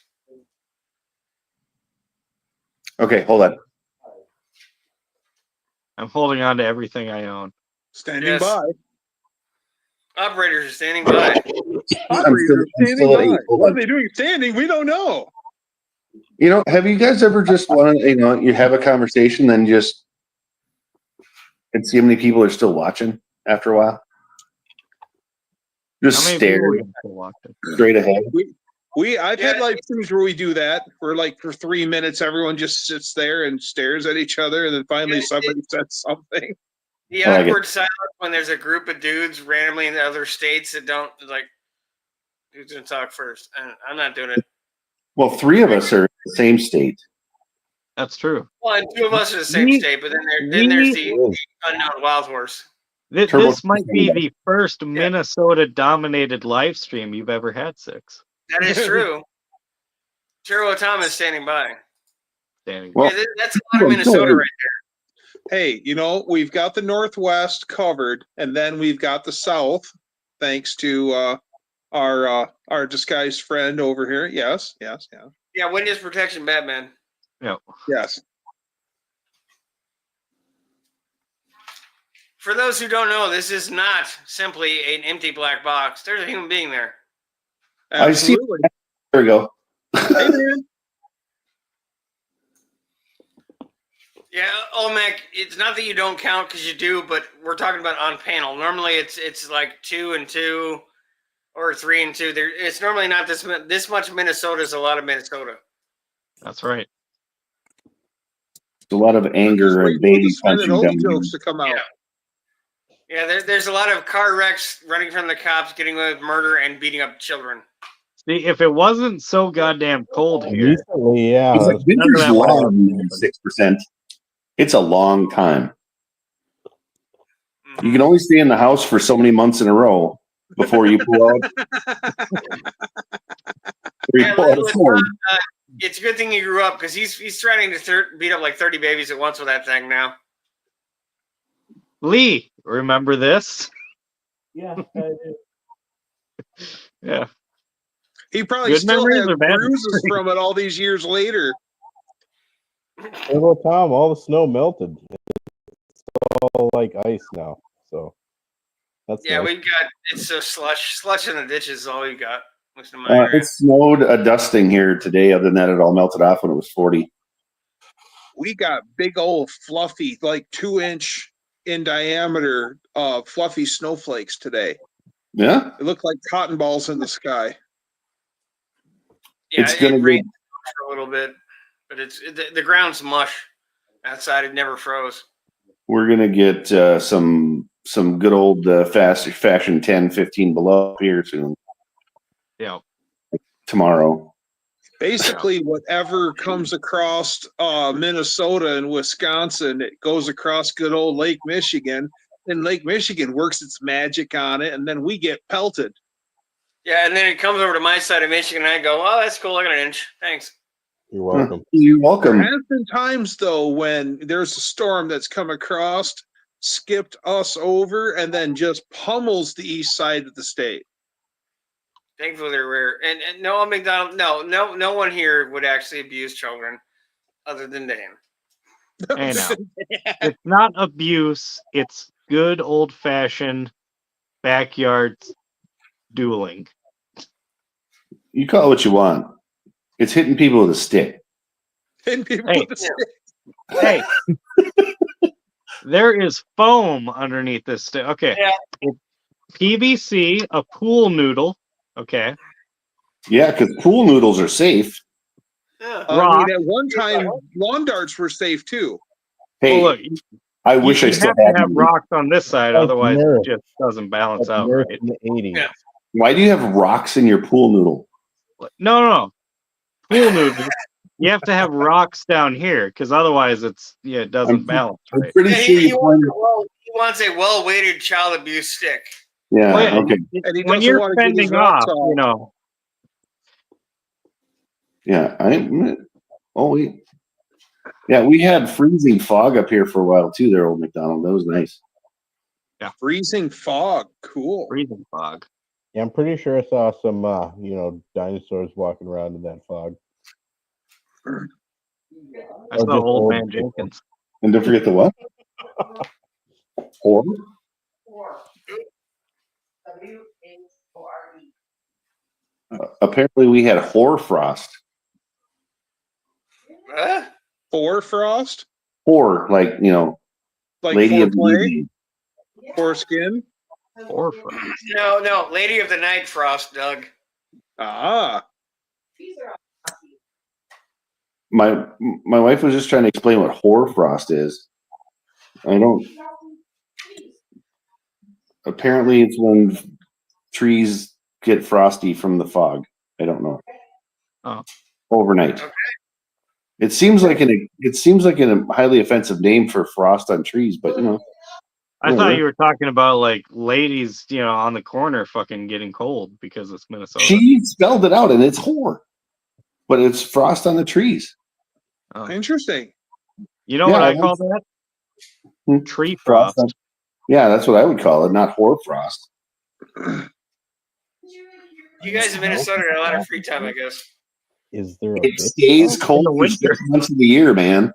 Speaker 5: Okay, hold on.
Speaker 2: I'm holding on to everything I own.
Speaker 4: Standing
Speaker 1: Yes.
Speaker 4: by.
Speaker 1: Operators are standing by.
Speaker 4: Operators standing
Speaker 5: still at
Speaker 4: by.
Speaker 5: 8. Hold
Speaker 4: What
Speaker 5: on.
Speaker 4: are they doing standing? We don't know.
Speaker 5: Have you guys ever just wanted, you have a conversation, then just and see how many people are still watching after a while? Just
Speaker 2: How many
Speaker 5: stare
Speaker 2: people are still watching?
Speaker 5: straight ahead.
Speaker 4: I've had live streams where we do that, where like for 3 minutes everyone just sits there and stares at each other, and then finally somebody says something.
Speaker 1: The
Speaker 5: I like
Speaker 1: awkward silence when there's a group of dudes randomly in the other states that don't like. Who's gonna talk first? I'm not doing it.
Speaker 5: Well, 3 of us are in the same state.
Speaker 2: That's true.
Speaker 1: Well, and 2 of us are the same
Speaker 2: We-
Speaker 1: state, but then there's the unknown wild horse.
Speaker 5: Turbo-
Speaker 2: This might be the first Minnesota-dominated live stream you've ever had, Six.
Speaker 1: That is true. Turbo Tom is standing by.
Speaker 2: Standing.
Speaker 5: Well,
Speaker 1: Yeah, that's a lot of Minnesota right
Speaker 4: Hey, we've got the Northwest covered, and then we've got the South, thanks to our disguised friend over here. Yes.
Speaker 1: there. Yeah, witness protection, Batman.
Speaker 2: Yeah.
Speaker 4: Yes.
Speaker 1: For those who don't know, this is not simply an empty black box. There's a human being there.
Speaker 5: I see.
Speaker 4: Absolutely.
Speaker 5: There we go.
Speaker 4: Hey, man.
Speaker 1: Yeah, Olmec, it's not that you don't count because you do, but we're talking about on panel. Normally it's like 2 and 2 or 3 and 2. It's normally not this much. Minnesota is a lot of Minnesota.
Speaker 2: That's right.
Speaker 5: It's a lot of
Speaker 4: Just
Speaker 5: anger
Speaker 4: wait
Speaker 5: and
Speaker 4: for the
Speaker 5: baby
Speaker 4: Sven
Speaker 5: punching
Speaker 4: and Old
Speaker 5: down here.
Speaker 4: jokes to come out.
Speaker 1: Yeah, there's a lot of car wrecks, running from the cops, getting away with murder, and beating up children.
Speaker 2: See, if it wasn't so goddamn cold here,
Speaker 3: Recently, yeah.
Speaker 5: It's like
Speaker 3: that's-
Speaker 2: None of
Speaker 5: winter's
Speaker 2: that would have
Speaker 5: long,
Speaker 2: happened.
Speaker 5: 6%. It's a long time.
Speaker 1: Mhm.
Speaker 5: You can only stay in the house for so many months in a row before you pull out. Or you
Speaker 1: Yeah,
Speaker 5: pull out a storm.
Speaker 1: It's a good thing he grew up because he's threatening to beat up like 30 babies at once with that thing now.
Speaker 2: Lee, remember this?
Speaker 3: Yeah, I do.
Speaker 2: Yeah.
Speaker 4: He probably
Speaker 2: Good
Speaker 4: still
Speaker 2: memories
Speaker 4: has
Speaker 2: or bad
Speaker 4: bruises
Speaker 2: memories?
Speaker 4: from it all these years later.
Speaker 3: Hey, well, Tom, all the snow melted. It's all like ice now. So that's
Speaker 1: Yeah,
Speaker 3: nice.
Speaker 1: we've got it's so slush in the ditches is all we got. Most of my area.
Speaker 5: It snowed a dusting here today. Other than that, it all melted off when it was 40.
Speaker 4: We got big old fluffy, like 2-inch in diameter, fluffy snowflakes today.
Speaker 5: Yeah,
Speaker 4: It looked like cotton balls in the sky.
Speaker 1: Yeah,
Speaker 5: it's gonna
Speaker 1: it
Speaker 5: be.
Speaker 1: rained for a little bit, but the ground's mush. Outside, it never froze.
Speaker 5: We're gonna get some good old fast fashion 10, 15 below here soon.
Speaker 2: Yeah.
Speaker 5: Tomorrow.
Speaker 4: Basically, whatever comes across Minnesota and Wisconsin, it goes across good old Lake Michigan. And Lake Michigan works its magic on it, and then we get pelted.
Speaker 1: Yeah, and then it comes over to my side of Michigan, and I go, "Oh, that's cool. I got an inch. Thanks."
Speaker 3: You're welcome.
Speaker 5: You're
Speaker 4: There
Speaker 5: welcome.
Speaker 4: has been times though when there's a storm that's come across, skipped us over, and then just pummels the east side of the state.
Speaker 1: Thankfully, they're rare. And Noah McDonald, no one here would actually abuse children, other than Dan.
Speaker 2: Hey, now. It's not abuse. It's good old fashioned backyard dueling.
Speaker 5: You call it what you want. It's hitting people with a stick.
Speaker 4: And people
Speaker 2: Hey.
Speaker 4: with the
Speaker 2: Hey, there is foam underneath this stick. Okay.
Speaker 1: Yeah.
Speaker 2: It's PVC, a pool noodle. Okay.
Speaker 5: Yeah, because pool noodles are safe.
Speaker 1: Yeah.
Speaker 4: I
Speaker 2: Rock.
Speaker 4: mean, at one time, lawn darts were safe too.
Speaker 5: Hey,
Speaker 2: Well, look,
Speaker 5: I wish I
Speaker 2: you
Speaker 5: still
Speaker 2: have to
Speaker 5: had
Speaker 2: have
Speaker 5: them.
Speaker 2: rocks on this side,
Speaker 3: Like
Speaker 2: otherwise
Speaker 3: Nerf.
Speaker 2: it just doesn't balance
Speaker 3: Like
Speaker 2: out
Speaker 3: Nerf
Speaker 2: right.
Speaker 3: in the 80s.
Speaker 1: Yeah.
Speaker 5: Why do you have rocks in your pool noodle?
Speaker 2: No. Pool noodle. You have to have rocks down here because otherwise it doesn't
Speaker 5: I'm-
Speaker 2: balance
Speaker 5: I'm
Speaker 2: right.
Speaker 5: pretty
Speaker 1: Yeah,
Speaker 5: sure
Speaker 1: he
Speaker 5: you
Speaker 1: wants
Speaker 5: pointed.
Speaker 1: he wants a well-weighted child abuse stick.
Speaker 5: Yeah,
Speaker 2: Oh, yeah.
Speaker 5: okay.
Speaker 4: And he
Speaker 2: When
Speaker 4: doesn't
Speaker 2: you're
Speaker 4: want to get his
Speaker 2: fending
Speaker 4: rocks
Speaker 2: off,
Speaker 4: off.
Speaker 5: Yeah, oh wait. Yeah, we had freezing fog up here for a while too there, old McDonald. That was nice.
Speaker 4: Freezing fog. Cool.
Speaker 2: freezing fog.
Speaker 3: Yeah, I'm pretty sure I saw some, dinosaurs walking around in that fog.
Speaker 2: I
Speaker 3: Or
Speaker 2: saw
Speaker 3: just
Speaker 2: old
Speaker 3: old
Speaker 2: man
Speaker 3: people.
Speaker 2: Jenkins.
Speaker 5: And don't forget the what? Horror? Apparently we had hoarfrost.
Speaker 1: Huh?
Speaker 4: Frost,
Speaker 5: Horror, like,
Speaker 4: like
Speaker 5: Lady of the
Speaker 4: foreplay,
Speaker 5: Evening.
Speaker 4: foreskin.
Speaker 2: Or frost.
Speaker 1: No, Lady of the Night Frost, Doug.
Speaker 4: Ah,
Speaker 5: My wife was just trying to explain what hoarfrost is. I don't. Apparently, it's when trees get frosty from the fog. I don't know.
Speaker 2: Oh.
Speaker 5: Overnight.
Speaker 1: Okay.
Speaker 5: It seems like a highly offensive name for frost on trees, but
Speaker 2: I thought you were talking about like ladies, on the corner fucking getting cold because it's Minnesota.
Speaker 5: she spelled it out and it's whore, but it's frost on the trees.
Speaker 4: interesting.
Speaker 2: You know
Speaker 5: Yeah,
Speaker 2: what I
Speaker 5: that's-
Speaker 2: call that?
Speaker 5: Hmm.
Speaker 2: Tree
Speaker 5: Frost
Speaker 2: frost.
Speaker 5: Yeah, that's what I would call it, not hoarfrost.
Speaker 1: You guys in Minnesota got a lot of free time, I guess.
Speaker 3: Is there a
Speaker 5: It
Speaker 3: bit?
Speaker 5: stays cold
Speaker 2: the
Speaker 5: for
Speaker 2: winter.
Speaker 5: 6 months of the year, man.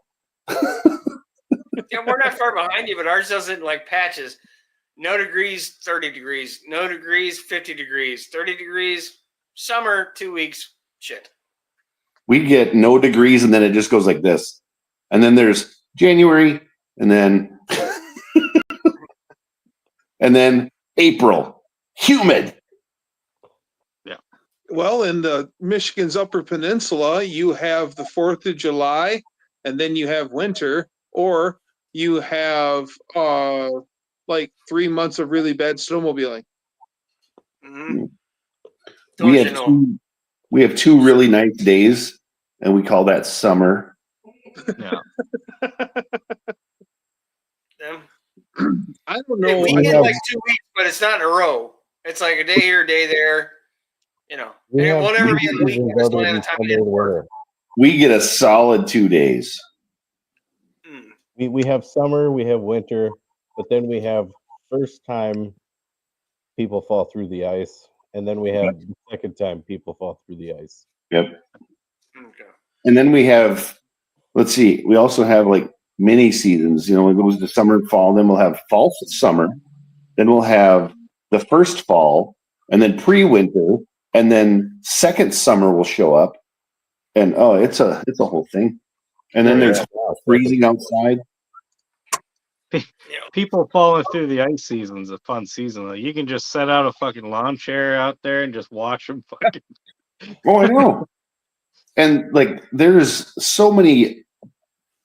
Speaker 1: Yeah, we're not far behind you, but ours doesn't like patches. No degrees, 30 degrees. No degrees, 50 degrees. 30 degrees, summer, 2 weeks. Shit.
Speaker 5: We get no degrees, and then it just goes like this. And then there's January, and then and then April, humid.
Speaker 4: Well, in the Michigan's Upper Peninsula, you have the 4th of July, and then you have winter, or you have like 3 months of really bad snowmobiling.
Speaker 1: Mhm.
Speaker 5: We
Speaker 1: Don't
Speaker 5: have
Speaker 1: you know?
Speaker 5: we have 2 really nice days, and we call that summer.
Speaker 2: Yeah.
Speaker 1: Yeah.
Speaker 4: I don't
Speaker 1: Hey,
Speaker 4: know.
Speaker 1: we
Speaker 3: I
Speaker 1: get
Speaker 3: have-
Speaker 1: like 2 weeks, but it's not in a row. It's like a day here, a day there. You know,
Speaker 3: We
Speaker 1: and it
Speaker 3: have
Speaker 1: won't ever be in the week.
Speaker 3: seasons
Speaker 1: It's
Speaker 3: other
Speaker 1: only on
Speaker 3: than
Speaker 1: the time
Speaker 3: summer
Speaker 1: of
Speaker 3: and winter.
Speaker 5: We get a solid 2 days.
Speaker 3: We have summer, we have winter, but then we have first time people fall through the ice, and then we have the second time people fall through the ice.
Speaker 5: Yep.
Speaker 1: Okay.
Speaker 5: And then we have, let's see, we also have like mini seasons. You know, it goes to summer and fall. Then we'll have fall summer. Then we'll have the first fall, and then pre-winter, and then second summer will show up. And it's a whole thing. And then there's freezing outside.
Speaker 2: People falling through the ice season's a fun season. Like, you can just set out a fucking lawn chair out there and just watch them fucking.
Speaker 5: Oh, I know. And like, there's so many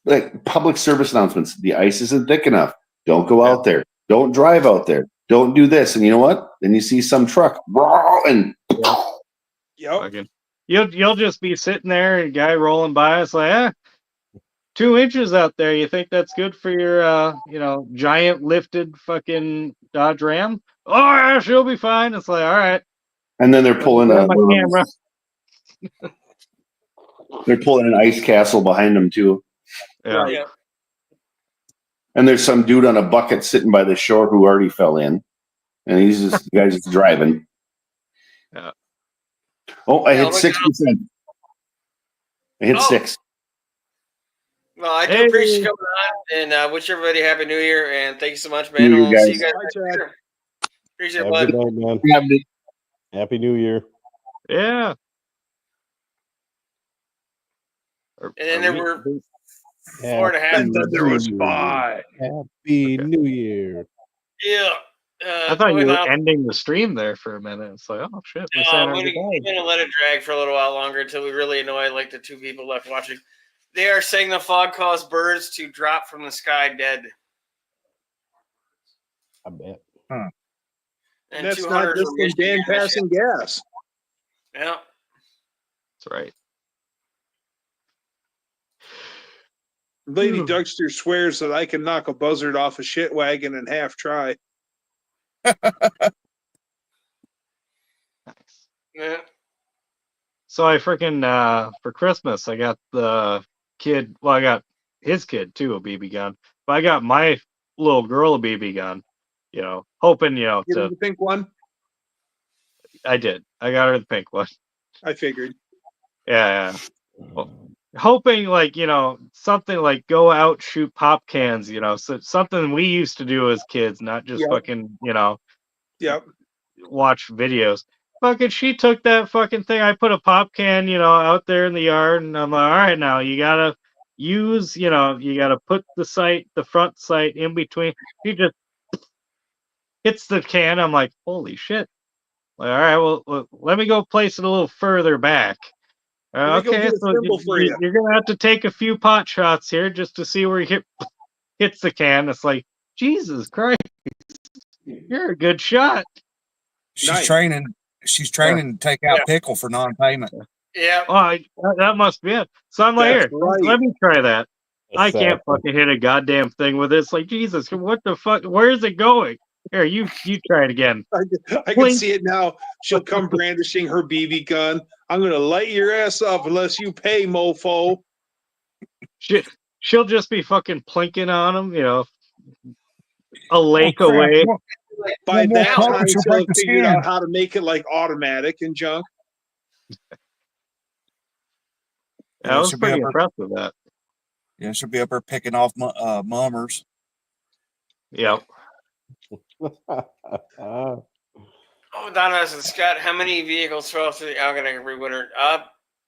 Speaker 5: like public service announcements. The ice isn't thick enough. Don't go out there. Don't drive out there. Don't do this. And you know what? Then you see some truck and
Speaker 4: Yep.
Speaker 2: Fucking, you'll just be sitting there and a guy rolling by. It's like, 2 inches out there. You think that's good for your, giant lifted fucking Dodge Ram? Oh, yeah, she'll be fine. It's like, all right.
Speaker 5: and then they're pulling
Speaker 2: Grab my camera.
Speaker 5: they're pulling an ice castle behind them too.
Speaker 2: Yeah.
Speaker 4: Right.
Speaker 1: Yeah.
Speaker 5: And there's some dude on a bucket sitting by the shore who already fell in, and the guy's just driving.
Speaker 2: Yeah.
Speaker 5: Oh, I
Speaker 1: Yeah,
Speaker 5: hit
Speaker 1: look
Speaker 5: 6%. I hit
Speaker 1: Oh.
Speaker 5: 6.
Speaker 1: Well, I do
Speaker 2: Hey.
Speaker 1: appreciate you coming on, and wish everybody happy New Year. And thank you so much, man.
Speaker 5: New Year,
Speaker 1: We'll see
Speaker 5: guys.
Speaker 1: you guys
Speaker 4: Bye,
Speaker 1: next
Speaker 4: Chad.
Speaker 1: year. Appreciate it,
Speaker 3: Have a
Speaker 1: bud.
Speaker 3: good night, man. Happy New Year.
Speaker 2: Yeah.
Speaker 1: And then there were 4.5.
Speaker 4: And then there was
Speaker 3: Happy
Speaker 4: 5.
Speaker 3: Happy
Speaker 2: Okay.
Speaker 3: New Year.
Speaker 1: Yeah.
Speaker 2: I thought you were
Speaker 1: I'm
Speaker 2: ending the stream there for a minute. It's like, oh shit. we said
Speaker 1: I'm
Speaker 2: our
Speaker 1: gonna
Speaker 2: goodbyes.
Speaker 1: let it drag for a little while longer until we really annoy like the 2 people left watching. They are saying the fog caused birds to drop from the sky dead.
Speaker 3: I bet.
Speaker 1: And
Speaker 4: That's
Speaker 1: 2
Speaker 4: not
Speaker 1: hunters
Speaker 4: just
Speaker 1: were
Speaker 4: from
Speaker 1: missing
Speaker 4: Dan
Speaker 1: in the
Speaker 4: passing gas.
Speaker 1: Yeah.
Speaker 2: That's right.
Speaker 4: Lady
Speaker 2: Hmm.
Speaker 4: Dougster swears that I can knock a buzzard off a shit wagon in half try.
Speaker 2: Nice.
Speaker 1: Yeah.
Speaker 2: So I freaking for Christmas I got the kid. Well, I got his kid too, a BB gun. But I got my little girl a BB gun. You know, hoping
Speaker 4: Get him
Speaker 2: to.
Speaker 4: the pink one?
Speaker 2: I did. I got her the pink one.
Speaker 4: I figured.
Speaker 2: Yeah. Well, hoping something like go out shoot pop cans. So something we used to do as kids, not just
Speaker 4: Yep.
Speaker 2: fucking
Speaker 4: Yep.
Speaker 2: watch videos. Fucking, she took that fucking thing. I put a pop can, out there in the yard, and I'm like, all right, now you gotta use, you gotta put the front sight in between. She just hits the can. I'm like, holy shit. Like, all right, well, let me go place it a little further back.
Speaker 4: Let me go
Speaker 2: Okay,
Speaker 4: get a
Speaker 2: so
Speaker 4: thimble for you.
Speaker 2: you're gonna have to take a few pot shots here just to see where you hits the can. It's like, Jesus Christ, you're a good shot.
Speaker 6: She's
Speaker 4: Nice.
Speaker 6: training. She's training to take out
Speaker 1: Yeah.
Speaker 6: pickle for non-payment.
Speaker 1: Yeah.
Speaker 2: Oh, that must be it. So I'm like,
Speaker 4: That's
Speaker 2: here,
Speaker 4: right.
Speaker 2: let me try that. I can't
Speaker 3: Exactly.
Speaker 2: fucking hit a goddamn thing with this. Like, Jesus, what the fuck? Where is it going? Here, you try it again.
Speaker 4: I can
Speaker 2: Blink.
Speaker 4: see it now. She'll come brandishing her BB gun. I'm going to light your ass up unless you pay, mofo.
Speaker 2: She'll just be fucking plinking on him, a lake
Speaker 6: Oh, crap.
Speaker 2: away.
Speaker 4: By
Speaker 6: One more
Speaker 4: that
Speaker 6: pump,
Speaker 4: time,
Speaker 6: she'll
Speaker 4: she'll
Speaker 6: break
Speaker 4: have
Speaker 6: the
Speaker 4: figured
Speaker 6: skin.
Speaker 4: out how to make it like automatic and junk.
Speaker 2: I was
Speaker 6: she'll be
Speaker 2: pretty
Speaker 6: up
Speaker 2: impressed with that.
Speaker 6: Yeah, she'll be up there picking off mummers.
Speaker 2: Yep.
Speaker 1: Oh, Donna said, Scott, how many vehicles fell through the Algonac every winter?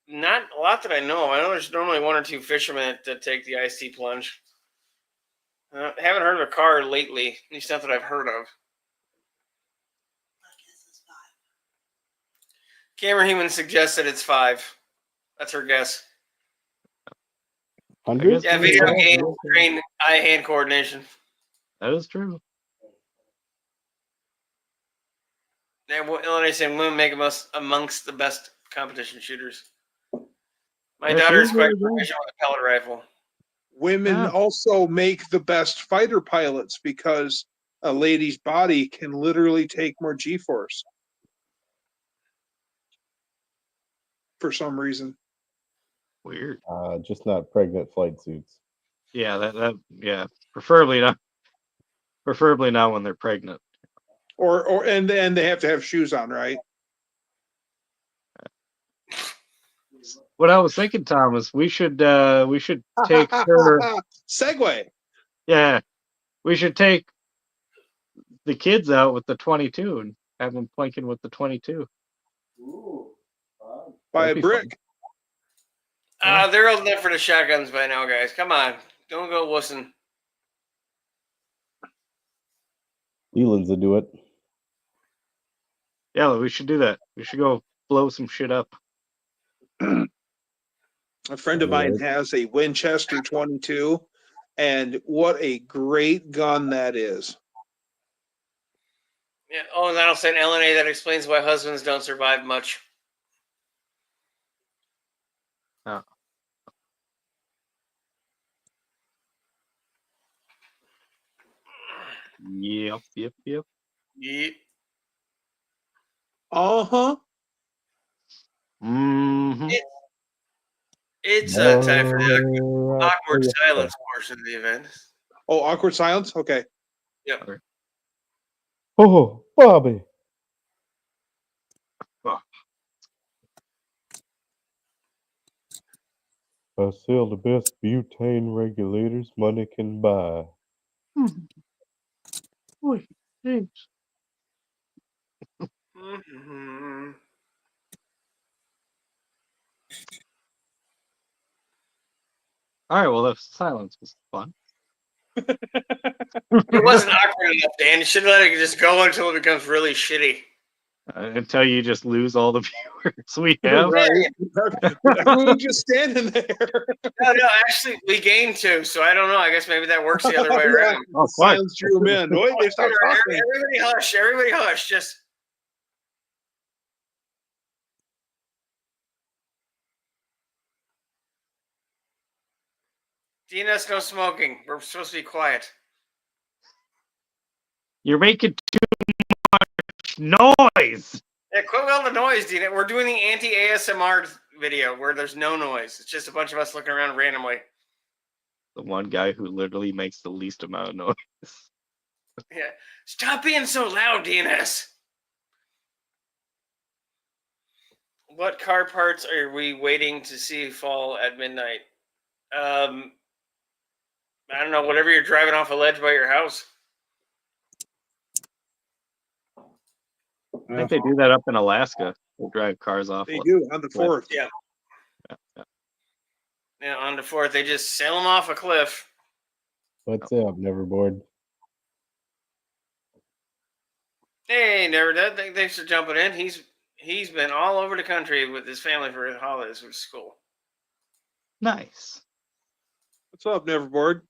Speaker 1: Not a lot that I know. I know there's normally one or two fishermen that take the iced tea plunge. Haven't heard of a car lately, at least not that I've heard of. Cameron Heeman suggests that it's 5. That's her guess.
Speaker 3: 100?
Speaker 1: Yeah, video games train eye-hand coordination.
Speaker 2: That is true.
Speaker 1: Yeah, Illinois saying women make amongst the best competition shooters. My
Speaker 2: Yeah,
Speaker 1: daughter's
Speaker 2: she's
Speaker 1: quite
Speaker 2: really good.
Speaker 1: proficient with a pellet rifle.
Speaker 4: Women
Speaker 2: Yeah.
Speaker 4: also make the best fighter pilots because a lady's body can literally take more G-force for some reason.
Speaker 2: Weird.
Speaker 3: Just not pregnant flight suits.
Speaker 2: Yeah, yeah. Preferably not when they're pregnant.
Speaker 4: And they have to have shoes on, right?
Speaker 2: What I was thinking, Tom, is we should take her.
Speaker 4: Segue.
Speaker 2: Yeah, we should take the kids out with the 22 and have them plinking with the 22.
Speaker 4: By
Speaker 2: That'd
Speaker 4: a
Speaker 2: be
Speaker 4: brick.
Speaker 1: They're old enough for the shotguns by now, guys. Come on. Don't go wussing.
Speaker 3: Leland's to do it.
Speaker 2: Yeah, we should do that. We should go blow some shit up.
Speaker 4: A friend of mine has a Winchester 22, and what a great gun that is.
Speaker 1: Yeah. Oh, and that'll say in LNA that explains why husbands don't survive much.
Speaker 2: Yep.
Speaker 1: Yep.
Speaker 4: Uh-huh.
Speaker 2: Mm-hmm.
Speaker 1: It's time for the awkward silence portion of the event.
Speaker 4: Oh, awkward silence? Okay.
Speaker 1: Yep.
Speaker 3: Oh, Bobby. I sell the best butane regulators money can buy.
Speaker 2: Boy, thanks.
Speaker 1: Mm-hmm.
Speaker 2: All right, well, the silence was fun.
Speaker 1: It wasn't awkward enough, Dan. You should let it just go until it becomes really shitty.
Speaker 2: Until you just lose all the viewers we have.
Speaker 4: Right. Everyone just standing there.
Speaker 1: No, actually, we gained 2, so I don't know. I guess maybe that works the other way around.
Speaker 2: Oh, fine.
Speaker 4: Silence drew them in. Wait, they stopped talking.
Speaker 1: Everybody hush. Everybody hush. Just. DNS, no smoking. We're supposed to be quiet.
Speaker 2: You're making too much noise.
Speaker 1: Yeah, quit with all the noise, DNS. We're doing the anti-ASMR video where there's no noise. It's just a bunch of us looking around randomly.
Speaker 2: The one guy who literally makes the least amount of noise.
Speaker 1: Yeah. Stop being so loud, DNS. What car parts are we waiting to see fall at midnight? I don't know, whatever you're driving off a ledge by your house.
Speaker 2: I think they do that up in Alaska. They drive cars off.
Speaker 4: They do on the 4th.
Speaker 1: Yeah. Yeah, on the 4th, they just sail them off a cliff.
Speaker 3: What's up, Neverboard?
Speaker 1: Hey, never did. Thanks for jumping in. He's been all over the country with his family for his holidays with school.
Speaker 2: Nice.
Speaker 4: What's up, Neverboard?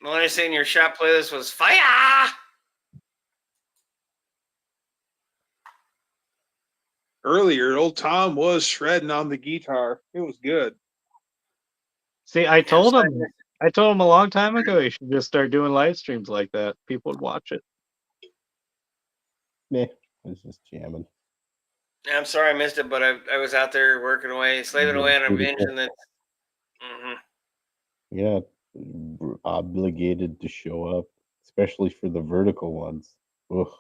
Speaker 1: The only thing in your shop playlist was fire.
Speaker 4: Earlier, old Tom was shredding on the guitar. It was good.
Speaker 2: See, I told him a long time ago he should just start doing live streams like that. People would watch it.
Speaker 3: Meh, I was just jamming.
Speaker 1: I'm sorry I missed it, but I was out there working away, slaving away on a binge, and then.
Speaker 3: Yeah, we're obligated to show up, especially for the vertical ones. Ugh.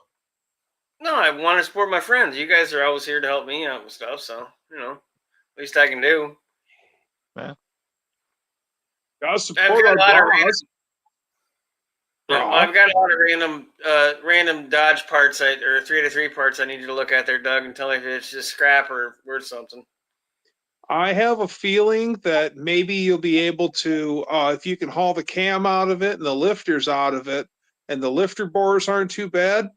Speaker 1: No, I want to support my friends. You guys are always here to help me out with stuff, so least I can do.
Speaker 4: Gotta
Speaker 1: I've
Speaker 4: support
Speaker 1: got
Speaker 4: our
Speaker 1: a lot of
Speaker 4: boss.
Speaker 1: I've got a lot of random Dodge parts or 3 out of 3 parts I need you to look at there, Doug, and tell me if it's just scrap or worth something.
Speaker 4: I have a feeling that maybe you'll be able to, if you can haul the cam out of it and the lifters out of it, and the lifter bores aren't too bad,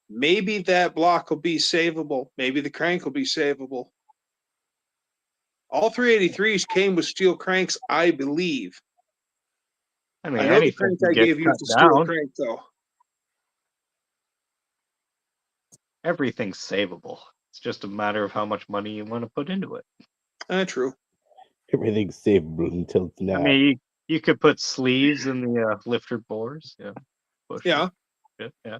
Speaker 4: maybe that block will be savable. Maybe the crank will be savable. All 383s came with steel cranks, I believe.
Speaker 2: I mean,
Speaker 4: I know the
Speaker 2: anything
Speaker 4: crank
Speaker 2: can
Speaker 4: I
Speaker 2: get
Speaker 4: gave you
Speaker 2: cut
Speaker 4: is a steel
Speaker 2: down.
Speaker 4: crank, though.
Speaker 2: Everything's savable. It's just a matter of how much money you want to put into it.
Speaker 4: True.
Speaker 3: Everything's savable until it's not.
Speaker 2: I mean, you could put sleeves in the lifter bores. Yeah. Push
Speaker 4: Yeah.
Speaker 2: it. Yeah.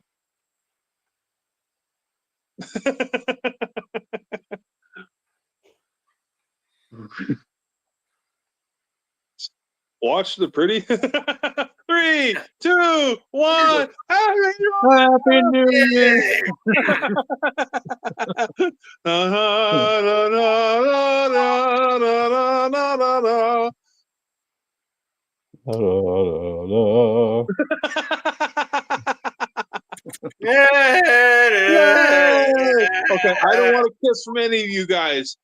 Speaker 4: Watch the pretty. 3, 2, 1.
Speaker 2: Happy New Year!
Speaker 4: Yay! Okay, I don't want a kiss from any of you guys.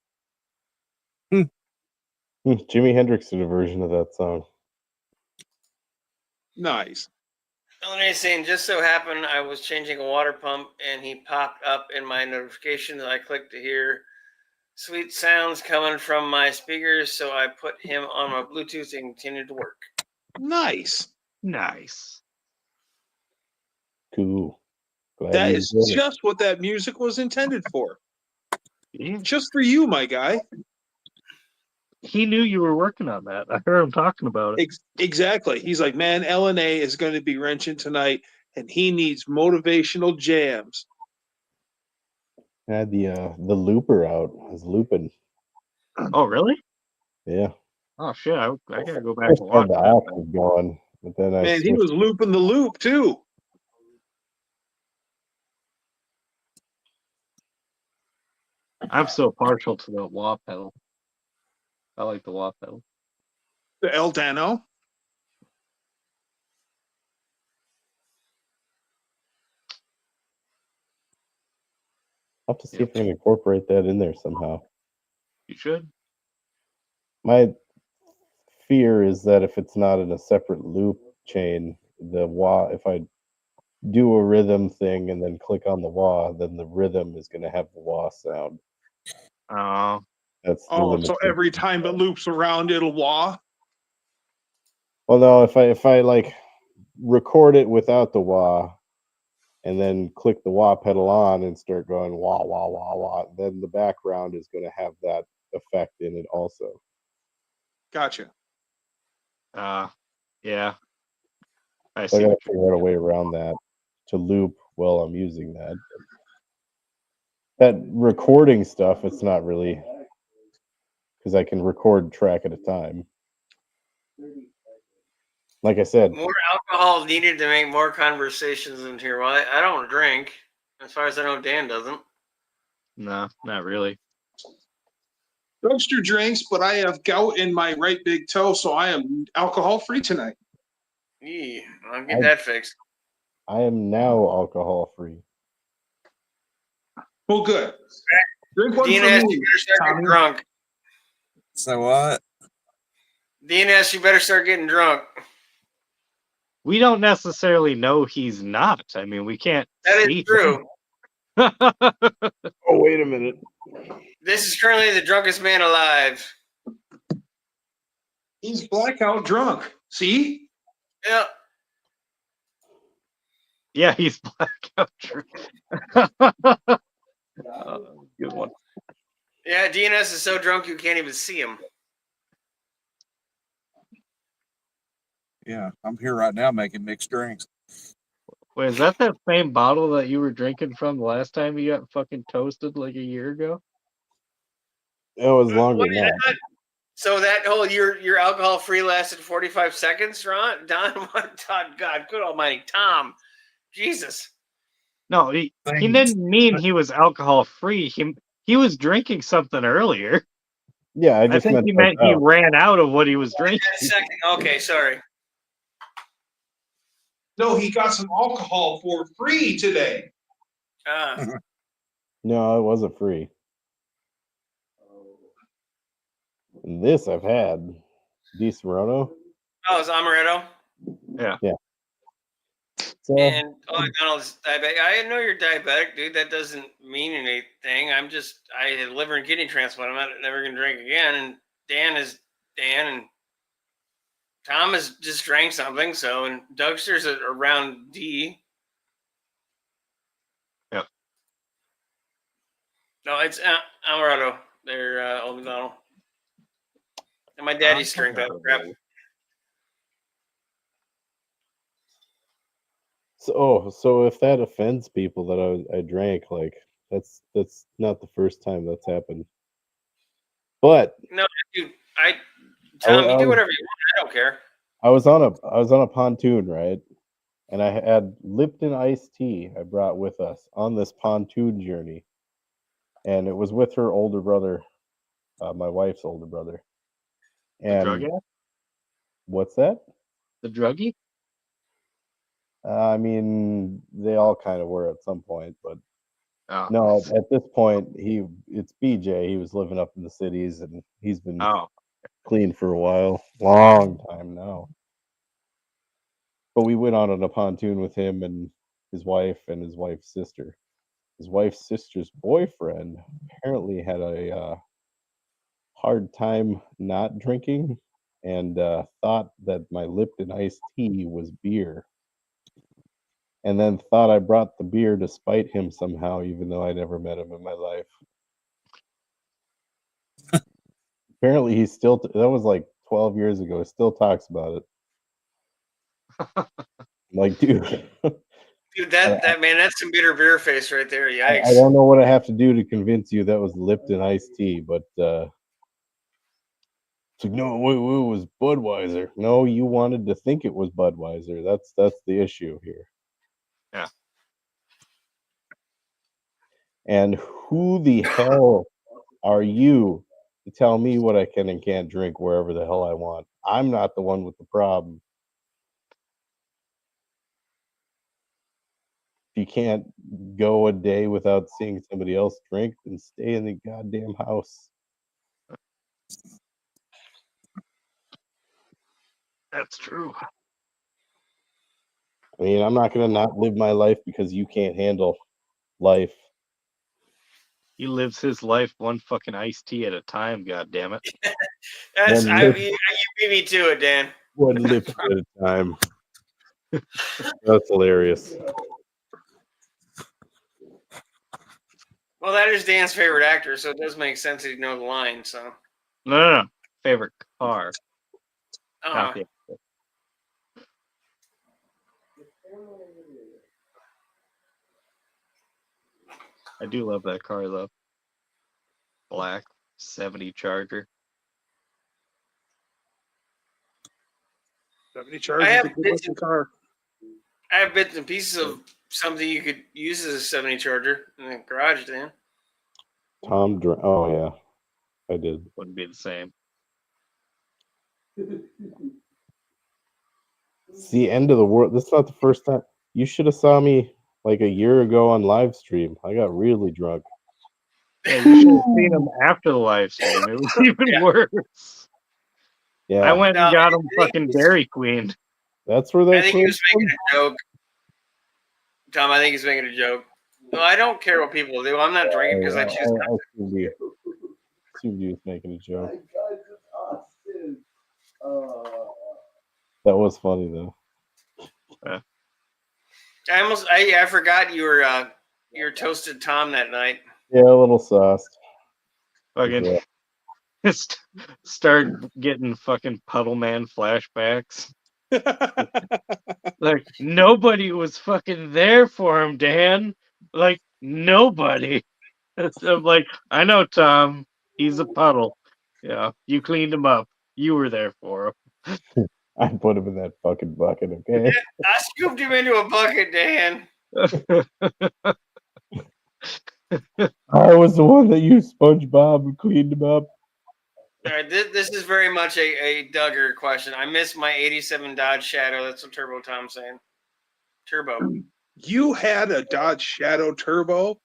Speaker 3: Jimi Hendrix did a version of that song.
Speaker 4: Nice.
Speaker 1: Elena's saying, just so happened I was changing a water pump and he popped up in my notification that I clicked to hear sweet sounds coming from my speakers, so I put him on my Bluetooth and continued to work.
Speaker 4: Nice.
Speaker 2: Nice.
Speaker 3: Cool. Glad
Speaker 4: That
Speaker 3: you
Speaker 4: is
Speaker 3: enjoyed it.
Speaker 4: just what that music was intended for.
Speaker 2: Yeah.
Speaker 4: Just for you, my guy.
Speaker 2: He knew you were working on that. I heard him talking about it.
Speaker 4: Exactly. He's like, man, LNA is going to be wrenching tonight, and he needs motivational jams.
Speaker 3: I had the looper out. I was looping.
Speaker 2: Oh, really?
Speaker 3: Yeah.
Speaker 2: Oh, shit. I gotta go back
Speaker 3: First
Speaker 2: and
Speaker 3: had
Speaker 2: watch
Speaker 3: the
Speaker 2: that.
Speaker 3: octave going, but then I
Speaker 4: Man, he
Speaker 3: switched.
Speaker 4: was looping the loop, too.
Speaker 2: I'm so partial to the wah pedal. I like the wah pedal.
Speaker 4: The El Dano.
Speaker 3: I'll have to see if I can incorporate that in there somehow.
Speaker 2: You should.
Speaker 3: My fear is that if it's not in a separate loop chain, the wah, if I do a rhythm thing and then click on the wah, then the rhythm is going to have the wah sound.
Speaker 2: Oh,
Speaker 3: That's the
Speaker 4: Oh, so
Speaker 3: limitation.
Speaker 4: every time it loops around, it'll wah?
Speaker 3: Well, no, if I like record it without the wah and then click the wah pedal on and start going wah wah wah wah, then the background is going to have that effect in it also.
Speaker 4: Gotcha.
Speaker 2: yeah. I
Speaker 3: So I
Speaker 2: see.
Speaker 3: got to
Speaker 2: What
Speaker 3: figure out a way around that to loop while I'm using that. That recording stuff, it's not really, because I can record track at a time. Like I said,
Speaker 1: More alcohol needed to make more conversations in here. Well, I don't drink. As far as I know, Dan doesn't.
Speaker 2: No, not really.
Speaker 4: Drugster drinks, but I have gout in my right big toe, so I am alcohol free tonight.
Speaker 1: Yeah, I'll get that fixed.
Speaker 3: I am now alcohol free.
Speaker 4: Well, good. Drink one
Speaker 1: DNS,
Speaker 4: for
Speaker 1: you
Speaker 4: me,
Speaker 1: better start getting
Speaker 4: Tommy.
Speaker 1: drunk.
Speaker 6: So what?
Speaker 1: DNS, you better start getting drunk.
Speaker 2: We don't necessarily know he's not. I mean, we can't.
Speaker 1: That
Speaker 2: see
Speaker 1: is true.
Speaker 2: him.
Speaker 3: Oh, wait a minute.
Speaker 1: This is currently the drunkest man alive.
Speaker 4: He's blackout drunk. See?
Speaker 1: Yeah.
Speaker 2: Yeah, he's blackout drunk. Good one.
Speaker 1: Yeah, DNS is so drunk you can't even see him.
Speaker 6: Yeah, I'm here right now making mixed drinks.
Speaker 2: Wait, is that same bottle that you were drinking from the last time you got fucking toasted like a year ago?
Speaker 3: It was longer
Speaker 1: What
Speaker 3: than
Speaker 1: is
Speaker 3: that.
Speaker 1: that? So that whole your alcohol free lasted 45 seconds, Ron? Don, what? God, good almighty, Tom, Jesus.
Speaker 2: No, he
Speaker 6: Things.
Speaker 2: didn't mean he was alcohol free. He was drinking something earlier.
Speaker 3: Yeah, I
Speaker 2: I
Speaker 3: just
Speaker 2: think he meant he ran out of what he was drinking.
Speaker 1: Second. Okay, sorry.
Speaker 4: No, he got some alcohol for free today.
Speaker 3: No, it wasn't free. And this I've had. Di Serono.
Speaker 1: Oh, it's amaretto.
Speaker 3: So
Speaker 1: And McDonald's diabetic. I know you're diabetic, dude. That doesn't mean anything. I had liver and kidney transplant. I'm never gonna drink again. And Dan, and Tom has just drank something. So, and Dougster's around D.
Speaker 2: Yep.
Speaker 1: No, it's amaretto. They're Old McDonald. And my dad used to drink that crap.
Speaker 3: So if that offends people that I drank, like that's not the first time that's happened. But
Speaker 1: No, dude, Tom, you do whatever you want. I don't care.
Speaker 3: I was on a pontoon, right? And I had Lipton iced tea I brought with us on this pontoon journey. And it was with her older brother, my wife's older brother.
Speaker 2: The
Speaker 3: And
Speaker 2: drug addict?
Speaker 3: what's that?
Speaker 2: The druggie?
Speaker 3: I mean, they all kind of were at some point, but
Speaker 2: Oh.
Speaker 3: no, at this point, it's BJ. He was living up in the cities, and he's been
Speaker 2: Oh.
Speaker 3: clean for a while, long time now. But we went on a pontoon with him and his wife and his wife's sister. His wife's sister's boyfriend apparently had a hard time not drinking and thought that my Lipton iced tea was beer. And then thought I brought the beer to spite him somehow, even though I never met him in my life. Apparently, he's still. That was like 12 years ago. He still talks about it. I'm like, dude.
Speaker 1: Dude, that man, that's some bitter beer face right there. Yikes.
Speaker 3: I don't know what I have to do to convince you that was Lipton iced tea, but it's like, no, it was Budweiser. No, you wanted to think it was Budweiser. That's the issue here.
Speaker 2: Yeah.
Speaker 3: And who the hell are you to tell me what I can and can't drink wherever the hell I want? I'm not the one with the problem. If you can't go a day without seeing somebody else drink, then stay in the goddamn house.
Speaker 2: That's true.
Speaker 3: I mean, I'm not going to not live my life because you can't handle life.
Speaker 2: He lives his life one fucking iced tea at a time, god damn it.
Speaker 1: You beat me to it, Dan.
Speaker 3: One lip at a time. That's hilarious.
Speaker 1: Well, that is Dan's favorite actor, so it does make sense that he'd know the line. So
Speaker 2: No. Favorite car.
Speaker 1: oh,
Speaker 2: Not the actor. I do love that car though. Black 70 Charger.
Speaker 4: 70 Charger
Speaker 1: I
Speaker 4: is
Speaker 1: have
Speaker 4: a good
Speaker 1: bits
Speaker 4: looking car.
Speaker 1: I have bits and pieces of something you could use as a 70 Charger in the garage, Dan.
Speaker 3: Oh yeah, I did.
Speaker 2: Wouldn't be the same.
Speaker 3: It's the end of the world. This is not the first time. You should have saw me like a year ago on live stream. I got really drunk.
Speaker 2: Yeah, you should have seen him after the live stream. It was even worse.
Speaker 3: Yeah,
Speaker 2: I went and
Speaker 1: No,
Speaker 2: got him
Speaker 1: I think
Speaker 2: fucking
Speaker 1: he's-
Speaker 2: Dairy Queen.
Speaker 3: that's where
Speaker 1: I
Speaker 3: that
Speaker 1: think he
Speaker 3: came
Speaker 1: was making a joke. Tom, I think he's making a joke. No, I don't care what people do. I'm not drinking because I choose not to.
Speaker 3: assumed you was making a joke. That was funny though.
Speaker 1: I forgot you were toasted Tom that night.
Speaker 3: Yeah, a little sauced.
Speaker 2: Fucking
Speaker 3: Yeah.
Speaker 2: start getting fucking Puddle Man flashbacks. Like nobody was fucking there for him, Dan. Like nobody. I'm like, I know Tom. He's a puddle. Yeah, you cleaned him up. You were there for
Speaker 3: I put him in that fucking bucket, okay?
Speaker 1: I scooped him into a bucket, Dan.
Speaker 2: him.
Speaker 3: I was the one that used SpongeBob and cleaned him up.
Speaker 1: All right, this is very much a Duggar question. I miss my '87 Dodge Shadow. That's what Turbo Tom's saying. turbo.
Speaker 4: You had a Dodge Shadow Turbo.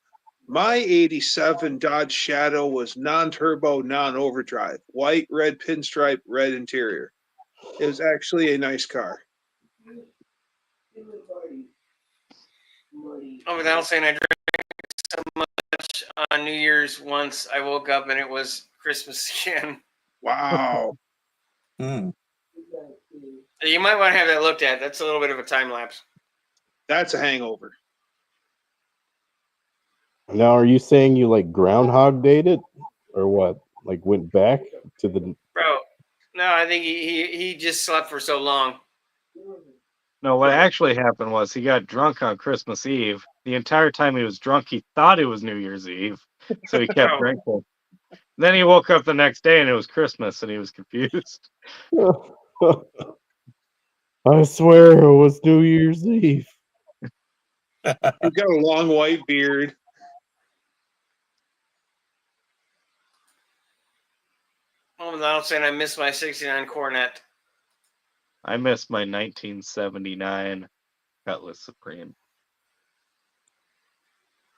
Speaker 4: My 87 Dodge Shadow was non-turbo, non-overdrive. White, red pinstripe, red interior. It was actually a nice car.
Speaker 1: Oh, without saying, I drank so much on New Year's once. I woke up and it was Christmas again.
Speaker 4: Wow.
Speaker 6: Hmm.
Speaker 1: You might want to have that looked at. That's a little bit of a time lapse.
Speaker 4: That's a hangover.
Speaker 3: Now, are you saying you like Groundhog Dayed it, or what? Like went back to the?
Speaker 1: Bro, no, I think he just slept for so long.
Speaker 2: No, what actually happened was he got drunk on Christmas Eve. The entire time he was drunk, he thought it was New Year's Eve, so he kept
Speaker 1: Oh.
Speaker 2: drinking. Then he woke up the next day and it was Christmas, and he was confused.
Speaker 3: I swear it was New Year's Eve.
Speaker 4: He's got a long white beard.
Speaker 1: Oh, without saying, I miss my '69 Corvette.
Speaker 2: I miss my 1979 Cutlass Supreme.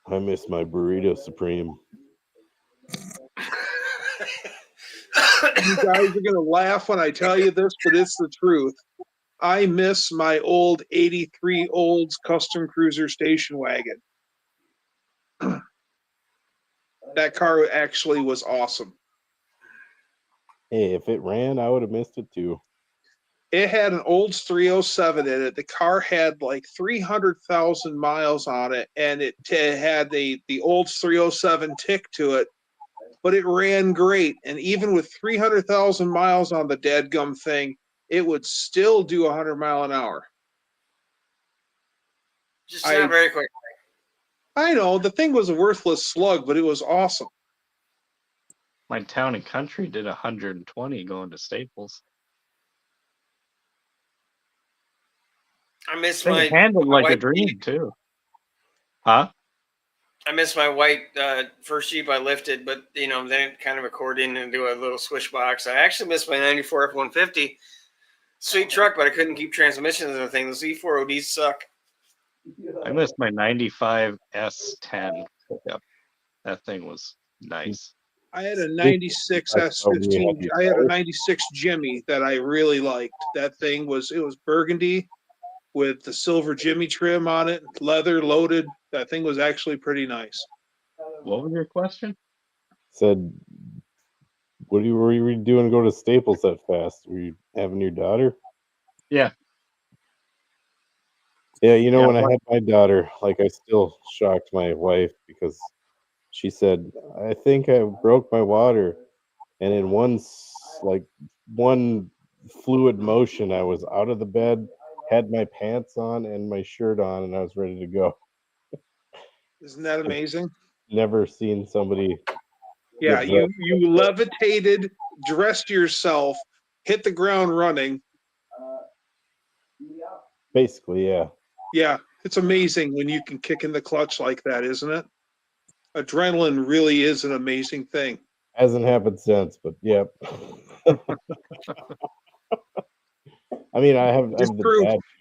Speaker 3: I miss my Burrito Supreme.
Speaker 4: You guys are going to laugh when I tell you this, but it's the truth. I miss my old 83 Olds Custom Cruiser station wagon. That car actually was awesome.
Speaker 3: Hey, if it ran, I would have missed it too.
Speaker 4: It had an Olds 307 in it. The car had like 300,000 miles on it, and it had the Olds 307 tick to it, but it ran great. And even with 300,000 miles on the dadgum thing, it would still do 100 mile an hour.
Speaker 1: Just not very quick.
Speaker 4: I know the thing was a worthless slug, but it was awesome.
Speaker 2: My Town and Country did 120 going to Staples.
Speaker 1: I miss
Speaker 2: Thing
Speaker 1: my
Speaker 2: handled
Speaker 1: my
Speaker 2: like a
Speaker 1: white
Speaker 2: dream
Speaker 1: Jeep.
Speaker 2: too. Huh?
Speaker 1: I miss my white first Jeep I lifted, but then it kind of accordion and do a little swish box. I actually miss my '94 F-150. Sweet truck, but I couldn't keep transmissions and everything. The Z4ODs suck.
Speaker 2: I miss my 95 S10 pickup. That thing was nice.
Speaker 4: I had a 96 S15. I had a 96 Jimmy that I really liked. That thing was burgundy with the silver Jimmy trim on it, leather loaded. That thing was actually pretty nice.
Speaker 2: What was your question?
Speaker 3: Said, were you doing to go to Staples that fast? Were you having your daughter?
Speaker 2: Yeah.
Speaker 3: Yeah,
Speaker 2: Yeah,
Speaker 3: when I
Speaker 2: what-
Speaker 3: had my daughter, like I still shocked my wife because she said, I think I broke my water. And in one fluid motion, I was out of the bed, had my pants on and my shirt on, and I was ready to go.
Speaker 4: Isn't that amazing?
Speaker 3: Never seen somebody.
Speaker 4: Yeah,
Speaker 3: get
Speaker 4: you levitated, dressed yourself, hit the ground running.
Speaker 3: Basically, yeah.
Speaker 4: Yeah, it's amazing when you can kick in the clutch like that, isn't it? Adrenaline really is an amazing thing.
Speaker 3: Hasn't happened since, but yeah. I mean,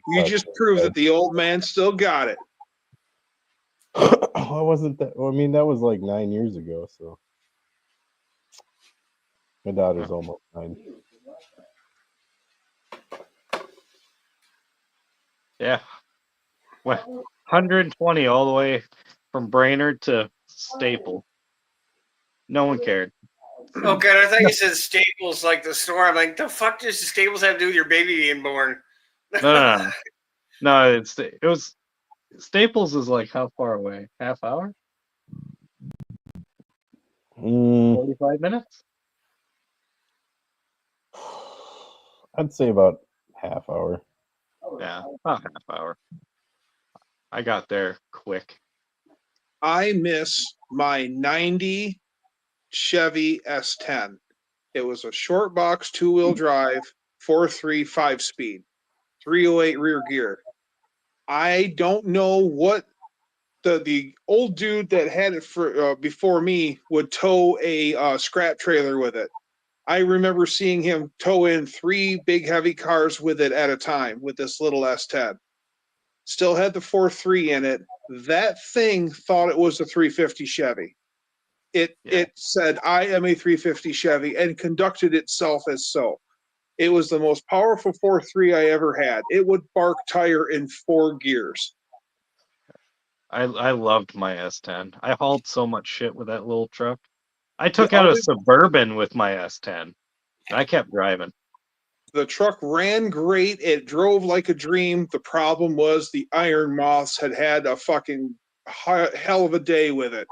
Speaker 4: You just proved that the old man still got it.
Speaker 3: I wasn't that. Well, I mean, that was like 9 years ago. So my daughter's almost 9.
Speaker 2: Yeah. Well, 120 all the way from Brainerd to Staple. No one cared.
Speaker 1: Oh god, I thought you said Staples like the store. I'm like, the fuck does the Staples have to do with your baby being born?
Speaker 2: No, it was Staples is like how far away? Half hour? 45 minutes?
Speaker 3: I'd say about half hour.
Speaker 2: Yeah, about half hour. I got there quick.
Speaker 4: I miss my 90 Chevy S10. It was a short box, 2-wheel drive, 4.3 5-speed, 308 rear gear. I don't know what the old dude that had it for before me would tow a scrap trailer with it. I remember seeing him tow in 3 big heavy cars with it at a time with this little S10. still had the 4.3 in it. That thing thought it was a 350 Chevy. It said, I am a 350 Chevy, and conducted itself as so. It was the most powerful 4.3 I ever had. It would bark tire in 4 gears.
Speaker 2: I loved my S10. I hauled so much shit with that little truck. I took
Speaker 4: The
Speaker 2: out a
Speaker 4: other-
Speaker 2: Suburban with my S10. And I kept driving.
Speaker 4: The truck ran great. It drove like a dream. The problem was the iron moths had a fucking hell of a day with it.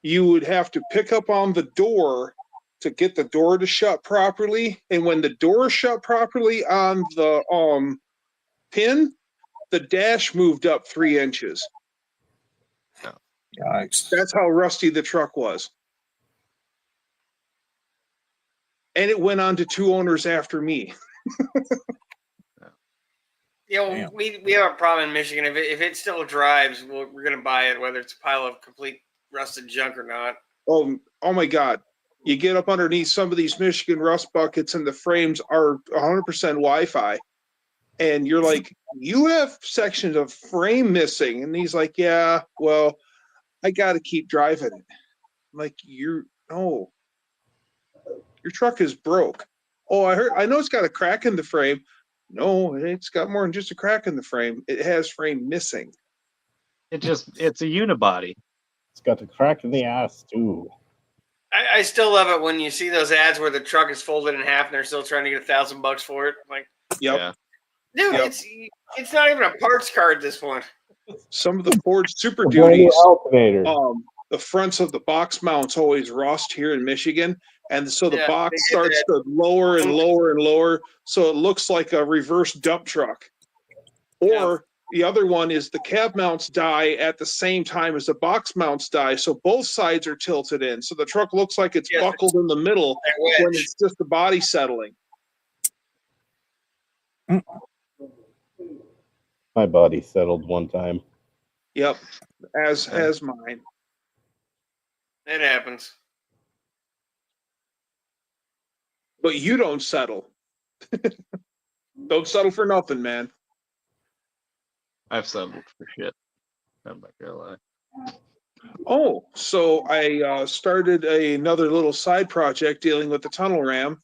Speaker 4: You would have to pick up on the door to get the door to shut properly. And when the door shut properly on the pin, the dash moved up 3 inches.
Speaker 6: Yikes.
Speaker 4: That's how rusty the truck was. And it went on to 2 owners after me.
Speaker 1: Yeah, well,
Speaker 6: Damn.
Speaker 1: we have a problem in Michigan. If it still drives, we're going to buy it, whether it's a pile of complete rusted junk or not.
Speaker 4: Oh my God. You get up underneath some of these Michigan rust buckets and the frames are 100% Wi-Fi. And you're like, you have sections of frame missing. And he's like, yeah, well, I got to keep driving it. I'm like, no, your truck is broke. Oh, I know it's got a crack in the frame. No, it's got more than just a crack in the frame. It has frame missing.
Speaker 2: It's a unibody.
Speaker 3: It's got the crack in the ass too.
Speaker 1: I still love it when you see those ads where the truck is folded in half and they're still trying to get $1,000 for it. Like,
Speaker 4: Yep.
Speaker 2: Yeah.
Speaker 1: dude,
Speaker 4: Yep.
Speaker 1: it's not even a parts car at this point.
Speaker 4: Some of the Ford Super
Speaker 3: The brand new
Speaker 4: Duties,
Speaker 3: alternator.
Speaker 4: the fronts of the box mounts always rust here in Michigan. And so the
Speaker 1: Yeah,
Speaker 4: box
Speaker 1: they get
Speaker 4: starts to lower and lower and lower. So it looks like a reverse dump truck. Or the other one is the cab mounts die at the same time as the box mounts die. So both sides are tilted in. So the truck looks like it's
Speaker 1: Yes.
Speaker 4: buckled in the middle
Speaker 1: That
Speaker 4: when
Speaker 1: wedge.
Speaker 4: it's just the body settling.
Speaker 3: My body settled one time.
Speaker 4: Yep. As mine.
Speaker 1: It happens.
Speaker 4: But you don't settle. Don't settle for nothing, man.
Speaker 2: I've settled for shit. I'm not gonna lie.
Speaker 4: Oh, so I started another little side project dealing with the tunnel ram.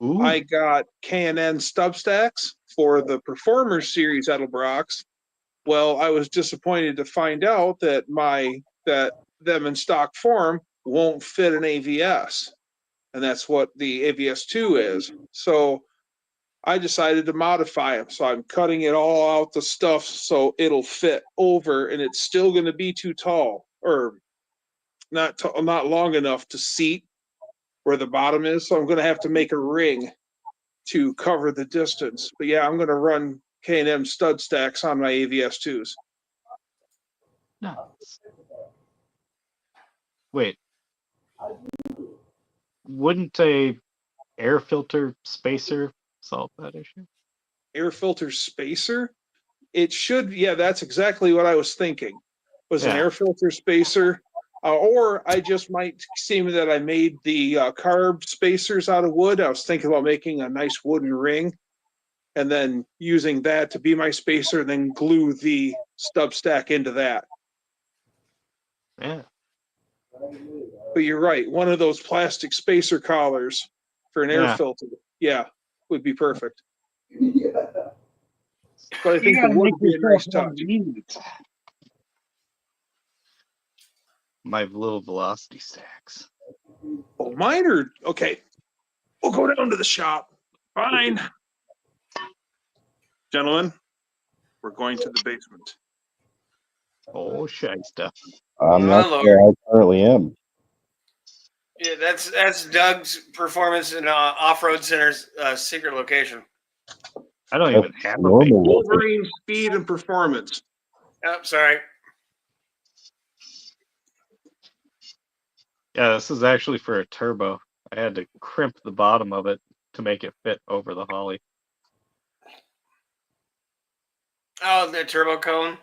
Speaker 2: Ooh.
Speaker 4: I got K&N stub stacks for the Performers series Edelbrox. Well, I was disappointed to find out that them in stock form won't fit an AVS. And that's what the AVS 2 is. So I decided to modify them. So I'm cutting it all out the stuff so it'll fit over, and it's still going to be too tall or not long enough to seat where the bottom is. So I'm going to have to make a ring to cover the distance. But yeah, I'm going to run K&M stud stacks on my AVS 2s.
Speaker 2: Nice. Wait. Wouldn't a air filter spacer solve that issue?
Speaker 4: Air filter spacer? It should, yeah, that's exactly what I was thinking. Was an
Speaker 2: Yeah.
Speaker 4: air filter spacer. Or I just might seem that I made the carb spacers out of wood. I was thinking about making a nice wooden ring and then using that to be my spacer and then glue the stub stack into that.
Speaker 2: Yeah.
Speaker 4: But you're right. One of those plastic spacer collars for an air
Speaker 2: Yeah.
Speaker 4: filter. Yeah, would be perfect. But I think the wood would be a nice touch.
Speaker 2: My little velocity stacks.
Speaker 4: Oh, mine are okay. We'll go down to the shop. Fine. Gentlemen, we're going to the basement.
Speaker 2: Oh, shy stuff.
Speaker 3: I'm
Speaker 1: My
Speaker 3: not
Speaker 1: lord.
Speaker 3: where I currently am.
Speaker 1: Yeah, that's Doug's Performance and Off-Road Center's secret location.
Speaker 2: I don't
Speaker 3: That's
Speaker 2: even have a
Speaker 3: normal.
Speaker 2: big.
Speaker 4: Wolverine speed and performance.
Speaker 1: Oh, sorry.
Speaker 2: Yeah, this is actually for a turbo. I had to crimp the bottom of it to make it fit over the Holly.
Speaker 1: Oh, the turbo cone.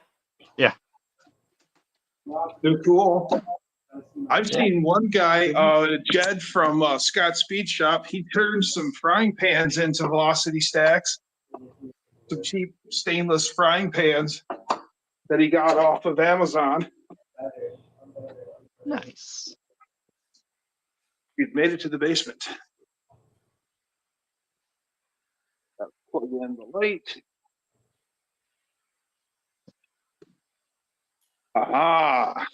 Speaker 4: They're cool. I've seen one guy, Jed from Scott Speed Shop. He turned some frying pans into velocity stacks. Some cheap stainless frying pans. that he got off of Amazon.
Speaker 2: Nice.
Speaker 4: We've made it to the basement. Plug in the light. Aha!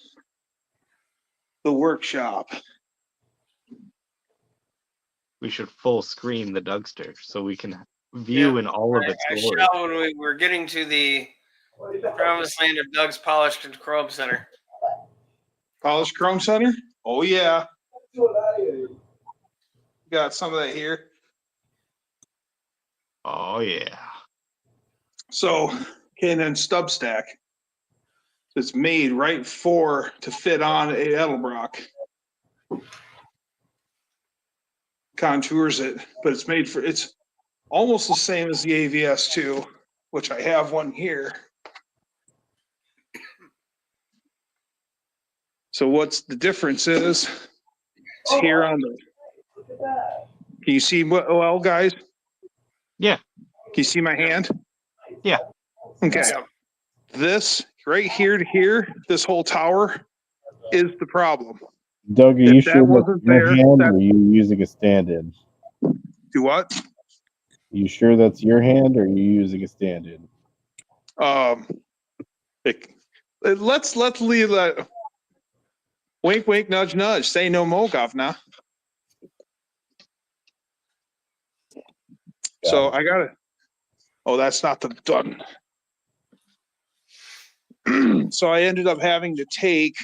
Speaker 4: The workshop.
Speaker 2: We should full screen the Dougster so we can view in all of its
Speaker 1: I
Speaker 2: glory.
Speaker 1: shall when we were getting to the promised land of Doug's Polished and Chrome Center.
Speaker 4: Polished Chrome Center? Oh, yeah. Got some of that here.
Speaker 2: Oh yeah.
Speaker 4: So, okay, and then stub stack. It's made right to fit on a Edelbrock. Contours it, but it's almost the same as the AVS 2, which I have one here. So what's the difference is, it's here on the, can you see what, well, guys?
Speaker 2: Yeah.
Speaker 4: Can you see my hand?
Speaker 2: Yeah.
Speaker 4: Okay. This right here to here, this whole tower is the problem.
Speaker 3: Doug, are
Speaker 4: If
Speaker 3: you
Speaker 4: that
Speaker 3: sure that's
Speaker 4: wasn't
Speaker 3: your
Speaker 4: there,
Speaker 3: hand,
Speaker 4: that-
Speaker 3: or are you using a stand-in?
Speaker 4: Do what?
Speaker 3: You sure that's your hand, or are you using a stand-in?
Speaker 4: Let's leave that. Wink, wink, nudge, nudge. Say no more, governor. So I got it. Oh, that's not the done. So I ended up having to take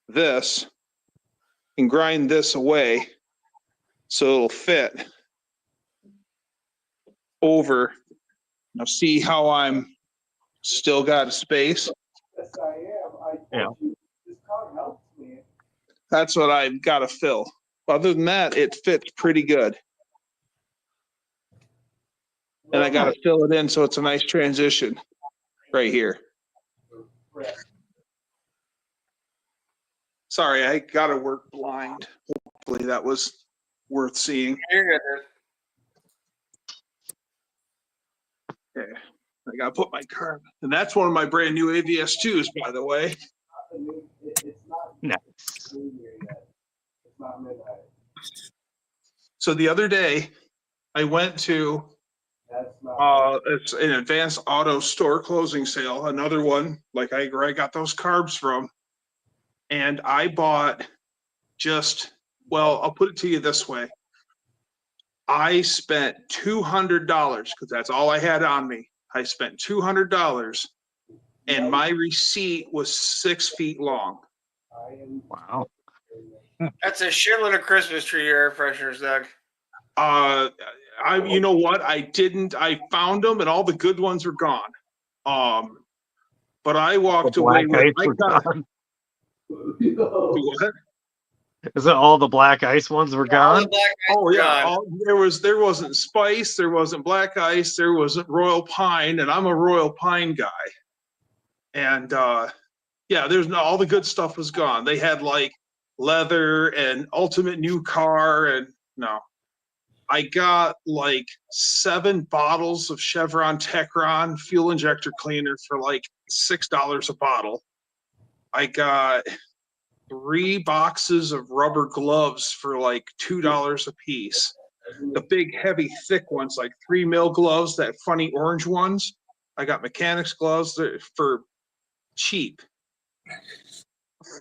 Speaker 4: this and grind this away so it'll fit over. Now see how I'm still got a space?
Speaker 2: Yeah.
Speaker 4: That's what I've got to fill. Other than that, it fits pretty good. And I got to fill it in so it's a nice transition right here. Sorry, I got to work blind. Hopefully that was worth seeing.
Speaker 1: You're good, dude.
Speaker 4: Okay. I got to put my card. And that's one of my brand new AVS 2s, by the way.
Speaker 2: Nice.
Speaker 4: So the other day, I went to it's an Advanced Auto store closing sale, another one like where I got those carbs from, and I bought I'll put it to you this way. I spent $200 because that's all I had on me. I spent $200, and my receipt was 6 feet long.
Speaker 2: Wow.
Speaker 1: That's a shitload of Christmas tree air fresheners, Doug.
Speaker 4: You know what? I found them and all the good ones are gone. But I walked
Speaker 2: The
Speaker 4: away
Speaker 2: black
Speaker 4: with,
Speaker 2: ice were gone.
Speaker 4: what?
Speaker 2: Is it all the black ice ones were
Speaker 1: All the
Speaker 2: gone?
Speaker 1: black ice
Speaker 4: Oh
Speaker 1: are
Speaker 4: yeah.
Speaker 1: gone.
Speaker 4: There wasn't spice, there wasn't black ice, there wasn't Royal Pine, and I'm a Royal Pine guy. And yeah, all the good stuff was gone. They had like leather and ultimate new car, and no. I got like 7 bottles of Chevron Techron fuel injector cleaner for like $6 a bottle. I got 3 boxes of rubber gloves for like $2 a piece. The big, heavy, thick ones, like 3 mil gloves, that funny orange ones. I got mechanics gloves for cheap.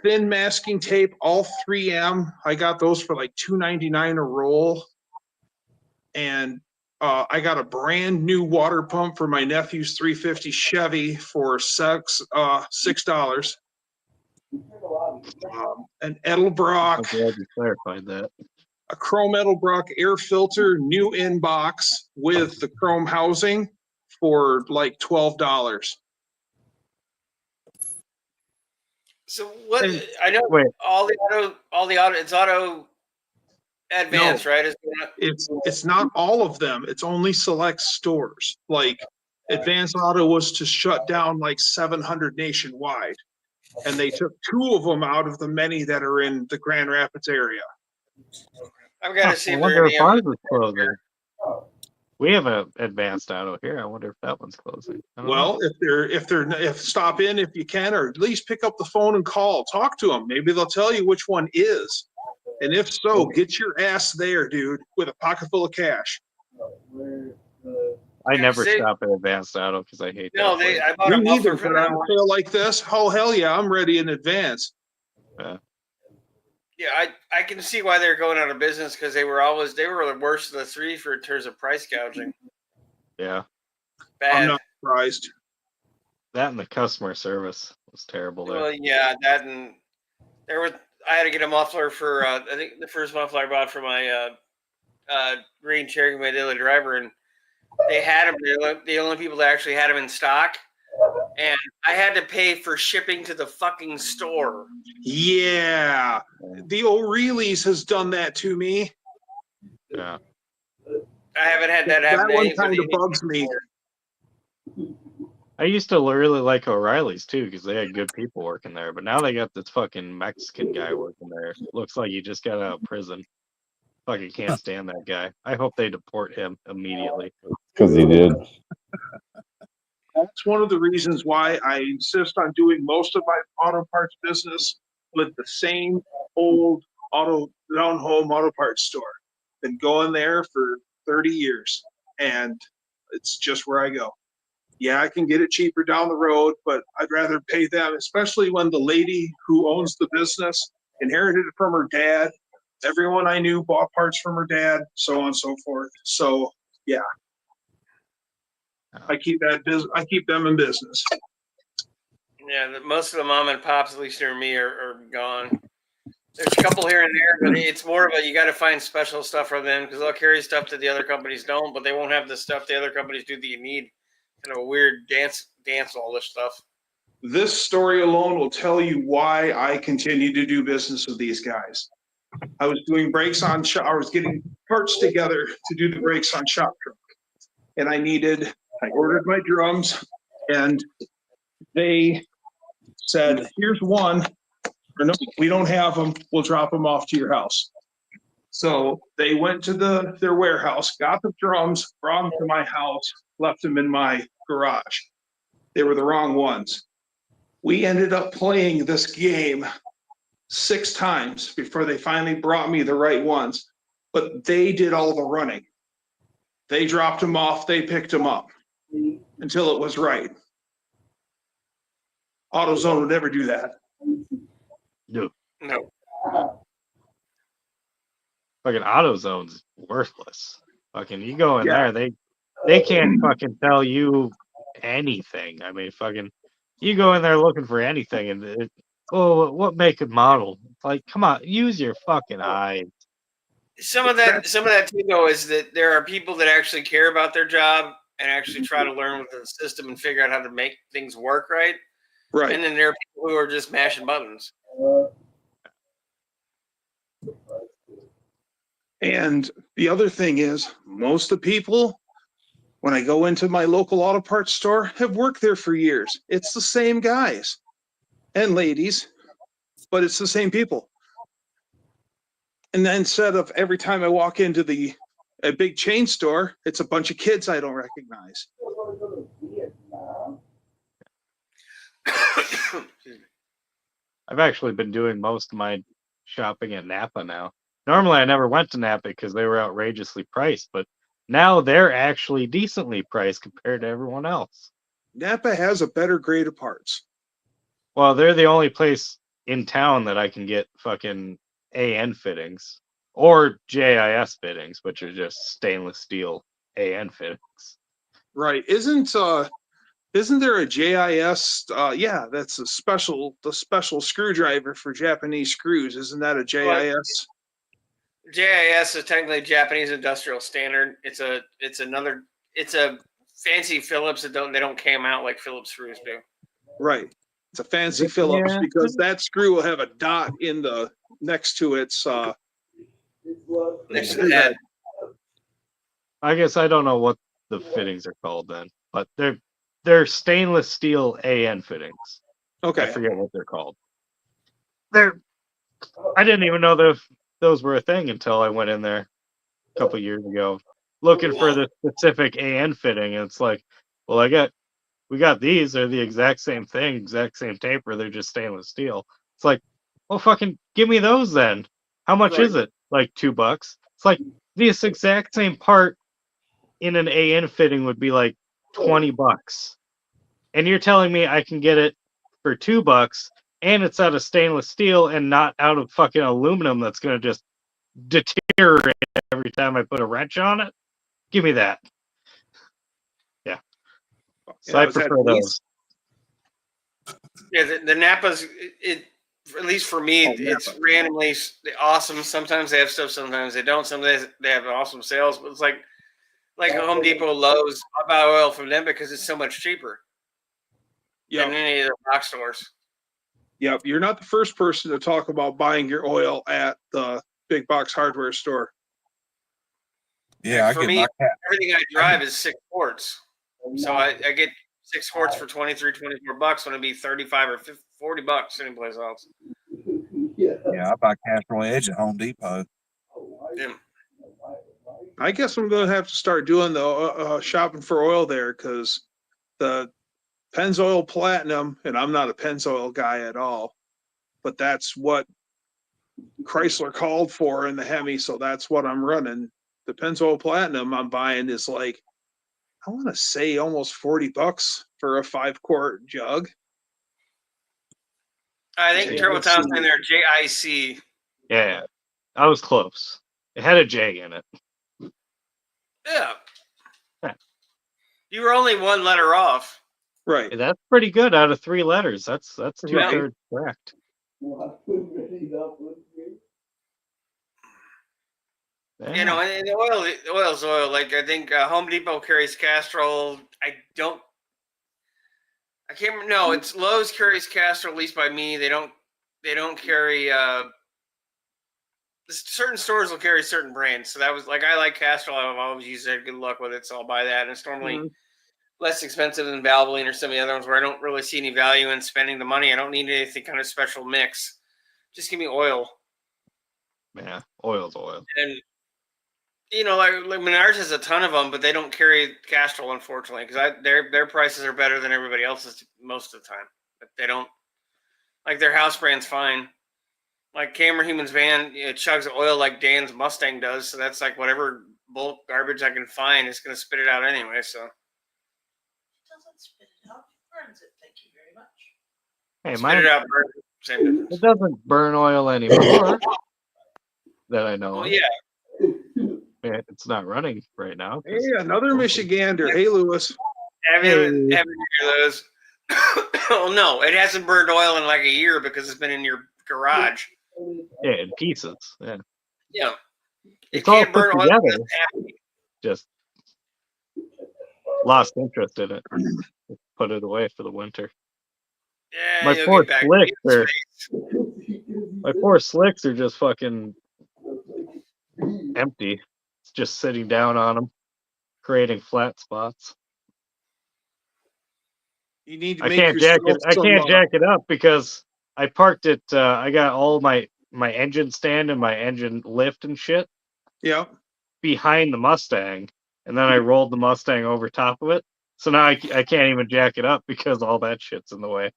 Speaker 4: Thin masking tape, all 3M. I got those for like $2.99 a roll. And I got a brand new water pump for my nephew's 350 Chevy for $6. An Edelbrock,
Speaker 2: I'm glad you clarified that.
Speaker 4: a chrome Edelbrock air filter, new inbox with the chrome housing for like $12.
Speaker 1: So what?
Speaker 4: And-
Speaker 1: I know
Speaker 2: Wait.
Speaker 1: all the auto. It's auto advanced, right?
Speaker 4: It's not all of them. It's only select stores. Like Advanced Auto was to shut down like 700 nationwide, and they took 2 of them out of the many that are in the Grand Rapids area.
Speaker 1: I've got to see
Speaker 2: I
Speaker 1: if
Speaker 2: wonder
Speaker 1: they're
Speaker 2: if ours is closing. We have a Advanced Auto here. I wonder if that one's closing. I don't know.
Speaker 4: Well, if stop in if you can, or at least pick up the phone and call, talk to them. Maybe they'll tell you which one is. And if so, get your ass there, dude, with a pocket full of cash.
Speaker 2: I never
Speaker 1: See-
Speaker 2: shop at Advanced Auto because I hate
Speaker 1: No,
Speaker 2: that place.
Speaker 1: I bought a
Speaker 4: Me neither,
Speaker 1: muffler for
Speaker 4: but on
Speaker 1: them.
Speaker 4: a sale like this, oh hell yeah, I'm ready in advance.
Speaker 1: Yeah, I can see why they're going out of business because they were the worst of the three for in terms of price gouging.
Speaker 2: Yeah,
Speaker 4: I'm
Speaker 1: Bad.
Speaker 4: not surprised.
Speaker 2: that and the customer service was terrible there.
Speaker 1: Well, yeah, that and I had to get a muffler for I think the first muffler I bought for my green Cherokee, my daily driver, and they had them. They're the only people that actually had them in stock, and I had to pay for shipping to the fucking store.
Speaker 4: Yeah, the O'Reilly's has done that to me.
Speaker 2: Yeah,
Speaker 1: I haven't had that happen.
Speaker 4: That
Speaker 1: to
Speaker 4: one
Speaker 1: any- with
Speaker 4: kind of
Speaker 1: any-
Speaker 4: bugs me.
Speaker 2: I used to really like O'Reilly's too because they had good people working there. But now they got this fucking Mexican guy working there. Looks like he just got out of prison. Fucking can't stand that guy. I hope they deport him immediately.
Speaker 3: Because he did.
Speaker 4: That's one of the reasons why I insist on doing most of my auto parts business with the same old down home auto parts store. Been going there for 30 years, and it's just where I go. Yeah, I can get it cheaper down the road, but I'd rather pay them, especially when the lady who owns the business inherited it from her dad. Everyone I knew bought parts from her dad, so on and so forth. So yeah, I keep them in business.
Speaker 1: Yeah, most of the mom and pops, at least near me, are gone. There's a couple here and there, but it's more of a you got to find special stuff from them because they'll carry stuff that the other companies don't, but they won't have the stuff the other companies do that you need. Kind of a weird dance, all this stuff.
Speaker 4: This story alone will tell you why I continue to do business with these guys. I was doing brakes on I was getting parts together to do the brakes on shop truck, and I ordered my drums, and they said, "Here's one." Or no, we don't have them. We'll drop them off to your house. So they went to their warehouse, got the drums, brought them to my house, left them in my garage. They were the wrong ones. We ended up playing this game 6 times before they finally brought me the right ones. But they did all the running. They dropped them off, they picked them up until it was right. AutoZone would never do that.
Speaker 2: No,
Speaker 1: No.
Speaker 2: fucking AutoZone's worthless. Fucking you go in
Speaker 4: Yeah.
Speaker 2: there, they can't fucking tell you anything. I mean, fucking you go in there looking for anything, and what make and model? Like, come on, use your fucking eyes.
Speaker 1: Some of that too, though, is that there are people that actually care about their job and actually try to learn within the system and figure out how to make things work right.
Speaker 4: Right.
Speaker 1: And then there are people who are just mashing buttons.
Speaker 4: And the other thing is, most of the people, when I go into my local auto parts store, have worked there for years. It's the same guys and ladies, but it's the same people. And then instead of every time I walk into a big chain store, it's a bunch of kids I don't recognize.
Speaker 2: I've actually been doing most of my shopping at Napa now. Normally, I never went to Napa because they were outrageously priced, but now they're actually decently priced compared to everyone else.
Speaker 4: Napa has a better grade of parts.
Speaker 2: Well, they're the only place in town that I can get fucking AN fittings or JIS fittings, which are just stainless steel AN fittings.
Speaker 4: Right. Isn't there a JIS? Yeah, that's the special screwdriver for Japanese screws. Isn't that a JIS?
Speaker 1: JIS is technically Japanese Industrial Standard. It's a fancy Phillips that they don't cam out like Phillips screws do.
Speaker 4: Right. It's a fancy Phillips
Speaker 2: Yeah.
Speaker 4: because that screw will have a dot in the next to its
Speaker 1: Next to the head.
Speaker 2: I guess I don't know what the fittings are called then, but they're stainless steel AN fittings. I
Speaker 4: Okay.
Speaker 2: forget what they're called. I didn't even know those were a thing until I went in there a couple years ago. looking for the specific AN fitting. And it's like, well, we got these. They're the exact same thing, exact same taper. They're just stainless steel. It's like, well, fucking give me those then. How much
Speaker 4: Right.
Speaker 2: is it? Like $2. It's like this exact same part in an AN fitting would be like $20. And you're telling me I can get it for $2 and it's out of stainless steel and not out of fucking aluminum that's gonna just deteriorate every time I put a wrench on it? Give me that. Yeah. So
Speaker 4: Yeah,
Speaker 2: I
Speaker 4: was that
Speaker 2: prefer
Speaker 4: these?
Speaker 2: those.
Speaker 1: Yeah, the Napa's it at least for me,
Speaker 4: Oh,
Speaker 1: it's
Speaker 4: Napa.
Speaker 1: randomly awesome. Sometimes they have stuff, sometimes they don't. Some days they have awesome sales, but it's like Home Depot, Lowe's. I buy oil from them because it's so much cheaper than
Speaker 4: Yep.
Speaker 1: any of the box stores.
Speaker 4: Yep. You're not the first person to talk about buying your oil at the big box hardware store.
Speaker 6: Yeah, I
Speaker 1: For
Speaker 6: get
Speaker 1: me,
Speaker 6: my cat.
Speaker 1: everything I drive is 6 quarts, so I get 6 quarts for $23, $24 when it'd be 35 or $40 anyplace else.
Speaker 6: Yeah, I buy Castrol Edge at Home Depot.
Speaker 1: Yeah.
Speaker 4: I guess I'm going to have to start doing the shopping for oil there because the Pennzoil Platinum, and I'm not a Pennzoil guy at all, but that's what Chrysler called for in the Hemi, so that's what I'm running. The Pennzoil Platinum I'm buying is like, I want to say almost $40 for a 5-quart jug.
Speaker 1: I think Turbo Tom's in there, JIC.
Speaker 2: Yeah. I was close. It had a J in it.
Speaker 1: Yeah.
Speaker 2: Yeah.
Speaker 1: You were only 1 letter off.
Speaker 4: Right.
Speaker 2: That's pretty good out of 3 letters. That's
Speaker 4: Right.
Speaker 2: 2/3 correct.
Speaker 1: You
Speaker 2: Yeah.
Speaker 1: know, and the oil's oil. Like I think Home Depot carries Castrol. I can't remember. No, it's Lowe's carries Castrol, at least by me. They don't carry. Certain stores will carry certain brands. So that was like I like Castrol. I've always used it. Good luck with it. So I'll buy that. And it's normally less expensive than Valvoline or some of the other ones where I don't really see any value in spending the money. I don't need anything kind of special mix. Just give me oil.
Speaker 2: Yeah. Oil's oil.
Speaker 1: And you know, like Menards has a ton of them, but they don't carry Castrol, unfortunately, because their prices are better than everybody else's most of the time. But they don't like their house brand's fine. Like Cameron Human's van, it chugs oil like Dan's Mustang does, so that's like whatever bulk garbage I can find, it's going to spit it out anyway. So
Speaker 8: It doesn't spit it out, it burns it. Thank you very much.
Speaker 2: Hey,
Speaker 1: spit
Speaker 2: mine,
Speaker 1: it out, burn it, same difference.
Speaker 2: it doesn't burn oil anymore that I know
Speaker 1: Well,
Speaker 2: of.
Speaker 1: yeah,
Speaker 2: It's not running right now.
Speaker 4: Hey, another Michigander. Hey, Lewis.
Speaker 1: haven't heard those. Oh no, it hasn't burned oil in like a year because it's been in your garage.
Speaker 2: Yeah, in pieces. Yeah.
Speaker 1: Yeah, it
Speaker 2: It's all
Speaker 1: can't burn
Speaker 2: put
Speaker 1: oil.
Speaker 2: together. Just lost interest in it. Put it away for the winter.
Speaker 1: Yeah,
Speaker 2: My
Speaker 1: you'll
Speaker 2: poor
Speaker 1: get back.
Speaker 2: slicks my poor slicks are just fucking empty. It's just sitting down on them, creating flat spots.
Speaker 4: You need to
Speaker 2: I
Speaker 4: make
Speaker 2: can't jack
Speaker 4: yourself
Speaker 2: it. I
Speaker 4: some,
Speaker 2: can't jack it up because I parked it. I got all my engine stand and my engine lift and shit
Speaker 4: Yeah.
Speaker 2: behind the Mustang, and then I rolled the Mustang over top of it. So now I can't even jack it up because all that shit's in the way.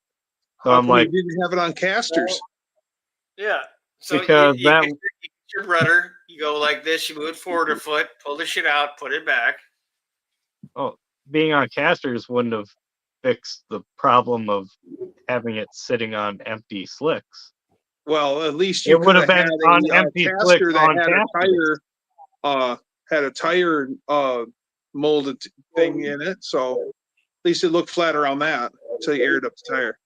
Speaker 2: So
Speaker 4: How
Speaker 2: I'm
Speaker 4: come
Speaker 2: like,
Speaker 4: you didn't have it on casters?
Speaker 1: Yeah. So
Speaker 2: Because
Speaker 1: you
Speaker 2: that-
Speaker 1: get your rudder, you go like this, you move it forward a foot, pull the shit out, put it back.
Speaker 2: being on casters wouldn't have fixed the problem of having it sitting on empty slicks.
Speaker 4: Well, at least you
Speaker 2: It would have
Speaker 4: coulda
Speaker 2: been
Speaker 4: had
Speaker 2: on
Speaker 4: a
Speaker 2: empty
Speaker 4: caster
Speaker 2: slicks
Speaker 4: that
Speaker 2: on
Speaker 4: had
Speaker 2: casters.
Speaker 4: a tire molded thing in it, so at least it looked flat around that until you aired up the tire.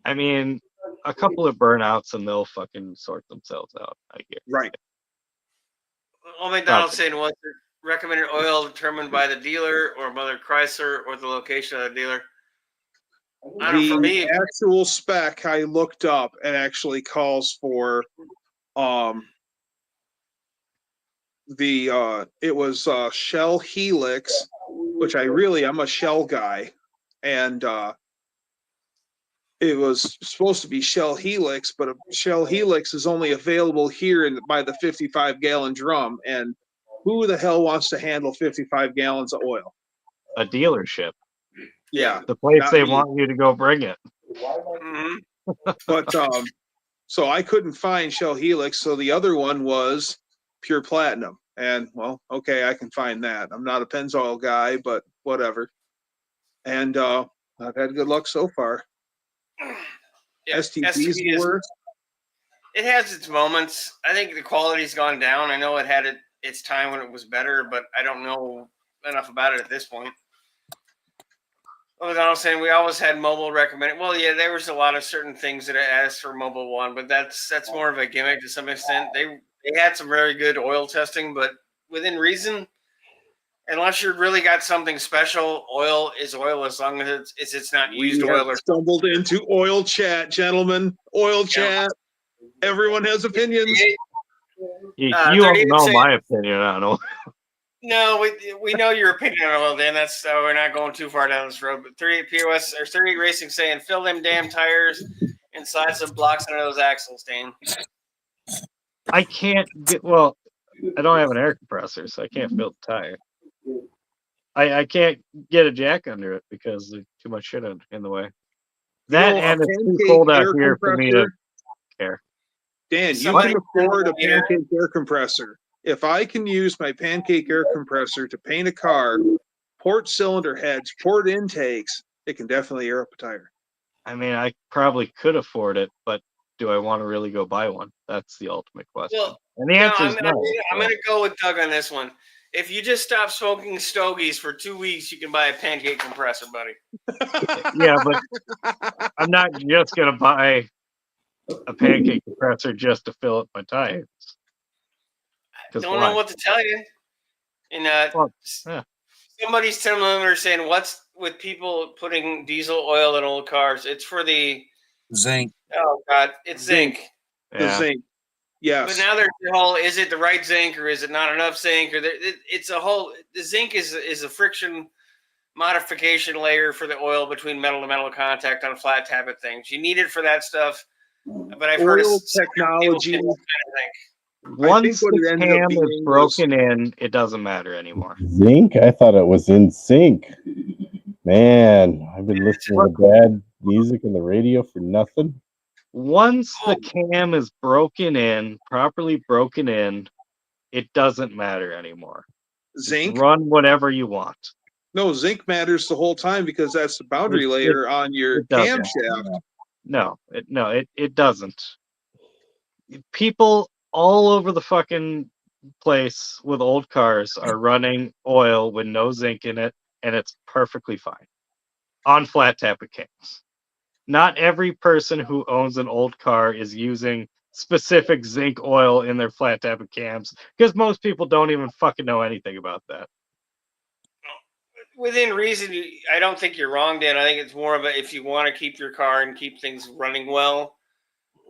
Speaker 2: I mean, a couple of burnouts and they'll fucking sort themselves out. I guess.
Speaker 4: Right.
Speaker 1: All McDonald's saying was recommended oil determined by the dealer or Mother Chrysler or the location of the dealer. I don't know, for me,
Speaker 4: The actual spec I looked up and actually calls for it was Shell Helix, which I'm a Shell guy, and it was supposed to be Shell Helix, but Shell Helix is only available here by the 55-gallon drum, and who the hell wants to handle 55 gallons of oil?
Speaker 2: A dealership,
Speaker 4: Yeah,
Speaker 2: the place
Speaker 4: not
Speaker 2: they
Speaker 4: me.
Speaker 2: want you to go bring it.
Speaker 1: Mhm.
Speaker 4: But so I couldn't find Shell Helix, so the other one was Pure Platinum. And well, okay, I can find that. I'm not a Pennzoil guy, but whatever. And I've had good luck so far.
Speaker 1: Yeah,
Speaker 4: STP is the
Speaker 1: is-
Speaker 4: worst.
Speaker 1: It has its moments. I think the quality's gone down. I know it had its time when it was better, but I don't know enough about it at this point. Well, as I was saying, we always had mobile recommended. Well, yeah, there was a lot of certain things that I asked for Mobile One, but that's more of a gimmick to some extent. They had some very good oil testing, but within reason. Unless you really got something special, oil is oil as long as it's not used
Speaker 4: We
Speaker 1: oil
Speaker 4: have
Speaker 1: or
Speaker 4: stumbled into oil chat, gentlemen. Oil chat. Everyone has opinions.
Speaker 2: You
Speaker 1: 38
Speaker 2: don't know
Speaker 1: say-
Speaker 2: my opinion on oil.
Speaker 1: No, we know your opinion on oil, Dan. That's we're not going too far down this road. But 38 POS or 38 Racing saying fill them damn tires and slide some blocks into those axles, Dan.
Speaker 2: I can't get well. I don't have an air compressor, so I can't fill the tire. I can't get a jack under it because there's too much shit in the way. That
Speaker 4: You know, a
Speaker 2: and it's too
Speaker 4: pancake
Speaker 2: cold out
Speaker 4: air
Speaker 2: here for me to
Speaker 4: compressor-
Speaker 2: care.
Speaker 4: Dan, you
Speaker 1: Somebody-
Speaker 4: can afford a
Speaker 1: Yeah.
Speaker 4: pancake air compressor. If I can use my pancake air compressor to paint a car, port cylinder heads, port intakes, it can definitely air up a tire.
Speaker 2: I mean, I probably could afford it, but do I want to really go buy one? That's the ultimate question.
Speaker 1: Well,
Speaker 2: And the
Speaker 1: no,
Speaker 2: answer
Speaker 1: I'm,
Speaker 2: is
Speaker 1: I'm,
Speaker 2: no.
Speaker 1: I'm going to go with Doug on this one. If you just stop smoking stogies for 2 weeks, you can buy a pancake compressor, buddy.
Speaker 2: Yeah, but I'm not just gonna buy a pancake compressor just to fill up my tires.
Speaker 1: Don't
Speaker 2: 'Cause why?
Speaker 1: know what to tell you. And
Speaker 2: Well, yeah.
Speaker 1: somebody's telling me saying, "What's with people putting diesel oil in old cars? It's for the
Speaker 6: Zinc.
Speaker 1: oh god, it's zinc."
Speaker 4: The
Speaker 2: Yeah.
Speaker 4: zinc. Yes.
Speaker 1: But now there's the whole: is it the right zinc or is it not enough zinc? Or it's a whole. The zinc is a friction modification layer for the oil between metal to metal contact on flat tappet things. You need it for that stuff. But I've heard of
Speaker 4: Oil
Speaker 1: some people
Speaker 4: technology.
Speaker 1: saying that kind of thing.
Speaker 2: Once
Speaker 4: what it
Speaker 2: the
Speaker 4: ended up
Speaker 2: cam is
Speaker 4: being was-
Speaker 2: broken in, it doesn't matter anymore.
Speaker 3: Zinc? I thought it was in sync. Man, I've been listening to bad music on the radio for nothing.
Speaker 2: Once the cam is broken in, properly broken in, it doesn't matter anymore.
Speaker 4: Zinc?
Speaker 2: Run whatever you want.
Speaker 4: No, zinc matters the whole time because that's the boundary
Speaker 2: It-
Speaker 4: layer on your
Speaker 2: it doesn't.
Speaker 4: camshaft.
Speaker 2: No, it doesn't. People all over the fucking place with old cars are running oil with no zinc in it, and it's perfectly fine on flat tappet cams. Not every person who owns an old car is using specific zinc oil in their flat tappet cams because most people don't even fucking know anything about that.
Speaker 1: Within reason, I don't think you're wrong, Dan. I think it's more of a if you want to keep your car and keep things running well,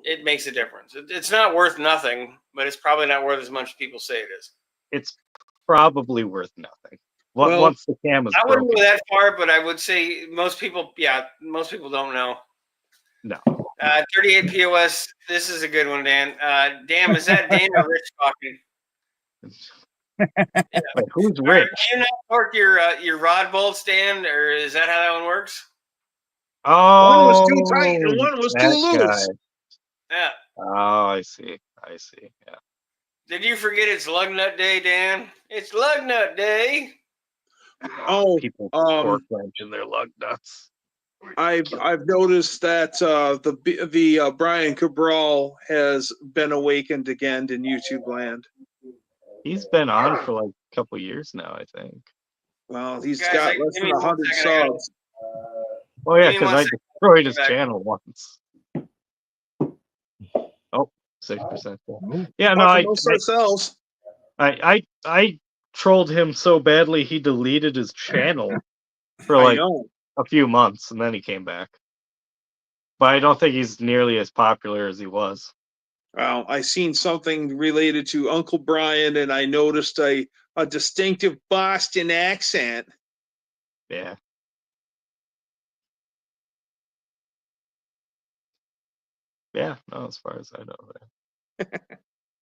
Speaker 1: it makes a difference. It's not worth nothing, but it's probably not worth as much as people say it is.
Speaker 2: It's probably worth nothing.
Speaker 4: Well,
Speaker 2: Once the cam is
Speaker 1: I wouldn't
Speaker 2: broken.
Speaker 1: go that far, but I would say most people don't know.
Speaker 2: No.
Speaker 1: 38 POS. This is a good one, Dan. Damn, is that Dan or Rich talking?
Speaker 2: Wait, who's
Speaker 1: All right,
Speaker 2: rich?
Speaker 1: do you not torque your rod bolts, Dan, or is that how that one works?
Speaker 2: Oh,
Speaker 4: was too tight and one was too
Speaker 2: that
Speaker 4: loose.
Speaker 2: guy.
Speaker 1: Yeah.
Speaker 2: Oh, I see. Yeah.
Speaker 1: Did you forget it's lug nut day, Dan? It's lug nut day.
Speaker 4: Oh,
Speaker 2: People
Speaker 4: um,
Speaker 2: torque wrenching their lug nuts.
Speaker 4: I've noticed that the Brian Cabral has been awakened again in YouTube land.
Speaker 2: He's been on for like a couple years now, I think.
Speaker 4: Well, he's
Speaker 1: Guys,
Speaker 4: got
Speaker 1: give
Speaker 4: less
Speaker 1: me
Speaker 4: than
Speaker 1: 1
Speaker 4: 100
Speaker 1: second, I gotta-
Speaker 4: subs.
Speaker 2: Oh yeah,
Speaker 1: Give me
Speaker 2: because
Speaker 1: 1
Speaker 2: I
Speaker 1: second.
Speaker 2: destroyed his
Speaker 1: Back.
Speaker 2: channel once. Oh, 6%. Yeah, no,
Speaker 4: Talking amongst ourselves.
Speaker 2: I trolled him so badly he deleted his channel for
Speaker 4: I
Speaker 2: like
Speaker 4: know.
Speaker 2: a few months and then he came back. But I don't think he's nearly as popular as he was.
Speaker 4: Well, I seen something related to Uncle Brian, and I noticed a distinctive Boston accent.
Speaker 2: Yeah. Yeah, no, as far as I know.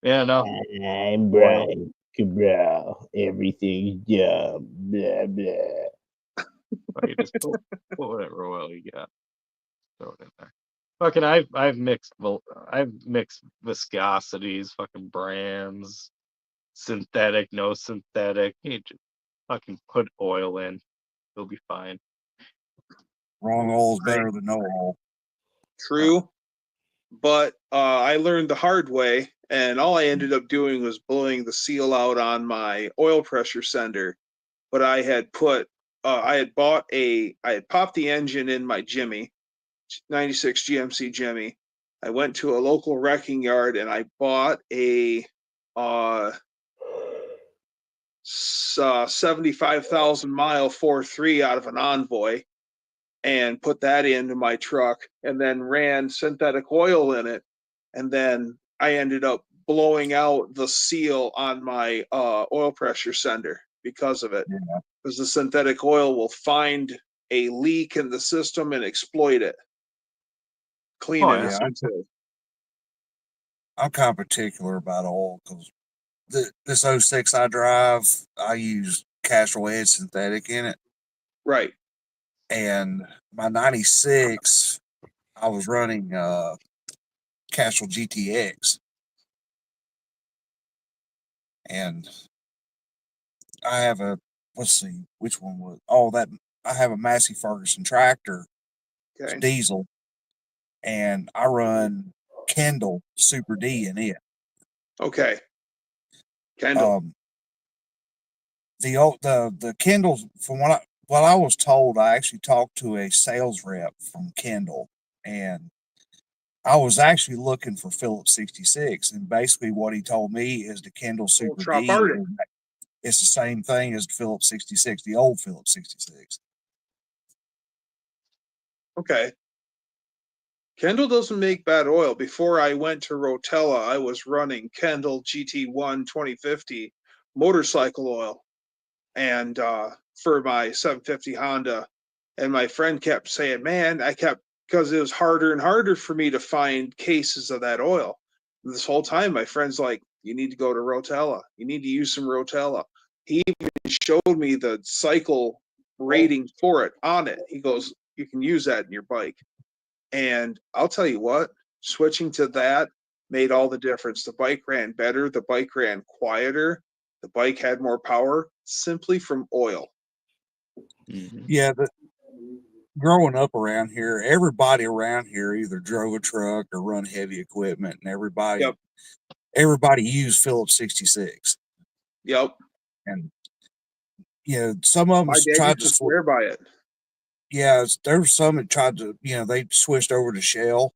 Speaker 2: Yeah, no.
Speaker 3: I'm Brian. Cabral, everything's dumb. Blah blah.
Speaker 2: Or you just put whatever oil you got, throw it in there. Fucking, I've mixed viscosities, fucking brands, synthetic, no synthetic. You just fucking put oil in, you'll be fine.
Speaker 6: Wrong oil is better than no oil.
Speaker 4: True, but I learned the hard way, and all I ended up doing was blowing the seal out on my oil pressure sender. But I had I had popped the engine in my Jimmy, 96 GMC Jimmy. I went to a local wrecking yard and I bought a 75,000 mile 4.3 out of an Envoy and put that into my truck and then ran synthetic oil in it. And then I ended up blowing out the seal on my oil pressure sender because of it.
Speaker 6: Yeah.
Speaker 4: Because the synthetic oil will find a leak in the system and exploit it. Clean
Speaker 2: Oh,
Speaker 4: it.
Speaker 2: yeah.
Speaker 4: Essentially.
Speaker 6: I'm kind of particular about oil because this 06 I drive, I use Castrol Edge synthetic in it.
Speaker 4: Right.
Speaker 6: And my 96, I was running Castrol GTX. And I have let's see, which one was, I have a Massey Ferguson tractor, it's
Speaker 4: Okay.
Speaker 6: diesel, and I run Kendall Super D in it.
Speaker 4: Okay. Kendall.
Speaker 6: The Kendall, from what I was told, I actually talked to a sales rep from Kendall, and I was actually looking for Phillips 66, and basically what he told me is the Kendall Super
Speaker 4: Trop
Speaker 6: D
Speaker 4: Arctic.
Speaker 6: it's the same thing as the Phillips 66, the old Phillips 66.
Speaker 4: Okay. Kendall doesn't make bad oil. Before I went to Rotella, I was running Kendall GT1 2050 motorcycle oil, and for my 750 Honda. And my friend kept saying, "Man, because it was harder and harder for me to find cases of that oil." And this whole time, my friend's like, "You need to go to Rotella. You need to use some Rotella." He even showed me the cycle rating for it on it. He goes, "You can use that in your bike." And I'll tell you what, switching to that made all the difference. The bike ran better. The bike ran quieter. The bike had more power simply from oil.
Speaker 2: Mhm.
Speaker 6: Yeah, growing up around here, everybody around here either drove a truck or run heavy equipment, and everybody used Phillips 66.
Speaker 4: Yep.
Speaker 6: And some of them
Speaker 4: My dad
Speaker 6: tried
Speaker 4: used
Speaker 6: to
Speaker 4: to swear by it.
Speaker 6: Yeah, there were some that tried to, they switched over to Shell,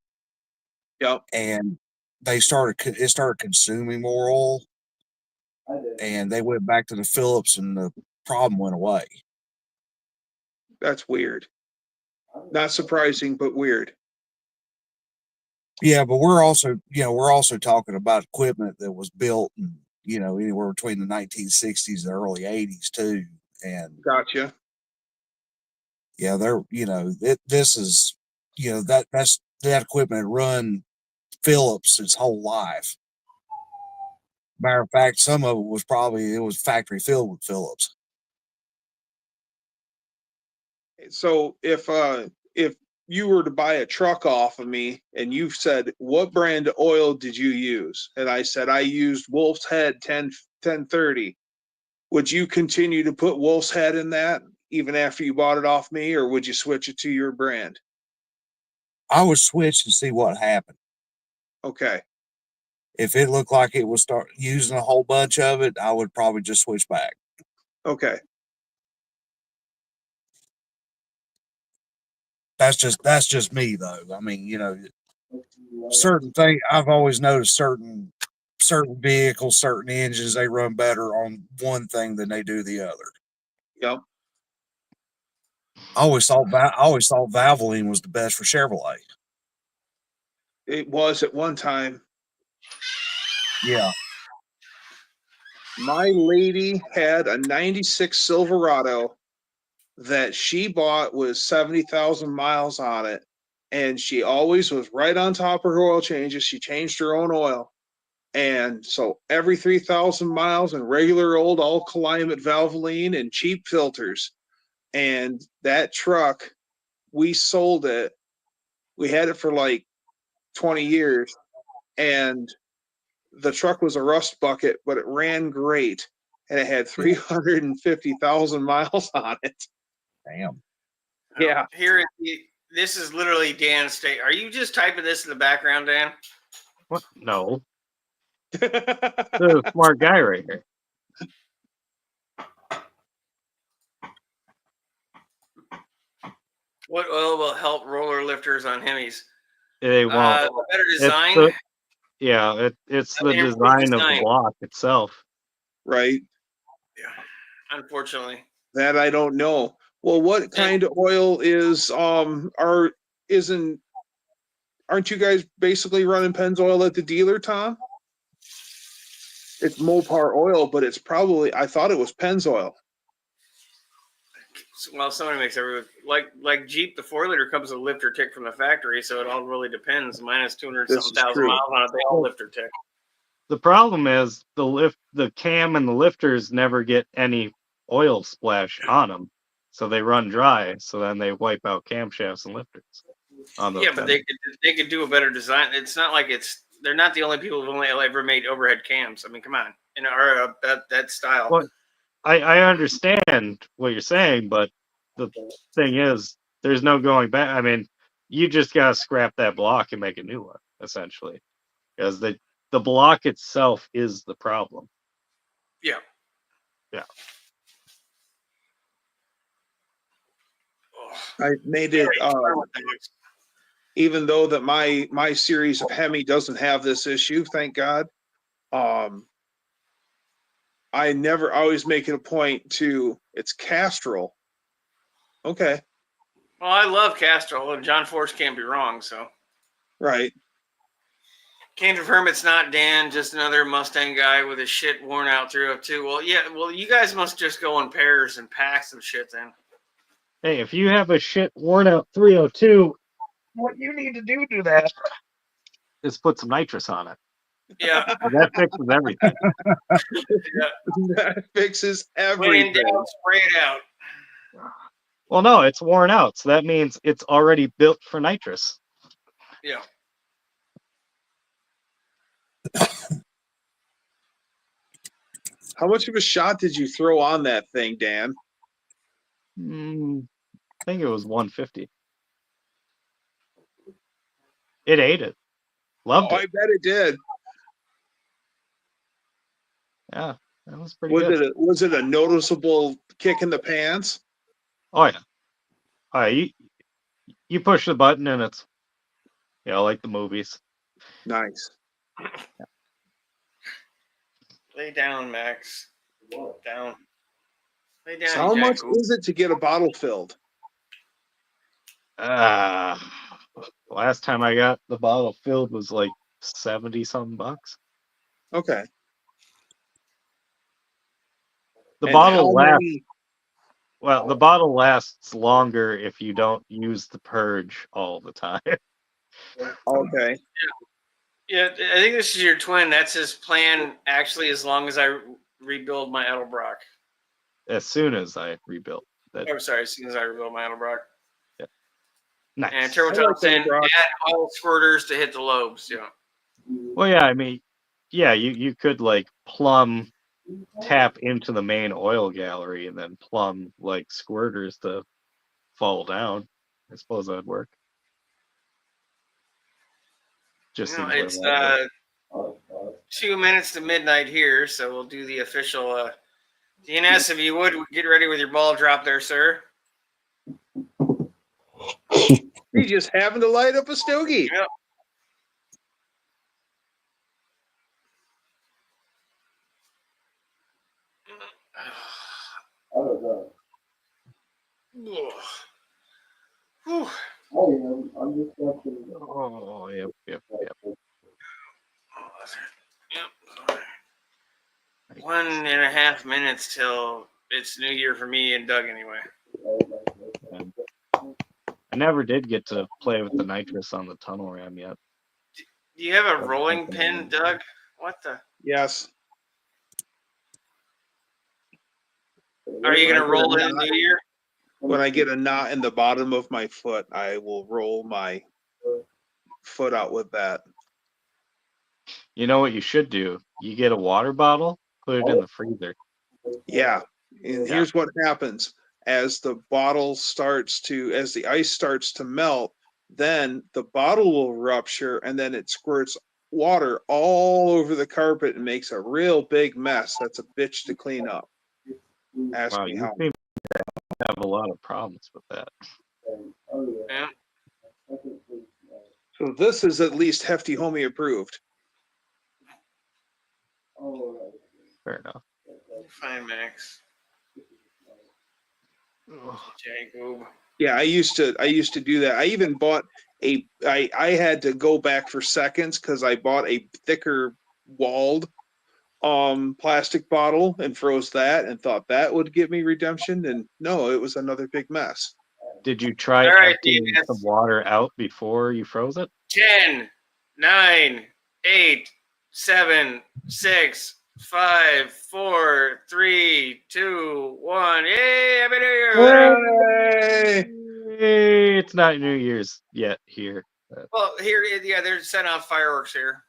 Speaker 4: Yep.
Speaker 6: and it started consuming more oil, and they went back to the Phillips, and the problem went away.
Speaker 4: That's weird. Not surprising, but weird.
Speaker 6: Yeah, but we're also talking about equipment that was built in, anywhere between the 1960s and early 80s too. And
Speaker 4: Gotcha.
Speaker 6: yeah, this is, that's that equipment run Phillips its whole life. Matter of fact, some of it was factory filled with Phillips.
Speaker 4: So if you were to buy a truck off of me and you said, "What brand of oil did you use?" And I said, "I used Wolf's Head 1030. Would you continue to put Wolf's Head in that even after you bought it off me, or would you switch it to your brand?
Speaker 6: I would switch and see what happened.
Speaker 4: Okay.
Speaker 6: If it looked like it would start using a whole bunch of it, I would probably just switch back.
Speaker 4: Okay.
Speaker 6: That's just me though. I mean, certain thing I've always noticed certain vehicles, certain engines, they run better on one thing than they do the other.
Speaker 4: Yep.
Speaker 6: I always thought Valvoline was the best for Chevrolet.
Speaker 4: It was at one time.
Speaker 6: Yeah.
Speaker 4: My lady had a 96 Silverado that she bought with 70,000 miles on it. And she always was right on top of her oil changes. She changed her own oil. And so every 3,000 miles and regular old all climate Valvoline and cheap filters. And that truck, we sold it. We had it for like 20 years. And the truck was a rust bucket, but it ran great. And it had 350,000 miles on it.
Speaker 6: Damn.
Speaker 4: Yeah.
Speaker 1: Here, this is literally Dan's state. Are you just typing this in the background, Dan?
Speaker 2: What? No, the smart guy right here.
Speaker 1: What oil will help roller lifters on Hemis?
Speaker 2: They won't.
Speaker 1: Better
Speaker 2: It's
Speaker 1: design.
Speaker 2: it's the
Speaker 1: Improved
Speaker 2: design of the
Speaker 1: design.
Speaker 2: block itself.
Speaker 4: Right.
Speaker 1: Unfortunately,
Speaker 4: That I don't know. Well, what kind of oil is aren't you guys basically running Pennzoil at the dealer, Tom? It's Mopar oil, but it's probably, I thought it was Pennzoil.
Speaker 1: well, somebody makes every like Jeep. The 4-liter comes with a lifter tick from the factory, so it all really depends. Minus 200
Speaker 4: This
Speaker 1: something
Speaker 4: is
Speaker 1: thousand
Speaker 4: true.
Speaker 1: miles on it, they all lifter tick.
Speaker 2: The problem is the cam and the lifters never get any oil splash on them, so they run dry. So then they wipe out camshafts and lifters. On those
Speaker 1: Yeah, but
Speaker 2: Hemis.
Speaker 1: they could do a better design. It's not like they're not the only people who've only ever made overhead cams. I mean, come on, or that style.
Speaker 2: Well, I understand what you're saying, but the thing is, there's no going back. I mean, you just gotta scrap that block and make a new one, essentially, because the block itself is the problem.
Speaker 1: Yeah.
Speaker 2: Yeah.
Speaker 4: I made it even though that my series of Hemi doesn't have this issue, thank God. I never always make it a point to it's Castrol. Okay,
Speaker 1: Well, I love Castrol, and John Force can't be wrong. So
Speaker 4: right.
Speaker 1: can't confirm it's not Dan, just another Mustang guy with his shit worn out 302. Well, yeah. Well, you guys must just go in pairs and packs and shit then.
Speaker 2: Hey, if you have a shit worn out 302, what you need to do that is put some nitrous on it.
Speaker 1: Yeah.
Speaker 2: That fixes everything.
Speaker 4: That fixes
Speaker 1: When in
Speaker 4: everything.
Speaker 1: doubt, spray it out.
Speaker 2: Well, no, it's worn out, so that means it's already built for nitrous.
Speaker 1: Yeah.
Speaker 4: How much of a shot did you throw on that thing, Dan?
Speaker 2: I think it was 150. It ate it. Loved
Speaker 4: Oh,
Speaker 2: it.
Speaker 4: I bet it did.
Speaker 2: Yeah, that was pretty good.
Speaker 4: Was it a noticeable kick in the pants?
Speaker 2: Oh yeah. All right, you push the button and it's, like the movies.
Speaker 4: Nice.
Speaker 1: Lay down, Max. Down. Lay down.
Speaker 4: So how
Speaker 1: you
Speaker 4: much
Speaker 1: jackal.
Speaker 4: is it to get a bottle filled?
Speaker 2: Last time I got the bottle filled was like 70 something bucks.
Speaker 4: Okay.
Speaker 2: The
Speaker 4: And
Speaker 2: bottle
Speaker 4: how
Speaker 2: lasts.
Speaker 4: many-
Speaker 2: Well, the bottle lasts longer if you don't use the purge all the time.
Speaker 4: Okay.
Speaker 1: Yeah, I think this is your twin. That's his plan, actually, as long as I rebuild my Edelbrock.
Speaker 2: As soon as I rebuilt that.
Speaker 1: Oh, sorry, as soon as I rebuild my Edelbrock.
Speaker 2: Nice.
Speaker 1: And Turbo
Speaker 4: I like
Speaker 1: saying
Speaker 4: Edelbrock.
Speaker 1: add oil squirters to hit the lobes. Yeah.
Speaker 2: Well, yeah, I mean, yeah, you could like plumb tap into the main oil gallery and then plumb like squirters to fall down. I suppose that'd work. Just seems way
Speaker 1: It's
Speaker 2: longer.
Speaker 1: 2 minutes to midnight here, so we'll do the official. DNS, if you would, get ready with your ball drop there, sir.
Speaker 4: He's just having to light up a stogie.
Speaker 1: Yep. Whew.
Speaker 2: Oh, yep.
Speaker 1: Yep. 1.5 minutes till it's New Year for me and Doug, anyway.
Speaker 2: And I never did get to play with the nitrous on the tunnel ram yet.
Speaker 1: Do you have a rolling pin, Doug? What the?
Speaker 4: Yes.
Speaker 1: Are you gonna
Speaker 4: When I
Speaker 1: roll
Speaker 4: get
Speaker 1: in
Speaker 4: a
Speaker 1: the
Speaker 4: knot-
Speaker 1: new year?
Speaker 4: When I get a knot in the bottom of my foot, I will roll my foot out with that.
Speaker 2: You know what you should do? You get a water bottle, put it in the freezer.
Speaker 4: Yeah. And
Speaker 2: Yeah.
Speaker 4: here's what happens. As the ice starts to melt, then the bottle will rupture and then it squirts water all over the carpet and makes a real big mess. That's a bitch to clean up. Ask
Speaker 2: Wow,
Speaker 4: me
Speaker 2: you
Speaker 4: how.
Speaker 2: seem to have a lot of problems with that.
Speaker 1: Yeah.
Speaker 4: So this is at least Hefty Homie approved.
Speaker 2: Fair enough.
Speaker 1: Fine, Max. Jacob.
Speaker 4: Yeah, I used to do that. I even bought I had to go back for seconds because I bought a thicker walled plastic bottle and froze that and thought that would give me redemption. And no, it was another big mess.
Speaker 2: Did you try
Speaker 1: All right,
Speaker 2: emptying
Speaker 1: DNS.
Speaker 2: some water out before you froze it?
Speaker 1: 10, 9, 8, 7, 6, 5, 4, 3, 2, 1. Yay! Happy New Year! everybody.
Speaker 4: Hey!
Speaker 2: Hey, it's not New Year's yet here.
Speaker 1: Well, here, yeah, they're setting off fireworks here.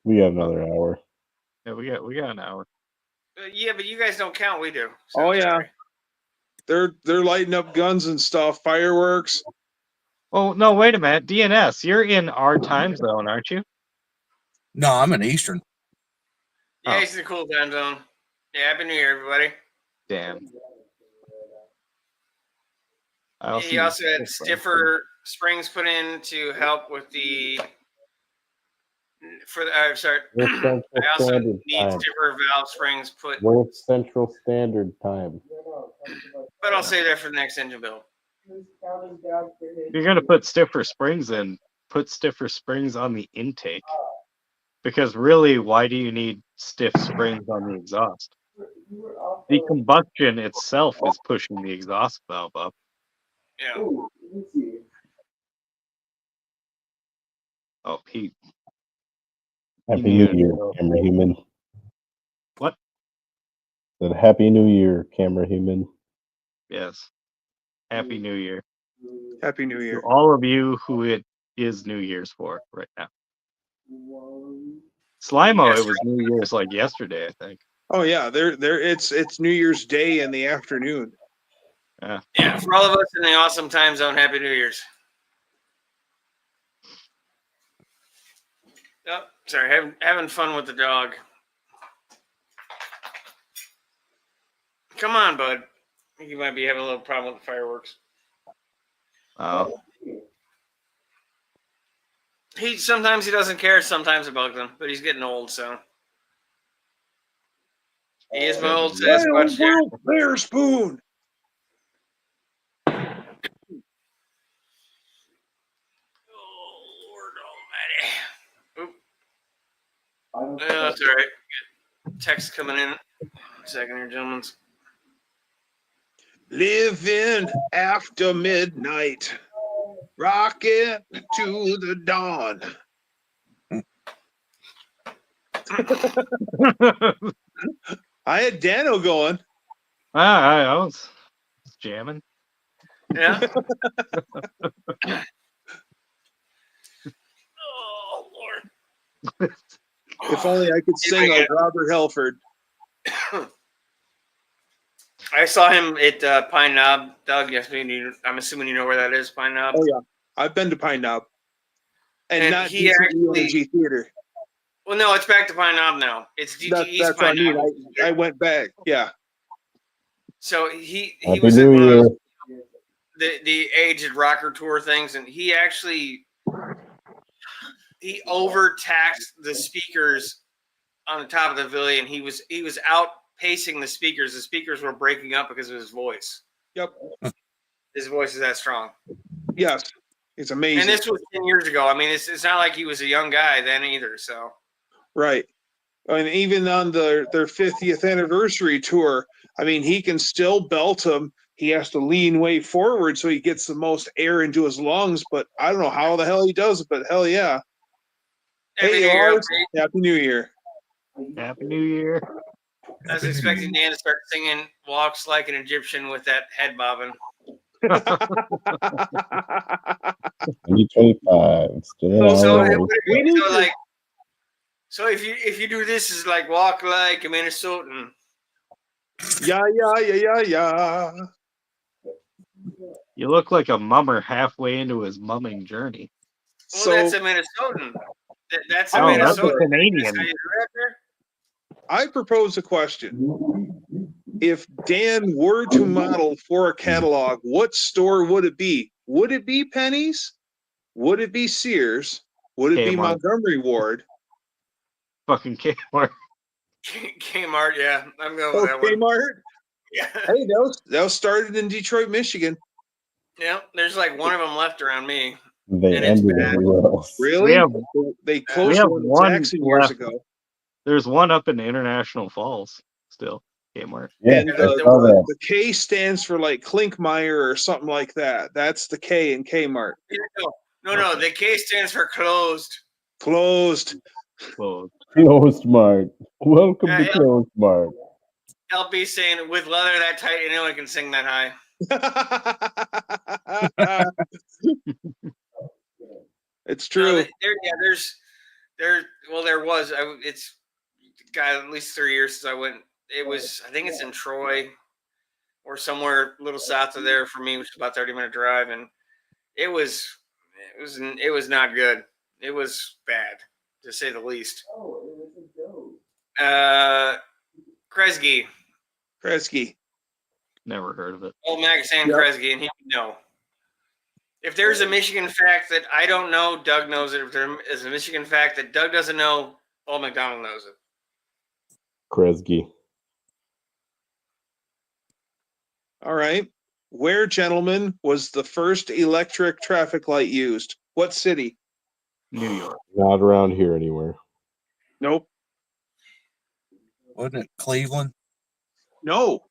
Speaker 3: We got another hour.
Speaker 2: Yeah, we got an hour.
Speaker 1: Yeah, but you guys don't count. We do. So
Speaker 4: Oh
Speaker 1: I'm
Speaker 4: yeah,
Speaker 1: sorry.
Speaker 4: they're lighting up guns and stuff, fireworks.
Speaker 2: Oh no, wait a minute. DNS, you're in our time zone, aren't you?
Speaker 6: No, I'm in Eastern.
Speaker 1: Yeah,
Speaker 2: Oh.
Speaker 1: it's in a cool time zone. Yeah, Happy New Year, everybody.
Speaker 2: Damn. I'll see
Speaker 1: He
Speaker 2: you
Speaker 1: also had
Speaker 2: next time.
Speaker 1: stiffer springs put in to help with the. Sorry.
Speaker 3: Where's Central
Speaker 1: I also
Speaker 3: Standard
Speaker 1: need
Speaker 3: Time?
Speaker 1: stiffer valve springs put,
Speaker 3: Where's Central Standard Time?
Speaker 1: but I'll save that for the next engine build.
Speaker 2: If you're gonna put stiffer springs in, put stiffer springs on the intake. Because really, why do you need stiff springs on the exhaust? The combustion itself is pushing the exhaust valve up.
Speaker 1: Yeah.
Speaker 2: Oh, Pete.
Speaker 3: Happy
Speaker 2: You
Speaker 3: New
Speaker 2: need
Speaker 3: Year,
Speaker 2: to-
Speaker 3: camera human.
Speaker 2: What?
Speaker 3: Said Happy New Year, camera human.
Speaker 2: Yes. Happy New Year.
Speaker 4: Happy New
Speaker 2: To
Speaker 4: Year.
Speaker 2: all of you who it is New Year's for right now. Slimo,
Speaker 1: Yes,
Speaker 2: it was New Year's like yesterday, I think.
Speaker 4: Oh yeah, it's New Year's Day in the afternoon.
Speaker 1: Yeah, for all of us in the awesome time zone, Happy New Year's. Oh, sorry, having fun with the dog. Come on, bud. I think you might be having a little problem with the fireworks.
Speaker 2: Oh,
Speaker 1: Sometimes he doesn't care, sometimes it bugs him, but he's getting old, so. He is my old Sasquatch here.
Speaker 4: Bear spoon.
Speaker 1: Oh, Lord almighty. Oop. That's all right. Text coming in. Second here, gentlemen.
Speaker 4: Living after midnight, rocket to the dawn. I had Dano going.
Speaker 2: I was jamming.
Speaker 1: Yeah. Oh, Lord.
Speaker 4: If only I could sing like Robert Helford.
Speaker 1: I saw him at Pine Knob, Doug. Yes, I'm assuming you know where that is, Pine Knob.
Speaker 4: Oh yeah, I've been to Pine Knob, and not
Speaker 1: he
Speaker 4: DCG Theater.
Speaker 1: Well, no, it's back to Pine Knob now. It's DT East
Speaker 4: That's what I
Speaker 1: Pine
Speaker 4: mean.
Speaker 1: Knob.
Speaker 4: I went back. Yeah.
Speaker 1: So he
Speaker 3: Happy
Speaker 1: was at
Speaker 3: New
Speaker 1: one of
Speaker 3: Year.
Speaker 1: those, the Aged Rocker Tour things, and he actually overtaxed the speakers on the top of the pavilion. He was outpacing the speakers. The speakers were breaking up because of his voice.
Speaker 4: Yep.
Speaker 1: His voice is that strong.
Speaker 4: Yes. It's amazing.
Speaker 1: And this was 10 years ago. I mean, it's not like he was a young guy then either. So
Speaker 4: Right. And even on their 50th anniversary tour, I mean, he can still belt them. He has to lean way forward so he gets the most air into his lungs. But I don't know how the hell he does it, but hell yeah.
Speaker 1: Happy
Speaker 4: Hey,
Speaker 1: New Year,
Speaker 4: Lars.
Speaker 1: update.
Speaker 4: Happy New Year.
Speaker 2: Happy New Year.
Speaker 1: I was expecting Dan to start singing "Walks Like an Egyptian" with that head bobbing.
Speaker 3: 2025. Still in
Speaker 1: So,
Speaker 3: our way.
Speaker 1: so if you do this, is like walk like a Minnesotan.
Speaker 4: Yeah.
Speaker 2: You look like a mummer halfway into his mumming journey.
Speaker 1: Well,
Speaker 4: So
Speaker 1: that's a Minnesotan. That's a
Speaker 2: Oh, that's a
Speaker 1: Minnesotan.
Speaker 2: Canadian.
Speaker 1: That's how you do it there?
Speaker 4: I propose a question. If Dan were to model for a catalog, what store would it be? Would it be Penny's? Would it be Sears? Would it be
Speaker 2: Kmart.
Speaker 4: Montgomery Ward?
Speaker 2: Fucking Kmart.
Speaker 1: Kmart, yeah. I'm going with that
Speaker 4: Okay,
Speaker 1: one.
Speaker 4: Mart.
Speaker 1: Yeah.
Speaker 4: Hey, that was started in Detroit, Michigan.
Speaker 1: Yeah, there's like one of them left around me.
Speaker 3: They
Speaker 1: And it's
Speaker 3: ended
Speaker 1: bad.
Speaker 3: everywhere else.
Speaker 4: Really?
Speaker 2: have-
Speaker 4: They closed
Speaker 2: have
Speaker 4: one in
Speaker 2: one
Speaker 4: Jackson years
Speaker 2: left.
Speaker 4: ago.
Speaker 2: There's one up in International Falls still. Kmart.
Speaker 3: Yeah,
Speaker 4: And
Speaker 3: I
Speaker 1: the-
Speaker 3: saw that.
Speaker 4: the K stands for like Klinkmeyer or something like that. That's the K in Kmart.
Speaker 1: No. The K stands for closed.
Speaker 4: Closed.
Speaker 2: Closed.
Speaker 3: Closed Mart. Welcome
Speaker 1: Yeah,
Speaker 3: to
Speaker 1: yeah.
Speaker 3: Closed Mart.
Speaker 1: LP saying with leather that tight, anyone can sing that high.
Speaker 4: It's
Speaker 1: No,
Speaker 4: true.
Speaker 1: there was. It's got at least 3 years since I went. It was, I think it's in Troy or somewhere a little south of there for me, which is about 30-minute drive, and it was not good. It was bad, to say the least. Kresge,
Speaker 4: Kresge.
Speaker 2: Never heard of it.
Speaker 1: old Max and
Speaker 4: Yep.
Speaker 1: Kresge, and he would know. If there's a Michigan fact that I don't know, Doug knows it. If there is a Michigan fact that Doug doesn't know, Old McDonald knows it.
Speaker 3: Kresge.
Speaker 4: All right. Where, gentlemen, was the first electric traffic light used? What city?
Speaker 2: New York.
Speaker 3: Not around here anywhere.
Speaker 4: Nope.
Speaker 6: Wasn't it Cleveland?
Speaker 4: No.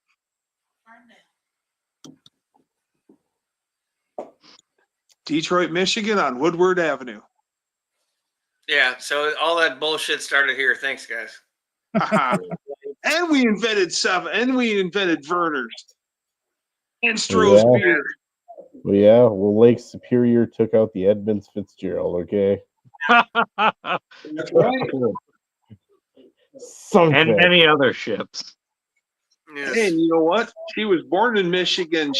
Speaker 4: Detroit, Michigan on Woodward Avenue.
Speaker 1: Yeah, so all that bullshit started here. Thanks, guys.
Speaker 4: And we invented Verner's. And Stroh's
Speaker 3: Yeah.
Speaker 4: beer.
Speaker 3: Well, yeah. Well, Lake Superior took out the Edmonds Fitzgerald. Okay.
Speaker 4: That's right.
Speaker 3: Sunk
Speaker 2: And
Speaker 3: that.
Speaker 2: many other ships.
Speaker 1: Yes.
Speaker 4: And you know what? She was born in Michigan.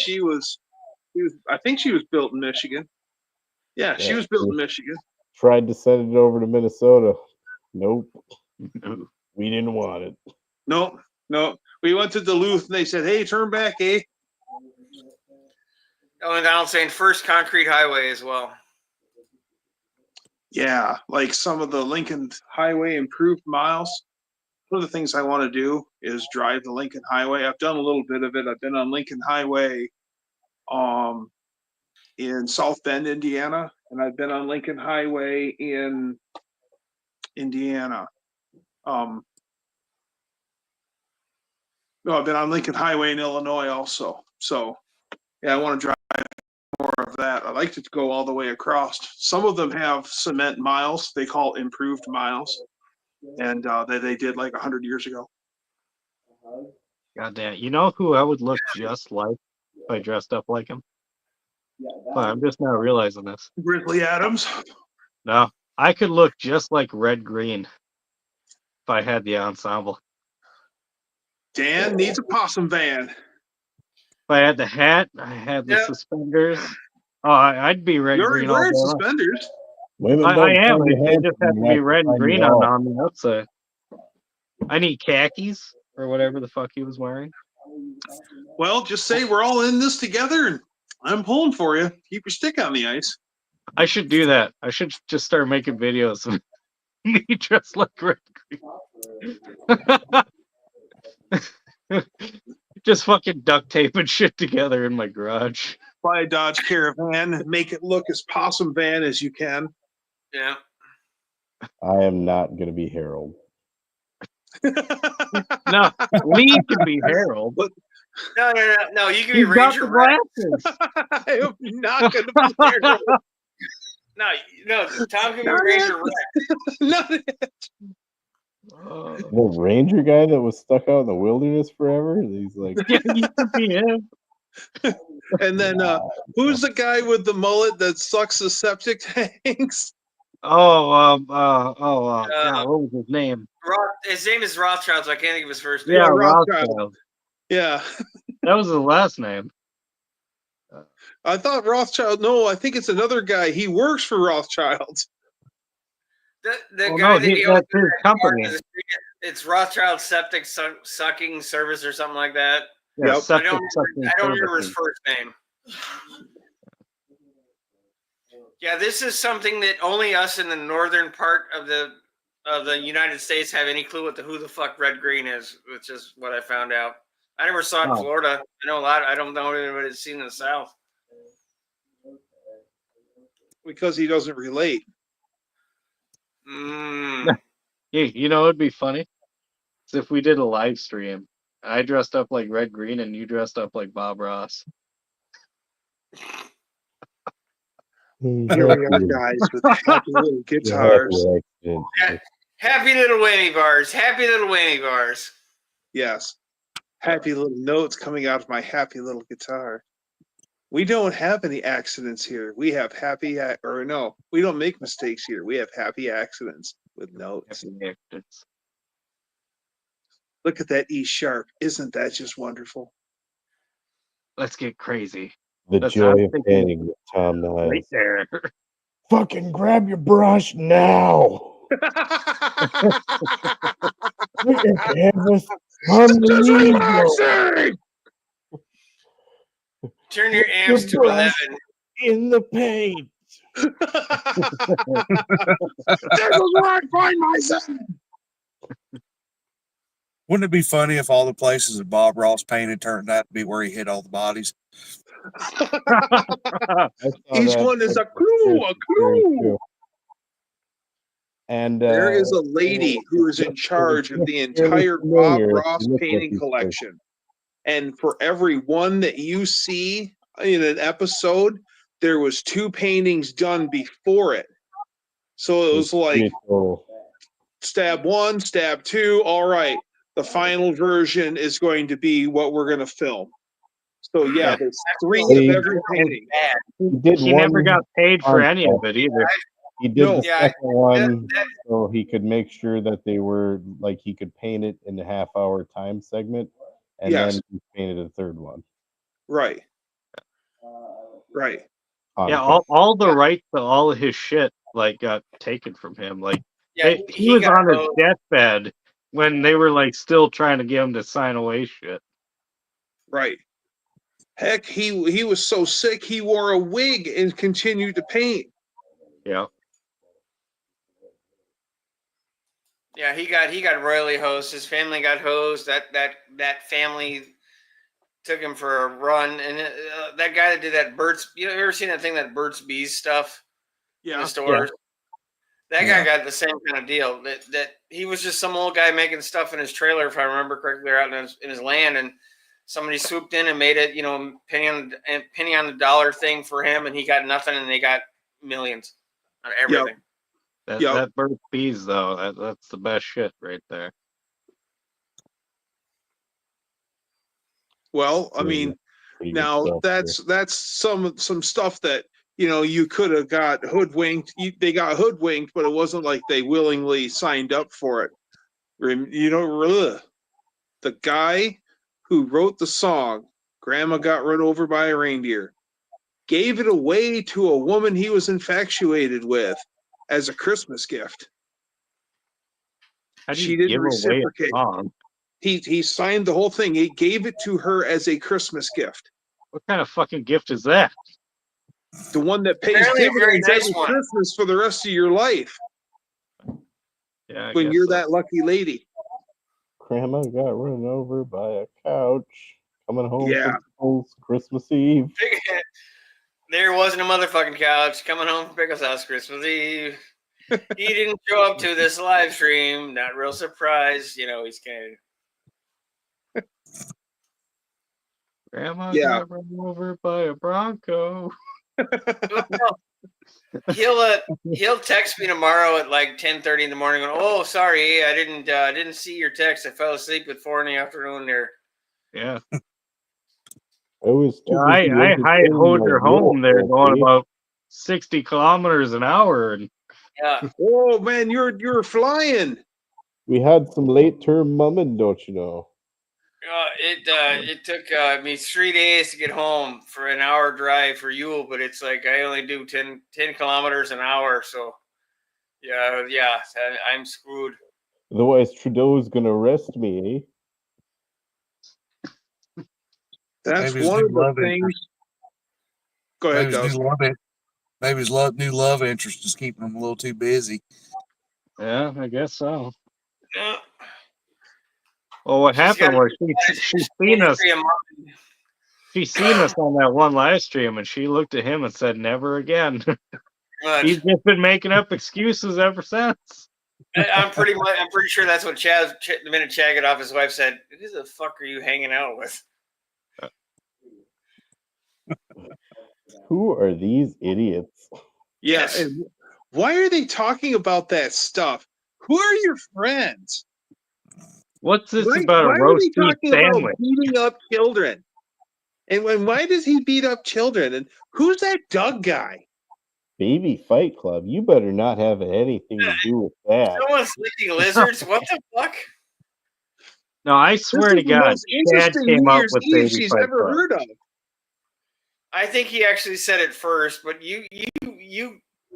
Speaker 4: I think she was built in Michigan. Yeah, she
Speaker 3: Yeah.
Speaker 4: was built in Michigan.
Speaker 3: Tried to send it over to Minnesota. Nope.
Speaker 2: No.
Speaker 3: We didn't want it.
Speaker 4: No. We went to Duluth and they said, hey, turn back, eh?
Speaker 1: Oh, and Donald saying first concrete highway as well.
Speaker 4: Yeah, like some of the Lincoln Highway improved miles. One of the things I want to do is drive the Lincoln Highway. I've done a little bit of it. I've been on Lincoln Highway in South Bend, Indiana, and I've been on Lincoln Highway in Indiana. No, I've been on Lincoln Highway in Illinois also. So, yeah, I want to drive more of that. I like to go all the way across. Some of them have cement miles. They call improved miles, and they did like 100 years ago.
Speaker 2: God damn. You know who I would look just like if I dressed up like him? But I'm just now realizing this.
Speaker 4: Grizzly Adams.
Speaker 2: No, I could look just like Red Green if I had the ensemble.
Speaker 4: Dan needs a possum van.
Speaker 2: If I had the hat, I had the
Speaker 1: Yeah.
Speaker 2: suspenders. Oh, I'd be Red
Speaker 4: You're already
Speaker 2: Green all
Speaker 4: wearing
Speaker 2: day long.
Speaker 4: suspenders.
Speaker 3: Women
Speaker 2: I
Speaker 3: don't
Speaker 2: am.
Speaker 3: find your
Speaker 2: They
Speaker 3: hands
Speaker 2: just have
Speaker 3: and
Speaker 2: to
Speaker 3: you
Speaker 2: be red and
Speaker 3: find
Speaker 2: green
Speaker 3: it all.
Speaker 2: on the outside. I need khakis or whatever the fuck he was wearing.
Speaker 4: Well, just say we're all in this together, and I'm pulling for you. Keep your stick on the ice.
Speaker 2: I should do that. I should just start making videos of me dressed like Red Green. Just fucking duct tape and shit together in my garage.
Speaker 4: Buy a Dodge Caravan and make it look as possum van as you can.
Speaker 1: Yeah.
Speaker 3: I am not going to be Harold.
Speaker 2: No, Lee can be Harold.
Speaker 1: No. You can be
Speaker 2: He's got
Speaker 1: Ranger
Speaker 2: the
Speaker 1: Rex.
Speaker 2: glasses.
Speaker 4: I am not going to be there.
Speaker 1: No, Tom can be
Speaker 4: Not
Speaker 1: Ranger Rex.
Speaker 4: Not it.
Speaker 3: The ranger guy that was stuck out in the wilderness forever. He's like,
Speaker 2: Yeah, it used to be him.
Speaker 4: And then who's the guy with the mullet that sucks the septic tanks?
Speaker 2: God, what was his name?
Speaker 1: His name is Rothschild, so I can't think of his first name.
Speaker 2: Yeah,
Speaker 4: Rothschild.
Speaker 2: Rothschild.
Speaker 4: Yeah.
Speaker 2: That was his last name.
Speaker 4: I thought Rothschild. No, I think it's another guy. He works for Rothschild.
Speaker 1: The
Speaker 2: Oh,
Speaker 1: guy
Speaker 2: no,
Speaker 1: that he
Speaker 2: that's
Speaker 1: owns
Speaker 2: his company.
Speaker 1: it's Rothschild Septic Sucking Service or something like that.
Speaker 2: Yeah,
Speaker 4: Yep.
Speaker 2: septic
Speaker 1: I
Speaker 2: sucking
Speaker 1: don't remember his
Speaker 2: services.
Speaker 1: first name. Yeah, this is something that only us in the northern part of the United States have any clue who the fuck Red Green is, which is what I found out. I never saw it in
Speaker 2: Oh.
Speaker 1: Florida. I know a lot. I don't know anybody that's seen it in the South.
Speaker 4: Because he doesn't relate.
Speaker 2: Hey, you know, it'd be funny is if we did a live stream. I dressed up like Red Green and you dressed up like Bob Ross.
Speaker 4: Here we are, guys, with happy little guitars.
Speaker 1: Happy little whammy bars. Happy little whammy bars.
Speaker 4: Yes. Happy little notes coming out of my happy little guitar. We don't have any accidents here. We have we don't make mistakes here. We have happy accidents with notes.
Speaker 2: Happy actors.
Speaker 4: Look at that E sharp. Isn't that just wonderful?
Speaker 2: Let's get crazy.
Speaker 3: The
Speaker 2: That's
Speaker 3: joy
Speaker 2: what I'm
Speaker 3: of
Speaker 2: thinking.
Speaker 3: painting with Tom Niles.
Speaker 2: Right there.
Speaker 3: Fucking grab your brush now. Put your canvas on the needle.
Speaker 1: Turn your amps to
Speaker 3: brush
Speaker 1: 11.
Speaker 3: in the paint.
Speaker 4: This is where I find myself.
Speaker 6: Wouldn't it be funny if all the places that Bob Ross painted turned out to be where he hid all the bodies?
Speaker 4: Each one is a clue.
Speaker 3: And
Speaker 4: there is a lady who is in charge of the entire Bob Ross painting collection. And for every one that you see in an episode, there was 2 paintings done before it. So it was like stab 1, stab 2. All right, the final version is going to be what we're going to film. So yeah, there's 3 of every painting.
Speaker 2: He never got paid for any of it either.
Speaker 3: He did the second one so he could make sure that they were like he could paint it in a half-hour time segment, and then he painted a third one.
Speaker 4: Right. Right.
Speaker 2: Yeah, all the rights to all of his shit like got taken from him. Like he was on his deathbed when they were like still trying to get him to sign away shit.
Speaker 4: Right. Heck, he was so sick he wore a wig and continued to paint.
Speaker 2: Yeah.
Speaker 1: Yeah, he got royally hosed. His family got hosed. That family took him for a run. And that guy that did that Burt's, you ever seen that thing, that Burt's Bees stuff?
Speaker 4: Yeah.
Speaker 1: In the stores? Yeah. That guy got the same kind of deal. That he was just some old guy making stuff in his trailer, if I remember correctly, out in his land, and somebody swooped in and made it, penny on the dollar thing for him, and he got nothing, and they got millions on everything.
Speaker 2: That Burt's Bees though, that's the best shit right there.
Speaker 4: Well, I mean, now that's some stuff that you could have got hoodwinked. They got hoodwinked, but it wasn't like they willingly signed up for it. The guy who wrote the song "Grandma Got Run Over by a Reindeer" gave it away to a woman he was infatuated with as a Christmas gift.
Speaker 2: How do
Speaker 4: She
Speaker 2: you
Speaker 4: didn't
Speaker 2: give away
Speaker 4: reciprocate.
Speaker 2: a song?
Speaker 4: He signed the whole thing. He gave it to her as a Christmas gift.
Speaker 2: What kind of fucking gift is that?
Speaker 4: The one that pays
Speaker 1: Apparently a very
Speaker 4: dividends
Speaker 1: nice
Speaker 4: every
Speaker 1: one.
Speaker 4: Christmas for the rest of your life.
Speaker 2: Yeah, I
Speaker 4: When
Speaker 2: guess
Speaker 4: you're
Speaker 2: so.
Speaker 4: that lucky lady.
Speaker 3: Grandma got run over by a couch coming home
Speaker 4: Yeah.
Speaker 3: from Christmas Eve.
Speaker 1: There wasn't a motherfucking couch coming home from Pickle's house Christmas Eve. He didn't show up to this live stream. Not real surprised. He's Canadian.
Speaker 2: Grandma
Speaker 4: Yeah.
Speaker 2: got run over by a Bronco.
Speaker 1: he'll text me tomorrow at like 10:30 in the morning. Going, oh, sorry, I didn't see your text. I fell asleep at 4 in the afternoon there.
Speaker 2: Yeah.
Speaker 3: I was
Speaker 2: Yeah,
Speaker 3: too
Speaker 2: I
Speaker 3: busy
Speaker 2: hi
Speaker 3: entertaining
Speaker 2: hoed
Speaker 3: my
Speaker 2: her home there going
Speaker 3: girlfriend.
Speaker 2: about 60 kilometers an hour, and
Speaker 1: Yeah,
Speaker 4: Oh man, you're flying.
Speaker 3: We had some late term mumming, don't you know?
Speaker 1: it took me 3 days to get home for an hour drive for you, but it's like I only do 10 kilometers an hour, so yeah, I'm screwed.
Speaker 3: Otherwise, Trudeau's gonna arrest me, eh?
Speaker 4: That's
Speaker 6: Maybe his
Speaker 4: one
Speaker 6: new
Speaker 4: of the
Speaker 6: love
Speaker 4: things.
Speaker 6: interest.
Speaker 4: Go ahead,
Speaker 6: Maybe his
Speaker 4: Dose.
Speaker 6: new love. Maybe his new love interest is keeping him a little too busy.
Speaker 2: yeah, I guess so.
Speaker 1: Yeah.
Speaker 2: Well, what
Speaker 1: She's got
Speaker 2: happened was she seen us.
Speaker 1: ministry of mind.
Speaker 2: She seen us on that one live stream, and she looked at him and said, "Never again."
Speaker 1: But
Speaker 2: He's just been making up excuses ever since.
Speaker 1: I'm pretty sure that's what the minute Chad got off, his wife said, "Who the fuck are you hanging out with?"
Speaker 3: Who are these idiots?
Speaker 4: Yeah,
Speaker 1: Yes.
Speaker 4: and why are they talking about that stuff? Who are your friends?
Speaker 2: What's this
Speaker 4: Why
Speaker 2: about a
Speaker 4: are they
Speaker 2: roast beef
Speaker 4: talking about
Speaker 2: sandwich?
Speaker 4: beating up children? And why does he beat up children? And who's that Doug guy?
Speaker 3: Baby Fight Club. You better not have anything to do with that.
Speaker 1: Someone's licking lizards. What the fuck?
Speaker 2: No, I
Speaker 4: This
Speaker 2: swear
Speaker 4: is
Speaker 2: to
Speaker 4: the
Speaker 2: God,
Speaker 4: most
Speaker 2: Chad
Speaker 4: interesting
Speaker 2: came
Speaker 4: New
Speaker 2: up
Speaker 4: Year's
Speaker 2: with
Speaker 4: Eve
Speaker 2: Baby
Speaker 4: she's
Speaker 2: Fight
Speaker 4: ever
Speaker 2: Club.
Speaker 4: heard of.
Speaker 1: I think he actually said it first, but you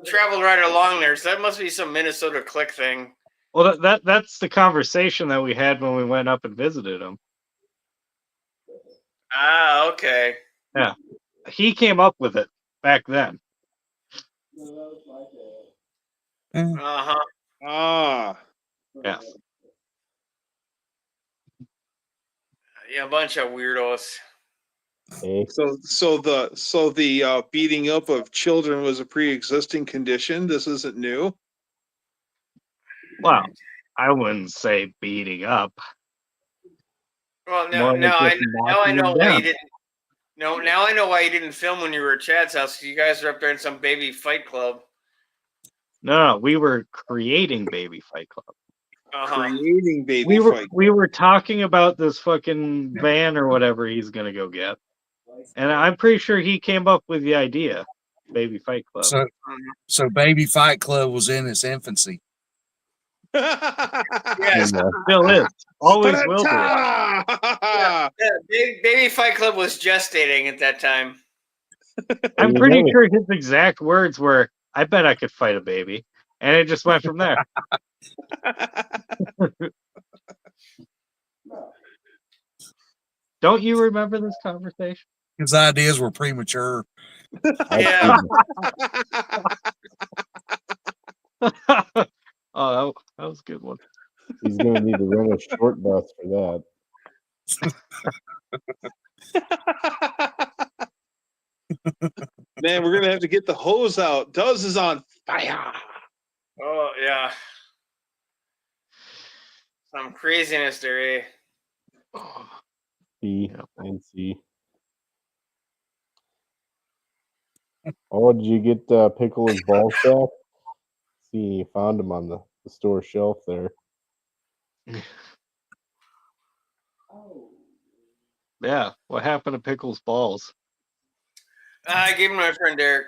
Speaker 1: traveled right along there, so that must be some Minnesota click thing.
Speaker 2: Well, that's the conversation that we had when we went up and visited him.
Speaker 1: Ah, okay.
Speaker 2: Yeah, he came up with it back then.
Speaker 1: Uh-huh.
Speaker 4: Ah,
Speaker 2: Yes.
Speaker 1: Yeah, a bunch of weirdos.
Speaker 3: Eh?
Speaker 4: so the beating up of children was a pre-existing condition. This isn't new.
Speaker 2: Well, I wouldn't say beating up.
Speaker 1: Well,
Speaker 2: More like
Speaker 1: now I
Speaker 2: just
Speaker 1: know
Speaker 2: knocking him
Speaker 1: why you
Speaker 2: down.
Speaker 1: didn't. No, now I know why you didn't film when you were at Chad's house. 'Cause you guys were up there in some baby fight club.
Speaker 2: No, we were creating Baby Fight Club.
Speaker 1: Uh-huh.
Speaker 4: Creating baby
Speaker 2: We were
Speaker 4: fight.
Speaker 2: we were talking about this fucking van or whatever he's gonna go get, and I'm pretty sure he came up with the idea, Baby Fight Club.
Speaker 6: So Baby Fight Club was in its infancy.
Speaker 1: Yes.
Speaker 2: Still is, always will be.
Speaker 1: Yeah, baby fight club was gestating at that time.
Speaker 2: I'm
Speaker 3: You
Speaker 2: pretty
Speaker 3: know,
Speaker 2: sure his exact words were, "I bet I could fight a baby," and it just went from there. Don't you remember this conversation?
Speaker 6: His ideas were premature.
Speaker 1: Yeah.
Speaker 2: Oh, that was a good one.
Speaker 3: He's gonna need to run a short bus for that.
Speaker 4: Man, we're gonna have to get the hose out. Duz is on fire.
Speaker 1: Oh yeah. Some craziness there, eh?
Speaker 3: B and C. Oh, did you get Pickle's ball sack? See, you found him on the store shelf there.
Speaker 2: Yeah, what happened to Pickle's balls?
Speaker 1: I gave him to my friend Derek.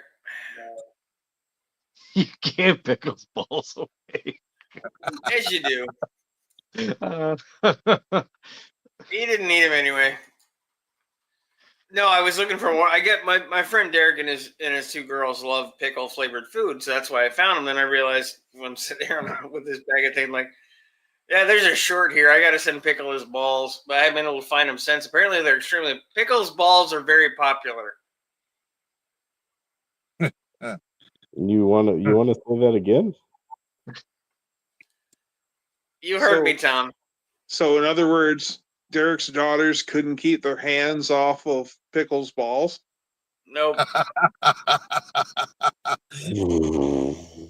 Speaker 2: You gave Pickle's balls away.
Speaker 1: As you do.
Speaker 2: Uh,
Speaker 1: He didn't need him anyway. No, I was looking for one. I get my friend Derek and his two girls love pickle flavored food, so that's why I found them. Then I realized when I'm sitting there with this bag of things, like, yeah, there's a short here. I got to send Pickle his balls, but I haven't been able to find them since. Apparently, they're extremely Pickle's balls are very popular.
Speaker 3: You wanna say that again?
Speaker 1: You heard
Speaker 4: So-
Speaker 1: me, Tom.
Speaker 4: So, in other words, Derek's daughters couldn't keep their hands off of Pickle's balls.
Speaker 1: Nope.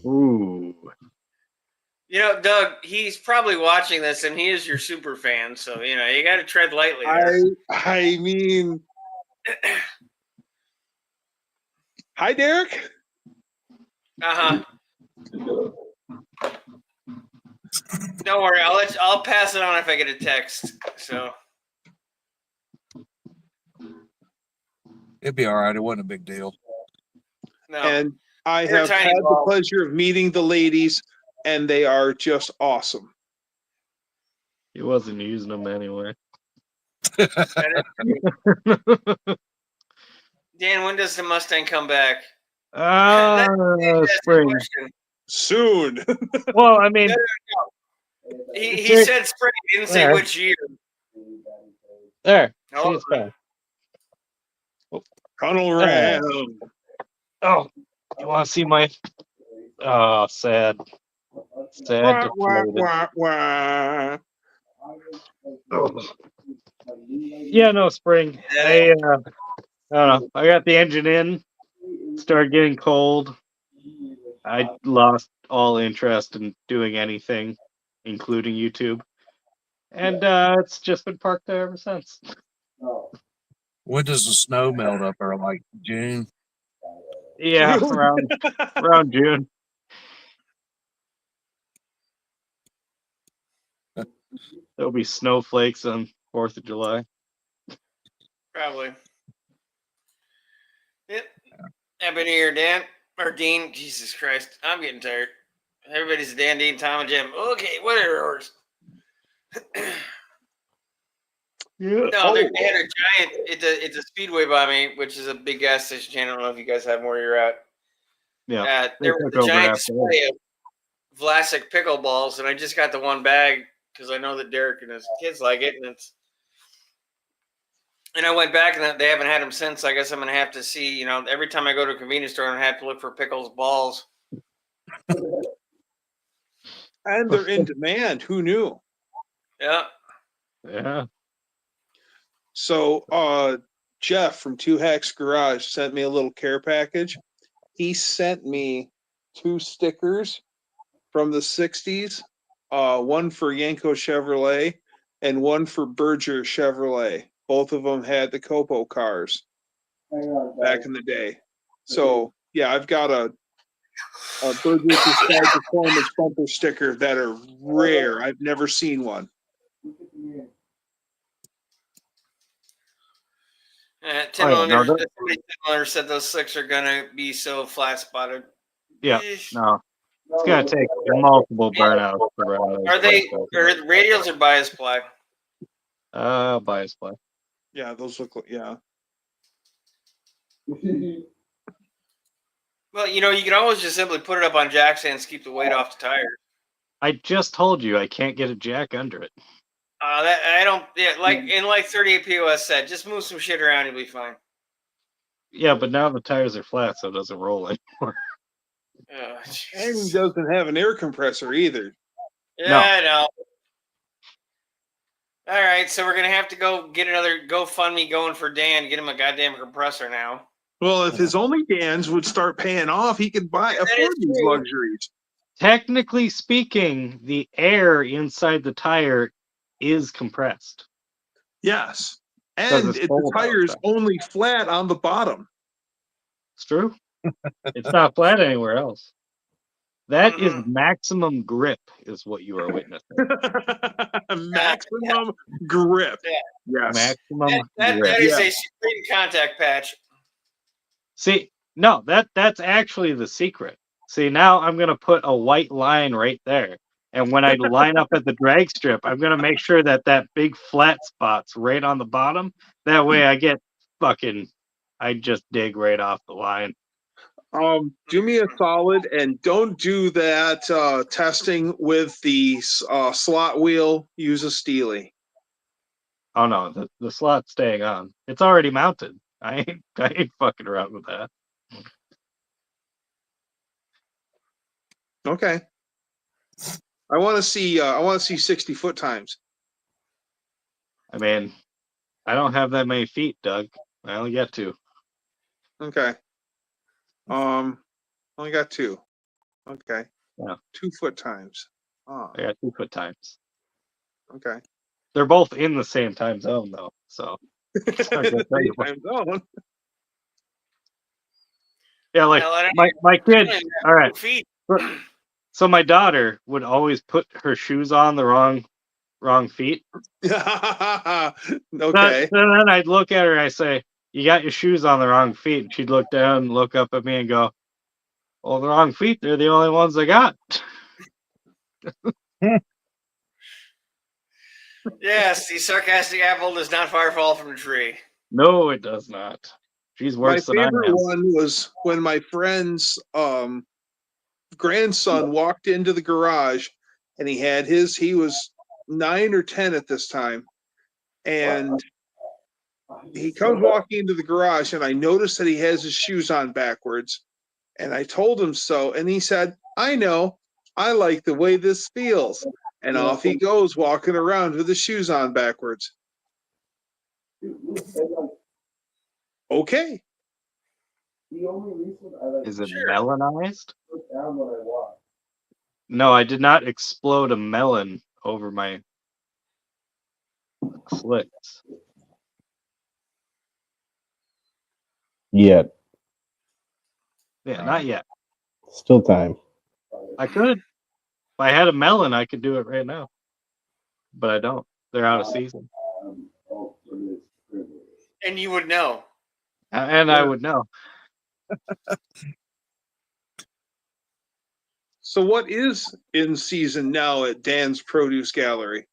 Speaker 2: ooh.
Speaker 1: You know, Doug, he's probably watching this, and he is your super fan. So you know, you got to tread lightly there.
Speaker 4: I mean, hi, Derek.
Speaker 1: Uh huh. Don't worry, I'll pass it on if I get a text. So
Speaker 6: It'd be all right. It wasn't a big deal.
Speaker 1: no.
Speaker 4: And I
Speaker 1: They're
Speaker 4: have
Speaker 1: tiny
Speaker 4: had the
Speaker 1: balls.
Speaker 4: pleasure of meeting the ladies, and they are just awesome.
Speaker 2: He wasn't using them anyway.
Speaker 1: That is true. Dan, when does the Mustang come back? That's a
Speaker 2: Spring.
Speaker 1: question.
Speaker 4: Soon.
Speaker 2: Well, I mean,
Speaker 1: He said spring. He didn't say
Speaker 2: There.
Speaker 1: which year.
Speaker 2: there. See,
Speaker 1: Oh,
Speaker 2: it's fine.
Speaker 4: Tunnel around.
Speaker 2: Oh, you want to see my? Oh, sad. Sad.
Speaker 4: Wah,
Speaker 2: deflated.
Speaker 4: wah, wah.
Speaker 2: Ugh. Yeah, no, spring. I don't know. I got the engine in. Started getting cold. I lost all interest in doing anything, including YouTube, and it's just been parked there ever since.
Speaker 6: When does the snow melt up there? Like June?
Speaker 2: Yeah,
Speaker 4: June.
Speaker 2: around June. There'll be snowflakes on 4th of July.
Speaker 1: probably. Yep. Happy New Year, Dan or Dean. Jesus Christ, I'm getting tired. Everybody's Dan, Dean, Tom, and Jim. Okay, whatever.
Speaker 2: Yeah.
Speaker 1: No, they had a giant. It's a speedway by me, which is a big gas station chain. I don't know if you guys have more you're at.
Speaker 2: Yeah.
Speaker 1: There
Speaker 2: They
Speaker 1: was
Speaker 2: took
Speaker 1: a
Speaker 2: over
Speaker 1: giant
Speaker 2: after
Speaker 1: display of Vlasic pickleballs, and I just got the one bag because I know that Derek and his kids like it, and I went back and they haven't had them since. I guess I'm gonna have to see. You know, every time I go to a convenience store, I have to look for pickles balls.
Speaker 4: And they're in demand. Who knew?
Speaker 1: Yeah.
Speaker 2: Yeah.
Speaker 4: So Jeff from Two Hacks Garage sent me a little care package. He sent me 2 stickers from the 60s, one for Yanko Chevrolet and one for Berger Chevrolet. Both of them had the Copo cars back in the day. So yeah, I've got a Berger Prescribed Performance bumper sticker that are rare. I've never seen one.
Speaker 1: Tim
Speaker 2: Oh, yeah,
Speaker 1: Miller,
Speaker 2: no,
Speaker 1: somebody Tim Miller said those slicks are gonna be so flat spotted.
Speaker 2: Yeah.
Speaker 1: Eesh.
Speaker 2: No. It's gonna take multiple burnouts to run those.
Speaker 1: Are they
Speaker 2: bikes.
Speaker 1: radials or bias ply?
Speaker 2: Bias play.
Speaker 4: Yeah, those look like, yeah.
Speaker 1: Well, you know, you can always just simply put it up on jack stands, keep the weight off the tires.
Speaker 2: I just told you I can't get a jack under it.
Speaker 1: That I don't. Yeah, like 38 POS said, just move some shit around, you'll be fine.
Speaker 2: Yeah, but now the tires are flat, so it doesn't roll anymore.
Speaker 1: Oh,
Speaker 4: And
Speaker 1: jeez.
Speaker 4: he doesn't have an air compressor either.
Speaker 1: Yeah,
Speaker 2: No.
Speaker 1: I know. All right, so we're gonna have to go get another GoFundMe going for Dan. Get him a goddamn compressor now.
Speaker 4: Well, if his only Dans would start paying off, he could afford these
Speaker 1: true.
Speaker 4: luxuries.
Speaker 2: Technically speaking, the air inside the tire is compressed.
Speaker 4: Yes.
Speaker 2: Because
Speaker 4: And
Speaker 2: it's
Speaker 4: the
Speaker 2: cold
Speaker 4: tire is
Speaker 2: outside.
Speaker 4: only flat on the bottom.
Speaker 2: It's true. It's not flat anywhere else. That is
Speaker 1: Mhm.
Speaker 2: maximum grip, is what you are witnessing.
Speaker 4: Maximum grip.
Speaker 1: Yeah.
Speaker 4: Yes.
Speaker 2: Maximum
Speaker 1: That
Speaker 2: grip.
Speaker 1: is
Speaker 4: Yeah.
Speaker 1: a supreme contact patch.
Speaker 2: See, no, that's actually the secret. See, now I'm gonna put a white line right there, and when I line up at the drag strip, I'm gonna make sure that that big flat spot's right on the bottom. That way, I just dig right off the line.
Speaker 4: Do me a solid and don't do that testing with the slot wheel. Use a Steely.
Speaker 2: Oh no, the slot's staying on. It's already mounted. I ain't fucking around with that.
Speaker 4: Okay. I want to see 60-foot times.
Speaker 2: I mean, I don't have that many feet, Doug. I only get 2.
Speaker 4: Okay. Only got 2. Okay.
Speaker 2: Yeah.
Speaker 4: 2-foot times. Oh,
Speaker 2: I got 2-foot times.
Speaker 4: okay.
Speaker 2: They're both in the same time zone though, so it's not gonna tell you what-
Speaker 4: Time zone.
Speaker 2: Yeah, like
Speaker 1: Hell, I don't
Speaker 2: my kid. All right.
Speaker 1: feet.
Speaker 2: So my daughter would always put her shoes on the wrong feet.
Speaker 4: Okay.
Speaker 2: So then I'd look at her and I say, "You got your shoes on the wrong feet." And she'd look down and look up at me and go, "Well, the wrong feet. They're the only ones I got."
Speaker 1: Yes, the sarcastic apple does not far fall from the tree.
Speaker 2: No, it does not. She's
Speaker 4: My
Speaker 2: worse than I
Speaker 4: favorite
Speaker 2: am.
Speaker 4: one was when my friend's grandson walked into the garage and he was 9 or 10 at this time. And he comes walking into the garage and I noticed that he has his shoes on backwards. And I told him so. And he said, I know, I like the way this feels. And off he goes walking around with his shoes on backwards. Okay.
Speaker 2: Is it
Speaker 1: Sure.
Speaker 2: melanized? No, I did not explode a melon over my slicks.
Speaker 3: Yet.
Speaker 2: Yeah, not yet.
Speaker 3: Still time.
Speaker 2: I could. If I had a melon, I could do it right now. But I don't. They're out of season.
Speaker 1: And you would know.
Speaker 2: And I would know.
Speaker 4: So what is in season now at Dan's Produce Gallery?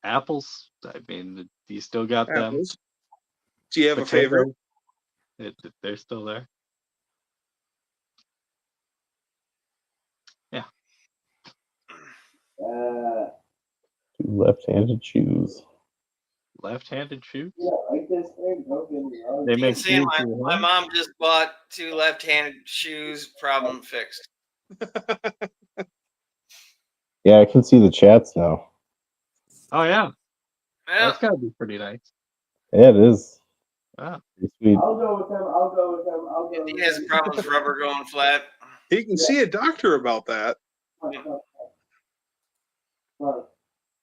Speaker 2: Apples. I mean, you still got them.
Speaker 4: Apples. Do you have a favorite?
Speaker 2: They're still there. Yeah.
Speaker 3: Two left-handed shoes.
Speaker 2: Left-handed shoes.
Speaker 1: You
Speaker 2: They
Speaker 1: can
Speaker 2: make
Speaker 1: see
Speaker 2: shoes
Speaker 1: my,
Speaker 2: for your
Speaker 1: my
Speaker 2: hand?
Speaker 1: mom just bought 2 left-handed shoes. Problem fixed.
Speaker 3: Yeah, I can see the chats now.
Speaker 2: Oh yeah,
Speaker 1: Well,
Speaker 2: that's gotta be pretty nice.
Speaker 3: Yeah, it is.
Speaker 2: Wow.
Speaker 3: Pretty sweet.
Speaker 1: he has a problem with rubber going flat.
Speaker 4: He can see a doctor about that.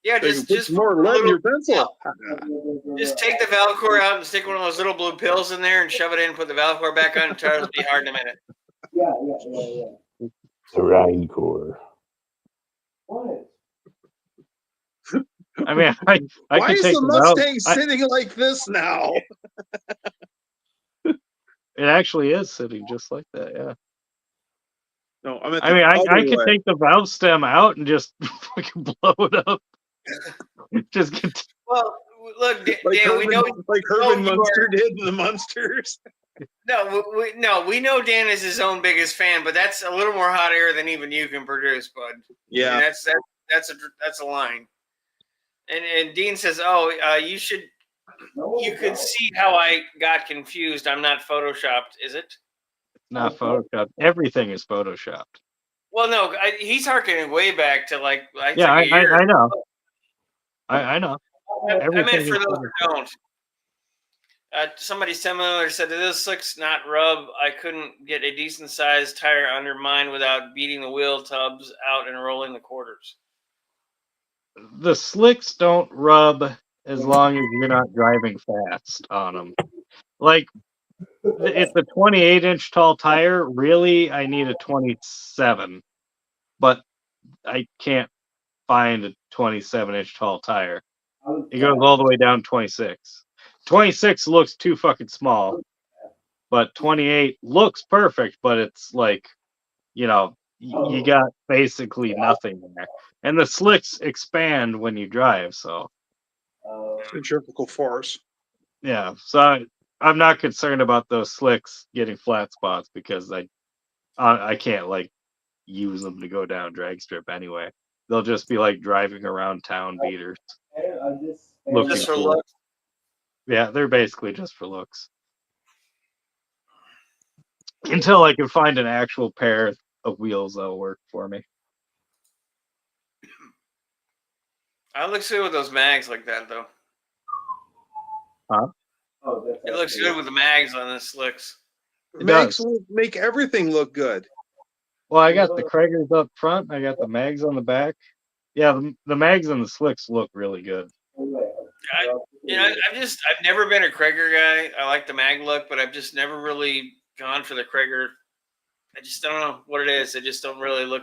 Speaker 1: Yeah,
Speaker 4: They can
Speaker 1: just
Speaker 4: put
Speaker 1: just
Speaker 4: some more
Speaker 1: put a
Speaker 4: lead in
Speaker 1: little-
Speaker 4: your pencil.
Speaker 1: Just take the Valcor out and stick one of those little blue pills in there and shove it in. Put the Valcor back on. And try to be hard in a minute.
Speaker 3: The Rheincore.
Speaker 2: I mean, I
Speaker 4: Why
Speaker 2: could
Speaker 4: is
Speaker 2: take
Speaker 4: the
Speaker 2: the valve.
Speaker 4: Mustang sitting like this now?
Speaker 2: It actually is sitting just like that. Yeah.
Speaker 4: No, I meant
Speaker 2: I mean, I could
Speaker 4: way.
Speaker 2: take the valve stem out and just fucking blow it up. Just get.
Speaker 1: Well, look, Dan,
Speaker 4: Like
Speaker 1: we know
Speaker 4: Herman
Speaker 1: you
Speaker 4: Munster did to the Munsters.
Speaker 1: we know Dan is his own biggest fan, but that's a little more hot air than even you can produce, bud.
Speaker 4: Yeah.
Speaker 1: I mean, that's a line. And Dean says, "Oh, you could see how I got confused. I'm not photoshopped, is it?"
Speaker 2: Not photoshopped. Everything is photoshopped.
Speaker 1: Well, no, he's harkening way back to like
Speaker 2: Yeah,
Speaker 1: a year.
Speaker 2: I know. I know.
Speaker 1: I meant
Speaker 2: Everything
Speaker 1: for
Speaker 2: is
Speaker 1: those who don't. Somebody similar said, "This slick's not rub. I couldn't get a decent sized tire under mine without beating the wheel tubs out and rolling the quarters."
Speaker 2: The slicks don't rub as long as you're not driving fast on them. Like, it's a 28-inch tall tire. Really, I need a 27, but I can't find a 27-inch tall tire. It goes all the way down to 26. 26 looks too fucking small, but 28 looks perfect, but it's like, you got basically nothing there. And the slicks expand when you drive, so
Speaker 4: Centrifugal force.
Speaker 2: yeah. So I'm not concerned about those slicks getting flat spots because I can't like use them to go down drag strip anyway. They'll just be like driving around town beaters. Looking
Speaker 1: Just for
Speaker 2: cool.
Speaker 1: looks.
Speaker 2: Yeah, they're basically just for looks. Until I can find an actual pair of wheels that'll work for me.
Speaker 1: I looks good with those mags like that, though.
Speaker 2: Huh?
Speaker 1: It looks good with the mags on the slicks.
Speaker 2: It
Speaker 4: Makes
Speaker 2: does.
Speaker 4: make everything look good.
Speaker 2: Well, I got the Kragers up front. I got the mags on the back. Yeah, the mags and the slicks look really good.
Speaker 1: I've never been a Krager guy. I like the mag look, but I've just never really gone for the Krager. I just don't know what it is. I just don't really look.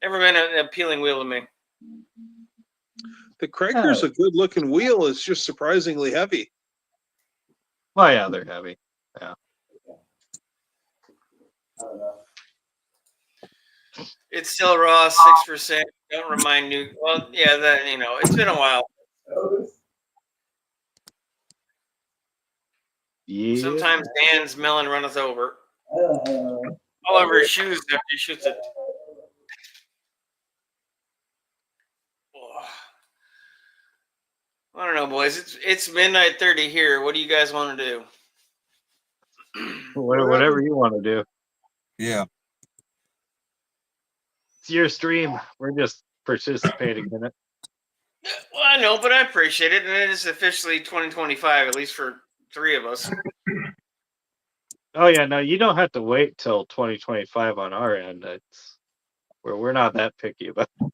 Speaker 1: Never been an appealing wheel to me.
Speaker 4: The Krager's a good looking wheel. It's just surprisingly heavy.
Speaker 2: Well, yeah, they're heavy. Yeah.
Speaker 1: It's still raw, 6%. Don't remind new. Well, yeah, it's been a while.
Speaker 2: Yeah.
Speaker 1: Sometimes Dan's melon runneth over. All over his shoes after he shoots it. I don't know, boys. It's midnight 30 here. What do you guys want to do?
Speaker 2: Whatever you want to do.
Speaker 6: Yeah.
Speaker 2: It's your stream. We're just participating in it.
Speaker 1: Well, I know, but I appreciate it. And it is officially 2025, at least for 3 of us.
Speaker 2: Oh yeah, no, you don't have to wait till 2025 on our end. It's we're not that picky about it.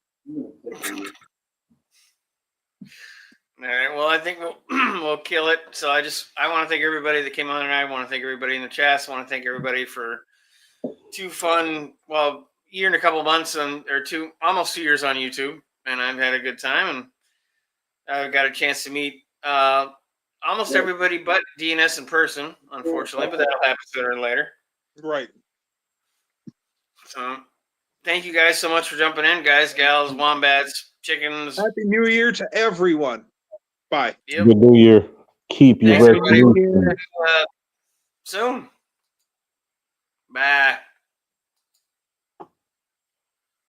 Speaker 1: All right. Well, I think we'll kill it. So I want to thank everybody that came on tonight. I want to thank everybody in the chat. I want to thank everybody for 2 fun, year and a couple months almost 2 years on YouTube, and I've had a good time, and I've got a chance to meet almost everybody but DNS in person, unfortunately, but that'll happen sooner or later.
Speaker 4: Right.
Speaker 1: So thank you guys so much for jumping in, guys, gals, wombats, chickens.
Speaker 4: Happy New Year to everyone. Bye.
Speaker 1: Yep.
Speaker 3: Good New Year. Keep your
Speaker 1: Thanks, everybody.
Speaker 3: resolution.
Speaker 1: Soon. Bye.